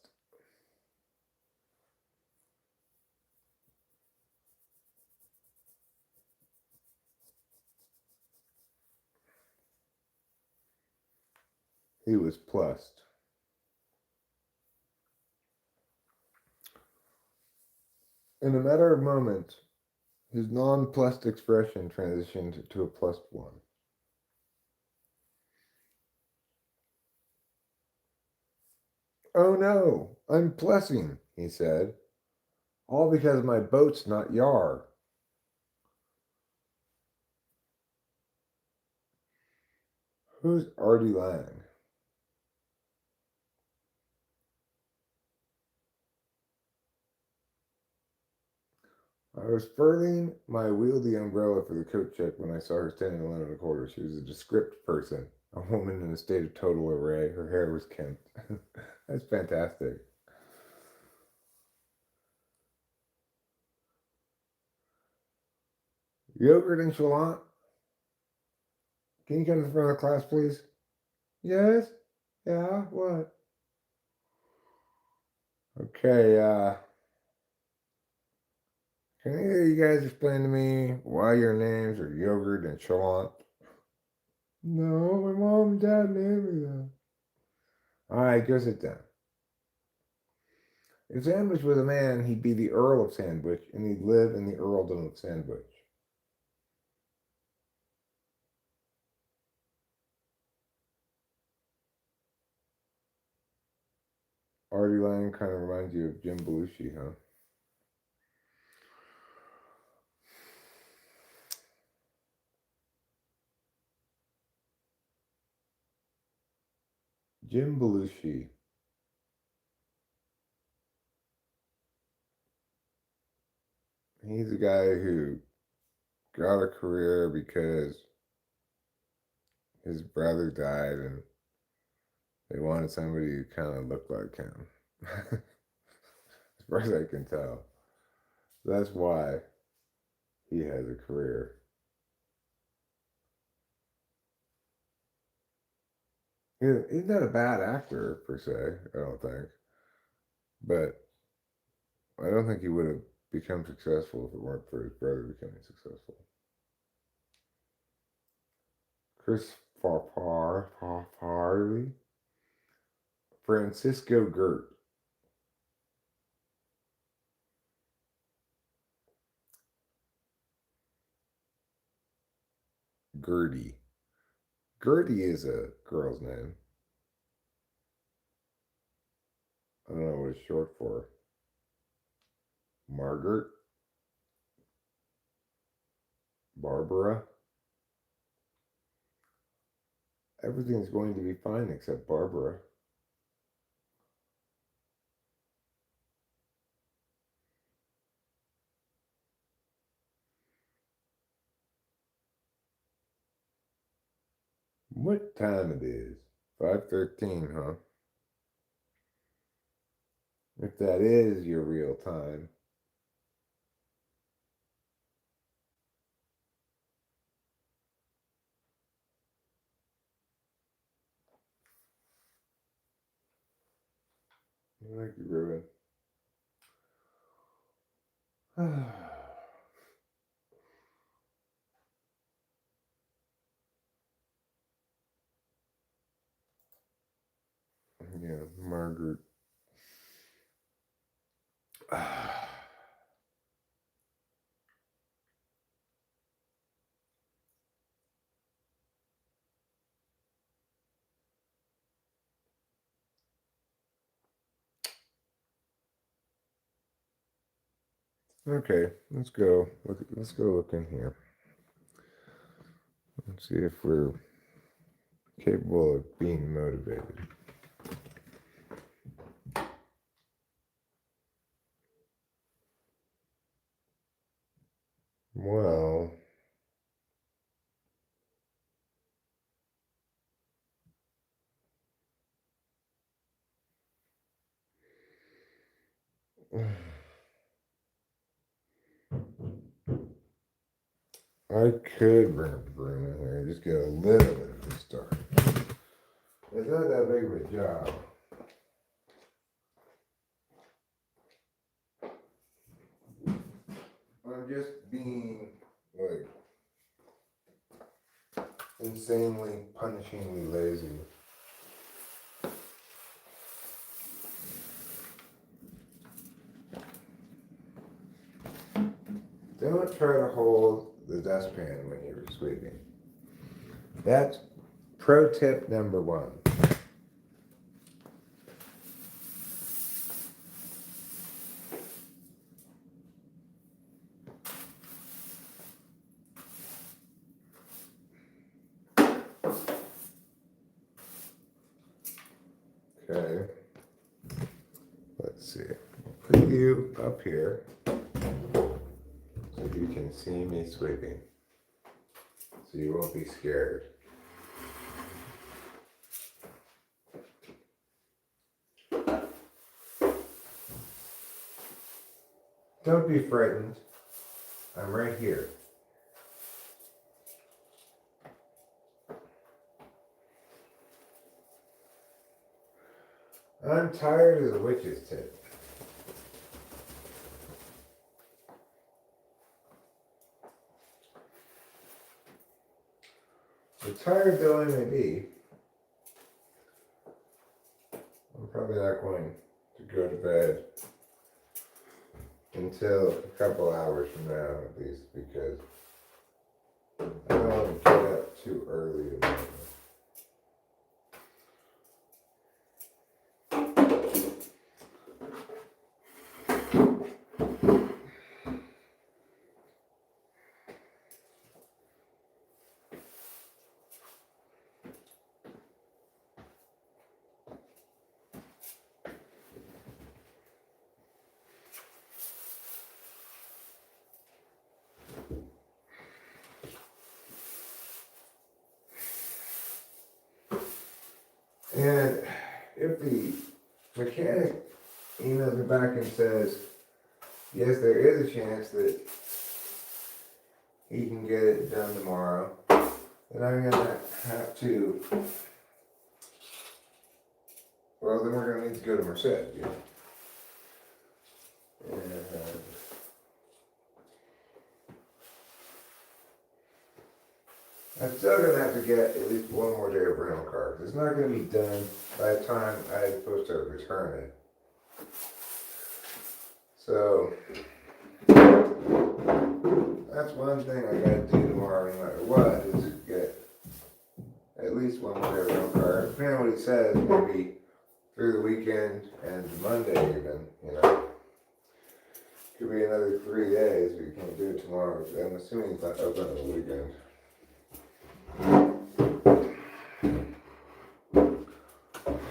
he was plussed. In a matter of moments, his nonplussed expression transitioned to a plussed one. Oh no, I'm plussing, he said. All because my boat's not yar. Who's Artie Lang? I was furling my wieldy umbrella for the coat check when I saw her standing alone in the corridor. She was a descript person, a woman in a state of total array. Her hair was kempt. That's fantastic. Yogurt and chalant? Can you come to the front of the class, please? Yes? Yeah? What? Okay, can either of you guys explain to me why your names are Yogurt and Chalant? No, my mom and dad named me that. Alright, go sit down. If Sandwich was a man, he'd be the Earl of Sandwich, and he'd live in the Earldom of Sandwich. Artie Lang kind of reminds you of Jim Belushi, huh? Jim Belushi. He's a guy who got a career because his brother died and they wanted somebody who kind of looked like him. As far as I can tell. That's why he has a career. He's not a bad actor, per se, I don't think. But I don't think he would have become successful if it weren't for his brother becoming successful. Chris Farley, Francisco Gert. Gertie. Gertie is a girl's name. I don't know what it's short for. Margaret? Barbara. Everything's going to be fine except Barbara. What time it is? 5:13, huh? If that is your real time. Thank you, Ruben. Yeah, Margaret. Okay, let's go. Let's go look in here. Let's see if we're capable of being motivated. Well, I could bring up the broom in here and just get a little bit of this start. It's not that big of a job. I'm just being like insanely, punishingly lazy. Don't try to hold the dustpan when you're sweeping. That's pro tip number 1. Okay. Let's see. I'll put you up here so you can see me sweeping. So you won't be scared. Don't be frightened. I'm right here. I'm tired as a witch's tit. As tired though I may be, I'm probably not going to go to bed until a couple hours from now at least, because I don't want to get up too early tomorrow. And if the mechanic emails me back and says, yes, there is a chance that he can get it done tomorrow, then I'm gonna have to, well, then we're gonna need to go to Merced, you know. And I'm still gonna have to get at least one more day of rental car. It's not gonna be done by the time I'm supposed to return it. So that's one thing I gotta do tomorrow, no matter what, is get at least one more day of rental car. Depending on what he says, maybe through the weekend and Monday even, you know. Could be another 3 days, but you can't do it tomorrow. I'm assuming it's not open on the weekend.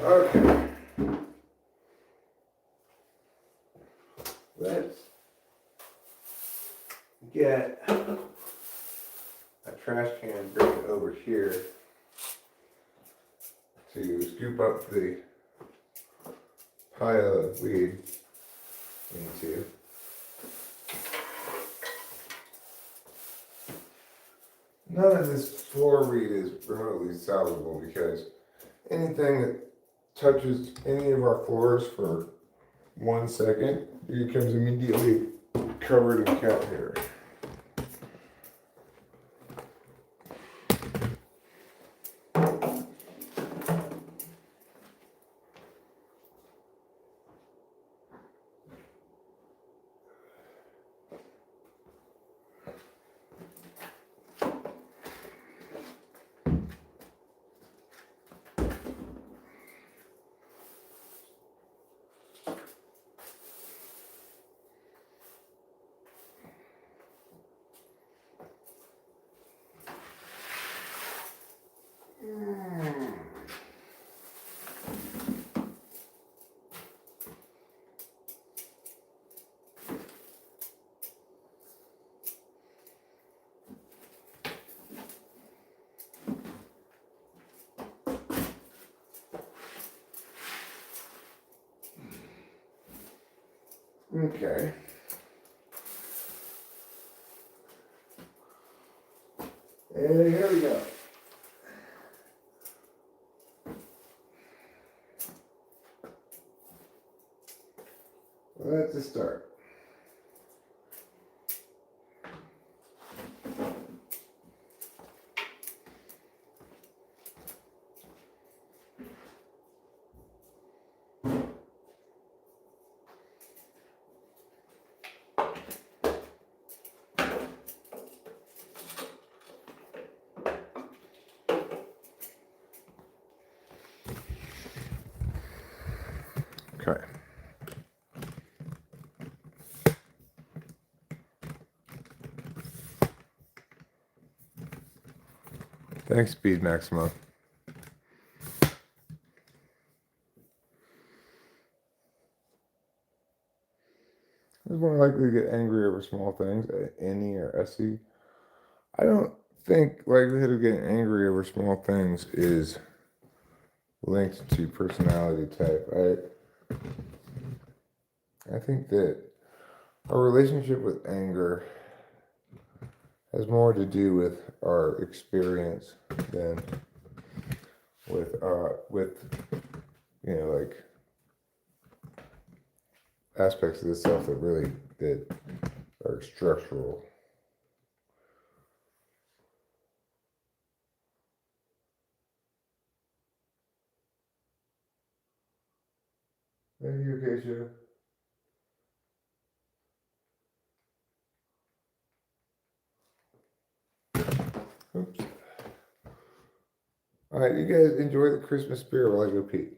Okay. Let's get a trash can, bring it over here to scoop up the pile of weed into. None of this floor weed is remotely salvageable because anything that touches any of our floors for 1 second, it becomes immediately covered in cat hair. Okay. And here we go. Well, that's a start. Okay. Thanks, Speed Maxima. Who's more likely to get angry over small things, Annie or Essie? I don't think likelihood of getting angry over small things is linked to personality type. I think that our relationship with anger has more to do with our experience than with like aspects of the self that are structural. Are you okay, Shiva? Oops. All right, you guys enjoy the Christmas spirit while I go pee.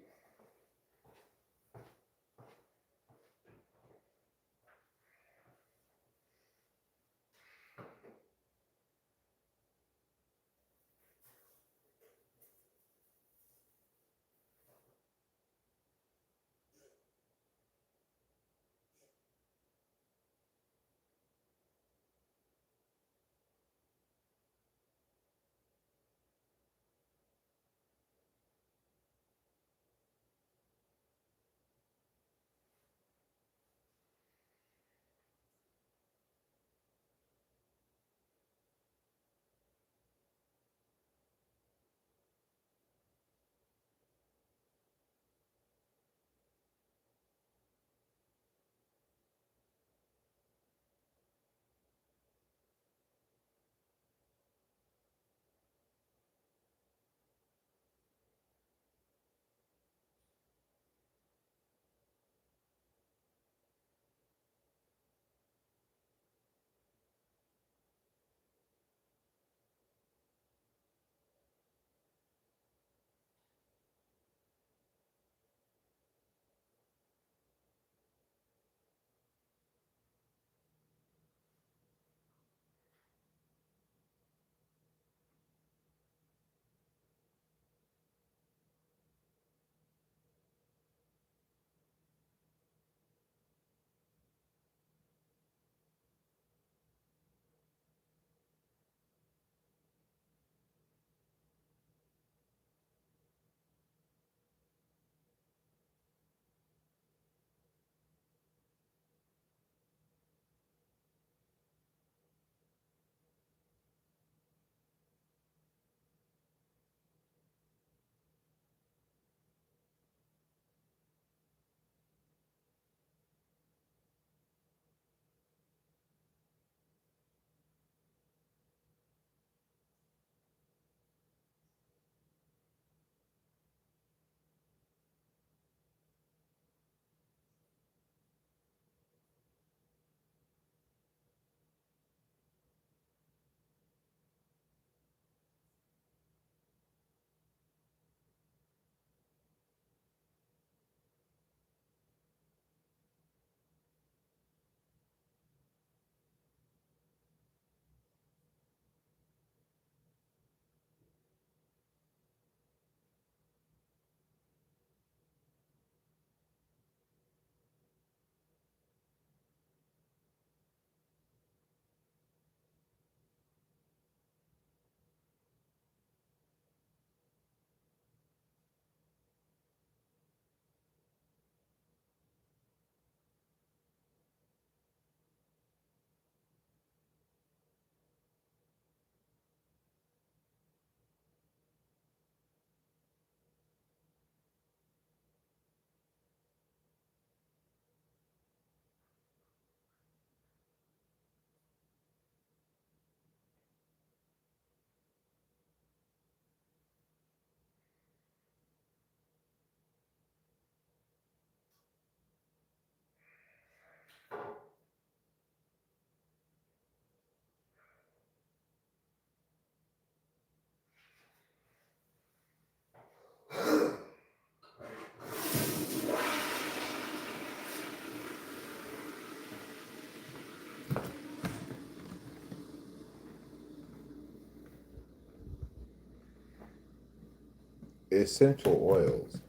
essential oils.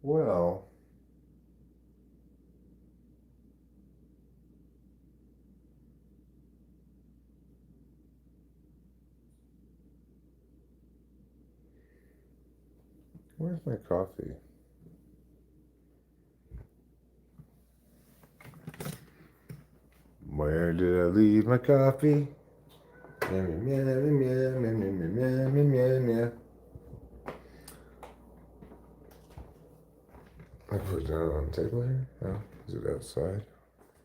Well, where's my coffee? Where did I leave my coffee? Meow, meow, meow, meow, meow, meow, meow, meow, meow. I put it out on the table here? Oh, is it outside?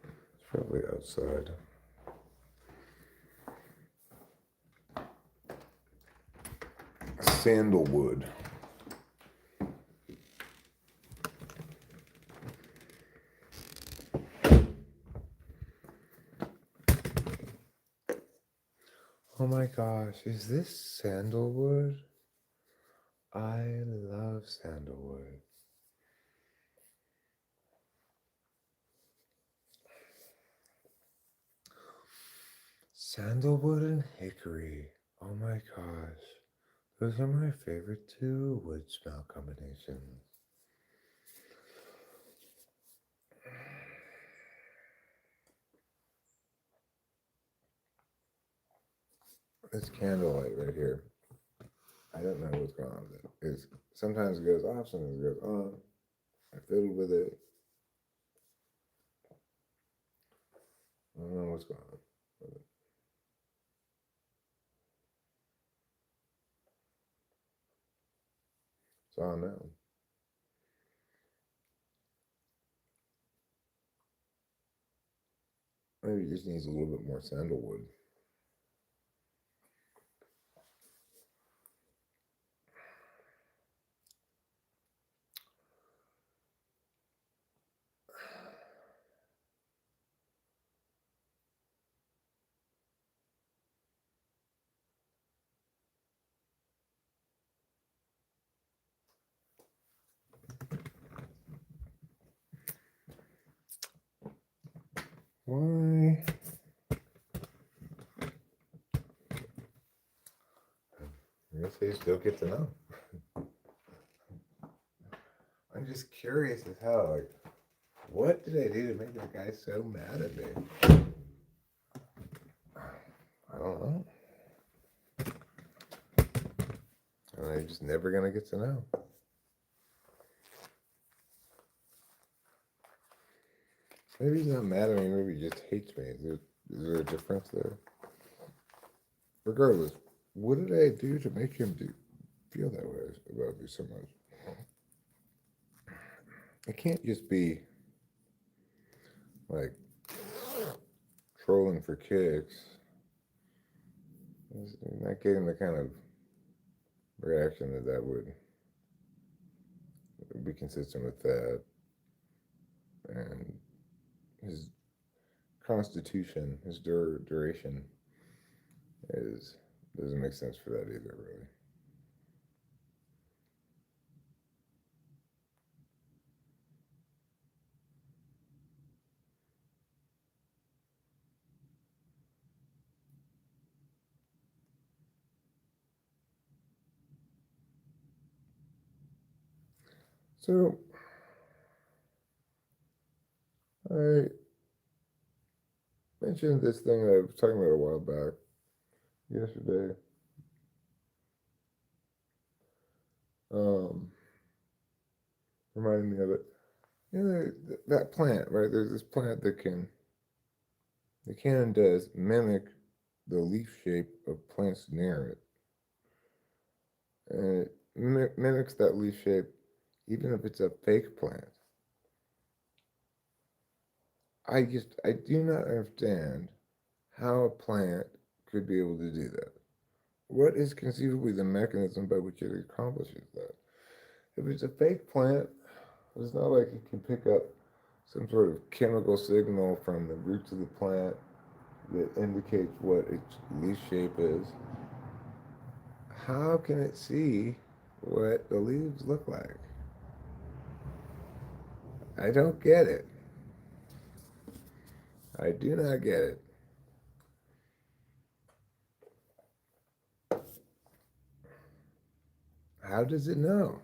It's probably outside. Sandalwood. Oh my gosh, is this sandalwood? I love sandalwood. Sandalwood and hickory. Oh my gosh. Those are my favorite two wood smell combinations. This candlelight right here. I don't know what's going on with it. It's, sometimes it goes off, sometimes it goes on. I fiddle with it. I don't know what's going on with it. It's on now. Maybe it just needs a little bit more sandalwood. Why? I guess they still get to know. I'm just curious as hell. Like, what did I do to make that guy so mad at me? I don't know. And I'm just never gonna get to know. Maybe he's not mad at me. Maybe he just hates me. Is there a difference there? Regardless, what did I do to make him feel that way about me so much? It can't just be like trolling for kicks. You're not getting the kind of reaction that would be consistent with that. And his constitution, his duration doesn't make sense for that either, really. So I mentioned this thing that I was talking about a while back yesterday. Um, Reminding me of it. You know, that plant, right? There's this plant that does mimic the leaf shape of plants near it. And it mimics that leaf shape even if it's a fake plant. I do not understand how a plant could be able to do that. What is conceivably the mechanism by which it accomplishes that? If it's a fake plant, it's not like it can pick up some sort of chemical signal from the roots of the plant that indicates what its leaf shape is. How can it see what the leaves look like? I don't get it. I do not get it. How does it know?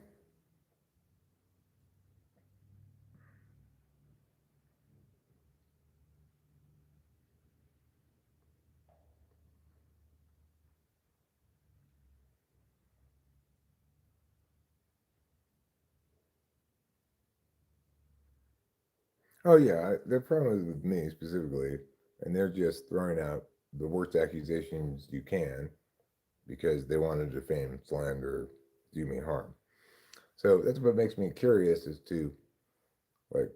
Oh yeah, the problem is with me specifically, and they're just throwing out the worst accusations you can because they want to defame, slander, do me harm. So that's what makes me curious as to like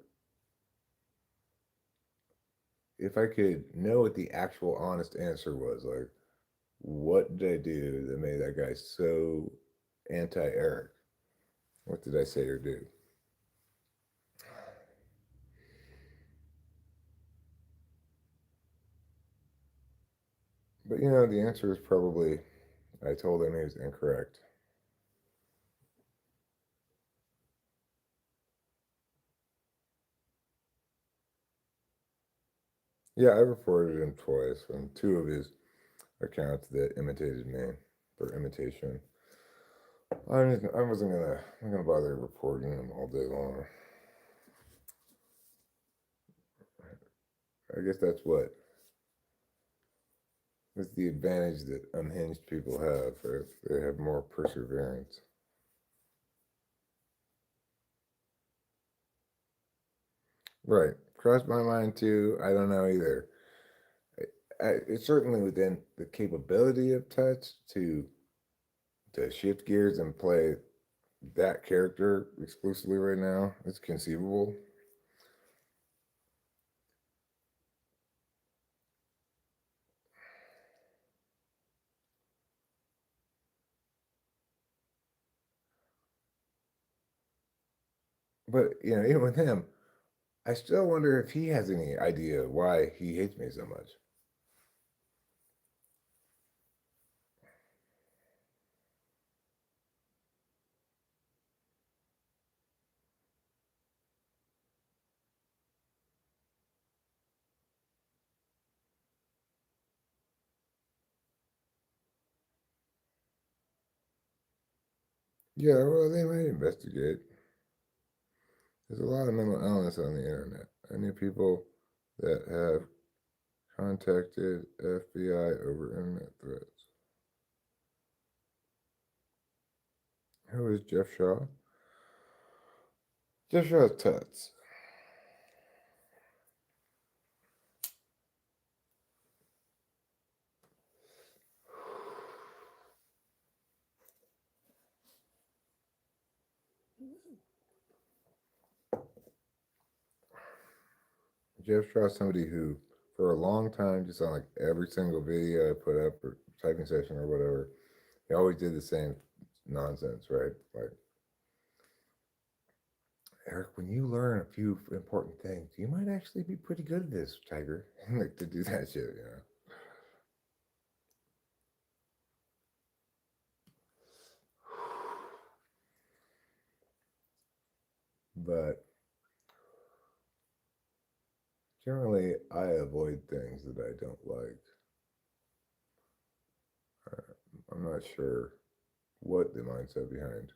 if I could know what the actual honest answer was, like what did I do that made that guy so anti-Eric? What did I say or do? But the answer is probably I told him he was incorrect. Yeah, I reported him twice on two of his accounts that imitated me for imitation. I wasn't gonna I'm gonna bother reporting him all day long. I guess that's the advantage that unhinged people have. They have more perseverance. Right. Crossed my mind too. I don't know either. It's certainly within the capability of touch to shift gears and play that character exclusively right now. It's conceivable. But even with him, I still wonder if he has any idea why he hates me so much. Yeah, well, they might investigate. There's a lot of mental illness on the internet. I knew people that have contacted FBI over internet threats. Who is Jeff Shaw? Jeff Shaw's tuts. Jeff Shaw is somebody who, for a long time, just on like every single video I put up or typing session or whatever, he always did the same nonsense, right? Like, Eric, when you learn a few important things, you might actually be pretty good at this, Tiger. Like to do that shit. But generally, I avoid things that I don't like. I'm not sure what the mindset behind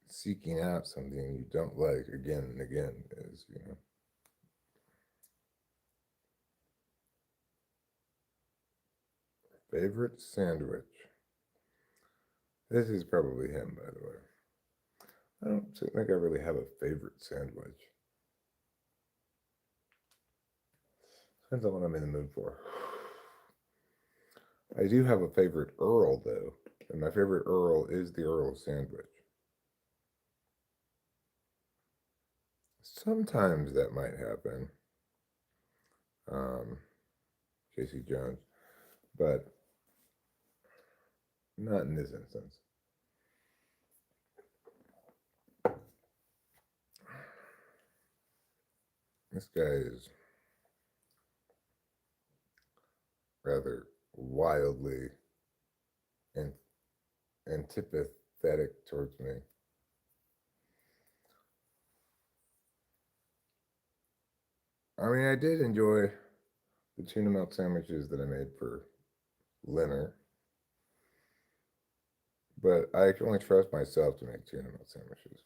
seeking out something you don't like again and again is. Favorite sandwich. This is probably him, by the way. I don't think I really have a favorite sandwich. Depends on what I'm in the mood for. I do have a favorite Earl, though, and my favorite Earl is the Earl sandwich. Sometimes that might happen, um, Casey Jones, but not in this instance. This guy is rather wildly and antipathetic towards me. I mean, I did enjoy the tuna melt sandwiches that I made for Leonard, but I can only trust myself to make tuna melt sandwiches.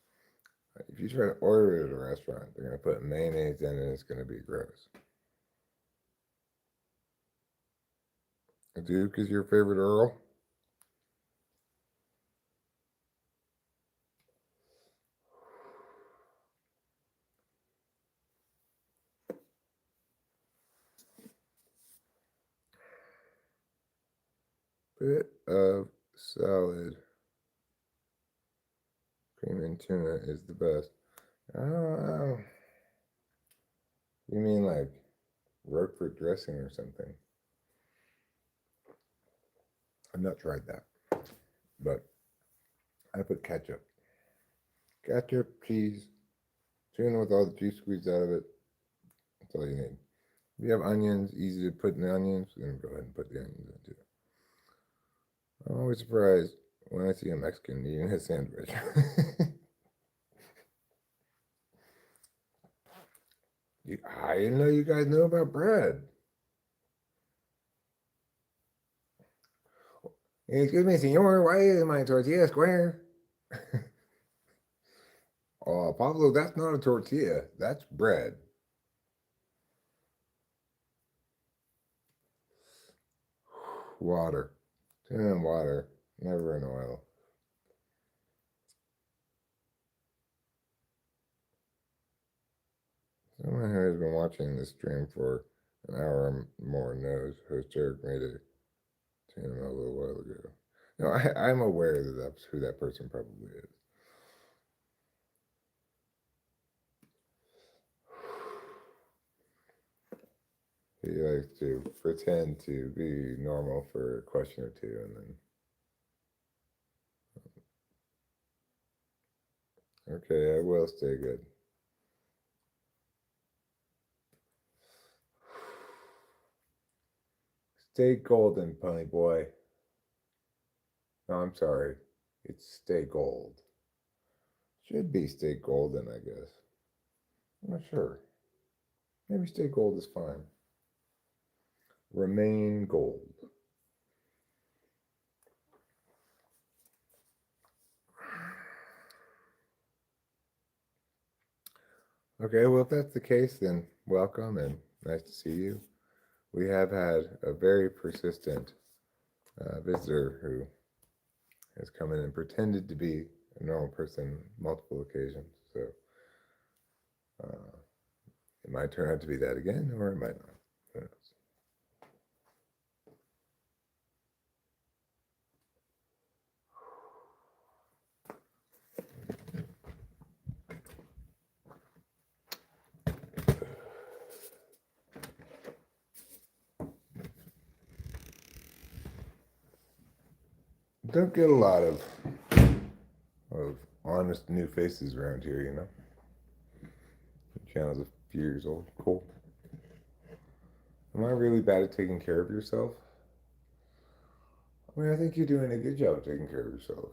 If you try to order it at a restaurant, they're going to put mayonnaise in it and it's going to be gross. Duke is your favorite Earl? Bit of salad, cream and tuna is the best. Oh, you mean like Roquefort dressing or something? I've not tried that, but I put ketchup, cheese, tuna with all the juice squeezed out of it. That's all you need. If you have onions, easy to put in the onions, then go ahead and put the onions in too. I'm always surprised when I see a Mexican eating a sandwich. I didn't know you guys know about bread. Excuse me, senor, why is my tortilla square? Oh, Pablo, that's not a tortilla. That's bread. Water. Tuna and water. Never in oil. Someone who has been watching this stream for an hour or more knows host Eric made a tuna a little while ago. No, I'm aware that that's who that person probably is. He likes to pretend to be normal for a question or two and then, okay, I will stay good. Stay golden, pony boy. No, I'm sorry. It's stay gold. Should be stay golden, I guess. I'm not sure. Maybe stay gold is fine. Remain gold. Okay, well, if that's the case, then welcome and nice to see you. We have had a very persistent visitor who has come in and pretended to be a normal person multiple occasions. So it might turn out to be that again, or it might not. Who knows? Don't get a lot of honest new faces around here, you know. The channel's a few years old. Cool. Am I really bad at taking care of yourself? I mean, I think you're doing a good job of taking care of yourself.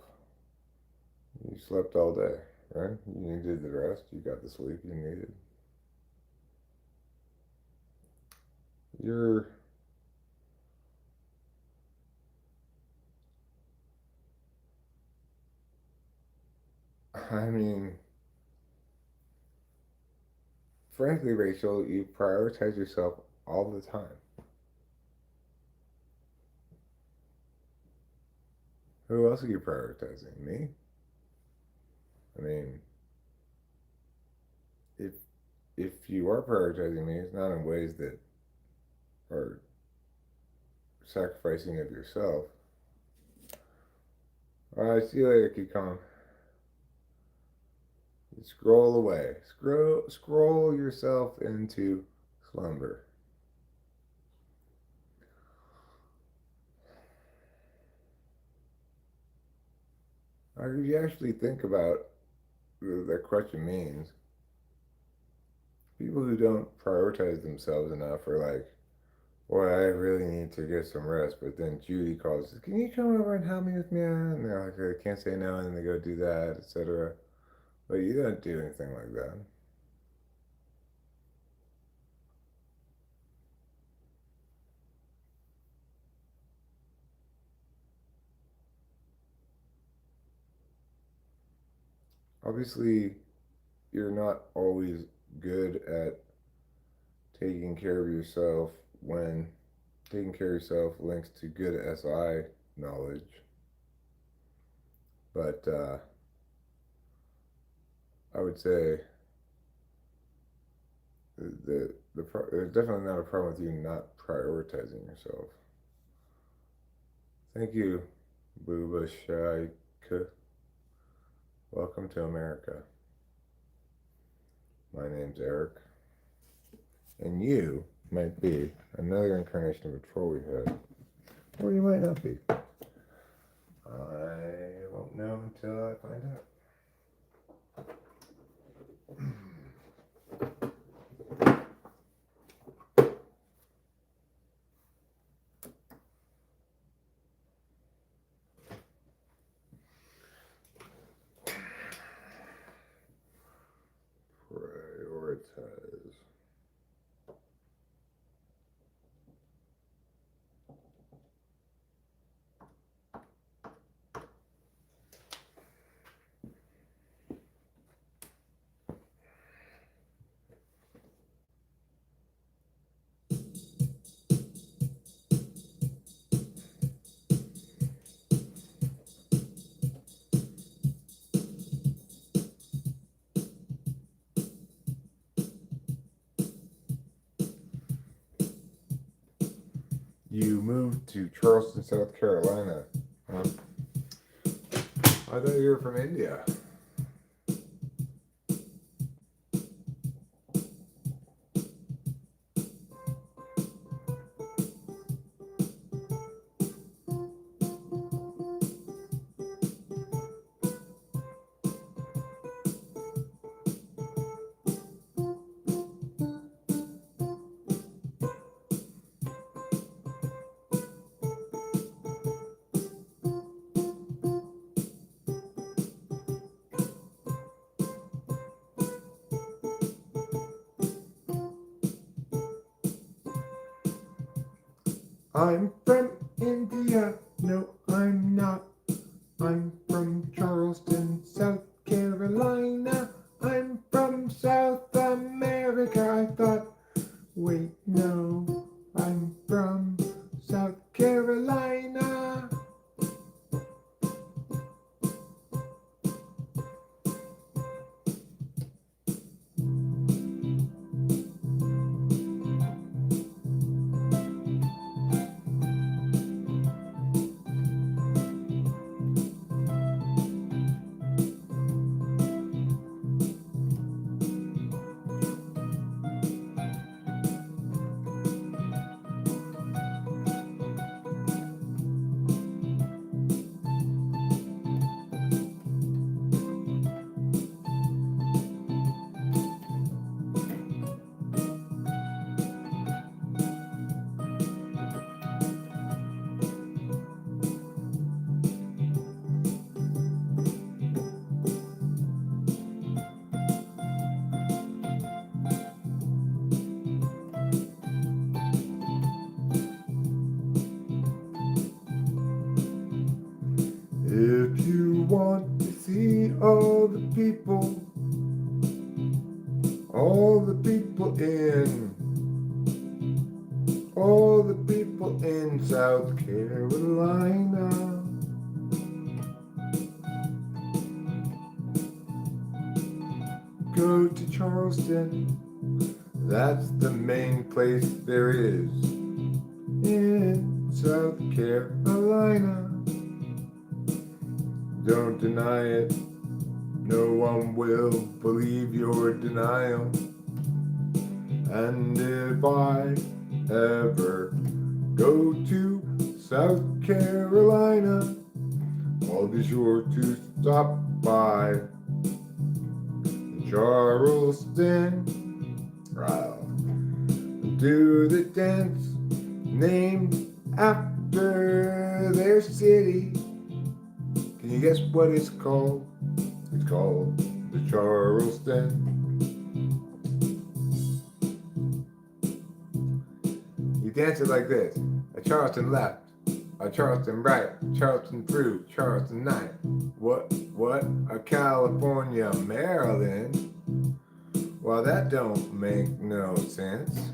You slept all day, right? You needed the rest. You got the sleep you needed. You're, I mean, frankly, Rachel, you prioritize yourself all the time. Who else are you prioritizing? Me? I mean, if if you are prioritizing me, it's not in ways that are sacrificing of yourself. All right, see you later, Kikon. Scroll away. Scroll yourself into slumber. If you actually think about what that question means, people who don't prioritize themselves enough are like Boy, I really need to get some rest. But then Judy calls, can you come over and help me with Mia? And they're like, I can't say no, and then they go do that, etc. But you don't do anything like that. Obviously, you're not always good at taking care of yourself when taking care of yourself links to good SI knowledge. But I would say there's definitely not a problem with you not prioritizing yourself. Thank you, Booba Shaika. Welcome to America. My name's Eric, and you might be another incarnation of a troll we had, or you might not be. I won't know until I find out. Prioritize. You moved to Charleston, South Carolina. Huh? I thought you were from India. I'm from India. No, I'm not. I'm from Charleston, South Carolina. I'm from South America. I thought, wait, no, I'm from South Carolina. If you want to see all the people all the people in South Carolina, go to Charleston. That's the main place there is in South Carolina. Don't deny it. No one will believe your denial. And if I ever go to South Carolina, I'll be sure to stop by Charleston. I'll do the dance named after their city. Can you guess what it's called? It's called the Charleston. You dance it like this: a Charleston left, a Charleston right, Charleston through, Charleston night. What? A California, Maryland? Well, that don't make no sense.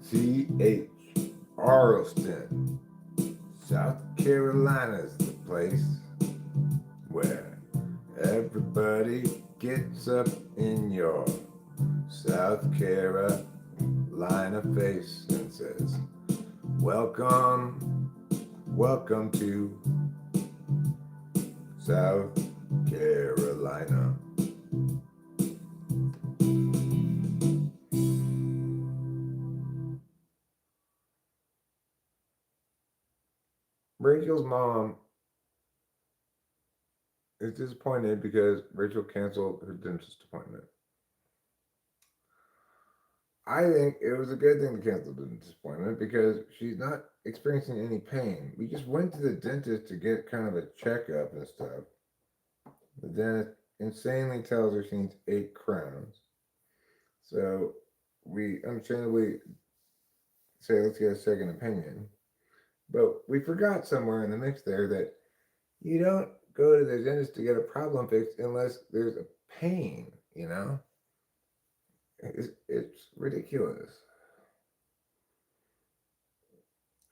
C.H. Arleston, South Carolina's the place where everybody gets up in your South Carolina face and says, welcome, welcome to South Carolina. Rachel's mom is disappointed because Rachel canceled her dentist appointment. I think it was a good thing to cancel the dentist appointment because she's not experiencing any pain. We just went to the dentist to get kind of a checkup and stuff. The dentist insanely tells her she needs 8 crowns. So we understandably say, let's get a second opinion. But we forgot somewhere in the mix there that you don't go to the dentist to get a problem fixed unless there's a pain, you know? It's ridiculous.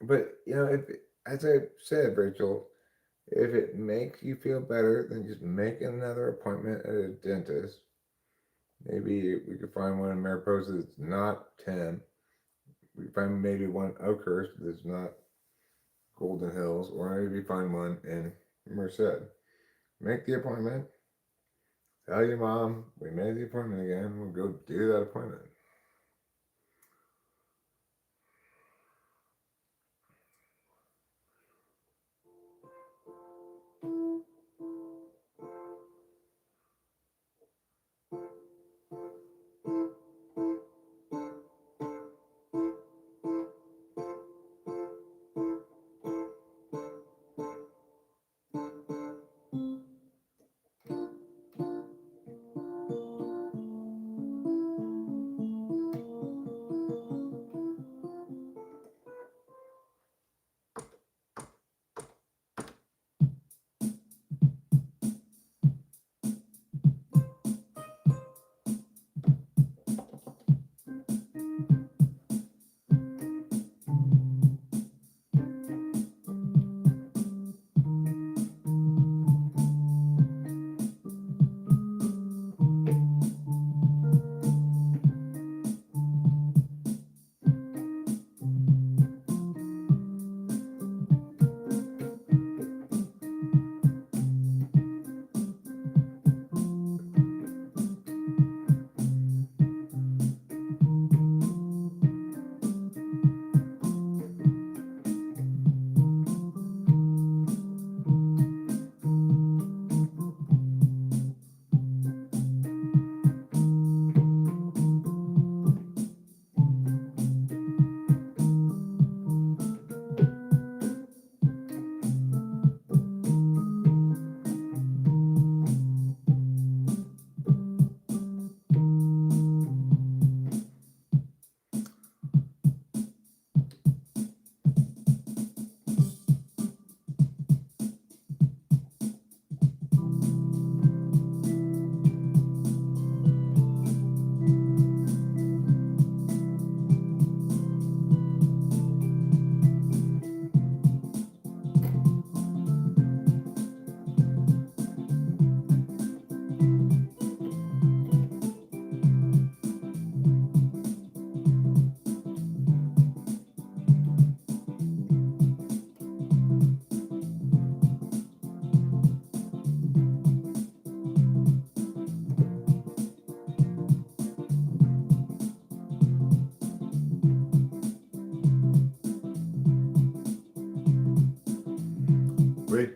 But, you know, if, as I said, Rachel, if it makes you feel better, then just make another appointment at a dentist. Maybe we could find one in Mariposa that's not 10. We could find maybe one Oakhurst that's not Golden Hills, or maybe find one in Merced. Make the appointment. Tell your mom we made the appointment again. We'll go do that appointment.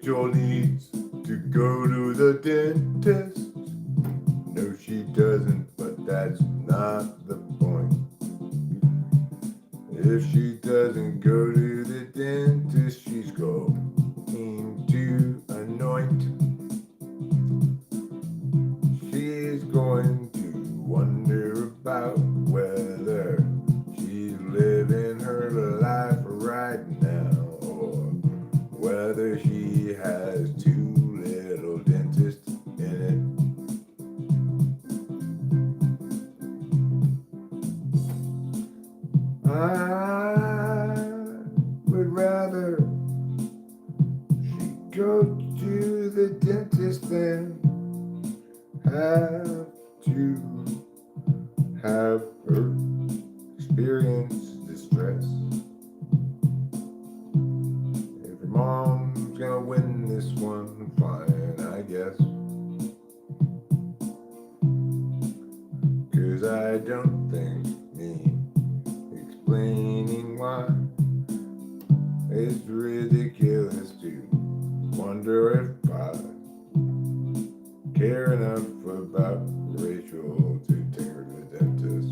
Rachel needs to go to the dentist. No, she doesn't, but that's not the point. If she doesn't go to the dentist, she's going to anoint. She's going to wonder about whether she's living her life right now, or whether she has too little dentist in it. I would rather she go to the dentist than have to have her experience distress. If your mom's gonna win this one, fine, I guess. 'Cause I don't think me explaining why it's ridiculous to wonder if I care enough about Rachel to take her to the dentist.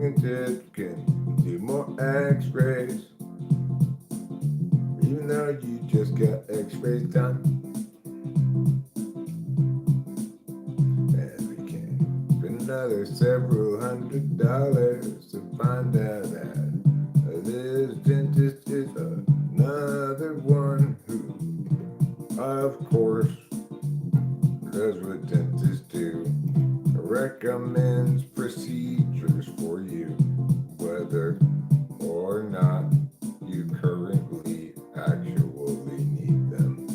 Dentist can do more x-rays, even though you just got x-rays done. And we can spend another several $100s to find out that this dentist is another one who, of course, does what dentists do. Recommends procedures for you, whether or not you currently actually need them.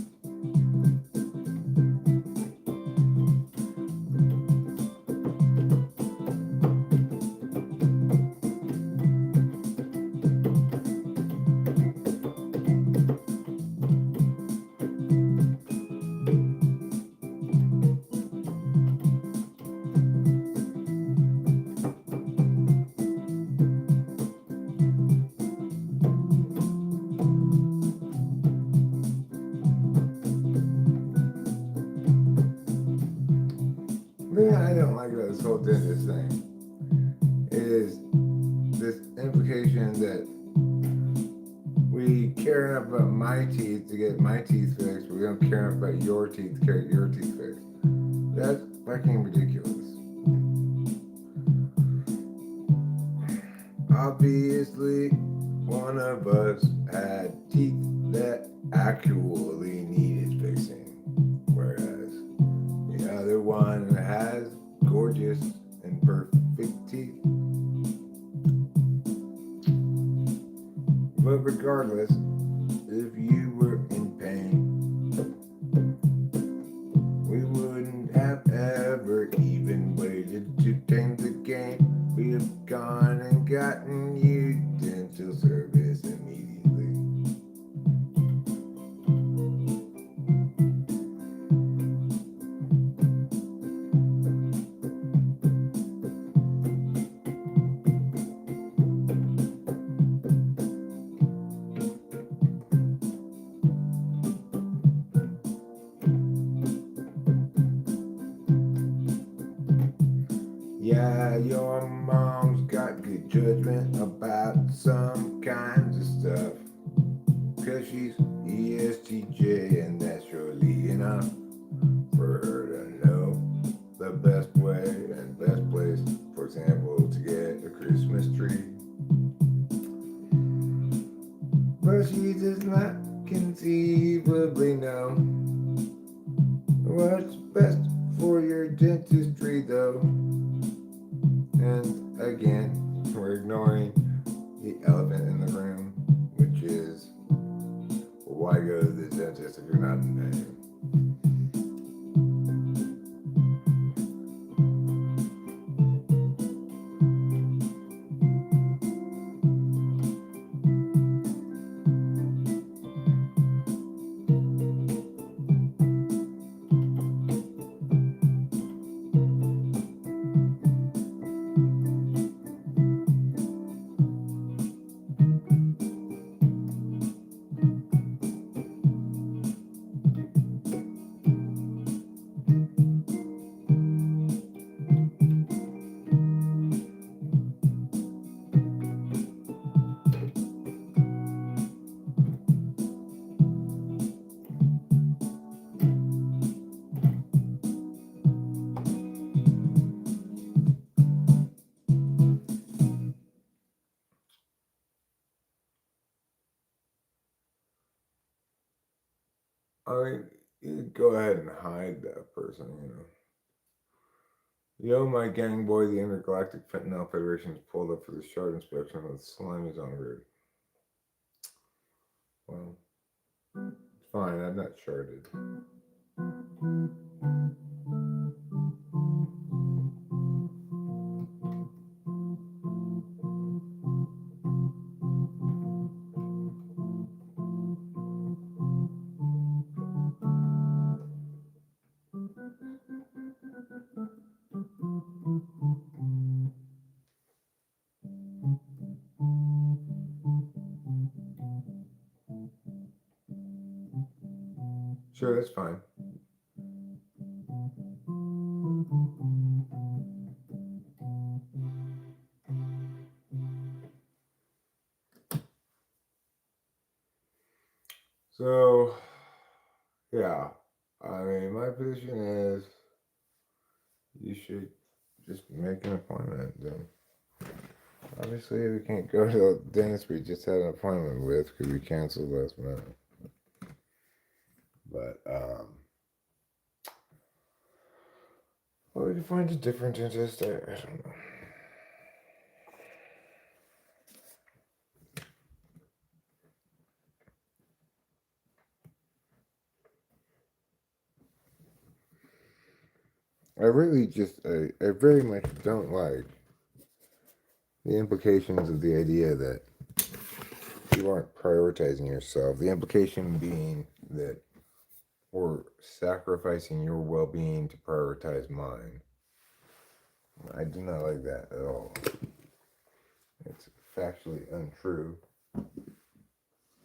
I don't like about this whole dentist thing is this implication that we care enough about my teeth to get my teeth fixed, but we don't care enough about your teeth to get your teeth fixed. That's fucking ridiculous. Obviously, one of us had teeth that actually needed fixing, whereas the other one has gorgeous and perfect teeth. But regardless, if you were in pain, we wouldn't have ever even waited to tame the game. We'd have gone and gotten you dental service immediately. Yeah, your mom's got good judgment about some kinds of stuff, 'cause she's ESTJ, and that's surely enough for her to know the best way and best place, for example, to get a Christmas tree. But she does not conceivably know what's best for your dentistry, though. And again, we're ignoring the elephant in the room, which is why go to the dentist if you're not in pain? I mean, you go ahead and hide that person, you know. Yo, my gang boy, the Intergalactic Fentanyl Federation is pulled up for the shard inspection with Slimey's on route. Well, it's fine, I'm not sharded. Sure, that's fine. So, yeah, I mean, my position is you should just make an appointment. Then, obviously, we can't go to the dentist we just had an appointment with because we canceled last minute. But, well, we can find a different dentist. I don't know. I very much don't like the implications of the idea that you aren't prioritizing yourself. The implication being that we're sacrificing your well-being to prioritize mine. I do not like that at all. It's factually untrue,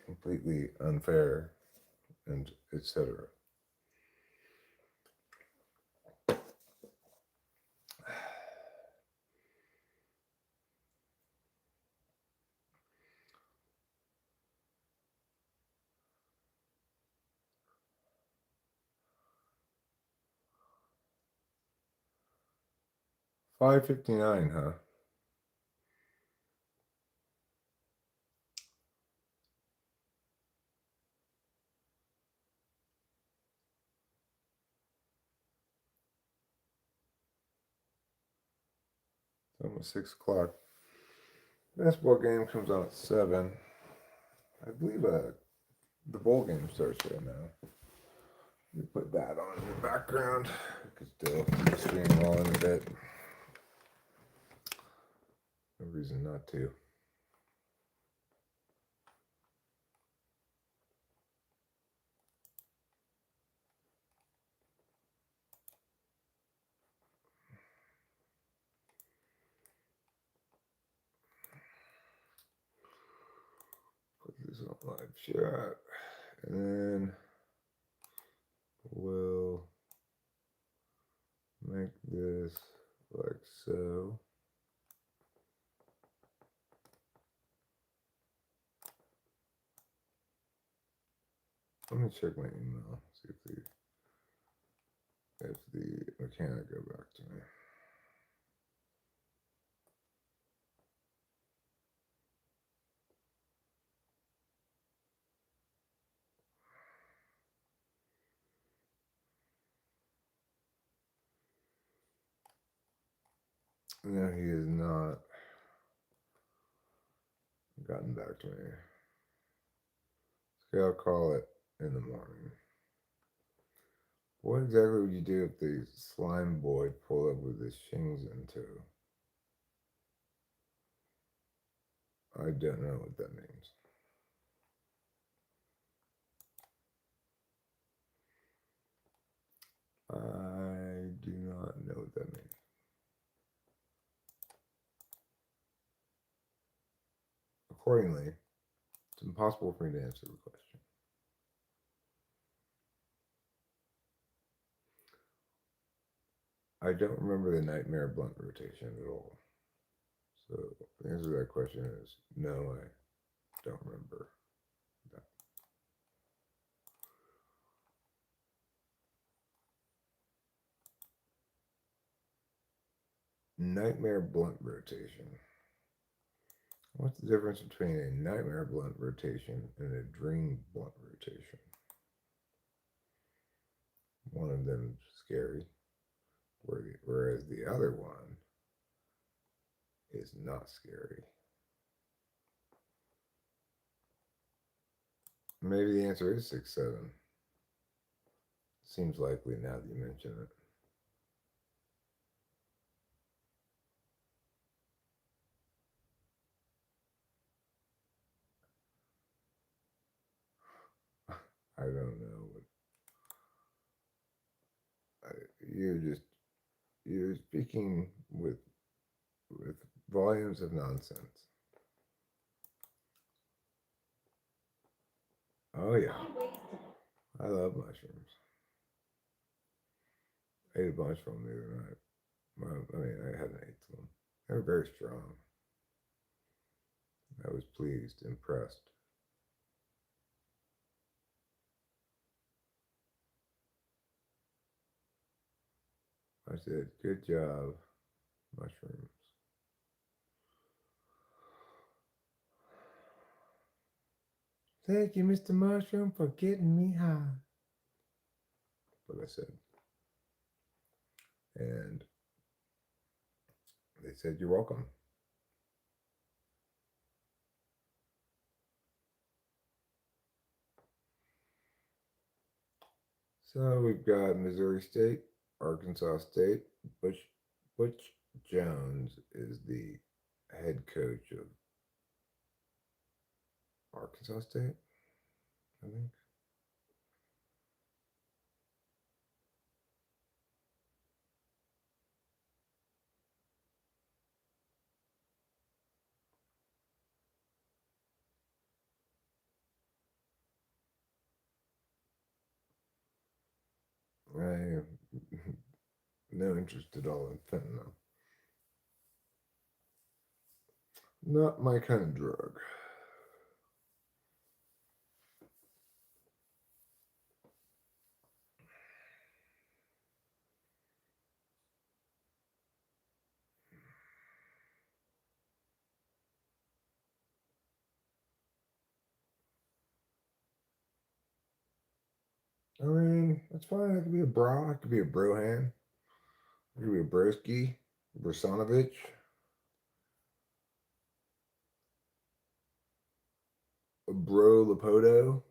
completely unfair, and etc. $5.59, huh? It's almost 6 o'clock. Basketball game comes on at 7. I believe the bowl game starts right now. You put that on in the background. I could still keep streaming on in a bit. No reason not to. Put this on live chat. And then we'll make this like so. Let me check my email, see if the mechanic go back to me. No, he has not gotten back to me. Okay, I'll call it in the morning. What exactly would you do if the slime boy pulled up with his shins in tow? I don't know what that means. I do not know what that means. Accordingly, it's impossible for me to answer the question. I don't remember the nightmare blunt rotation at all. So the answer to that question is no, I don't remember that. Nightmare blunt rotation. What's the difference between a nightmare blunt rotation and a dream blunt rotation? One of them is scary, whereas the other one is not scary. Maybe the answer is 6-7. Seems likely now that you mention it. I don't know. You're speaking with volumes of nonsense. Oh yeah, I love mushrooms. I ate a bunch of them the other night. Well, I mean, I had an eighth of them. They were very strong. I was pleased, impressed. I said, "Good job, mushrooms." Thank you, Mr. Mushroom, for getting me high. What I said. And they said, "You're welcome." So we've got Missouri State, Arkansas State. Butch Jones is the head coach of Arkansas State, I think. I have no interest at all in fentanyl. Not my kind of drug. I mean, that's fine. It could be a bra. It could be a brohan. It could be a broski, Brasonovich. A bro Lepoto,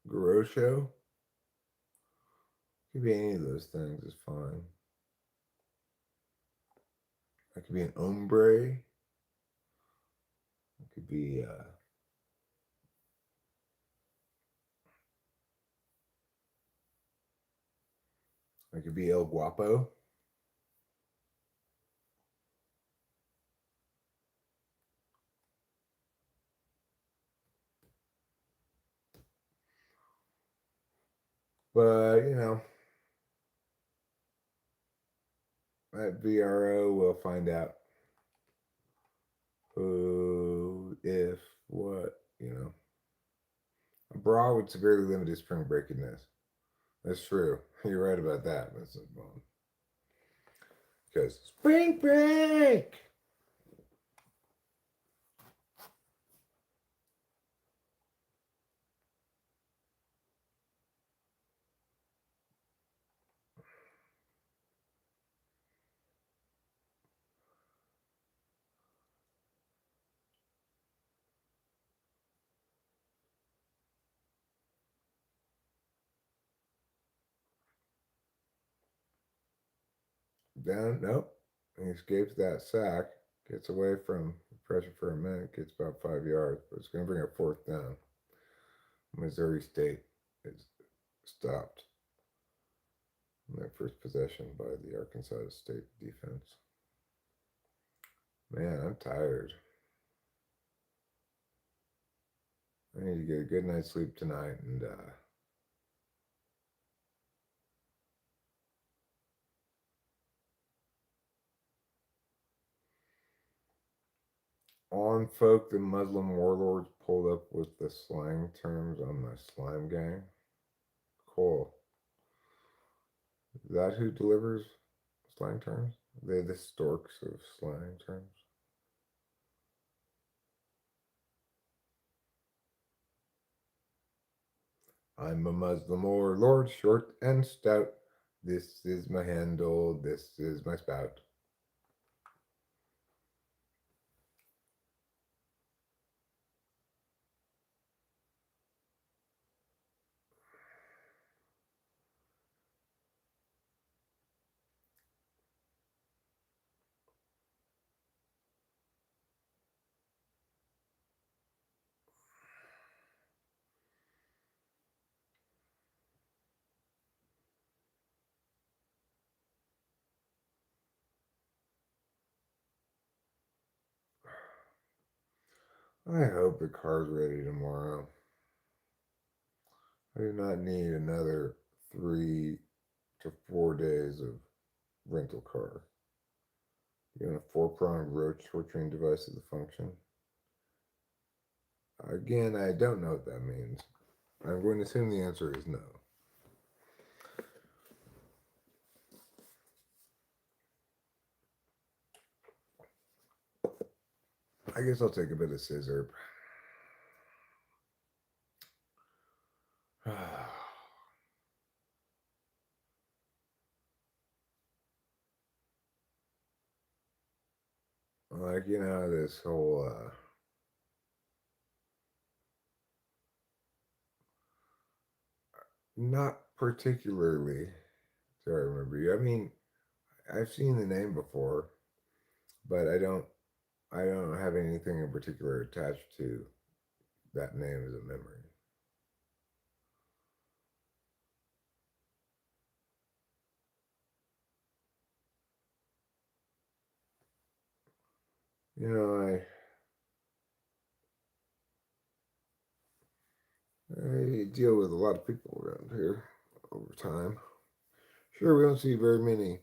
Garosho. Could be any of those things. It's fine. It could be an ombre. It could be it could be El Guapo. But at VRO we'll find out who, if, what. A bra would severely limit his spring breakiness. That's true. You're right about that, Mrs. Bond. Because spring break! Down, nope. He escapes that sack, gets away from the pressure for a minute, gets about 5 yards, but it's going to bring up fourth down. Missouri State is stopped in their first possession by the Arkansas State defense. Man, I'm tired. I need to get a good night's sleep tonight and on folk, the Muslim warlords pulled up with the slang terms on the slime gang. Cool. Is that who delivers slang terms? They're the storks of slang terms. I'm a Muslim warlord, short and stout. This is my handle, this is my spout. I hope the car's ready tomorrow. I do not need another 3 to 4 days of rental car. Even a 4-pronged roach torturing device is a function. Again, I don't know what that means. I'm going to assume the answer is no. I guess I'll take a bit of scissor. Like, this whole not particularly. Do I remember you? I mean, I've seen the name before, but I don't have anything in particular attached to that name as a memory. I deal with a lot of people around here over time. Sure, we don't see very many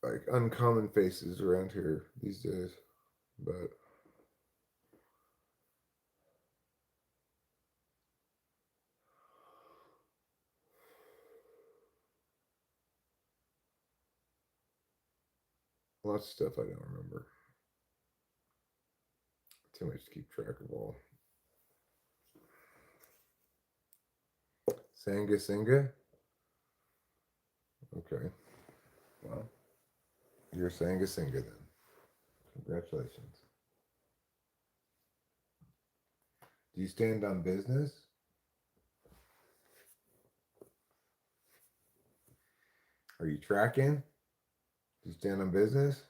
like uncommon faces around here these days, but lots of stuff I don't remember. Too much to keep track of all. Sanga Singa? Okay. Well, you're Sanga Singa then. Congratulations. Do you stand on business? Are you tracking? Do you stand on business?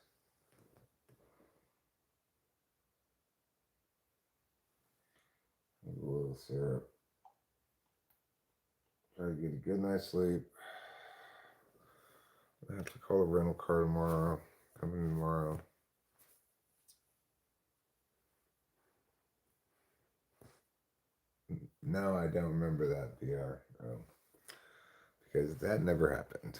A little syrup. Try to get a good night's sleep. I have to call a rental car tomorrow. Coming tomorrow. No, I don't remember that VR. Because that never happened.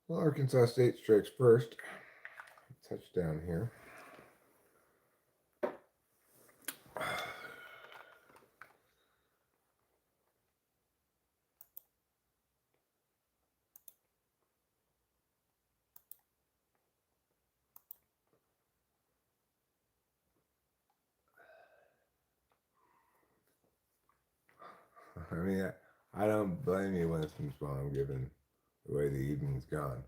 Well, Arkansas State strikes first. Touchdown here. I mean, I don't blame you, Winston's mom, given the way the evening's gone.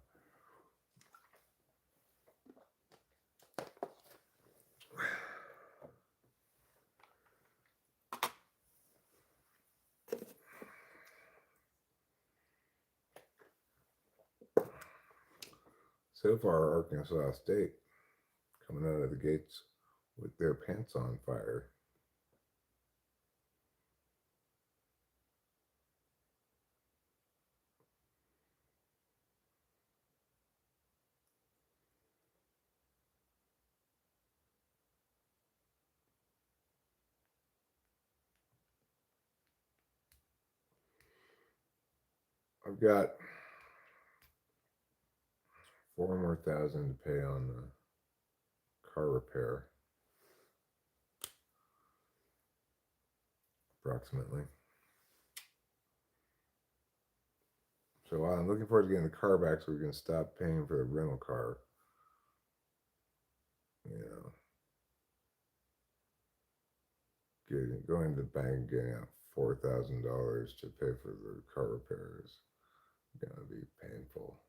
So far, Arkansas State coming out of the gates with their pants on fire. I've got 4 more thousand to pay on the car repair, approximately. So I'm looking forward to getting the car back so we can stop paying for the rental car. You know, going to the bank and getting out $4,000 to pay for the car repairs is gonna be painful.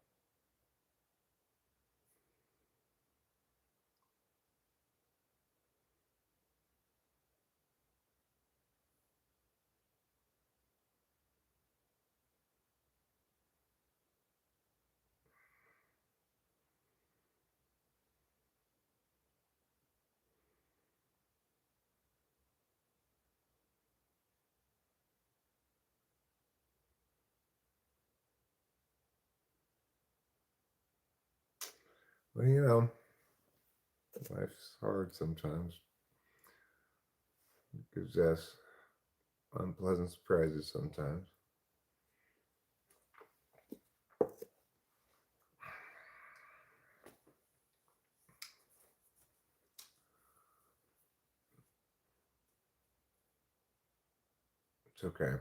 Well, you know, life's hard sometimes. It gives us unpleasant surprises sometimes. It's okay.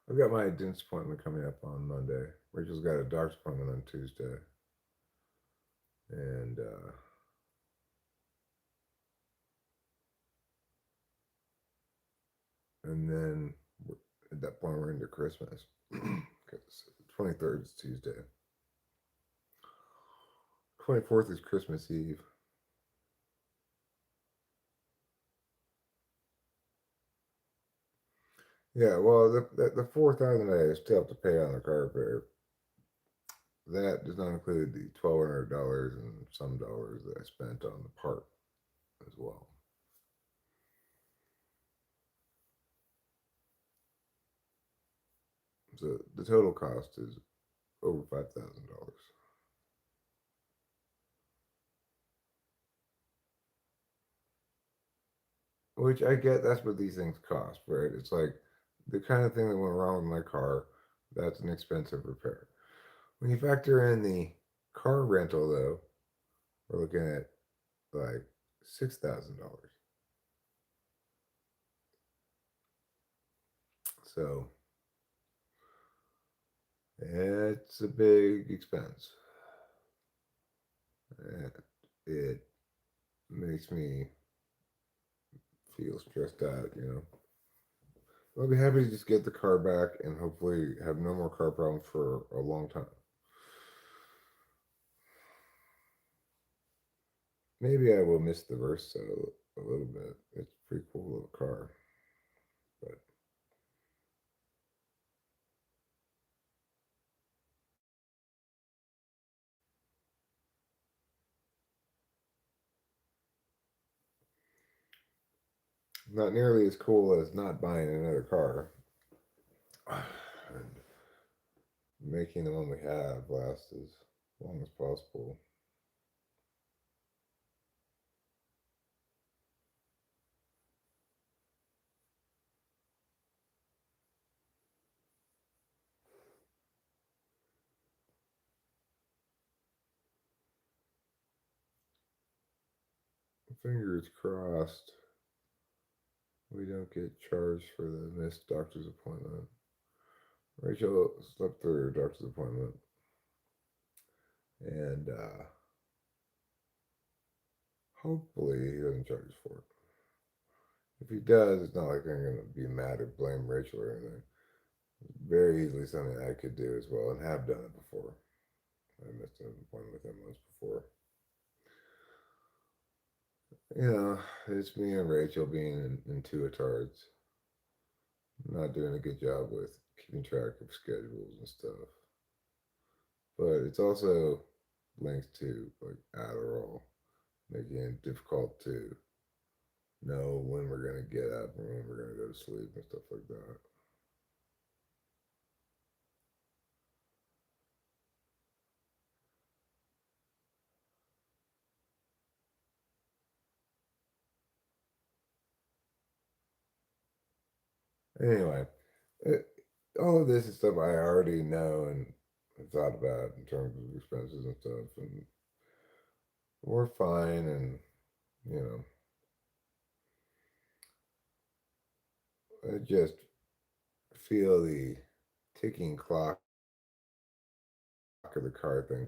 I've got my dentist appointment coming up on Monday. Rachel's got a doctor's appointment on Tuesday. And then at that point, we're into Christmas. Because 23rd is Tuesday. 24th is Christmas Eve. Yeah, well, the 4,000 I still have to pay on the car repair. That does not include the $1,200 and some dollars that I spent on the part as well. So the total cost is over $5,000. Which I get, that's what these things cost, right? It's like the kind of thing that went wrong with my car, that's an expensive repair. When you factor in the car rental, though, we're looking at like $6,000. So it's a big expense. And it makes me feel stressed out, you know. I'll be happy to just get the car back and hopefully have no more car problems for a long time. Maybe I will miss the Versa a little bit. It's a pretty cool little car, but not nearly as cool as not buying another car and making the one we have last as long as possible. Fingers crossed we don't get charged for the missed doctor's appointment. Rachel slept through her doctor's appointment and hopefully he doesn't charge us for it. If he does, it's not like I'm gonna be mad or blame Rachel or anything. It's very easily something I could do as well, and have done it before. I missed an appointment with him once before. You know, it's me and Rachel being intuitards, not doing a good job with keeping track of schedules and stuff. But it's also linked to like Adderall, making it difficult to know when we're gonna get up and when we're gonna go to sleep and stuff like that. Anyway, it, all of this is stuff I already know and have thought about in terms of expenses and stuff, and we're fine. And you know, I just feel the ticking clock of the car thing.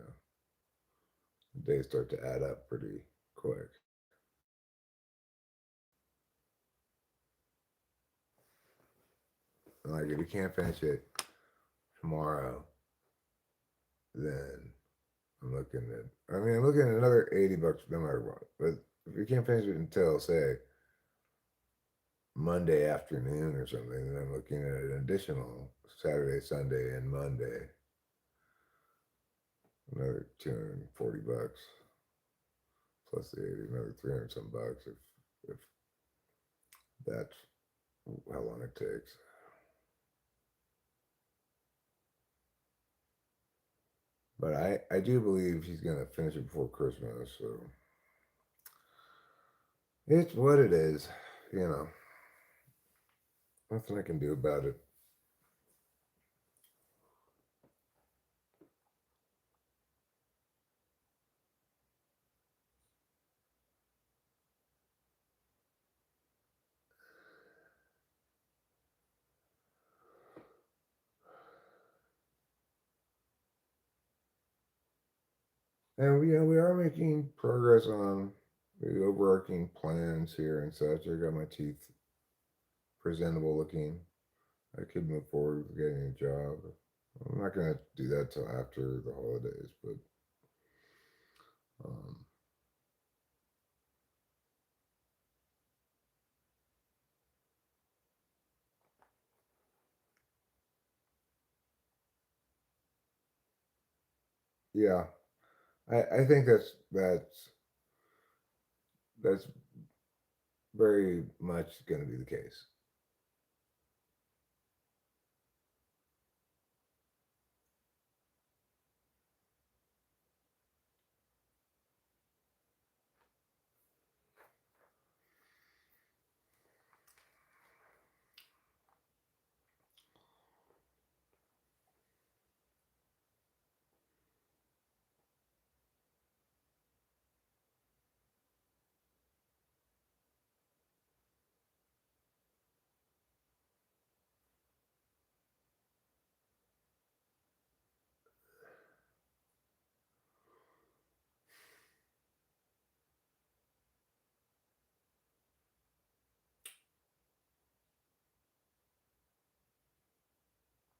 The days start to add up pretty quick. Like if you can't finish it tomorrow, then I'm looking at. I mean, I'm looking at another $80 no matter what. But if you can't finish it until say Monday afternoon or something, then I'm looking at an additional Saturday, Sunday, and Monday, another $240 plus the 80, another 300 some bucks if that's how long it takes. But I do believe he's gonna finish it before Christmas, so it's what it is, you know. Nothing I can do about it. And we are making progress on the overarching plans here and such. I got my teeth presentable looking. I could move forward with getting a job. I'm not gonna do that till after the holidays, but um, yeah, I think that's very much going to be the case.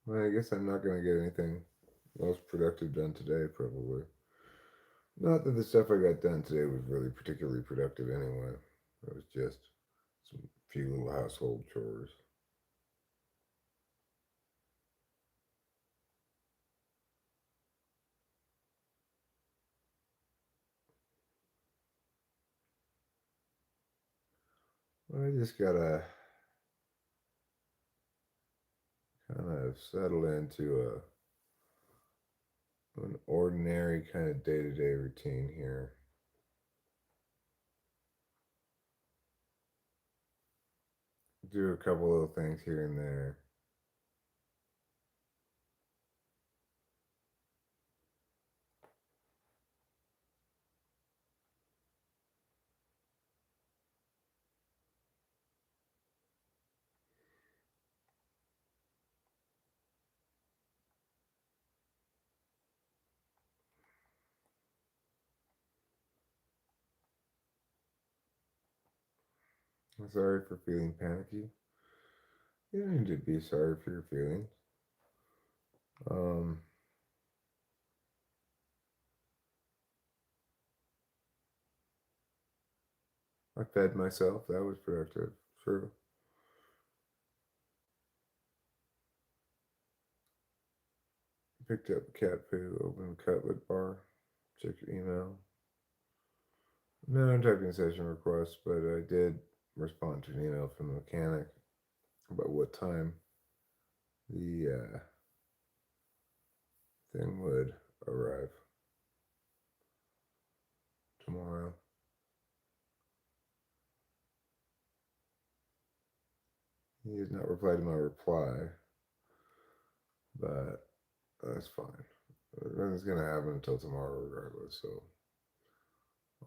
Well, I guess I'm not going to get anything most productive done today, probably. Not that the stuff I got done today was really particularly productive anyway. It was just some few little household chores. I just gotta kind of settle into an ordinary kind of day to day routine here. Do a couple little things here and there. I'm sorry for feeling panicky. You don't need to be sorry for your feelings. Um, I fed myself. That was productive. Sure. Picked up cat poo, opened the cutlet bar, checked your email. No typing session request, but I did respond to an email from the mechanic about what time the thing would arrive tomorrow. He has not replied to my reply, but that's fine. Nothing's gonna happen until tomorrow, regardless. So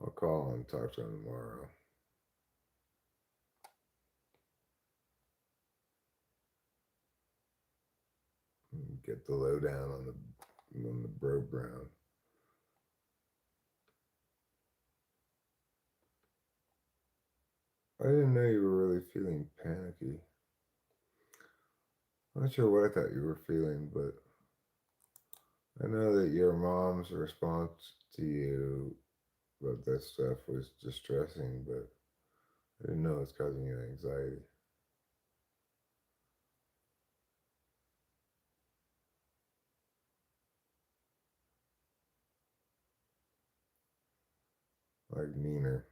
I'll call and talk to him tomorrow. And get the lowdown on the bro brown. I didn't know you were really feeling panicky. I'm not sure what I thought you were feeling, but I know that your mom's response to you about that stuff was distressing, but I didn't know it's causing you anxiety. Like meaner.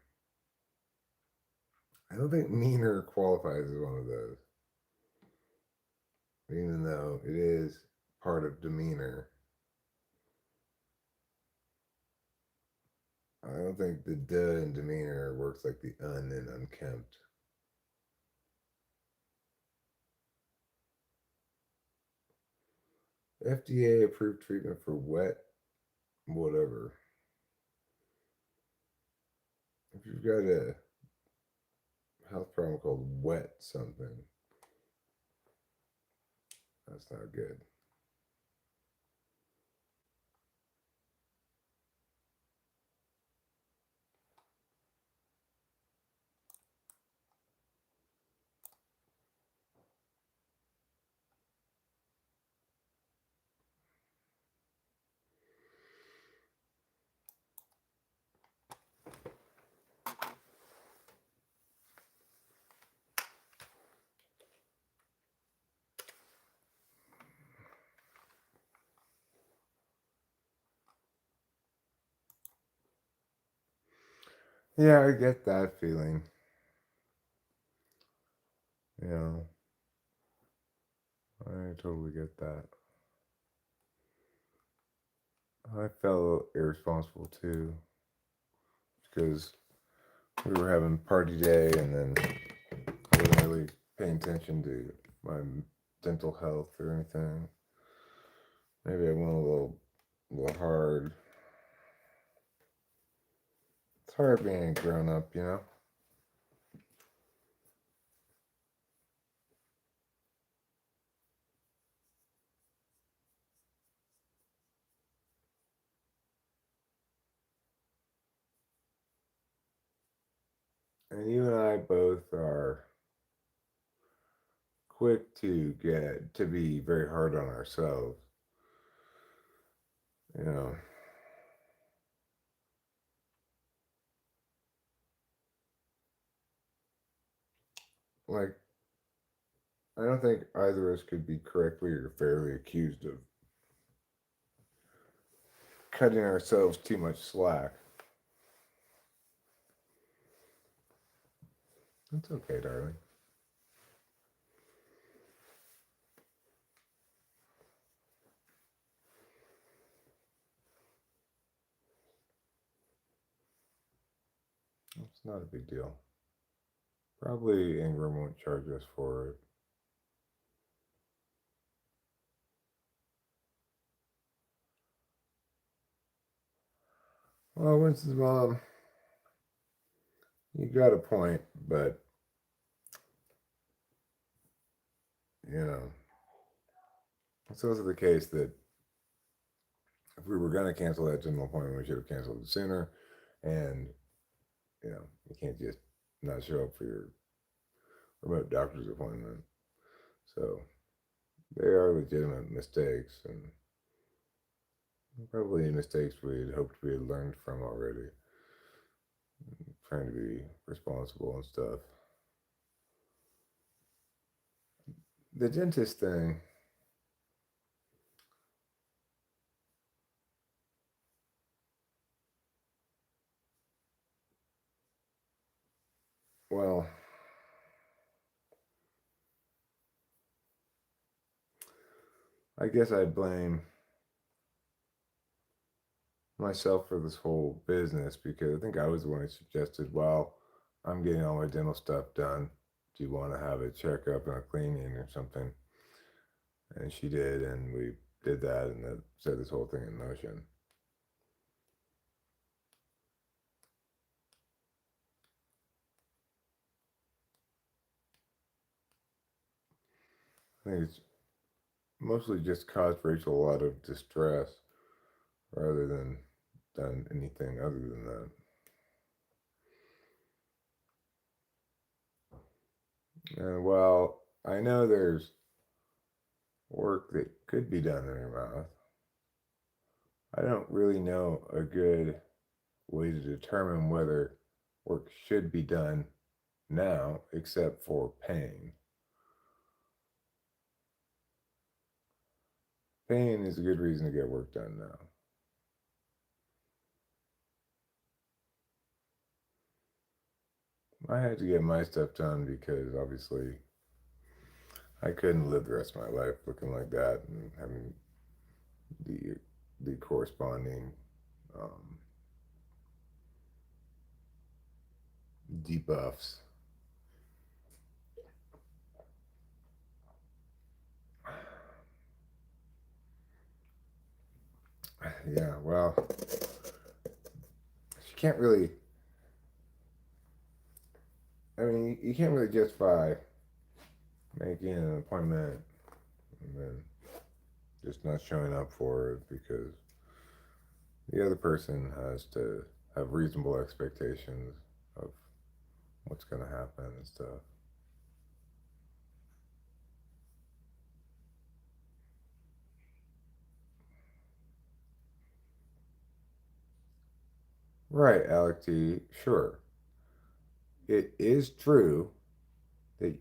I don't think meaner qualifies as one of those, even though it is part of demeanor. I don't think the duh in demeanor works like the un in unkempt. FDA approved treatment for wet whatever. If you've got a health problem called wet something, that's not good. Yeah, I get that feeling. You know, I totally get that. I felt irresponsible too because we were having party day and then I wasn't really paying attention to my dental health or anything. Maybe I went a little hard. It's hard being a grown up, you know? And you and I both are quick to get to be very hard on ourselves. You know, like I don't think either of us could be correctly or fairly accused of cutting ourselves too much slack. That's okay, darling. It's not a big deal. Probably Ingram won't charge us for it. Well, Winston's mom, you got a point, but you know, it's also the case that if we were going to cancel that general appointment, we should have canceled it sooner. And you know, you can't just not show up for your remote doctor's appointment. So they are legitimate mistakes, and probably mistakes we'd hoped we had learned from already. Trying to be responsible and stuff. The dentist thing, well, I guess I blame myself for this whole business because I think I was the one who suggested, well, I'm getting all my dental stuff done. Do you want to have a checkup and a cleaning or something? And she did, and we did that, and that set this whole thing in motion. I think it's mostly just caused Rachel a lot of distress rather than done anything other than that. And while I know there's work that could be done in her mouth, I don't really know a good way to determine whether work should be done now, except for pain. Pain is a good reason to get work done now. I had to get my stuff done because obviously I couldn't live the rest of my life looking like that and having the the corresponding um, debuffs. Yeah, well, she can't really. I mean, you can't really justify making an appointment and then just not showing up for it because the other person has to have reasonable expectations of what's going to happen and stuff. Right, Alec T. Sure, it is true that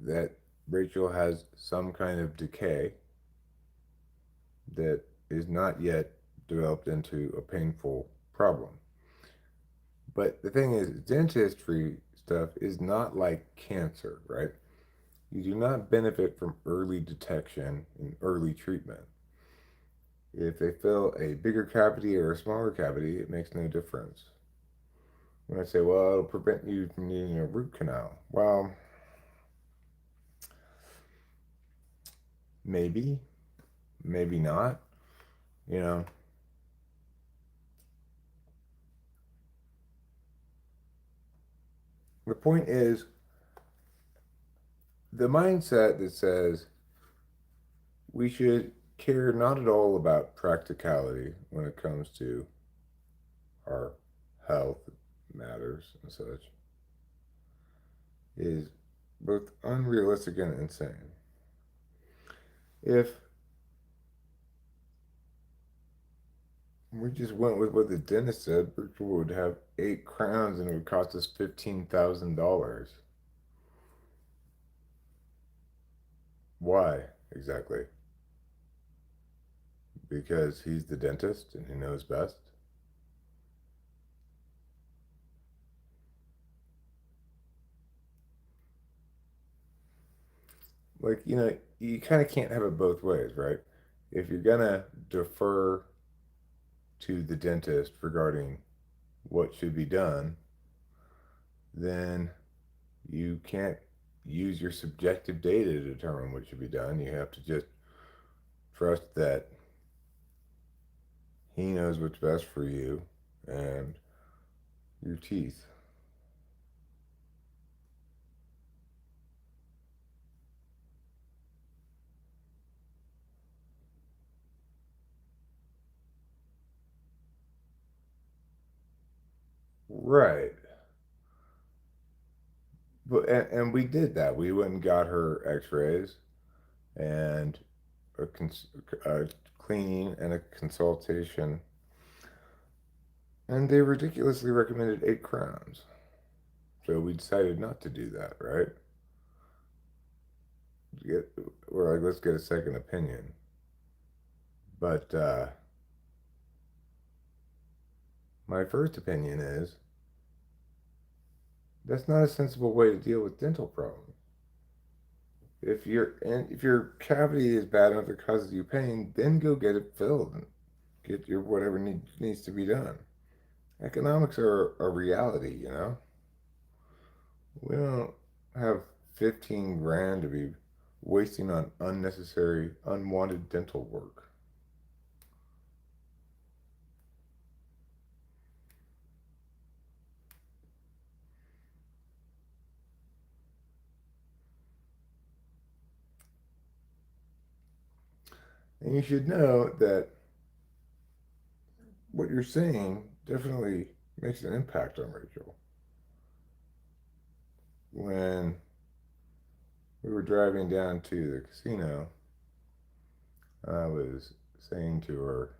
that Rachel has some kind of decay that is not yet developed into a painful problem. But the thing is, dentistry stuff is not like cancer, right? You do not benefit from early detection and early treatment. If they fill a bigger cavity or a smaller cavity, it makes no difference. When I say, well, it'll prevent you from needing a root canal, well, maybe, maybe not. You know, the point is the mindset that says we should care not at all about practicality when it comes to our health matters and such is both unrealistic and insane. If we just went with what the dentist said, Virtual would have 8 crowns and it would cost us $15,000. Why exactly? Because he's the dentist and he knows best. Like, you kind of can't have it both ways, right? If you're gonna defer to the dentist regarding what should be done, then you can't use your subjective data to determine what should be done. You have to just trust that he knows what's best for you and your teeth. Right. and we did that. We went and got her X-rays and a cleaning and a consultation, and they ridiculously recommended 8 crowns. So we decided not to do that, right? Get, we're like, let's get a second opinion. But my first opinion is that's not a sensible way to deal with dental problems. If your cavity is bad enough that causes you pain, then go get it filled and get your whatever needs to be done. Economics are a reality, you know. We don't have 15 grand to be wasting on unnecessary, unwanted dental work. And you should know that what you're saying definitely makes an impact on Rachel. When we were driving down to the casino, I was saying to her,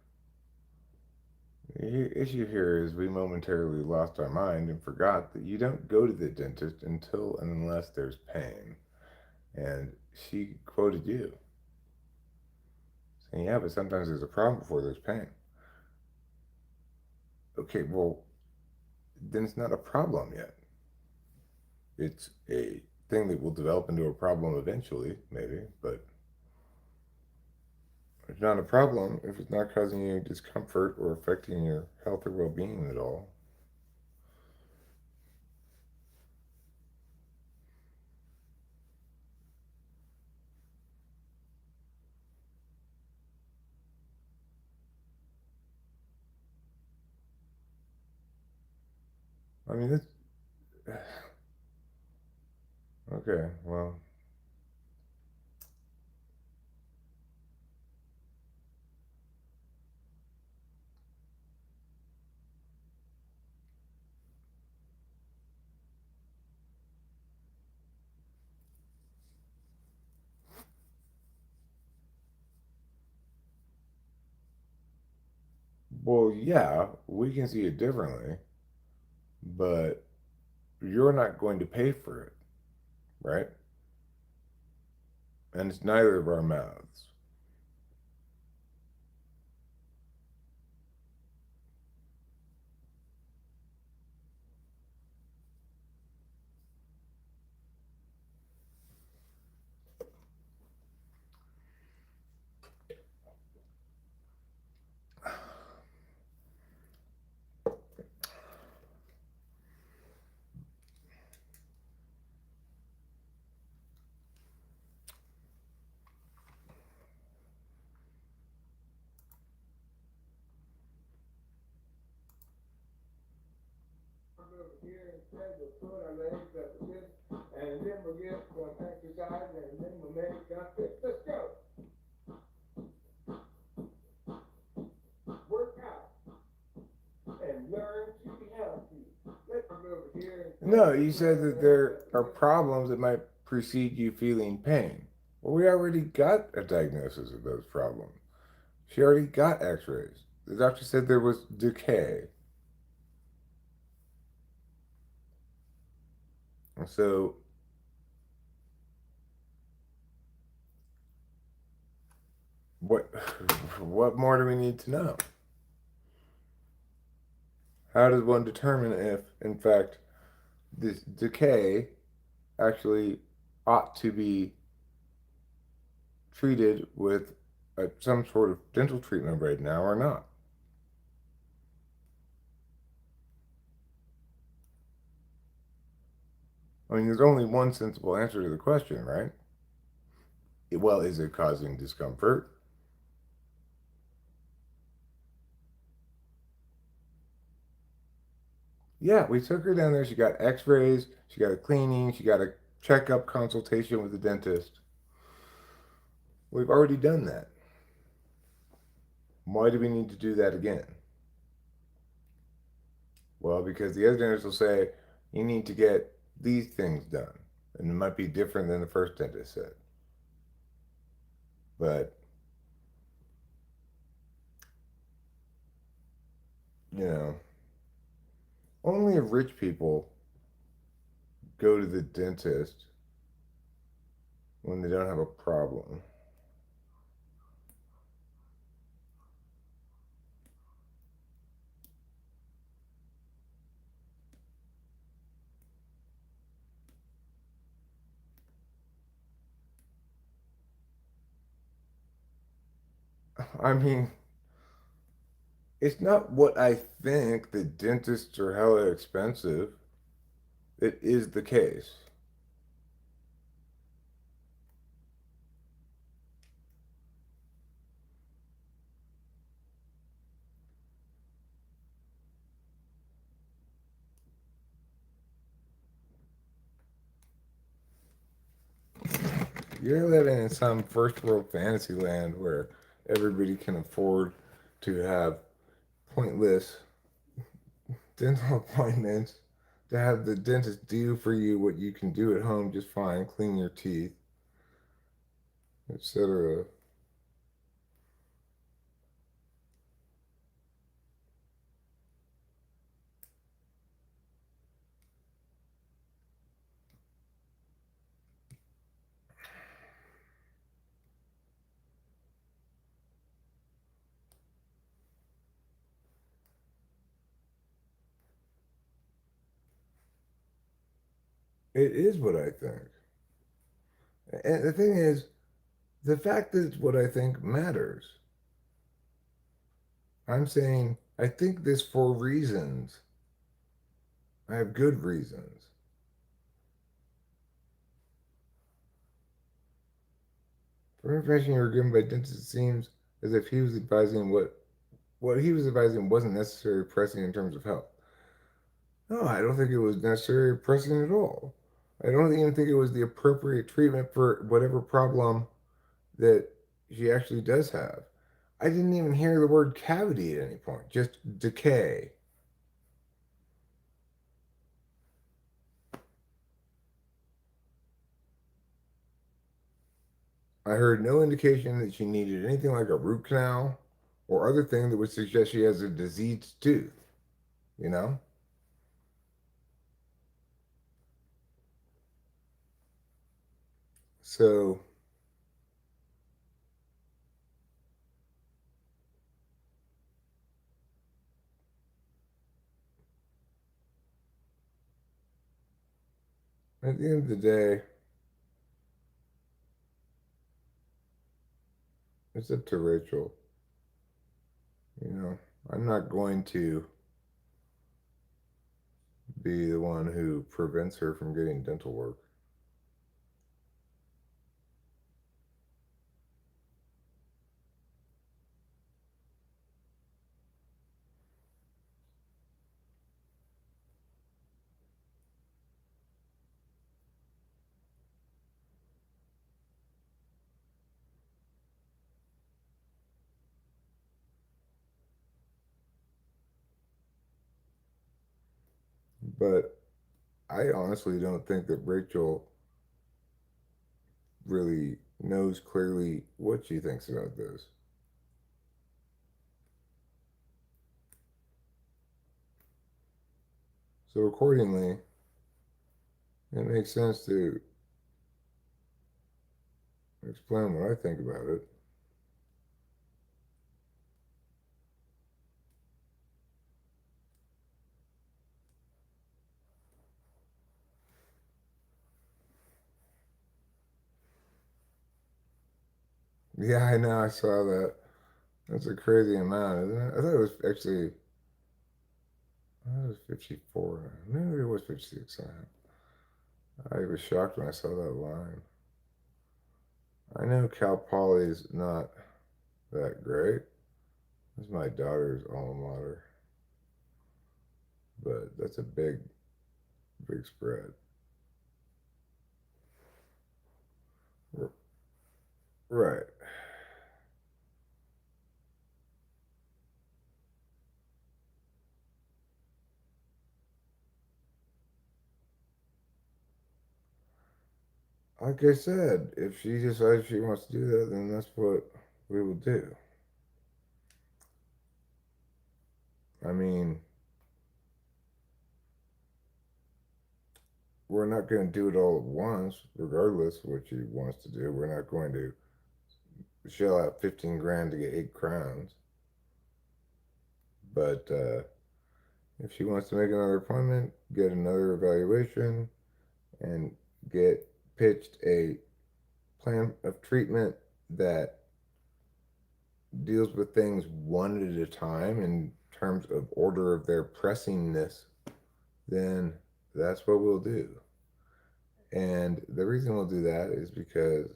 the issue here is we momentarily lost our mind and forgot that you don't go to the dentist until and unless there's pain. And she quoted you, saying, yeah, but sometimes there's a problem before there's pain. Okay, well, then it's not a problem yet. It's a thing that will develop into a problem eventually, maybe, but it's not a problem if it's not causing you discomfort or affecting your health or well being at all. I mean, it's okay, well, yeah, we can see it differently, but you're not going to pay for it, right? And it's neither of our mouths. Here instead we'll put our legs up at this, and then we'll get some exercise, and then we'll make up it. Let's go. Work out and learn to be healthy. Let's come over here. No, you said that there are problems that might precede you feeling pain. Well, we already got a diagnosis of those problems. She already got x-rays. The doctor said there was decay. So what what more do we need to know? How does one determine if, in fact, this decay actually ought to be treated with some sort of dental treatment right now or not? I mean, there's only one sensible answer to the question, right? Well, is it causing discomfort? Yeah, we took her down there. She got x-rays, she got a cleaning, she got a checkup consultation with the dentist. We've already done that. Why do we need to do that again? Well, because the other dentist will say, you need to get these things done. And it might be different than the first dentist said. But, you know, only rich people go to the dentist when they don't have a problem. I mean, it's not what I think that dentists are hella expensive. It is the case. You're living in some first world fantasy land where everybody can afford to have pointless dental appointments, to have the dentist do for you what you can do at home just fine, clean your teeth, etc. It is what I think. And the thing is, the fact that it's what I think matters. I'm saying I think this for reasons. I have good reasons. From information you were given by dentist, it seems as if he was advising what he was advising wasn't necessarily pressing in terms of health. No, I don't think it was necessarily pressing at all. I don't even think it was the appropriate treatment for whatever problem that she actually does have. I didn't even hear the word cavity at any point, just decay. I heard no indication that she needed anything like a root canal or other thing that would suggest she has a diseased tooth, you know? So at the end of the day, it's up to Rachel. You know, I'm not going to be the one who prevents her from getting dental work. But I honestly don't think that Rachel really knows clearly what she thinks about this. So accordingly, it makes sense to explain what I think about it. Yeah, I know, I saw that. That's a crazy amount, isn't it? I thought it was actually, I thought it was 54. Maybe it was 56. I was shocked when I saw that line. I know Cal Poly's not that great. It's my daughter's alma mater, but that's a big, big spread. Right. Like I said, if she decides she wants to do that, then that's what we will do. I mean, we're not going to do it all at once, regardless of what she wants to do. We're not going to shell out 15 grand to get 8 crowns. But if she wants to make another appointment, get another evaluation, and get pitched a plan of treatment that deals with things one at a time in terms of order of their pressingness, then that's what we'll do. And the reason we'll do that is because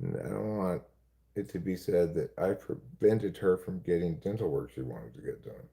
I don't want it to be said that I prevented her from getting dental work she wanted to get done.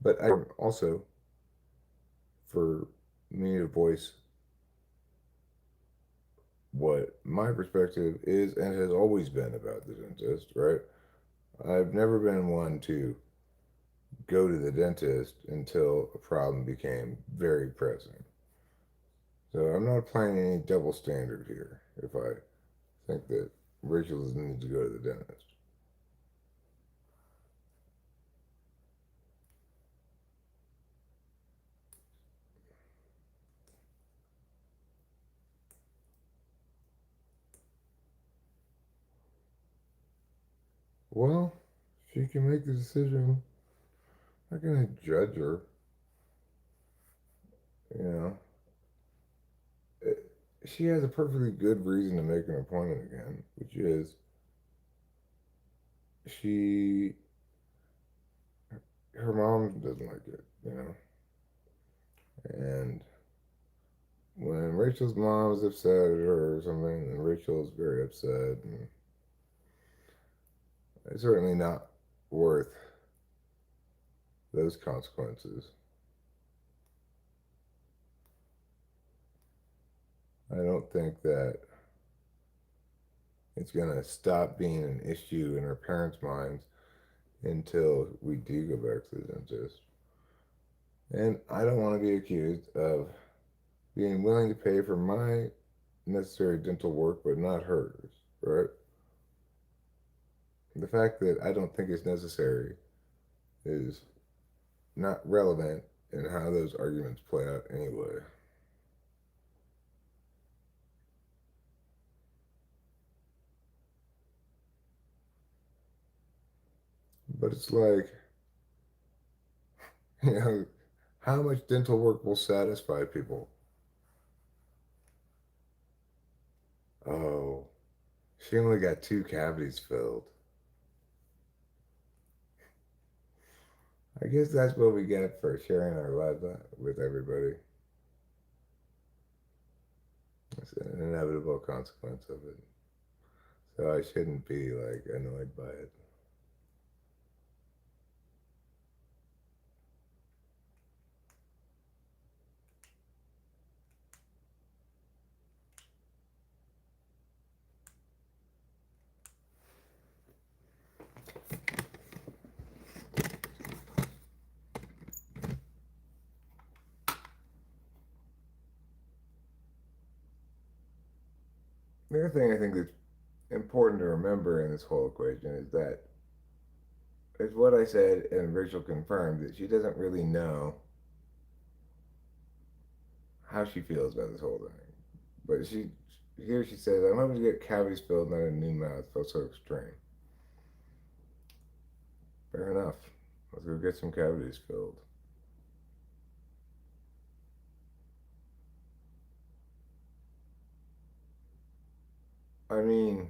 But I also, for me to voice what my perspective is and has always been about the dentist, right? I've never been one to go to the dentist until a problem became very present. So I'm not applying any double standard here if I think that Rachel doesn't need to go to the dentist. Well, she can make the decision. I'm not gonna judge her. You know, it, she has a perfectly good reason to make an appointment again, which is she her mom doesn't like it. And when Rachel's mom is upset at her or something, and Rachel is very upset, and it's certainly not worth those consequences. I don't think that it's gonna stop being an issue in her parents' minds until we do go back to the dentist. And I don't want to be accused of being willing to pay for my necessary dental work, but not hers, right? The fact that I don't think it's necessary is not relevant in how those arguments play out anyway. But it's like, you know, how much dental work will satisfy people? Oh, she only got 2 cavities filled. I guess that's what we get for sharing our lives with everybody. It's an inevitable consequence of it. So I shouldn't be like annoyed by it. The other thing I think that's important to remember in this whole equation is that it's what I said, and Rachel confirmed that she doesn't really know how she feels about this whole thing. But she says, I'm hoping to get cavities filled, not a new mouth. Feels so extreme. Fair enough. Let's go get some cavities filled. I mean,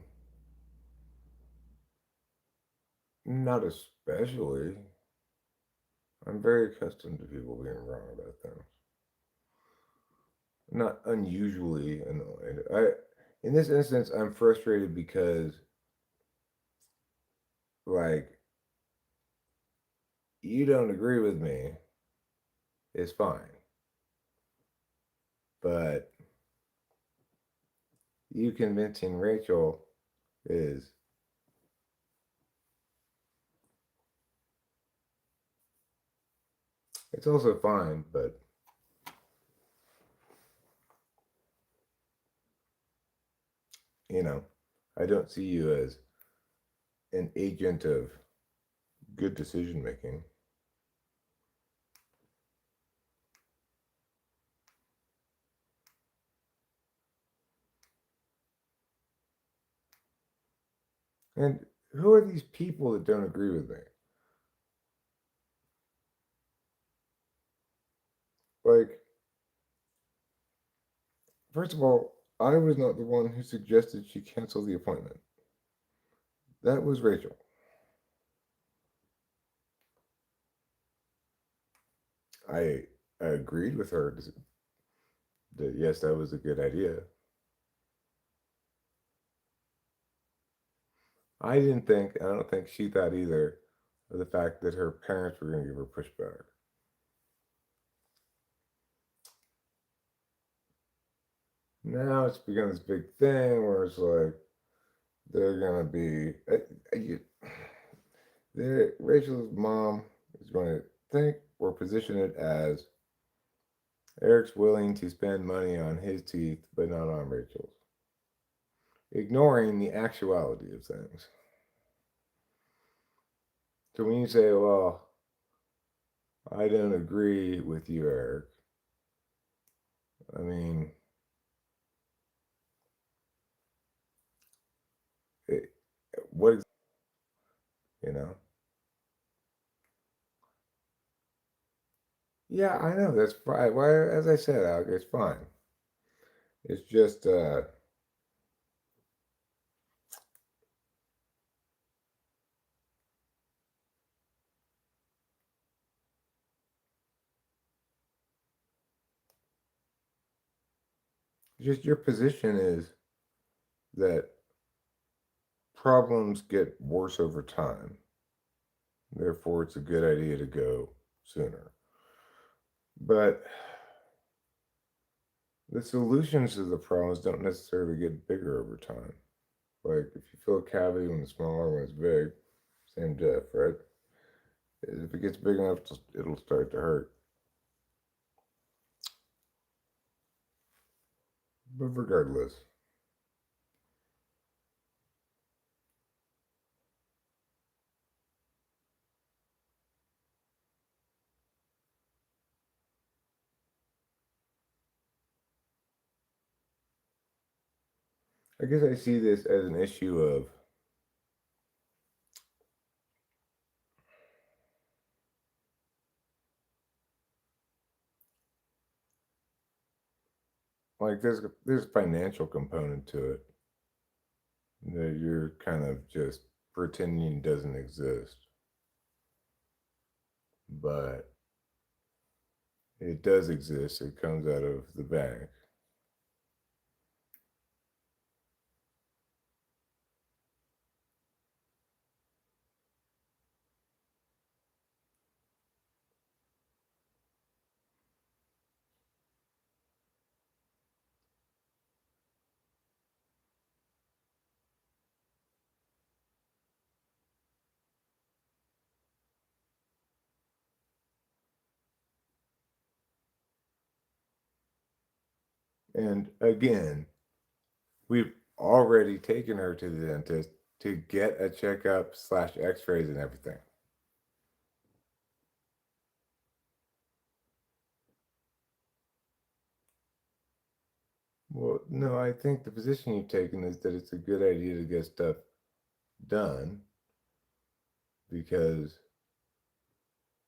not especially. I'm very accustomed to people being wrong about things. Not unusually annoyed. In this instance, I'm frustrated because like, you don't agree with me is fine. But you convincing Rachel is, it's also fine, but you know, I don't see you as an agent of good decision making. And who are these people that don't agree with me? Like, first of all, I was not the one who suggested she cancel the appointment. That was Rachel. I agreed with her that yes, that was a good idea. I didn't think, I don't think she thought either of the fact that her parents were going to give her pushback. Now it's become this big thing where it's like they're going to be, Rachel's mom is going to think or position it as Eric's willing to spend money on his teeth, but not on Rachel's, ignoring the actuality of things. So when you say, well, I don't agree with you, Eric, I mean, it, what, you know? Yeah, I know, that's fine. Well, as I said, Alec, it's fine. It's just your position is that problems get worse over time. Therefore, it's a good idea to go sooner. But the solutions to the problems don't necessarily get bigger over time. Like if you fill a cavity when it's smaller, when it's big, same diff, right? If it gets big enough, it'll start to hurt. But regardless, I guess I see this as an issue of like there's a financial component to it that you're kind of just pretending doesn't exist, but it does exist. It comes out of the bank. And again, we've already taken her to the dentist to get a checkup slash x-rays and everything. Well, no, I think the position you've taken is that it's a good idea to get stuff done because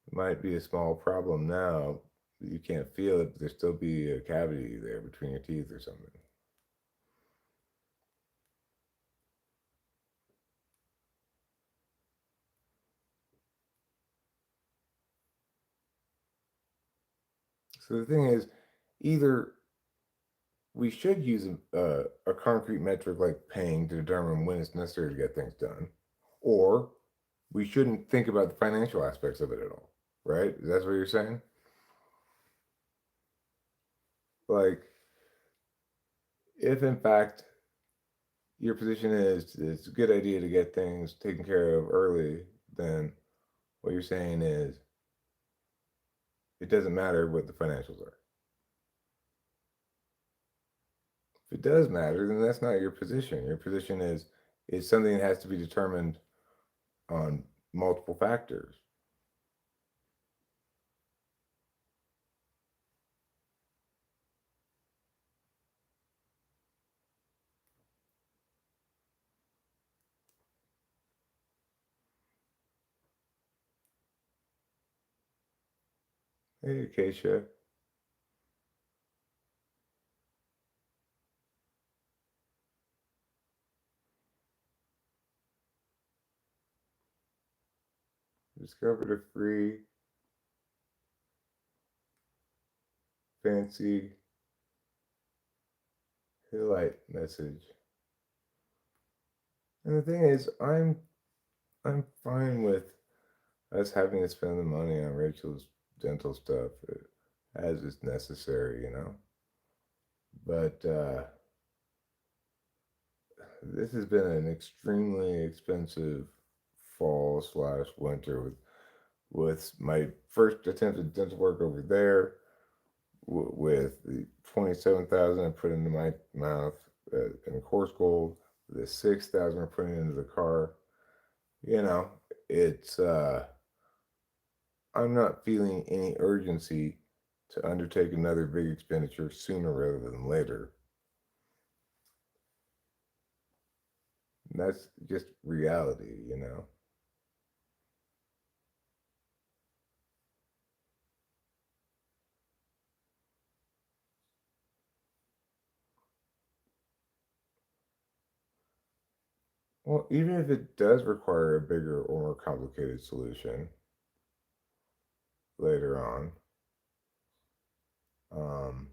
it might be a small problem now. You can't feel it, but there still be a cavity there between your teeth or something. So the thing is, either we should use a concrete metric like paying to determine when it's necessary to get things done, or we shouldn't think about the financial aspects of it at all, right? That's what you're saying? Like, if in fact your position is it's a good idea to get things taken care of early, then what you're saying is it doesn't matter what the financials are. If it does matter, then that's not your position. Your position is something that has to be determined on multiple factors. Hey, Acacia, discovered a free, fancy highlight message. And the thing is, I'm fine with us having to spend the money on Rachel's dental stuff as is necessary, you know. But this has been an extremely expensive fall slash winter with my first attempt at dental work over there, with the 27,000 I put into my mouth in course gold, the 6,000 we're putting into the car. You know, it's I'm not feeling any urgency to undertake another big expenditure sooner rather than later. And that's just reality, you know. Well, even if it does require a bigger or more complicated solution later on, um,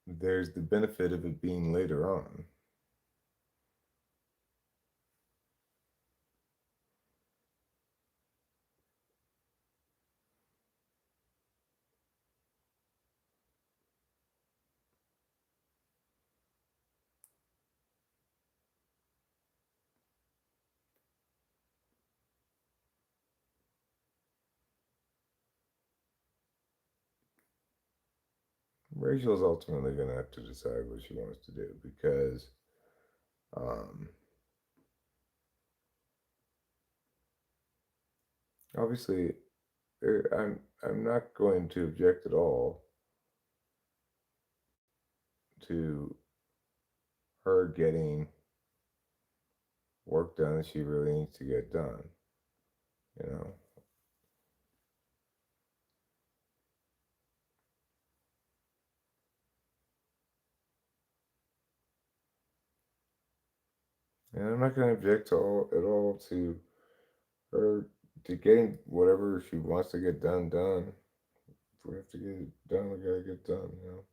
there's the benefit of it being later on. Rachel's ultimately going to have to decide what she wants to do because um, obviously I'm not going to object at all to her getting work done that she really needs to get done. You know, and I'm not going to object to all at all to her to getting whatever she wants to get done done. If we have to get it done, we gotta get done. You know.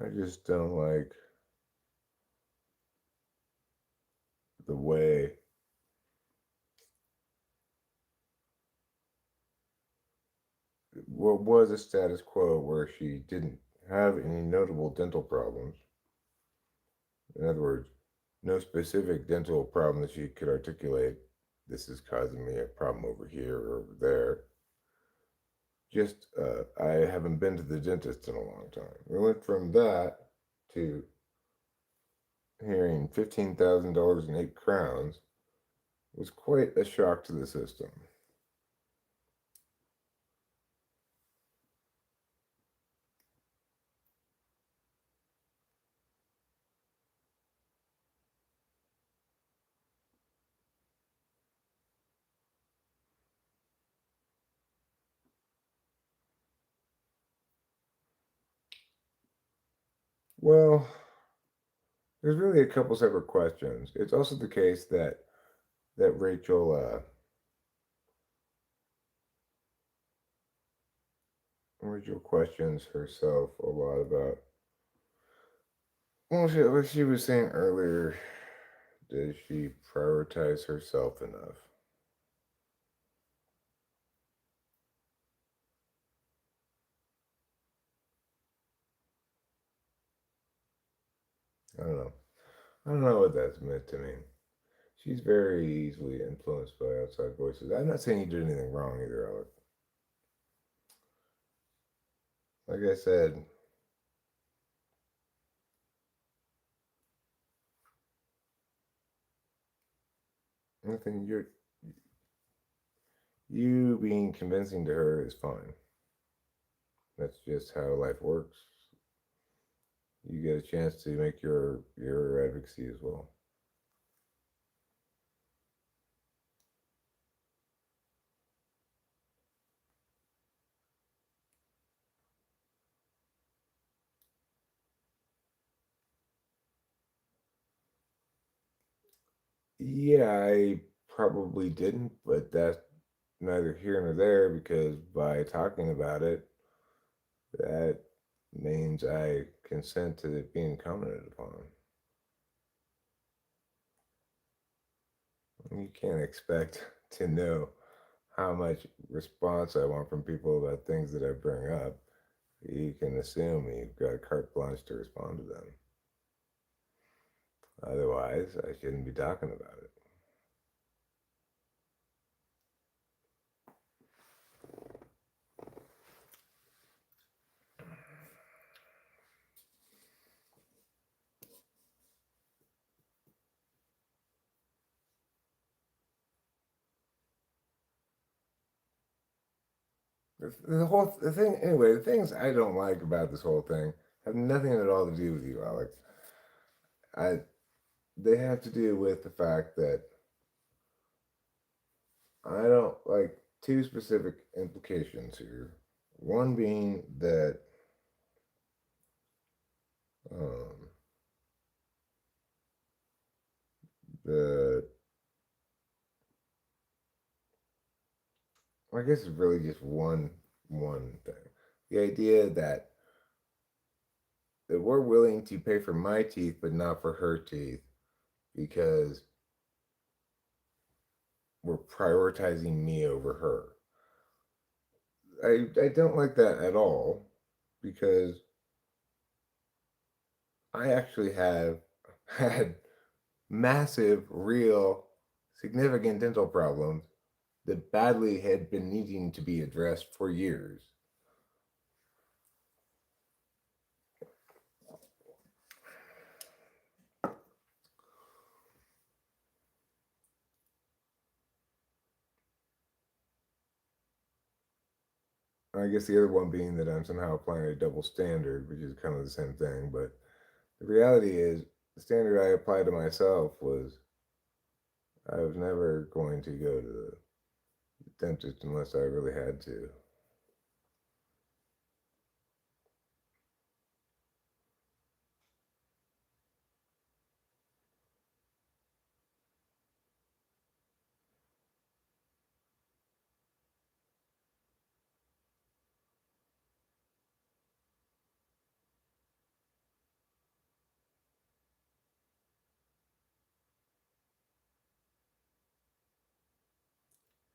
I just don't like the way what was a status quo where she didn't have any notable dental problems. In other words, no specific dental problem that she could articulate. This is causing me a problem over here or over there. Just, I haven't been to the dentist in a long time. We went from that to hearing $15,000 and 8 crowns was quite a shock to the system. Well, there's really a couple separate questions. It's also the case that Rachel questions herself a lot about. Well, what she was saying earlier, does she prioritize herself enough? I don't know. I don't know what that's meant to mean. She's very easily influenced by outside voices. I'm not saying you did anything wrong either, Alec. Like I said, nothing. You being convincing to her is fine. That's just how life works. You get a chance to make your advocacy as well. Yeah, I probably didn't, but that's neither here nor there because by talking about it, that means I consent to it being commented upon. You can't expect to know how much response I want from people about things that I bring up. You can assume you've got carte blanche to respond to them. Otherwise, I shouldn't be talking about it. The thing anyway. The things I don't like about this whole thing have nothing at all to do with you, Alex. I They have to do with the fact that I don't like two specific implications here. One being that um, the I guess it's really just one thing. The idea that we're willing to pay for my teeth but not for her teeth because we're prioritizing me over her. I don't like that at all because I actually have had massive, real, significant dental problems that badly had been needing to be addressed for years. I guess the other one being that I'm somehow applying a double standard, which is kind of the same thing. But the reality is, the standard I applied to myself was I was never going to go to the dentist unless I really had to.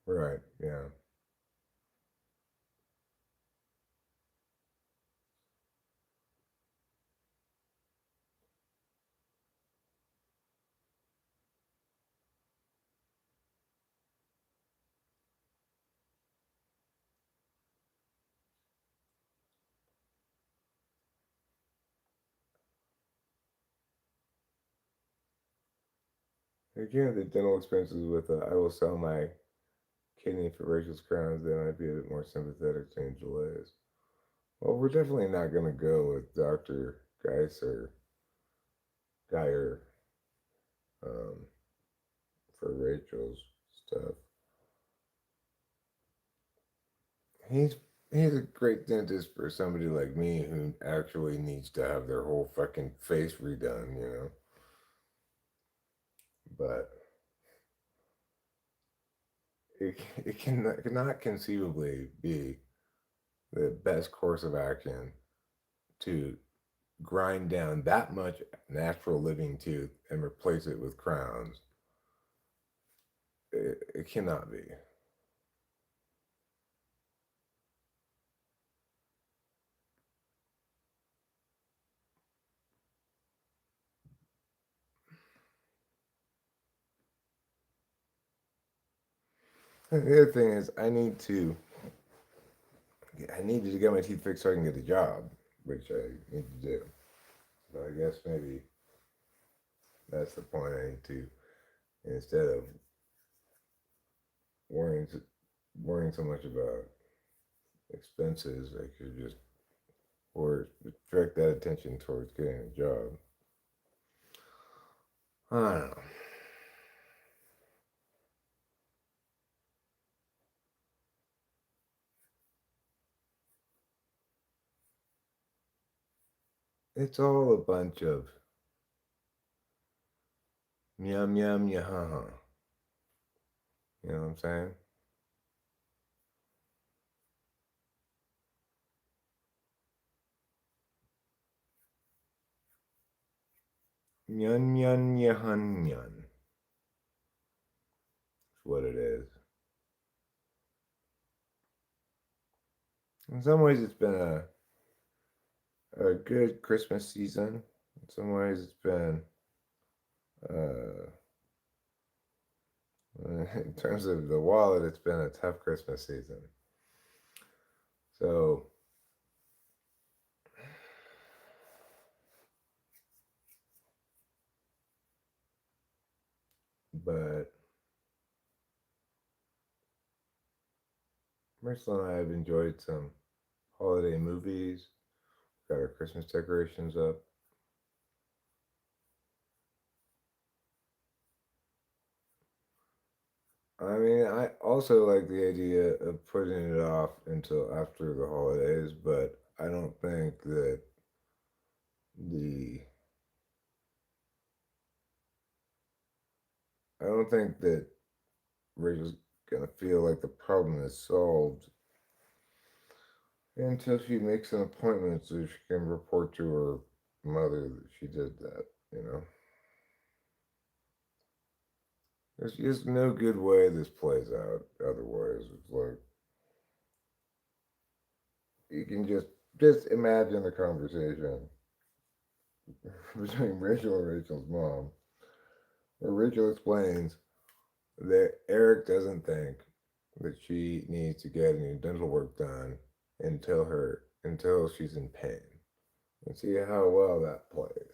Right, yeah. Again, the dental expenses with I will sell my kidney for Rachel's crowns, then I'd be a bit more sympathetic to Angel is. Well, we're definitely not going to go with Dr. Geyer um, for Rachel's stuff. He's he's a great dentist for somebody like me who actually needs to have their whole fucking face redone, you know. but it cannot conceivably be the best course of action to grind down that much natural living tooth and replace it with crowns. It cannot be. The other thing is, I needed to get my teeth fixed so I can get a job, which I need to do. So I guess maybe that's the point. I need to, instead of worrying worrying so much about expenses, I could just or direct that attention towards getting a job. I don't know. It's all a bunch of yum yum yaha. You know what I'm saying? Yun yun yahun yun. That's what it is. In some ways, it's been a good Christmas season. In some ways, it's been, uh, in terms of the wallet, it's been a tough Christmas season. So, but Rachel and I have enjoyed some holiday movies. Got our Christmas decorations up. I mean, I also like the idea of putting it off until after the holidays, but the I don't think that Rachel's gonna feel like the problem is solved until she makes an appointment so she can report to her mother that she did that, you know? There's just no good way this plays out otherwise. It's like you can just imagine the conversation between Rachel and Rachel's mom, where Rachel explains that Eric doesn't think that she needs to get any dental work done until she's in pain. And see how well that plays.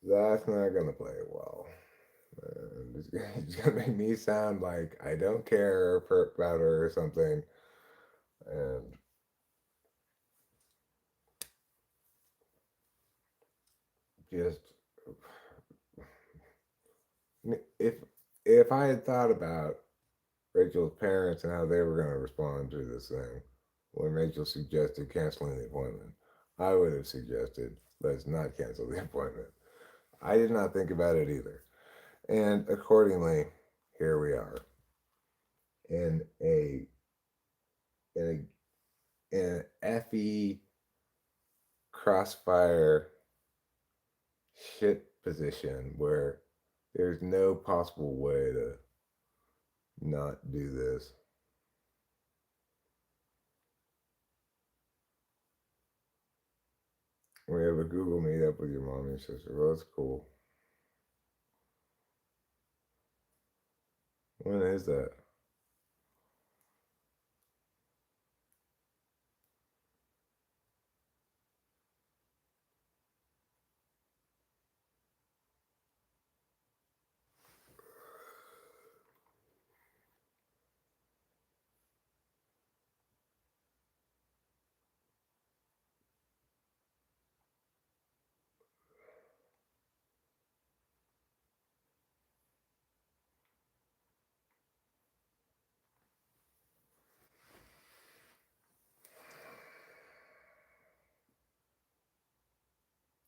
That's not gonna play well. It's gonna make me sound like I don't care about her or something. And just if if I had thought about Rachel's parents and how they were gonna respond to this thing when Rachel suggested canceling the appointment, I would have suggested let's not cancel the appointment. I did not think about it either. And accordingly, here we are in a in in an FE crossfire shit position where there's no possible way to not do this. We have a Google meet up with your mom and your sister. Well, that's cool. When is that?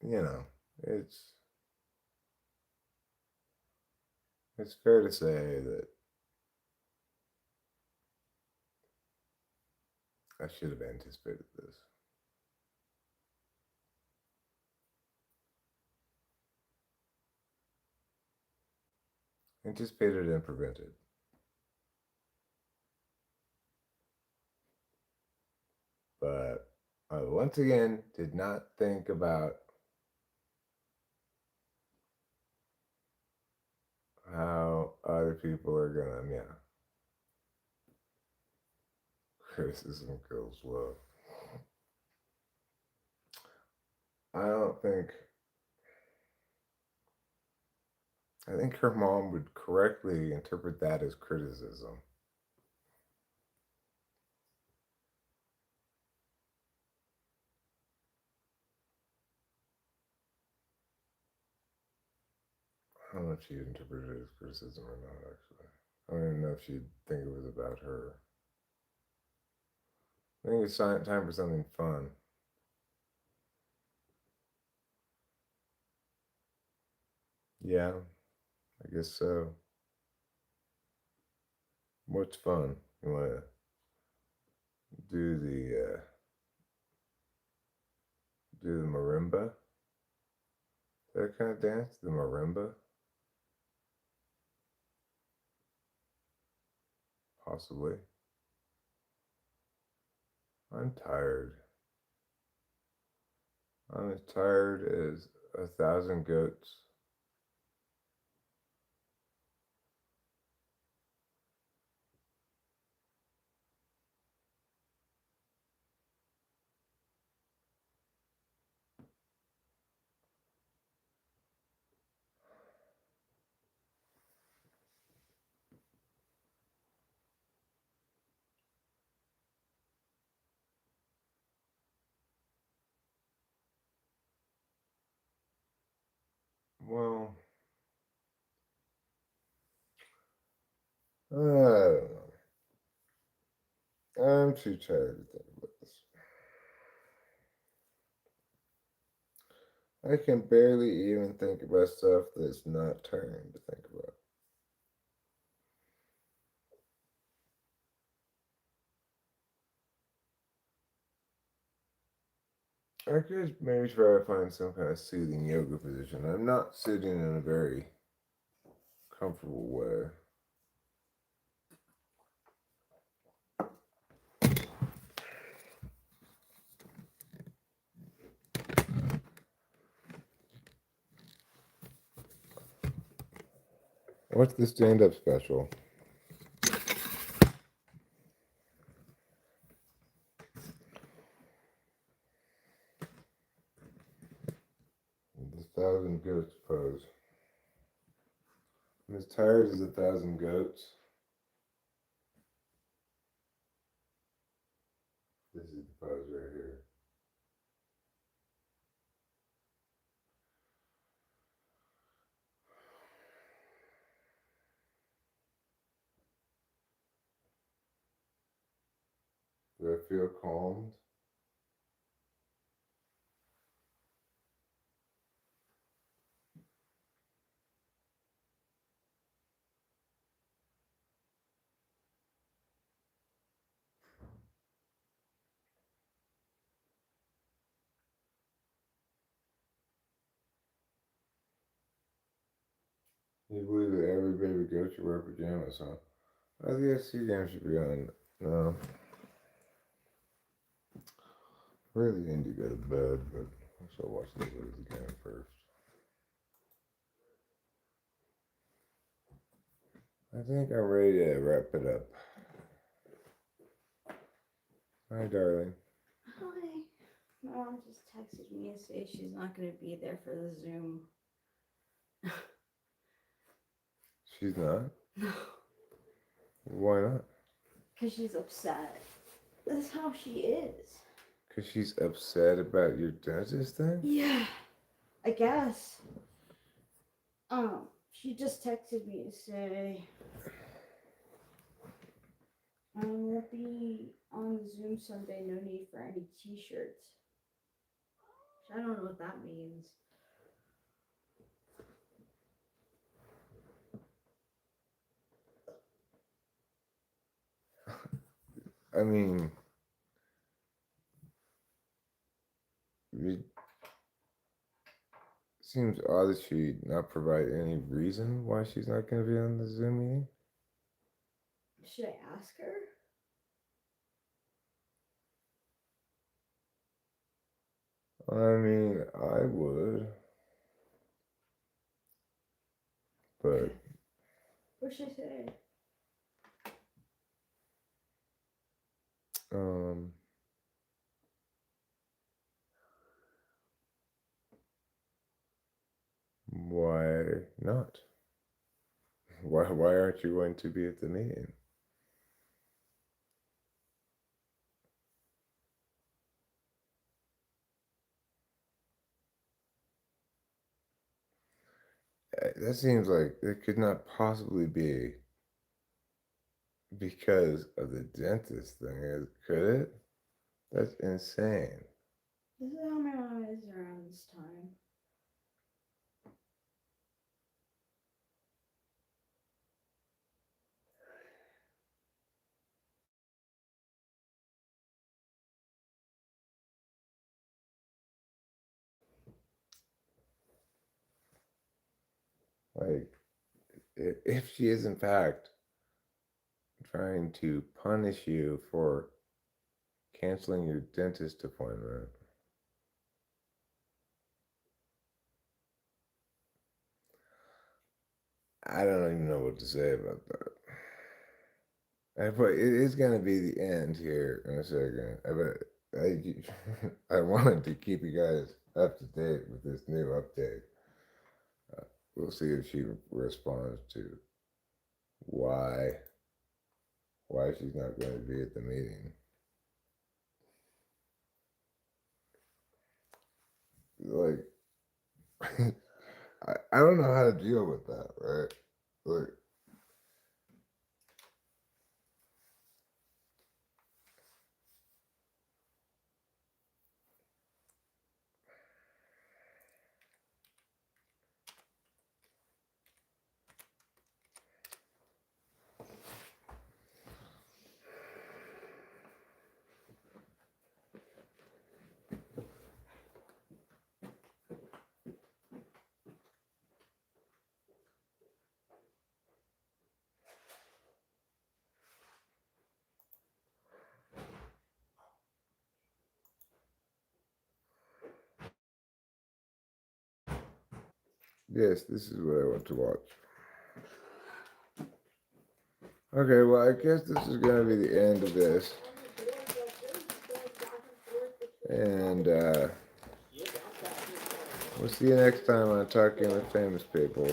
You know, it's it's fair to say that I should have anticipated this. Anticipated and prevented. But I once again did not think about how other people are gonna, yeah. Criticism kills love. I think her mom would correctly interpret that as criticism. I don't know if she'd interpret it as criticism or not, actually. I don't even know if she'd think it was about her. I think it's time for something fun. Yeah, I guess so. What's fun? You want to do the marimba? That kind of dance? The marimba? Possibly. I'm tired. I'm as tired as 1,000 goats. Well, I don't know. I'm too tired to think about this. I can barely even think about stuff that's not tiring to think about. I could maybe try to find some kind of soothing yoga position. I'm not sitting in a very comfortable way. What's the stand-up special? The thousand goats pose. I'm as tired as 1,000 goats. This is the pose right here. Do I feel calmed? You believe that every baby goat should wear pajamas, huh? I think the SC game should be on. No. I really need to go to bed, but I shall watch the Blues game first. I think I'm ready to wrap it up. Hi, darling. Hi. Mom just texted me and say she's not going to be there for the Zoom. She's not? No. Why not? Because she's upset. That's how she is. Because she's upset about your dentist thing? Yeah. I guess. She just texted me to say I won't be on the Zoom Sunday, no need for any t-shirts. I don't know what that means. I mean, it seems odd that she not provide any reason why she's not going to be on the Zoom meeting. Should I ask her? I mean, I would, but What should I say? um, why not? Why aren't you going to be at the meeting? That seems like it could not possibly be because of the dentist thing, could it? That's insane. This is how my mom is around this time. Like, if she is in fact trying to punish you for canceling your dentist appointment, I don't even know what to say about that. But it is going to be the end here in a second. I wanted to keep you guys up to date with this new update. We'll see if she responds to why she's not going to be at the meeting. Like, I don't know how to deal with that, right? Like, yes, this is what I want to watch. Okay, well, I guess this is going to be the end of this. And we'll see you next time on Talking with Famous People.